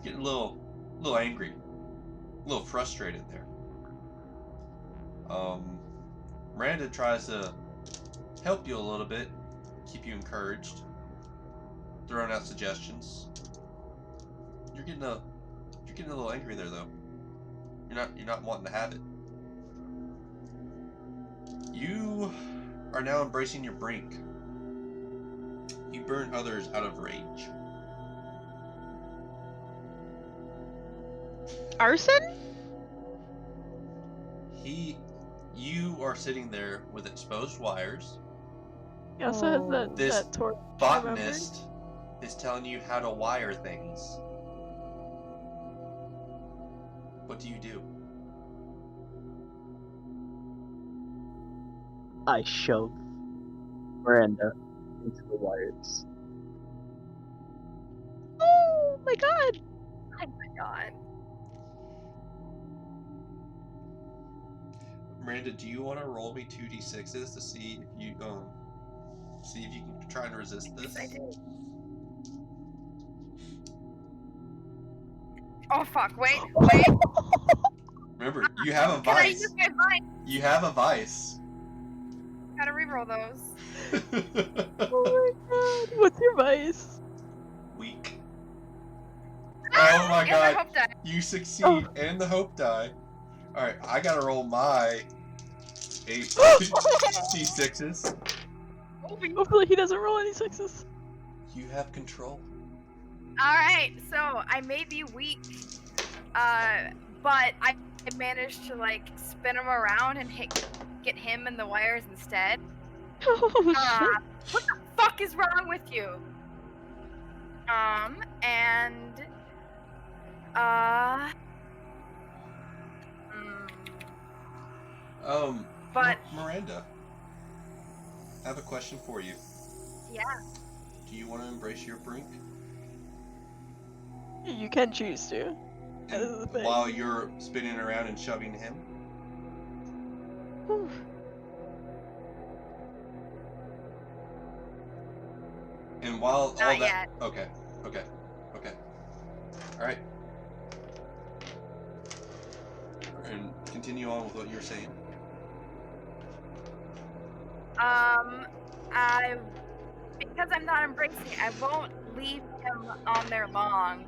You get a little angry, a little frustrated there. Miranda tries to help you a little bit, keep you encouraged, throwing out suggestions. You're getting a little angry there though. You're not wanting to have it. You are now embracing your brink. You burn others out of rage. Arson? You are sitting there with exposed wires. He also has that, This that torch. Botanist is telling you how to wire things. What do you do? I shove Miranda into the wires. Oh my god! Oh my god. Miranda, do you want to roll me 2d6s to see if you can try and resist this? Yes, I do. Oh fuck! Wait. Remember, you have a Can I vice. use my vice? You have a vice. Gotta reroll those. Oh my god! What's your vice? Weak. Oh my And the god. hope die. You succeed and the hope die. Alright, I gotta roll my 8 d6s. Hopefully he doesn't roll any sixes. You have control. All right, so I may be weak, but I managed to like spin him around and get him in the wires instead. Oh shit. What the fuck is wrong with you? And but Miranda, I have a question for you. yeah. Do you want to embrace your brink? You can choose to. That is the And thing. while you're spinning around and shoving him? Whew. And while all Not that... yet. Okay. Alright. And continue on with what you're saying. Because I'm not embracing it, I won't leave him on there long.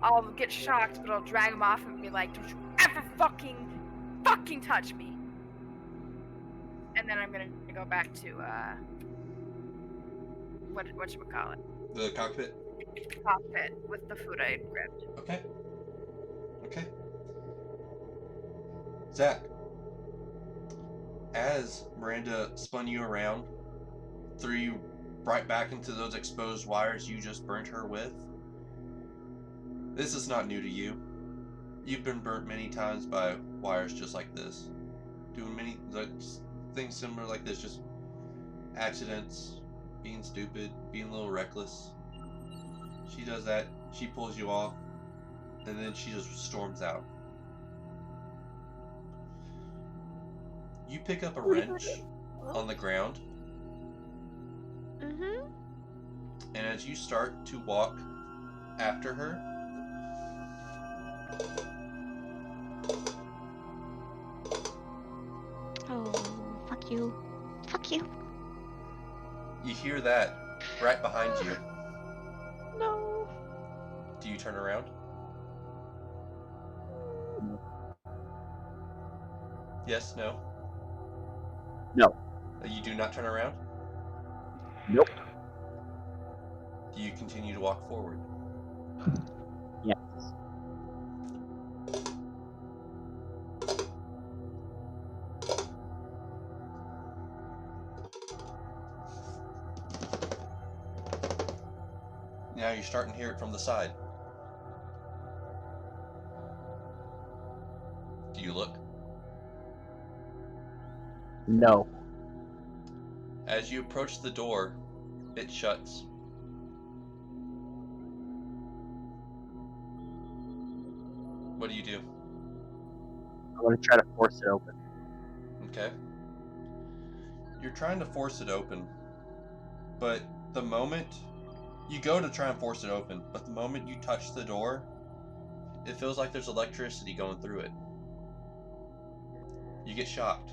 I'll get shocked, but I'll drag him off and be like, "Don't you ever fucking touch me!" And then I'm gonna go back to whatchamacallit? The cockpit? Cockpit with the food I grabbed. Okay. Zach, as Miranda spun you around, threw you right back into those exposed wires you just burnt her with, this is not new to you. You've been burnt many times by wires just like this. Doing many things similar like this, just accidents, being stupid, being a little reckless. She does that, she pulls you off, and then she just storms out. You pick up a wrench on the ground, Mm-hmm. and as you start to walk after her, Oh, fuck you. Fuck you. you hear that right behind you. No. Do you turn around? Yes, no? No. You do not turn around? Nope. Do you continue to walk forward? Yes. Now you're starting to hear it from the side. Do you look? No. As you approach the door, it shuts. What do you do? I'm gonna try to force it open. Okay. You're trying to force it open, but the moment you go to try and force it open, but the moment you touch the door, it feels like there's electricity going through it. You get shocked.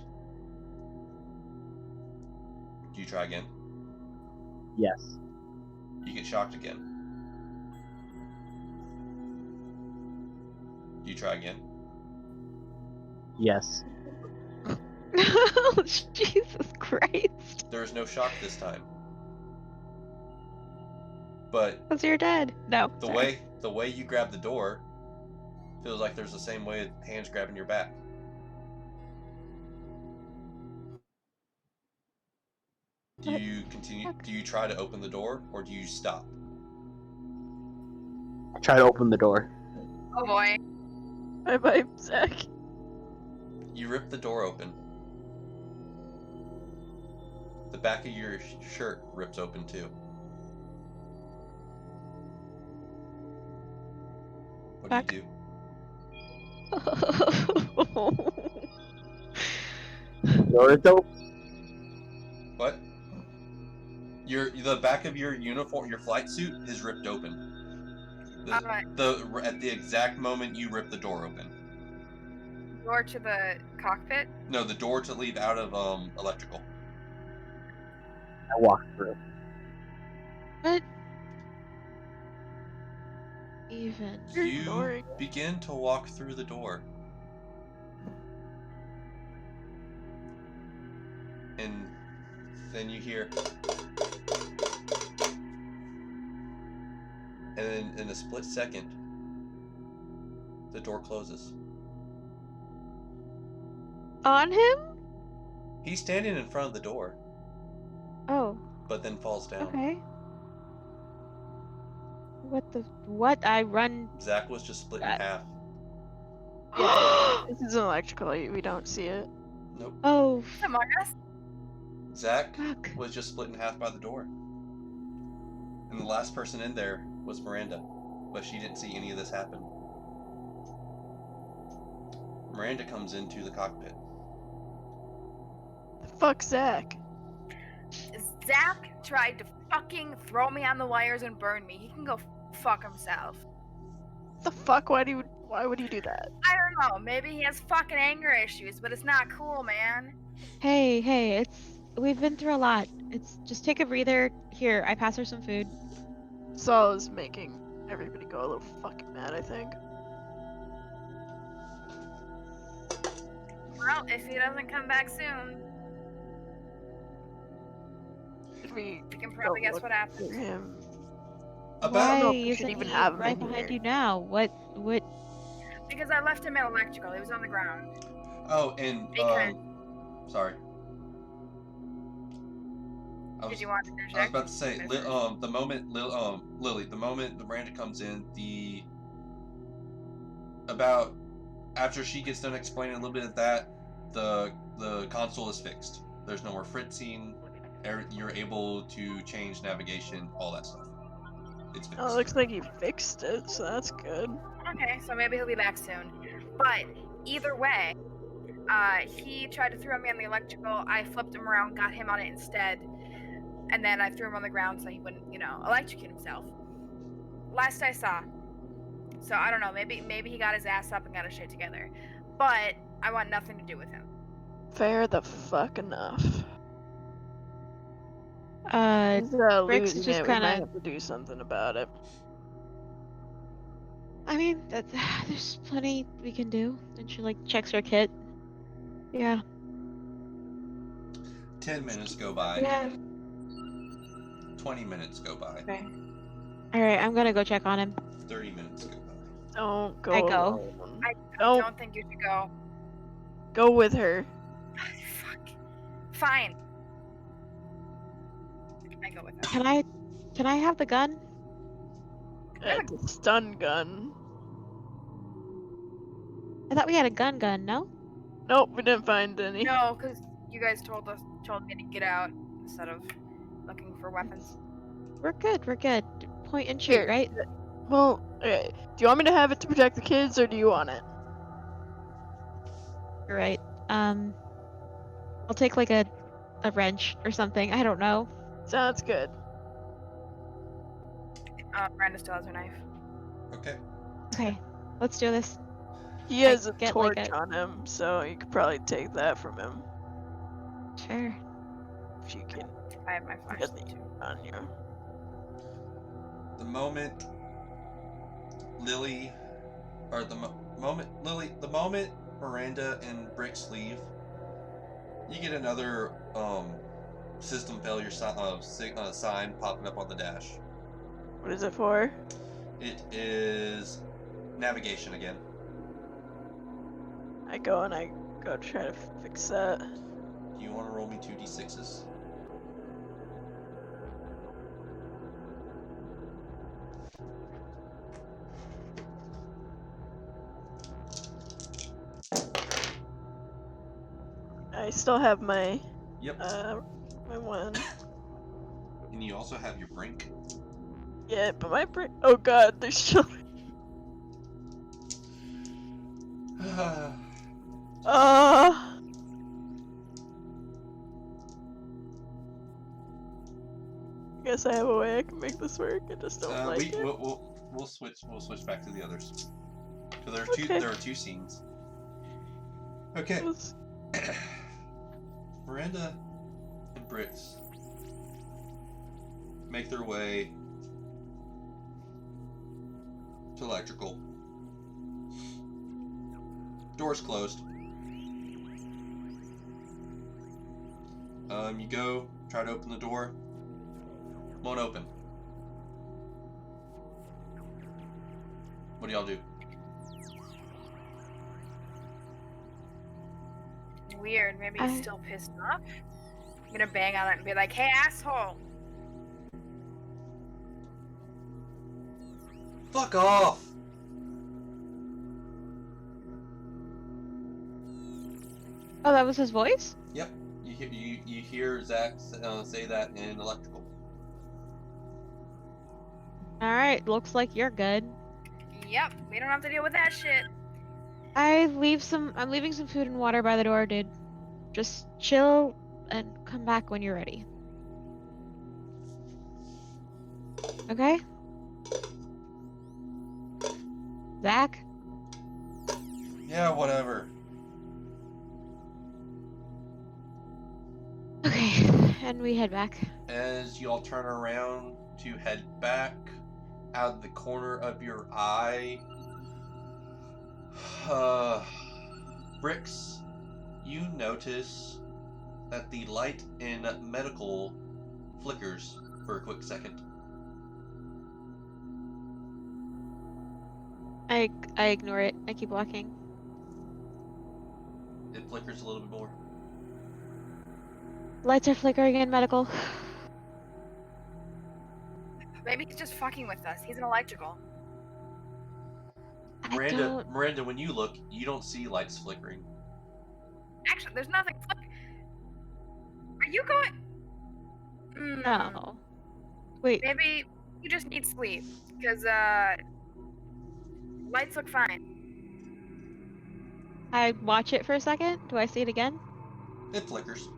Do you try again? Yes. You get shocked again. Do you try again? Yes. Oh, Jesus Christ. There is no shock this time. But Because you're dead. No. sorry. the way you grab the door feels like there's the same way hands grabbing your back. Do What you continue? fuck? Do you try to open the door, or do you stop? I try to open the door. Oh boy. Bye, Zach. You rip the door open. The back of your shirt rips open too. What Fuck. do you do? Door is open. What? The back of your uniform, your flight suit, is ripped open. At the exact moment you rip the door open. Door to the cockpit? No, the door to leave out of electrical. I walk through. What? Even. You're You ignoring. begin to walk through the door. And then you hear... And then in a split second, the door closes. On him? He's standing in front of the door, Oh, but then falls down. okay. What? I run. Zach was just split in half. Yeah, this is electrical. We don't see it. Nope. Oh, It's Among Us. Zach fuck. was just split in half by the door. And the last person in there was Miranda, but she didn't see any of this happen. Miranda comes into the cockpit. Fuck Zach. Zach tried to fucking throw me on the wires and burn me. He can go fuck himself. The fuck? Why would he do that? I don't know. Maybe he has fucking anger issues, but it's not cool, man. Hey, we've been through a lot. It's just take a breather. Here, I pass her some food. Saul is making everybody go a little fucking mad, I think. Well, if he doesn't come back soon, We can probably guess what for happened. him. About know Why if we should isn't even he have him right in behind here. you now? What? Because I left him at electrical. He was on the ground. Oh, and Because- sorry. Did you want to I was interject? about to say, the moment Lily, the moment Miranda comes in, about after she gets done explaining a little bit of that, the console is fixed. There's no more fritzing. You're able to change navigation, all that stuff. It's fixed. Oh, it looks like he fixed it, so that's good. Okay, so maybe he'll be back soon. But either way, he tried to throw me on the electrical. I flipped him around, got him on it instead, and then I threw him on the ground so he wouldn't, electrocute himself. Last I saw. So I don't know. Maybe he got his ass up and got his shit together. But I want nothing to do with him. Fair the fuck enough. He's Bricks is losing just it. We might kinda- have to do something about it. I mean, there's plenty we can do. And she checks her kit. Yeah. 10 minutes go by. Yeah. 20 minutes go by. Okay. All right, I'm gonna go check on him. 30 minutes go by. Don't go. I go. alone. I Don't don't think you should go. go with her. Fuck. Fine. I go with him. Can I have the gun? It's a stun gun. I thought we had a gun, no? Nope, we didn't find any. No, because you guys told me to get out instead of looking for weapons. We're good. Point and shoot, Here. right? Well, okay. Do you want me to have it to protect the kids, or do you want it? You're right. I'll take a wrench or something. I don't know. Sounds good. Miranda still has her knife. Okay. Okay, let's do this. He has a get, torch on him, so you could probably take that from him Sure. if you can I have my get flashlight the too. on you. The moment Miranda and Bricks leave, you get another system failure sign popping up on the dash. What is it for? It is navigation again. I go try to fix that. Do you want to roll me 2d6s? I still have my Yep. my one. And you also have your brink. Yeah, but my brain. Oh god, there's children. Guess I have a way I can make this work. I just don't like it. We'll switch back to the others. So Okay. there are two scenes. Okay. Let's- Miranda and Bricks make their way to electrical. Door's closed. You go, try to open the door. Won't open. What do y'all do? Weird. Maybe he's still pissed off. I'm gonna bang on it and be like, "Hey, asshole!" Fuck off! Oh, that was his voice? Yep. You hear Zach say that in electrical. Alright, looks like you're good. Yep, we don't have to deal with that shit. I'm leaving some food and water by the door, dude. Just chill and come back when you're ready. Okay? Zach? Yeah, whatever. Okay, and we head back. As y'all turn around to head back, out of the corner of your eye, Bricks, you notice that the light in medical flickers for a quick second. I ignore it. I keep walking. It flickers a little bit more. Lights are flickering in medical. Maybe he's just fucking with us. He's an electrical. Miranda, when you look, you don't see lights flickering. Actually, there's nothing. Are you going? No. Wait. Maybe you just need sleep, because lights look fine. I watch it for a second. Do I see it again? It flickers.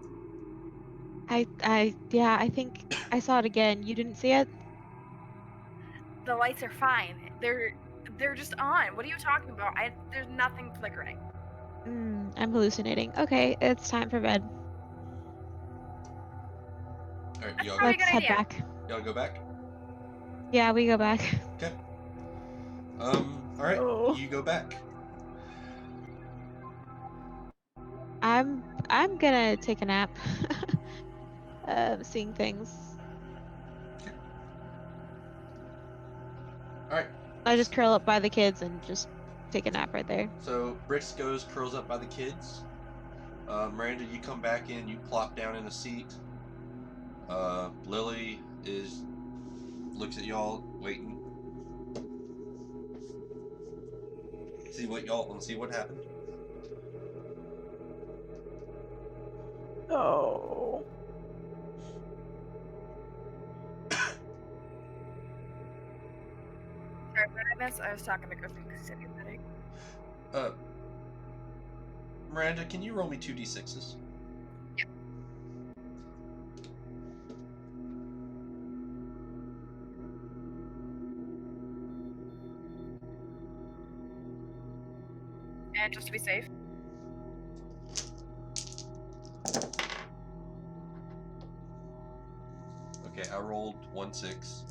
Yeah, I think I saw it again. You didn't see it? The lights are fine. They're just on. What are you talking about? There's nothing flickering. I'm hallucinating. Okay, it's time for bed. Alright, That's y'all, probably a Let's good head idea. back. y'all go back? Yeah, we go back. Okay. Alright, Oh. you go back. I'm gonna take a nap. Seeing things. Alright, I just curl up by the kids and just take a nap right there. so Bricks curls up by the kids. Miranda, you come back in, you plop down in a seat. Lily looks at y'all, waiting. See what happened. Oh. Sorry, what I missed? I was talking to Griffin because he said he was headache. Miranda, can you roll me 2d6s? Yep. And just to be safe. Okay, I rolled 1 6.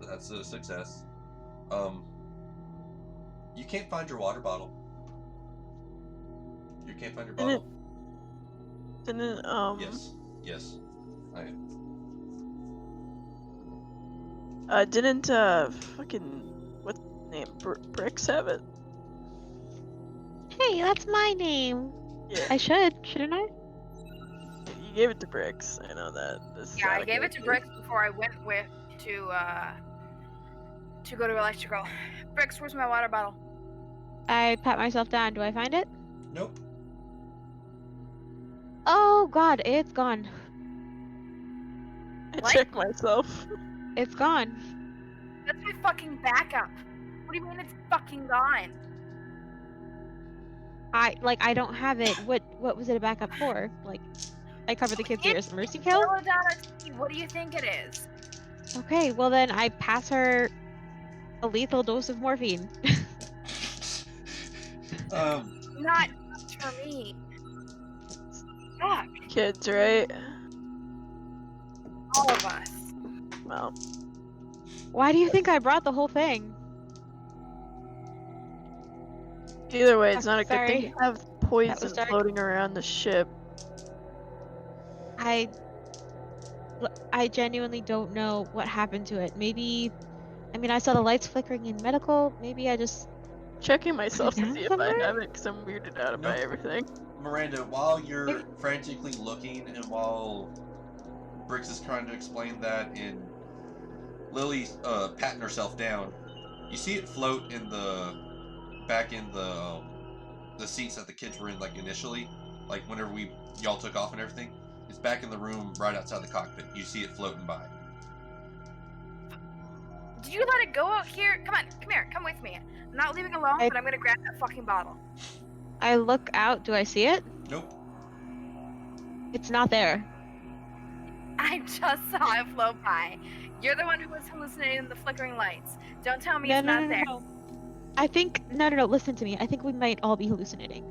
That's a success. You can't find your water bottle. You can't find your bottle. Didn't Yes. Didn't fucking what's the name? Bricks have it? Hey, that's my name. Yeah. I shouldn't I? You gave it to Bricks. I know that. Yeah, I gave it to Bricks before I went to go to electrical. Bricks, where's my water bottle? I pat myself down. Do I find it? Nope. Oh God, it's gone. I What? checked myself. It's gone. That's my fucking backup. What do you mean it's fucking gone? I don't have it. What was it a backup for? Like, I covered the kids' ears. Mercy kill? What do you think it is? Okay, well then I pass her a lethal dose of morphine. Not for me. Fuck. Kids, right? All of us. Well, Why do you think I brought the whole thing? either way, it's not a good Sorry. thing to have poison dark. floating around the ship. I genuinely don't know what happened to it. Maybe, I mean, I saw the lights flickering in medical. Maybe I just Checking myself to down see if somewhere? I have it, because I'm weirded out by Nope. everything. Miranda, while you're frantically looking and while Briggs is trying to explain that and Lily's patting herself down, you see it float in back in the seats that the kids were in like initially, like whenever y'all took off and everything. It's back in the room right outside the cockpit. You see it floating by. Did you let it go out here? Come on, come here, come with me. I'm not leaving alone, but I'm gonna grab that fucking bottle. I look out. Do I see it? Nope. It's not there. I just saw it float by. You're the one who was hallucinating the flickering lights. Don't tell me No, it's no, not no, there. no. I think no. Listen to me. I think we might all be hallucinating.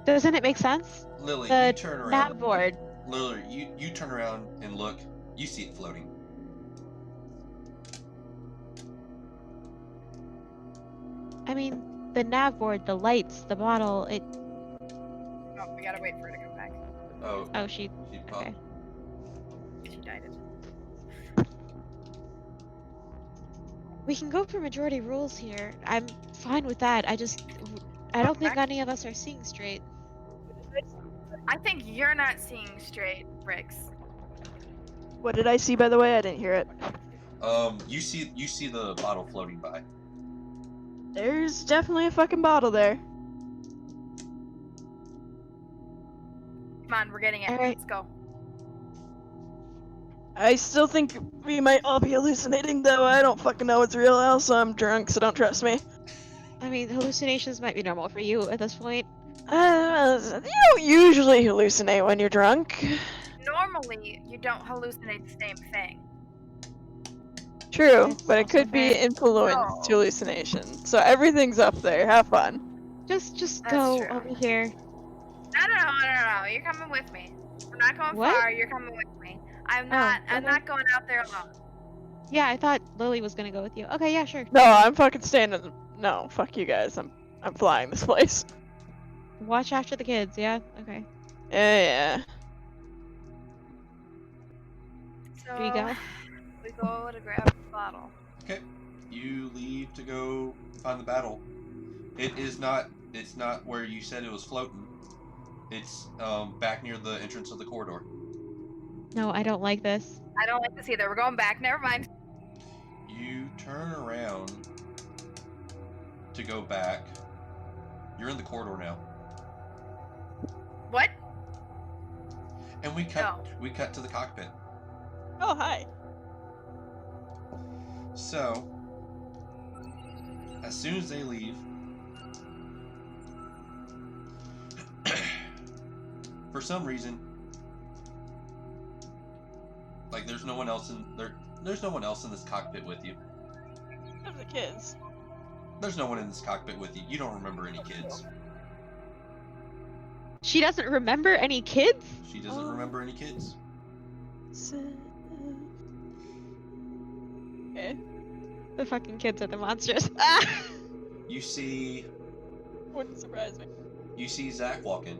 Doesn't it make sense? Lily, The you turn around. nav board. Lily, you turn around and look. You see it floating. I mean, the nav board, the lights, the bottle. It. Oh, we gotta wait for her to come back. Oh. Oh, she. She popped. Okay. She died. We can go for majority rules here. I'm fine with that. I don't think any of us are seeing straight. I think you're not seeing straight, Briggs. What did I see, by the way? I didn't hear it. You see the bottle floating by. There's definitely a fucking bottle there. Come on, we're getting it. All right. Let's go. I still think we might all be hallucinating, though. I don't fucking know what's real. Also, I'm drunk, so don't trust me. I mean, hallucinations might be normal for you at this point. You don't usually hallucinate when you're drunk. Normally, you don't hallucinate the same thing. True, That's but it also could be fair. influenced No. hallucination. So everything's up there. Have fun. Just That's go true. over here. No. You're coming with me. We're not going What? far. You're coming with me. I'm not okay. going out there alone. Yeah, I thought Lily was gonna go with you. Okay, yeah, sure. No, I'm fucking staying in. No, fuck you guys. I'm flying this place. Watch after the kids. Yeah. Okay. Yeah. So Do we go? we go to grab the bottle. Okay. You leave to go find the battle. It's not where you said it was floating. It's back near the entrance of the corridor. No, I don't like this. I don't like this either. We're going back. Never mind. You turn around to go back. You're in the corridor now. What? And we cut to the cockpit. Oh, hi. So, as soon as they leave, for some reason, like there's no one else in there. There's no one else in this cockpit with you. There's the kids. There's no one in this cockpit with you. You don't remember any kids. She doesn't remember any kids? She doesn't remember any kids. Okay. The fucking kids are the monsters. Ah! You see Wouldn't surprise me. Zach walking.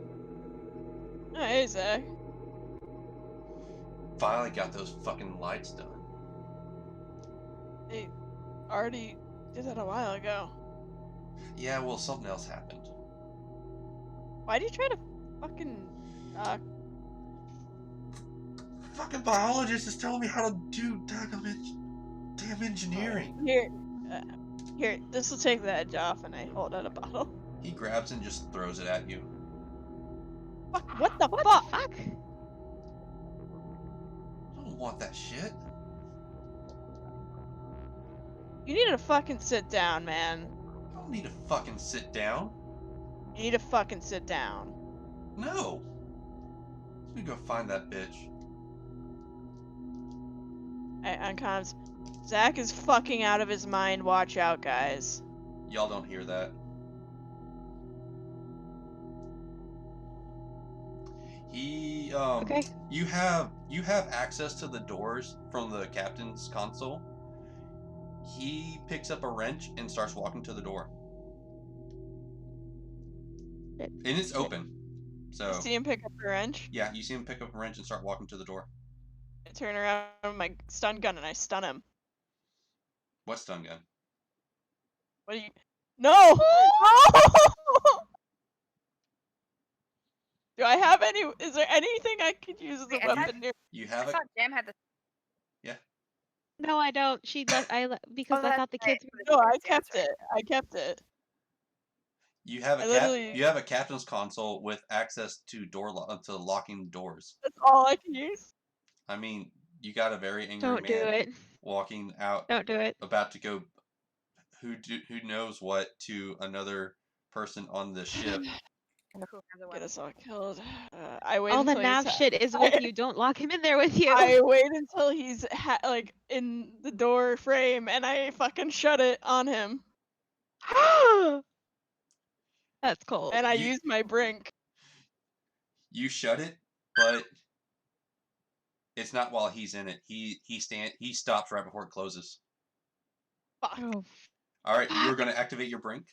Oh, hey, Zach. Finally got those fucking lights done. They already did that a while ago. Yeah, well, something else happened. Why'd you try to fucking Fucking biologist is telling me how to do damn engineering. Here, this will take the edge off, and I hold out a bottle. He grabs and just throws it at you. Fuck, what the What fuck? the fuck? I don't want that shit. You need to fucking sit down, man. I don't need to fucking sit down. You need to fucking sit down. No. Let me go find that bitch. Hey, on comms. Zach is fucking out of his mind. Watch out, guys. Y'all don't hear that. He Okay. You have access to the doors from the captain's console. He picks up a wrench and starts walking to the door. Shit. And it's open. So See him pick up the wrench. yeah, you see him pick up a wrench and start walking to the door. I turn around with my stun gun and I stun him. What stun gun? What do you? No! No! Do I have any? Is there anything I could use as a Wait, I thought- weapon here? You I have a thought Jam had the. No, I don't. She left. Because I that's thought the right. kids. No, I Yes, kept right. it. I kept it. you have I a literally- you have a captain's console with access to to locking doors. That's all I can use. I mean, you got a very angry Don't do man it. walking out, Don't do it. about to go, who knows what, to another person on the ship. Who has a Get weapon? us all killed. I wait All the until he's nav shit is with you. Don't lock him in there with you. I wait until he's like in the door frame, and I fucking shut it on him, That's cold. and I You- use my brink. You shut it, but it's not while he's in it. He stops right before it closes. Fuck. Oh, All right, you were gonna activate your brink.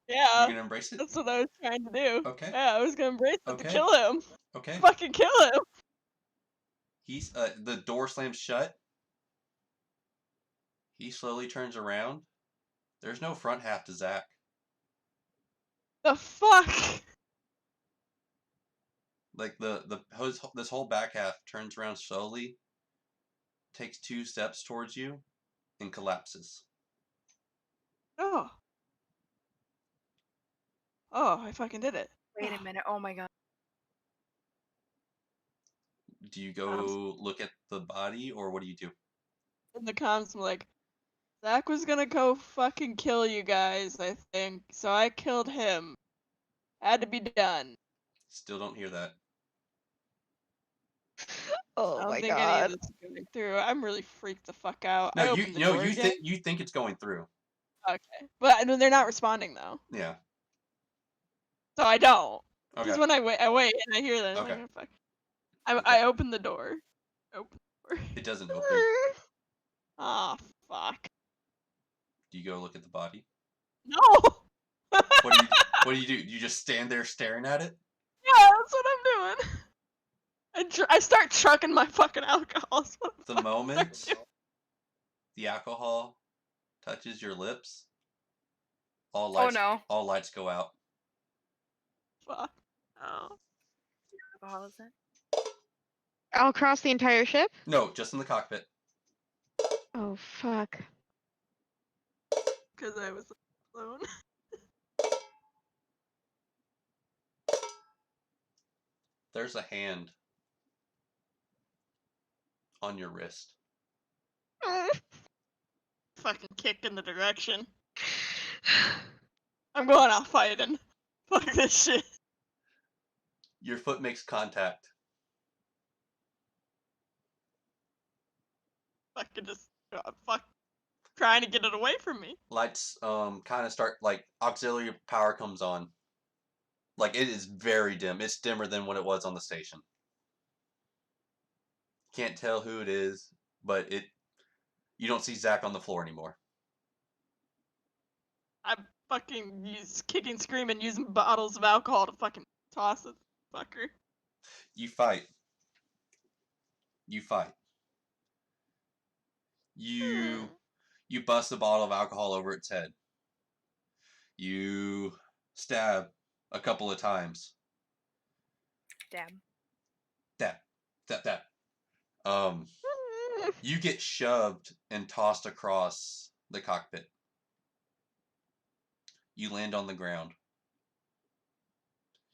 Yeah, You're gonna embrace it. that's what I was trying to do. Okay. Yeah, I was gonna embrace it to Okay. kill him. Okay. Fucking kill him. He's the door slams shut. He slowly turns around. There's no front half to Zach. The fuck? Like this whole back half turns around slowly, takes 2 steps towards you, and collapses. Oh. Oh, I fucking did it. Wait a minute. Oh my god. Do you go look at the body, or what do you do? In the comms, I'm like, Zach was gonna go fucking kill you guys, I think. So I killed him. Had to be done. Still don't hear that. I oh don't my think any god. of this is going through. I'm really freaked the fuck out. I No, opened the door again. you think it's going through. Okay, but they're not responding though, Yeah. so I don't. Okay. Because when I wait and I hear that, I'm Okay. like, oh, fuck. Okay. I open the door. Open the door. It doesn't open. Ah, fuck. Do you go look at the body? No. What do you do? You just stand there staring at it? Yeah, that's what I'm doing. I start chucking my fucking alcohol. That's what The I'm moment doing. the alcohol touches your lips, all Oh lights no. all lights go out. Fuck. Oh. Alcohol is it? All across the entire ship? No, just in the cockpit. Oh fuck. Because I was alone. There's a hand on your wrist. Fucking kick in the direction. I'm going out fighting. Fuck this shit. Your foot makes contact. Fucking just fuck trying to get it away from me. Lights kind of start, like, auxiliary power comes on. Like, it is very dim. It's dimmer than what it was on the station. Can't tell who it is, but you don't see Zach on the floor anymore. I'm fucking kicking, screaming, using bottles of alcohol to fucking toss this fucker. You fight. You fight. You bust a bottle of alcohol over its head. You stab a couple of times. Damn. That. You get shoved and tossed across the cockpit. You land on the ground.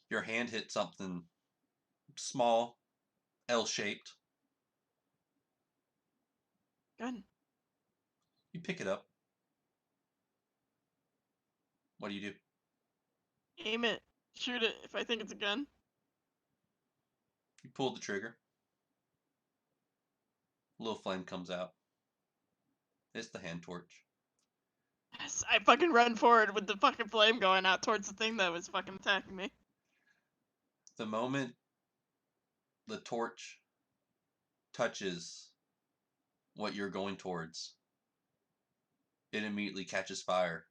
Your hand hits something small, L-shaped. Gun. You pick it up. What do you do? Aim it. Shoot it if I think it's a gun. You pull the trigger. A little flame comes out. It's the hand torch. Yes, I fucking run forward with the fucking flame going out towards the thing that was fucking attacking me. The moment the torch touches what you're going towards, it immediately catches fire.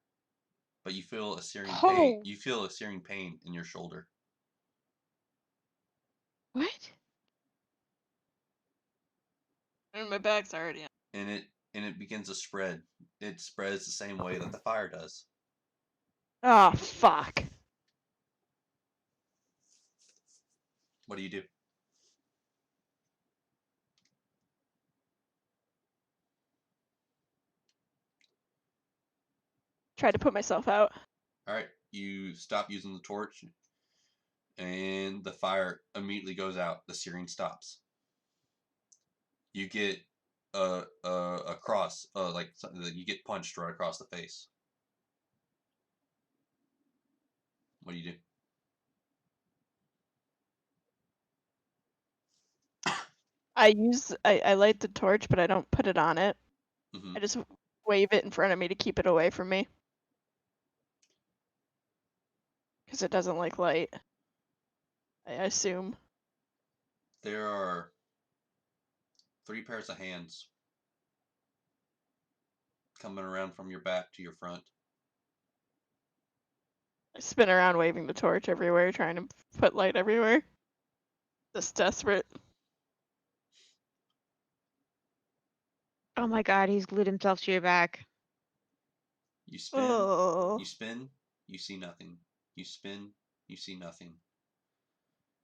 But you feel a searing pain. You feel a searing pain in your shoulder. What? And my bag's already on. And and it begins to spread. It spreads the same way that the fire does. Oh, fuck. What do you do? Tried to put myself out. All right, you stop using the torch, and the fire immediately goes out. The searing stops. You get a cross, like something that you get punched right across the face. What do you do? I light the torch, but I don't put it on it. Mm-hmm. I just wave it in front of me to keep it away from me. Because it doesn't like light. I assume. There are 3 pairs of hands coming around from your back to your front. I spin around waving the torch everywhere, trying to put light everywhere. Just desperate. Oh my god, he's glued himself to your back. You spin, Oh. you spin, you see nothing. You spin, you see nothing.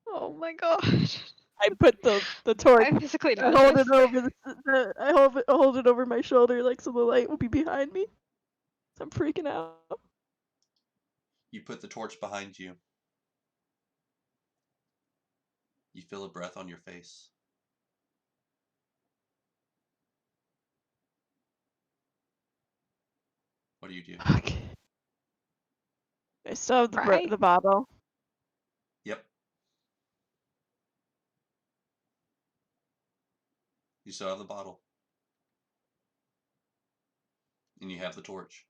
Oh my god. I put the torch. I'm physically I not. hold it over I hold it over my shoulder, like so the light will be behind me. So I'm freaking out. You put the torch behind you. You feel a breath on your face. What do you do? Fuck. I still have Right. the bottle. Yep. You still have the bottle. And you have the torch.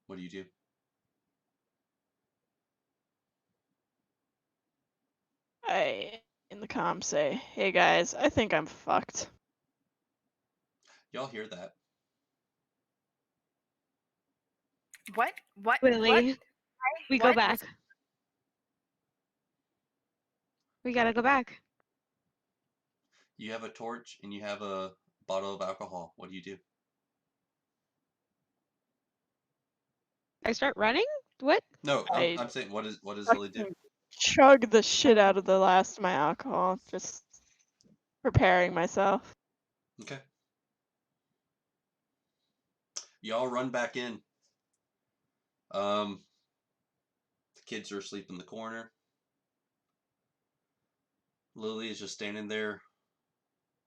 What do you do? I in the comm say, "Hey guys, I think I'm fucked." Y'all hear that? What? What? Willie, we go What? back. We gotta go back. You have a torch and you have a bottle of alcohol. What do you do? I start running? What? No, I I'm saying what does Lily do? fucking chug the shit out of the last of my alcohol, just preparing myself. Okay. Y'all run back in. The kids are asleep in the corner. Lily is just standing there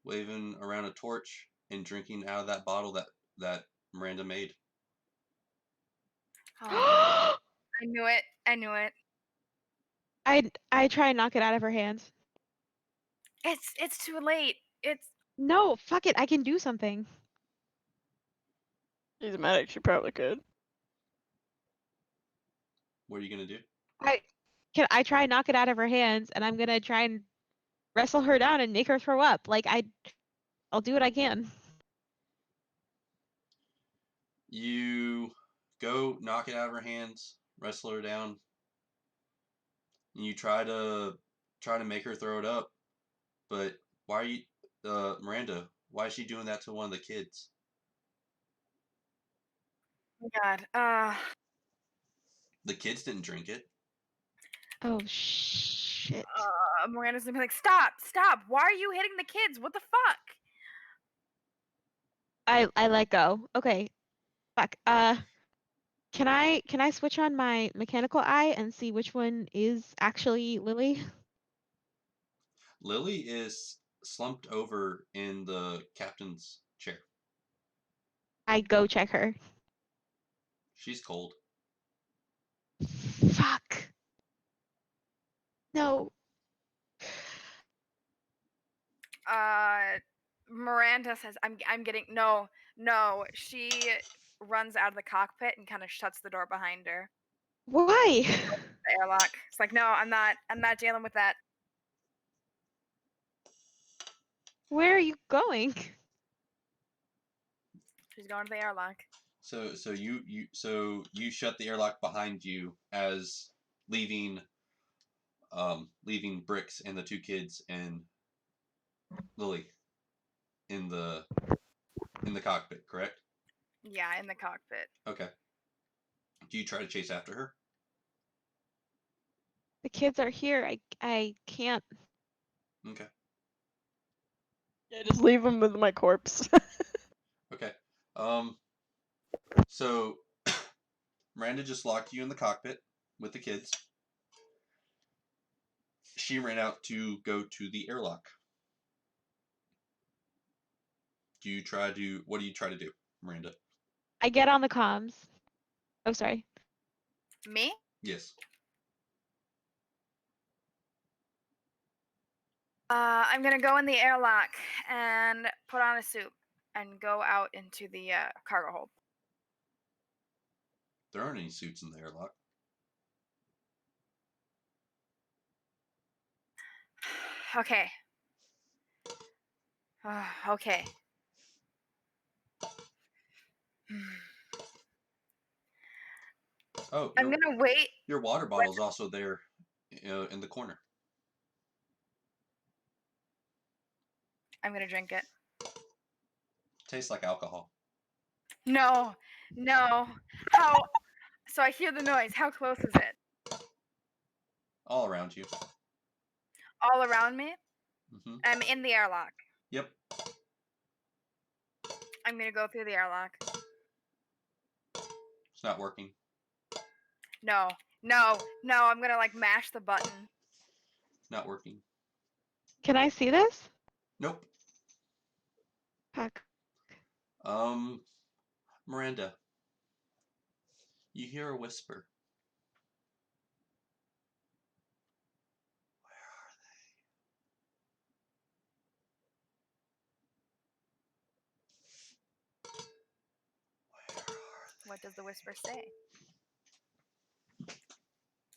waving around a torch and drinking out of that bottle that Miranda made. Oh, I knew it. I knew it. I try and knock it out of her hands. It's too late. It's No, fuck it, I can do something. She's a medic, she probably could. What are you gonna do? I try and knock it out of her hands, and I'm gonna try and wrestle her down and make her throw up. Like I'll do what I can. You go knock it out of her hands, wrestle her down, and you try to make her throw it up. But why are you, Miranda? Why is she doing that to one of the kids? oh my god. The kids didn't drink it. Oh shit. Miranda's gonna be like, stop, stop. Why are you hitting the kids? What the fuck? I let go. Okay. Fuck. Can I switch on my mechanical eye and see which one is actually Lily? Lily is slumped over in the captain's chair. I go check her. She's cold. Fuck. No. Miranda says, I'm getting no. She runs out of the cockpit and kind of shuts the door behind her. Why? The airlock. It's like, no, I'm not dealing with that. Where are you going? She's going to the airlock. So you shut the airlock behind you as leaving leaving Bricks and the two kids and Lily in the cockpit, correct? Yeah, in the cockpit. Okay. Do you try to chase after her? The kids are here. I can't. Okay. Yeah, just leave him with my corpse. Okay. So Miranda just locked you in the cockpit with the kids. She ran out to go to the airlock. What do you try to do, Miranda? I get on the comms. Oh, sorry. Me? Yes. I'm gonna go in the airlock and put on a suit and go out into the cargo hold. There aren't any suits in the airlock. Okay. Okay. Oh, I'm gonna wait. your water bottle's also there in the corner. I'm gonna drink it. Tastes like alcohol. No, no. How? So I hear the noise. How close is it? All around you. All around me? Mm-hmm. I'm in the airlock. Yep. I'm gonna go through the airlock. It's not working. No, no, no. I'm gonna like mash the button. Not working. Can I see this? Nope. Fuck. Miranda, you hear a whisper. What does the whisper say?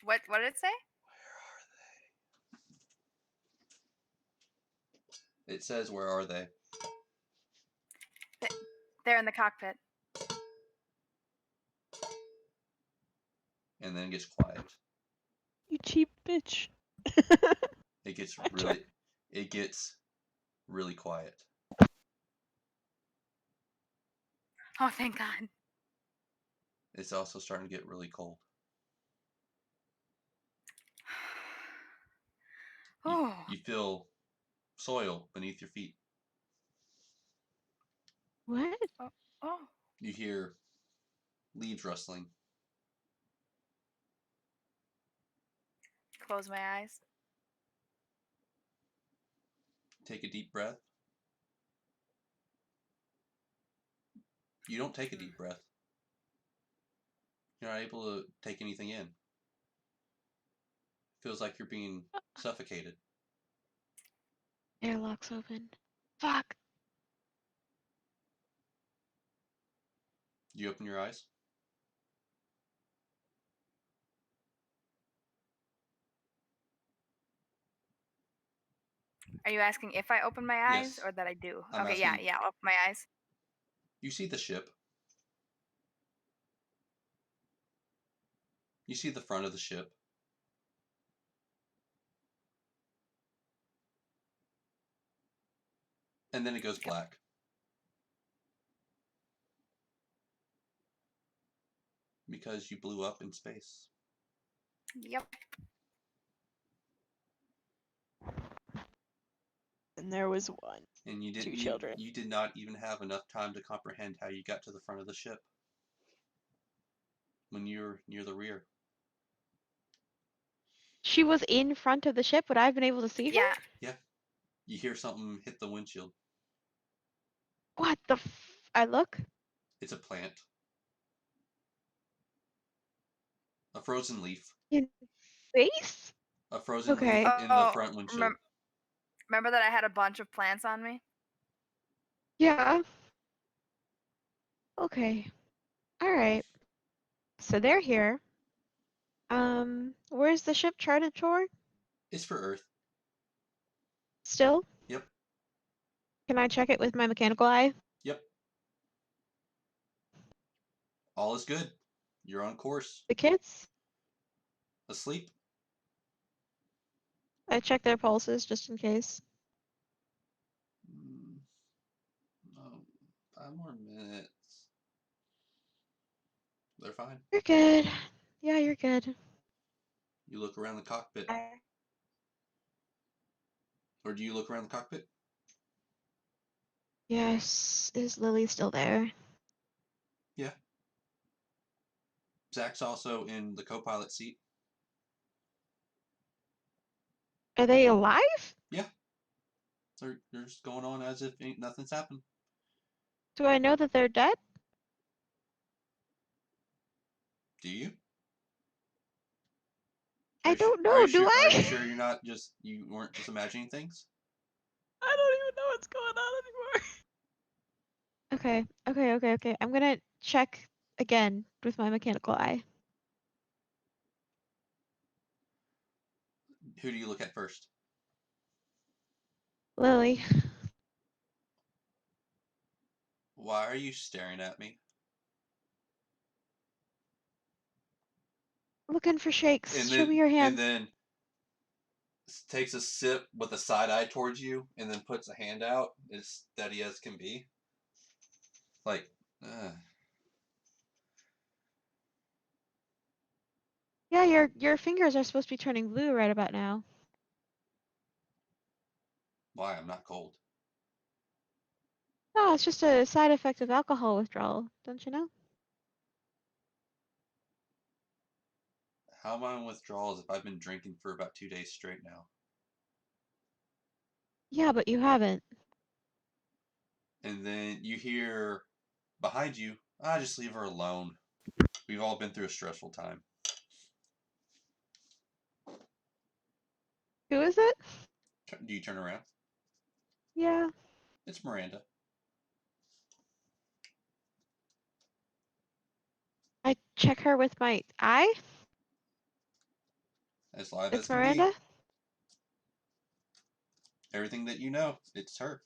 What did it say? It says, "Where are they?" They're in the cockpit. And then it gets quiet. You cheap bitch. It gets really quiet. Oh, thank God. It's also starting to get really cold. Oh. You feel soil beneath your feet. What? Oh. You hear leaves rustling. Close my eyes. Take a deep breath. You don't take a deep breath. You're not able to take anything in. Feels like you're being suffocated. Airlock's open. Fuck. You open your eyes. Are you asking if I open my eyes Yes. or that I do? I'm Okay, asking- yeah, I'll open my eyes. You see the ship. You see the front of the ship. And then it goes black. Because you blew up in space. Yep. And there was one. And you didn't. Two children. You did not even have enough time to comprehend how you got to the front of the ship. When you're near the rear. She was in front of the ship. Would I have been able to see her? Yeah. Yeah. You hear something hit the windshield. What the I look? It's a plant. A frozen leaf. In space? A frozen Okay. leaf in the front windshield. Remember that I had a bunch of plants on me? Yeah. Okay. Alright. So they're here. Where's the ship charted toward? It's for Earth. Still? Yep. Can I check it with my mechanical eye? Yep. All is good. You're on course. The kids? asleep? I check their pulses just in case. No, 5 more minutes. They're fine. You're good. Yeah, you're good. You look around the cockpit. Or do you look around the cockpit? Yes. Is Lily still there? Yeah. Zach's also in the co-pilot seat. Are they alive? Yeah. They're just going on as if nothing's happened. Do I know that they're dead? Do you? I don't Are know, you do sure, I? Are you sure you weren't just imagining things? I don't even know what's going on anymore. Okay. I'm gonna check again with my mechanical eye. Who do you look at first? Lily. Why are you staring at me? Looking for shakes. And Show me your hand. then takes a sip with a side eye towards you, and then puts a hand out as steady as can be. Like, Yeah, your fingers are supposed to be turning blue right about now. why? I'm not cold. No, it's just a side effect of alcohol withdrawal, don't you know? How am I on withdrawals if I've been drinking for about 2 days straight now? Yeah, but you haven't. And then you hear behind you, just leave her alone. We've all been through a stressful time. Who is it? Do you turn around? Yeah. It's Miranda. I check her with my eye. As live as It's can Miranda. be. Everything that you know, it's her.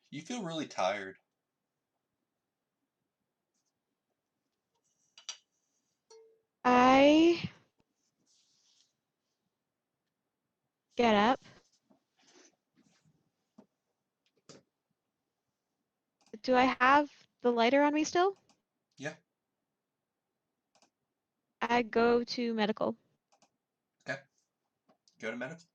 You feel really tired. I get up. Do I have the lighter on me still? Yeah. I go to medical. Okay. Go to medical.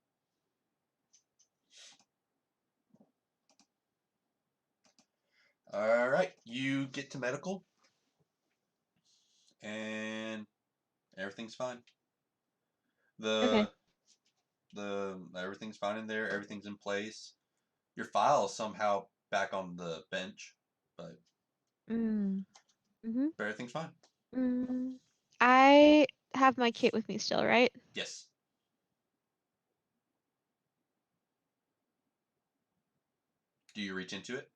All right. You get to medical, and everything's fine. Okay. The everything's fine in there. Everything's in place. Your file is somehow back on the bench, but everything's fine. I have my kit with me still, right? Yes. Do you reach into it?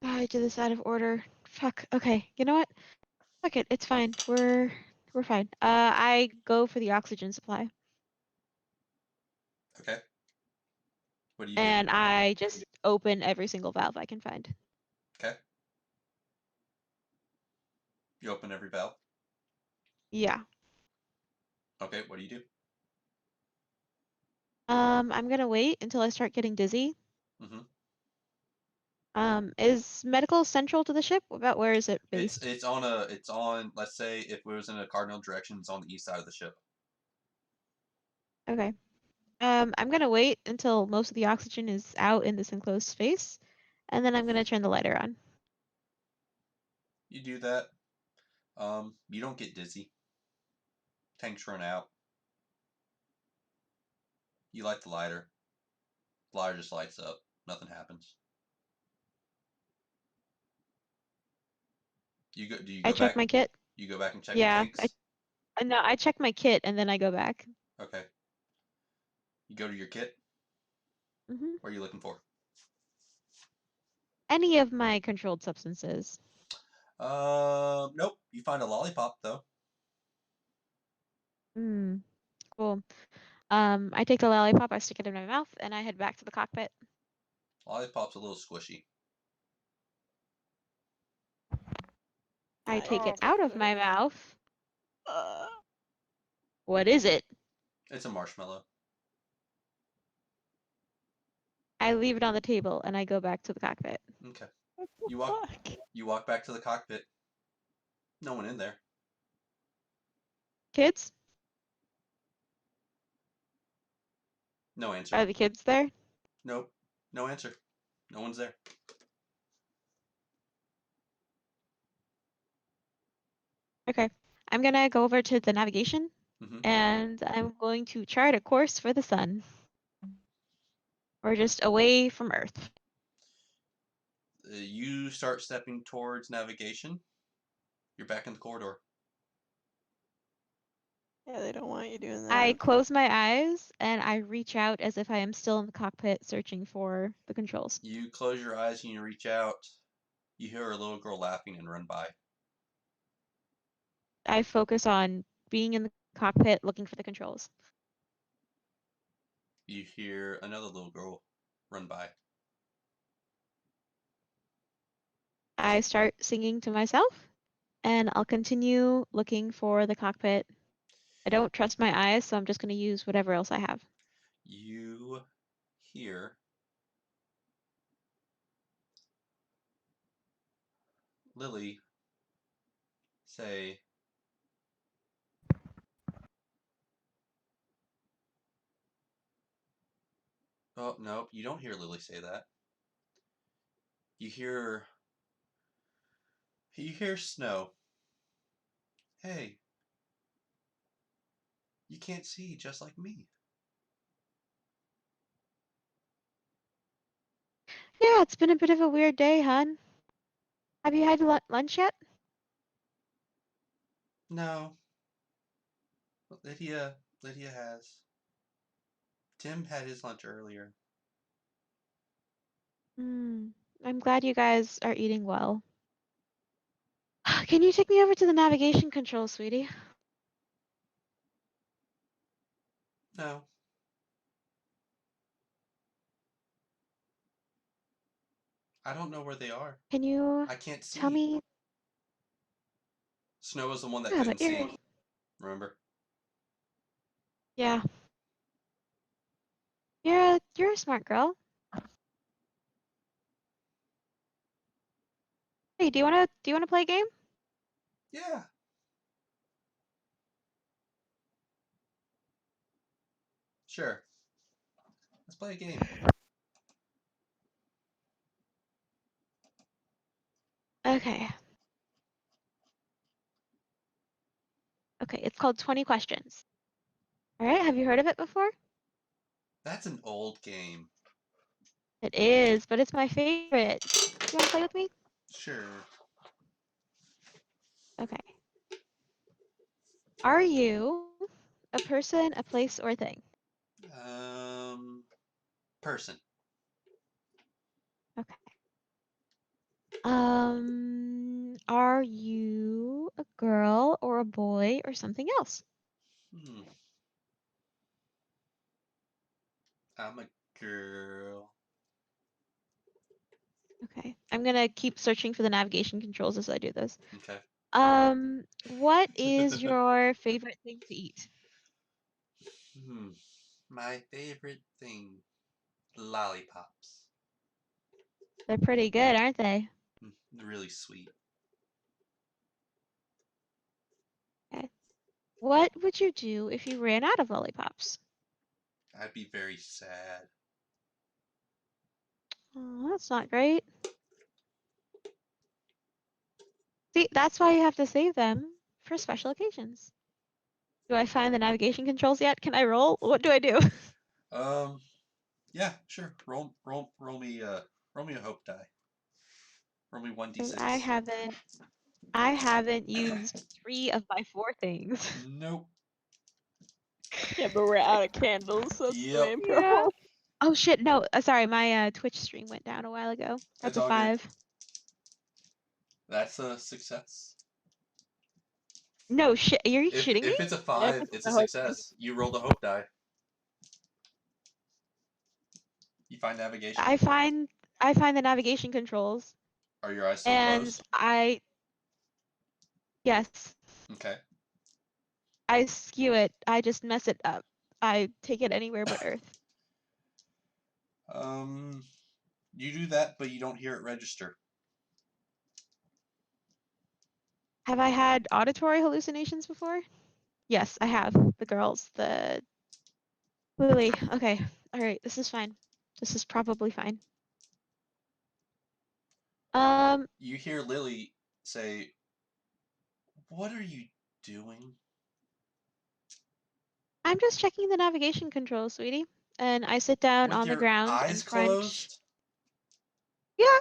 I did this out of order. Fuck. Okay. You know what? Fuck it. It's fine. We're fine. I go for the oxygen supply. Okay. What do you do? And I just open every single valve I can find. Okay. You open every valve? Yeah. Okay, what do you do? I'm gonna wait until I start getting dizzy. Mm-hmm. Is medical central to the ship? About where is it based? It's on, let's say if it was in a cardinal direction, it's on the east side of the ship. Okay. I'm gonna wait until most of the oxygen is out in this enclosed space, and then I'm gonna turn the lighter on. You do that. You don't get dizzy. Tanks run out. You light the lighter. The lighter just lights up. Nothing happens. Do you I go check back? my kit. You go back and check the Yeah. tanks? No, I check my kit and then I go back. Okay. You go to your kit? Hmm. What are you looking for? Any of my controlled substances. Nope. You find a lollipop though. Cool. I take the lollipop, I stick it in my mouth, and I head back to the cockpit. Lollipop's a little squishy. I take it Oh. out of my mouth. Uh, What is it? It's a marshmallow. I leave it on the table and I go back to the cockpit. Okay. what the You walk. fuck? You walk back to the cockpit. No one in there. Kids? No answer. Are the kids there? Nope. No answer. No one's there. Okay. I'm gonna go over to the navigation Mm-hmm. and I'm going to chart a course for the sun. Or just away from Earth. You start stepping towards navigation. You're back in the corridor. Yeah, they don't want you doing that. I close my eyes and I reach out as if I am still in the cockpit searching for the controls. You close your eyes and you reach out. You hear a little girl laughing and run by. I focus on being in the cockpit looking for the controls. You hear another little girl run by. I start singing to myself and I'll continue looking for the cockpit. I don't trust my eyes, so I'm just going to use whatever else I have. You hear Lily say, "Oh no, you don't hear Lily say that. You hear Snow. Hey, you can't see just like me." Yeah, it's been a bit of a weird day, hon. Have you had lunch yet? No, but Lydia has. Tim had his lunch earlier. I'm glad you guys are eating well. Can you take me over to the navigation control, sweetie? No. I don't know where they are. Can you I can't see. tell me? Snow was the one that Yeah, couldn't but you're... see. Remember? Yeah. You're a smart girl. Hey, do you wanna play a game? Yeah. Sure. Let's play a game. Okay. Okay, it's called 20 Questions. All right, have you heard of it before? That's an old game. It is, but it's my favorite. You wanna play with me? Sure. Okay. Are you a person, a place, or a thing? Person. Okay. Are you a girl or a boy or something else? I'm a girl. Okay. I'm gonna keep searching for the navigation controls as I do this. Okay. What is your favorite thing to eat? My favorite thing. Lollipops. They're pretty good, aren't they? They're really sweet. Okay. What would you do if you ran out of lollipops? I'd be very sad. Oh, that's not great. See, that's why you have to save them for special occasions. Do I find the navigation controls yet? Can I roll? What do I do? Yeah, sure. Roll me a hope die. Roll me 1d6. I haven't used 3 of my 4 things. Nope. Yeah, but we're out of candles, so that's the Yep. main Yeah. problem. Oh shit, no, sorry, my Twitch stream went down a while ago. That's It's a all good. 5. That's a success. No shit, are you shitting me? If it's a 5, it's a success. You rolled a hope die. You find navigation? I find the navigation controls, Are your eyes still and closed? yes, Okay. I skew it. I just mess it up. I take it anywhere but Earth. You do that, but you don't hear it register. Have I had auditory hallucinations before? Yes, I have. The girls, the Lily. Okay, all right. This is fine. This is probably fine. You hear Lily say, "What are you doing?" I'm just checking the navigation controls, sweetie. And I sit down With on the your ground in eyes front. closed? Yeah.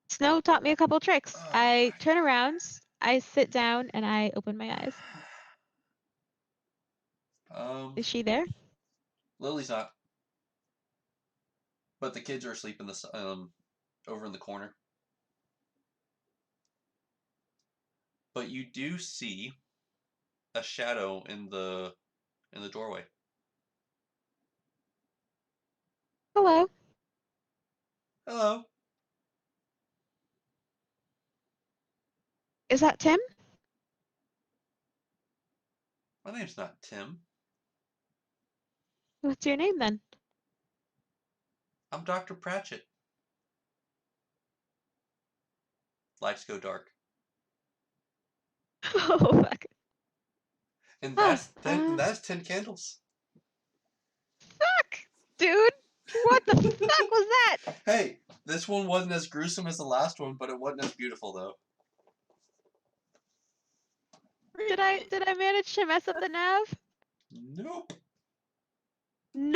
Snow taught me a couple tricks. Oh, I turn around, I sit down, and I open my eyes. Is she there? Lily's not. But the kids are asleep in the over in the corner. But you do see a shadow in the doorway. Hello. Hello. Is that Tim? My name's not Tim. What's your name then? I'm Dr. Pratchett. Lights go dark. Oh fuck. And Huh, that's 10 candles. Fuck, dude. What the fuck was that? Hey, this one wasn't as gruesome as the last one, but it wasn't as beautiful though. Did I manage to mess up the nav? Nope.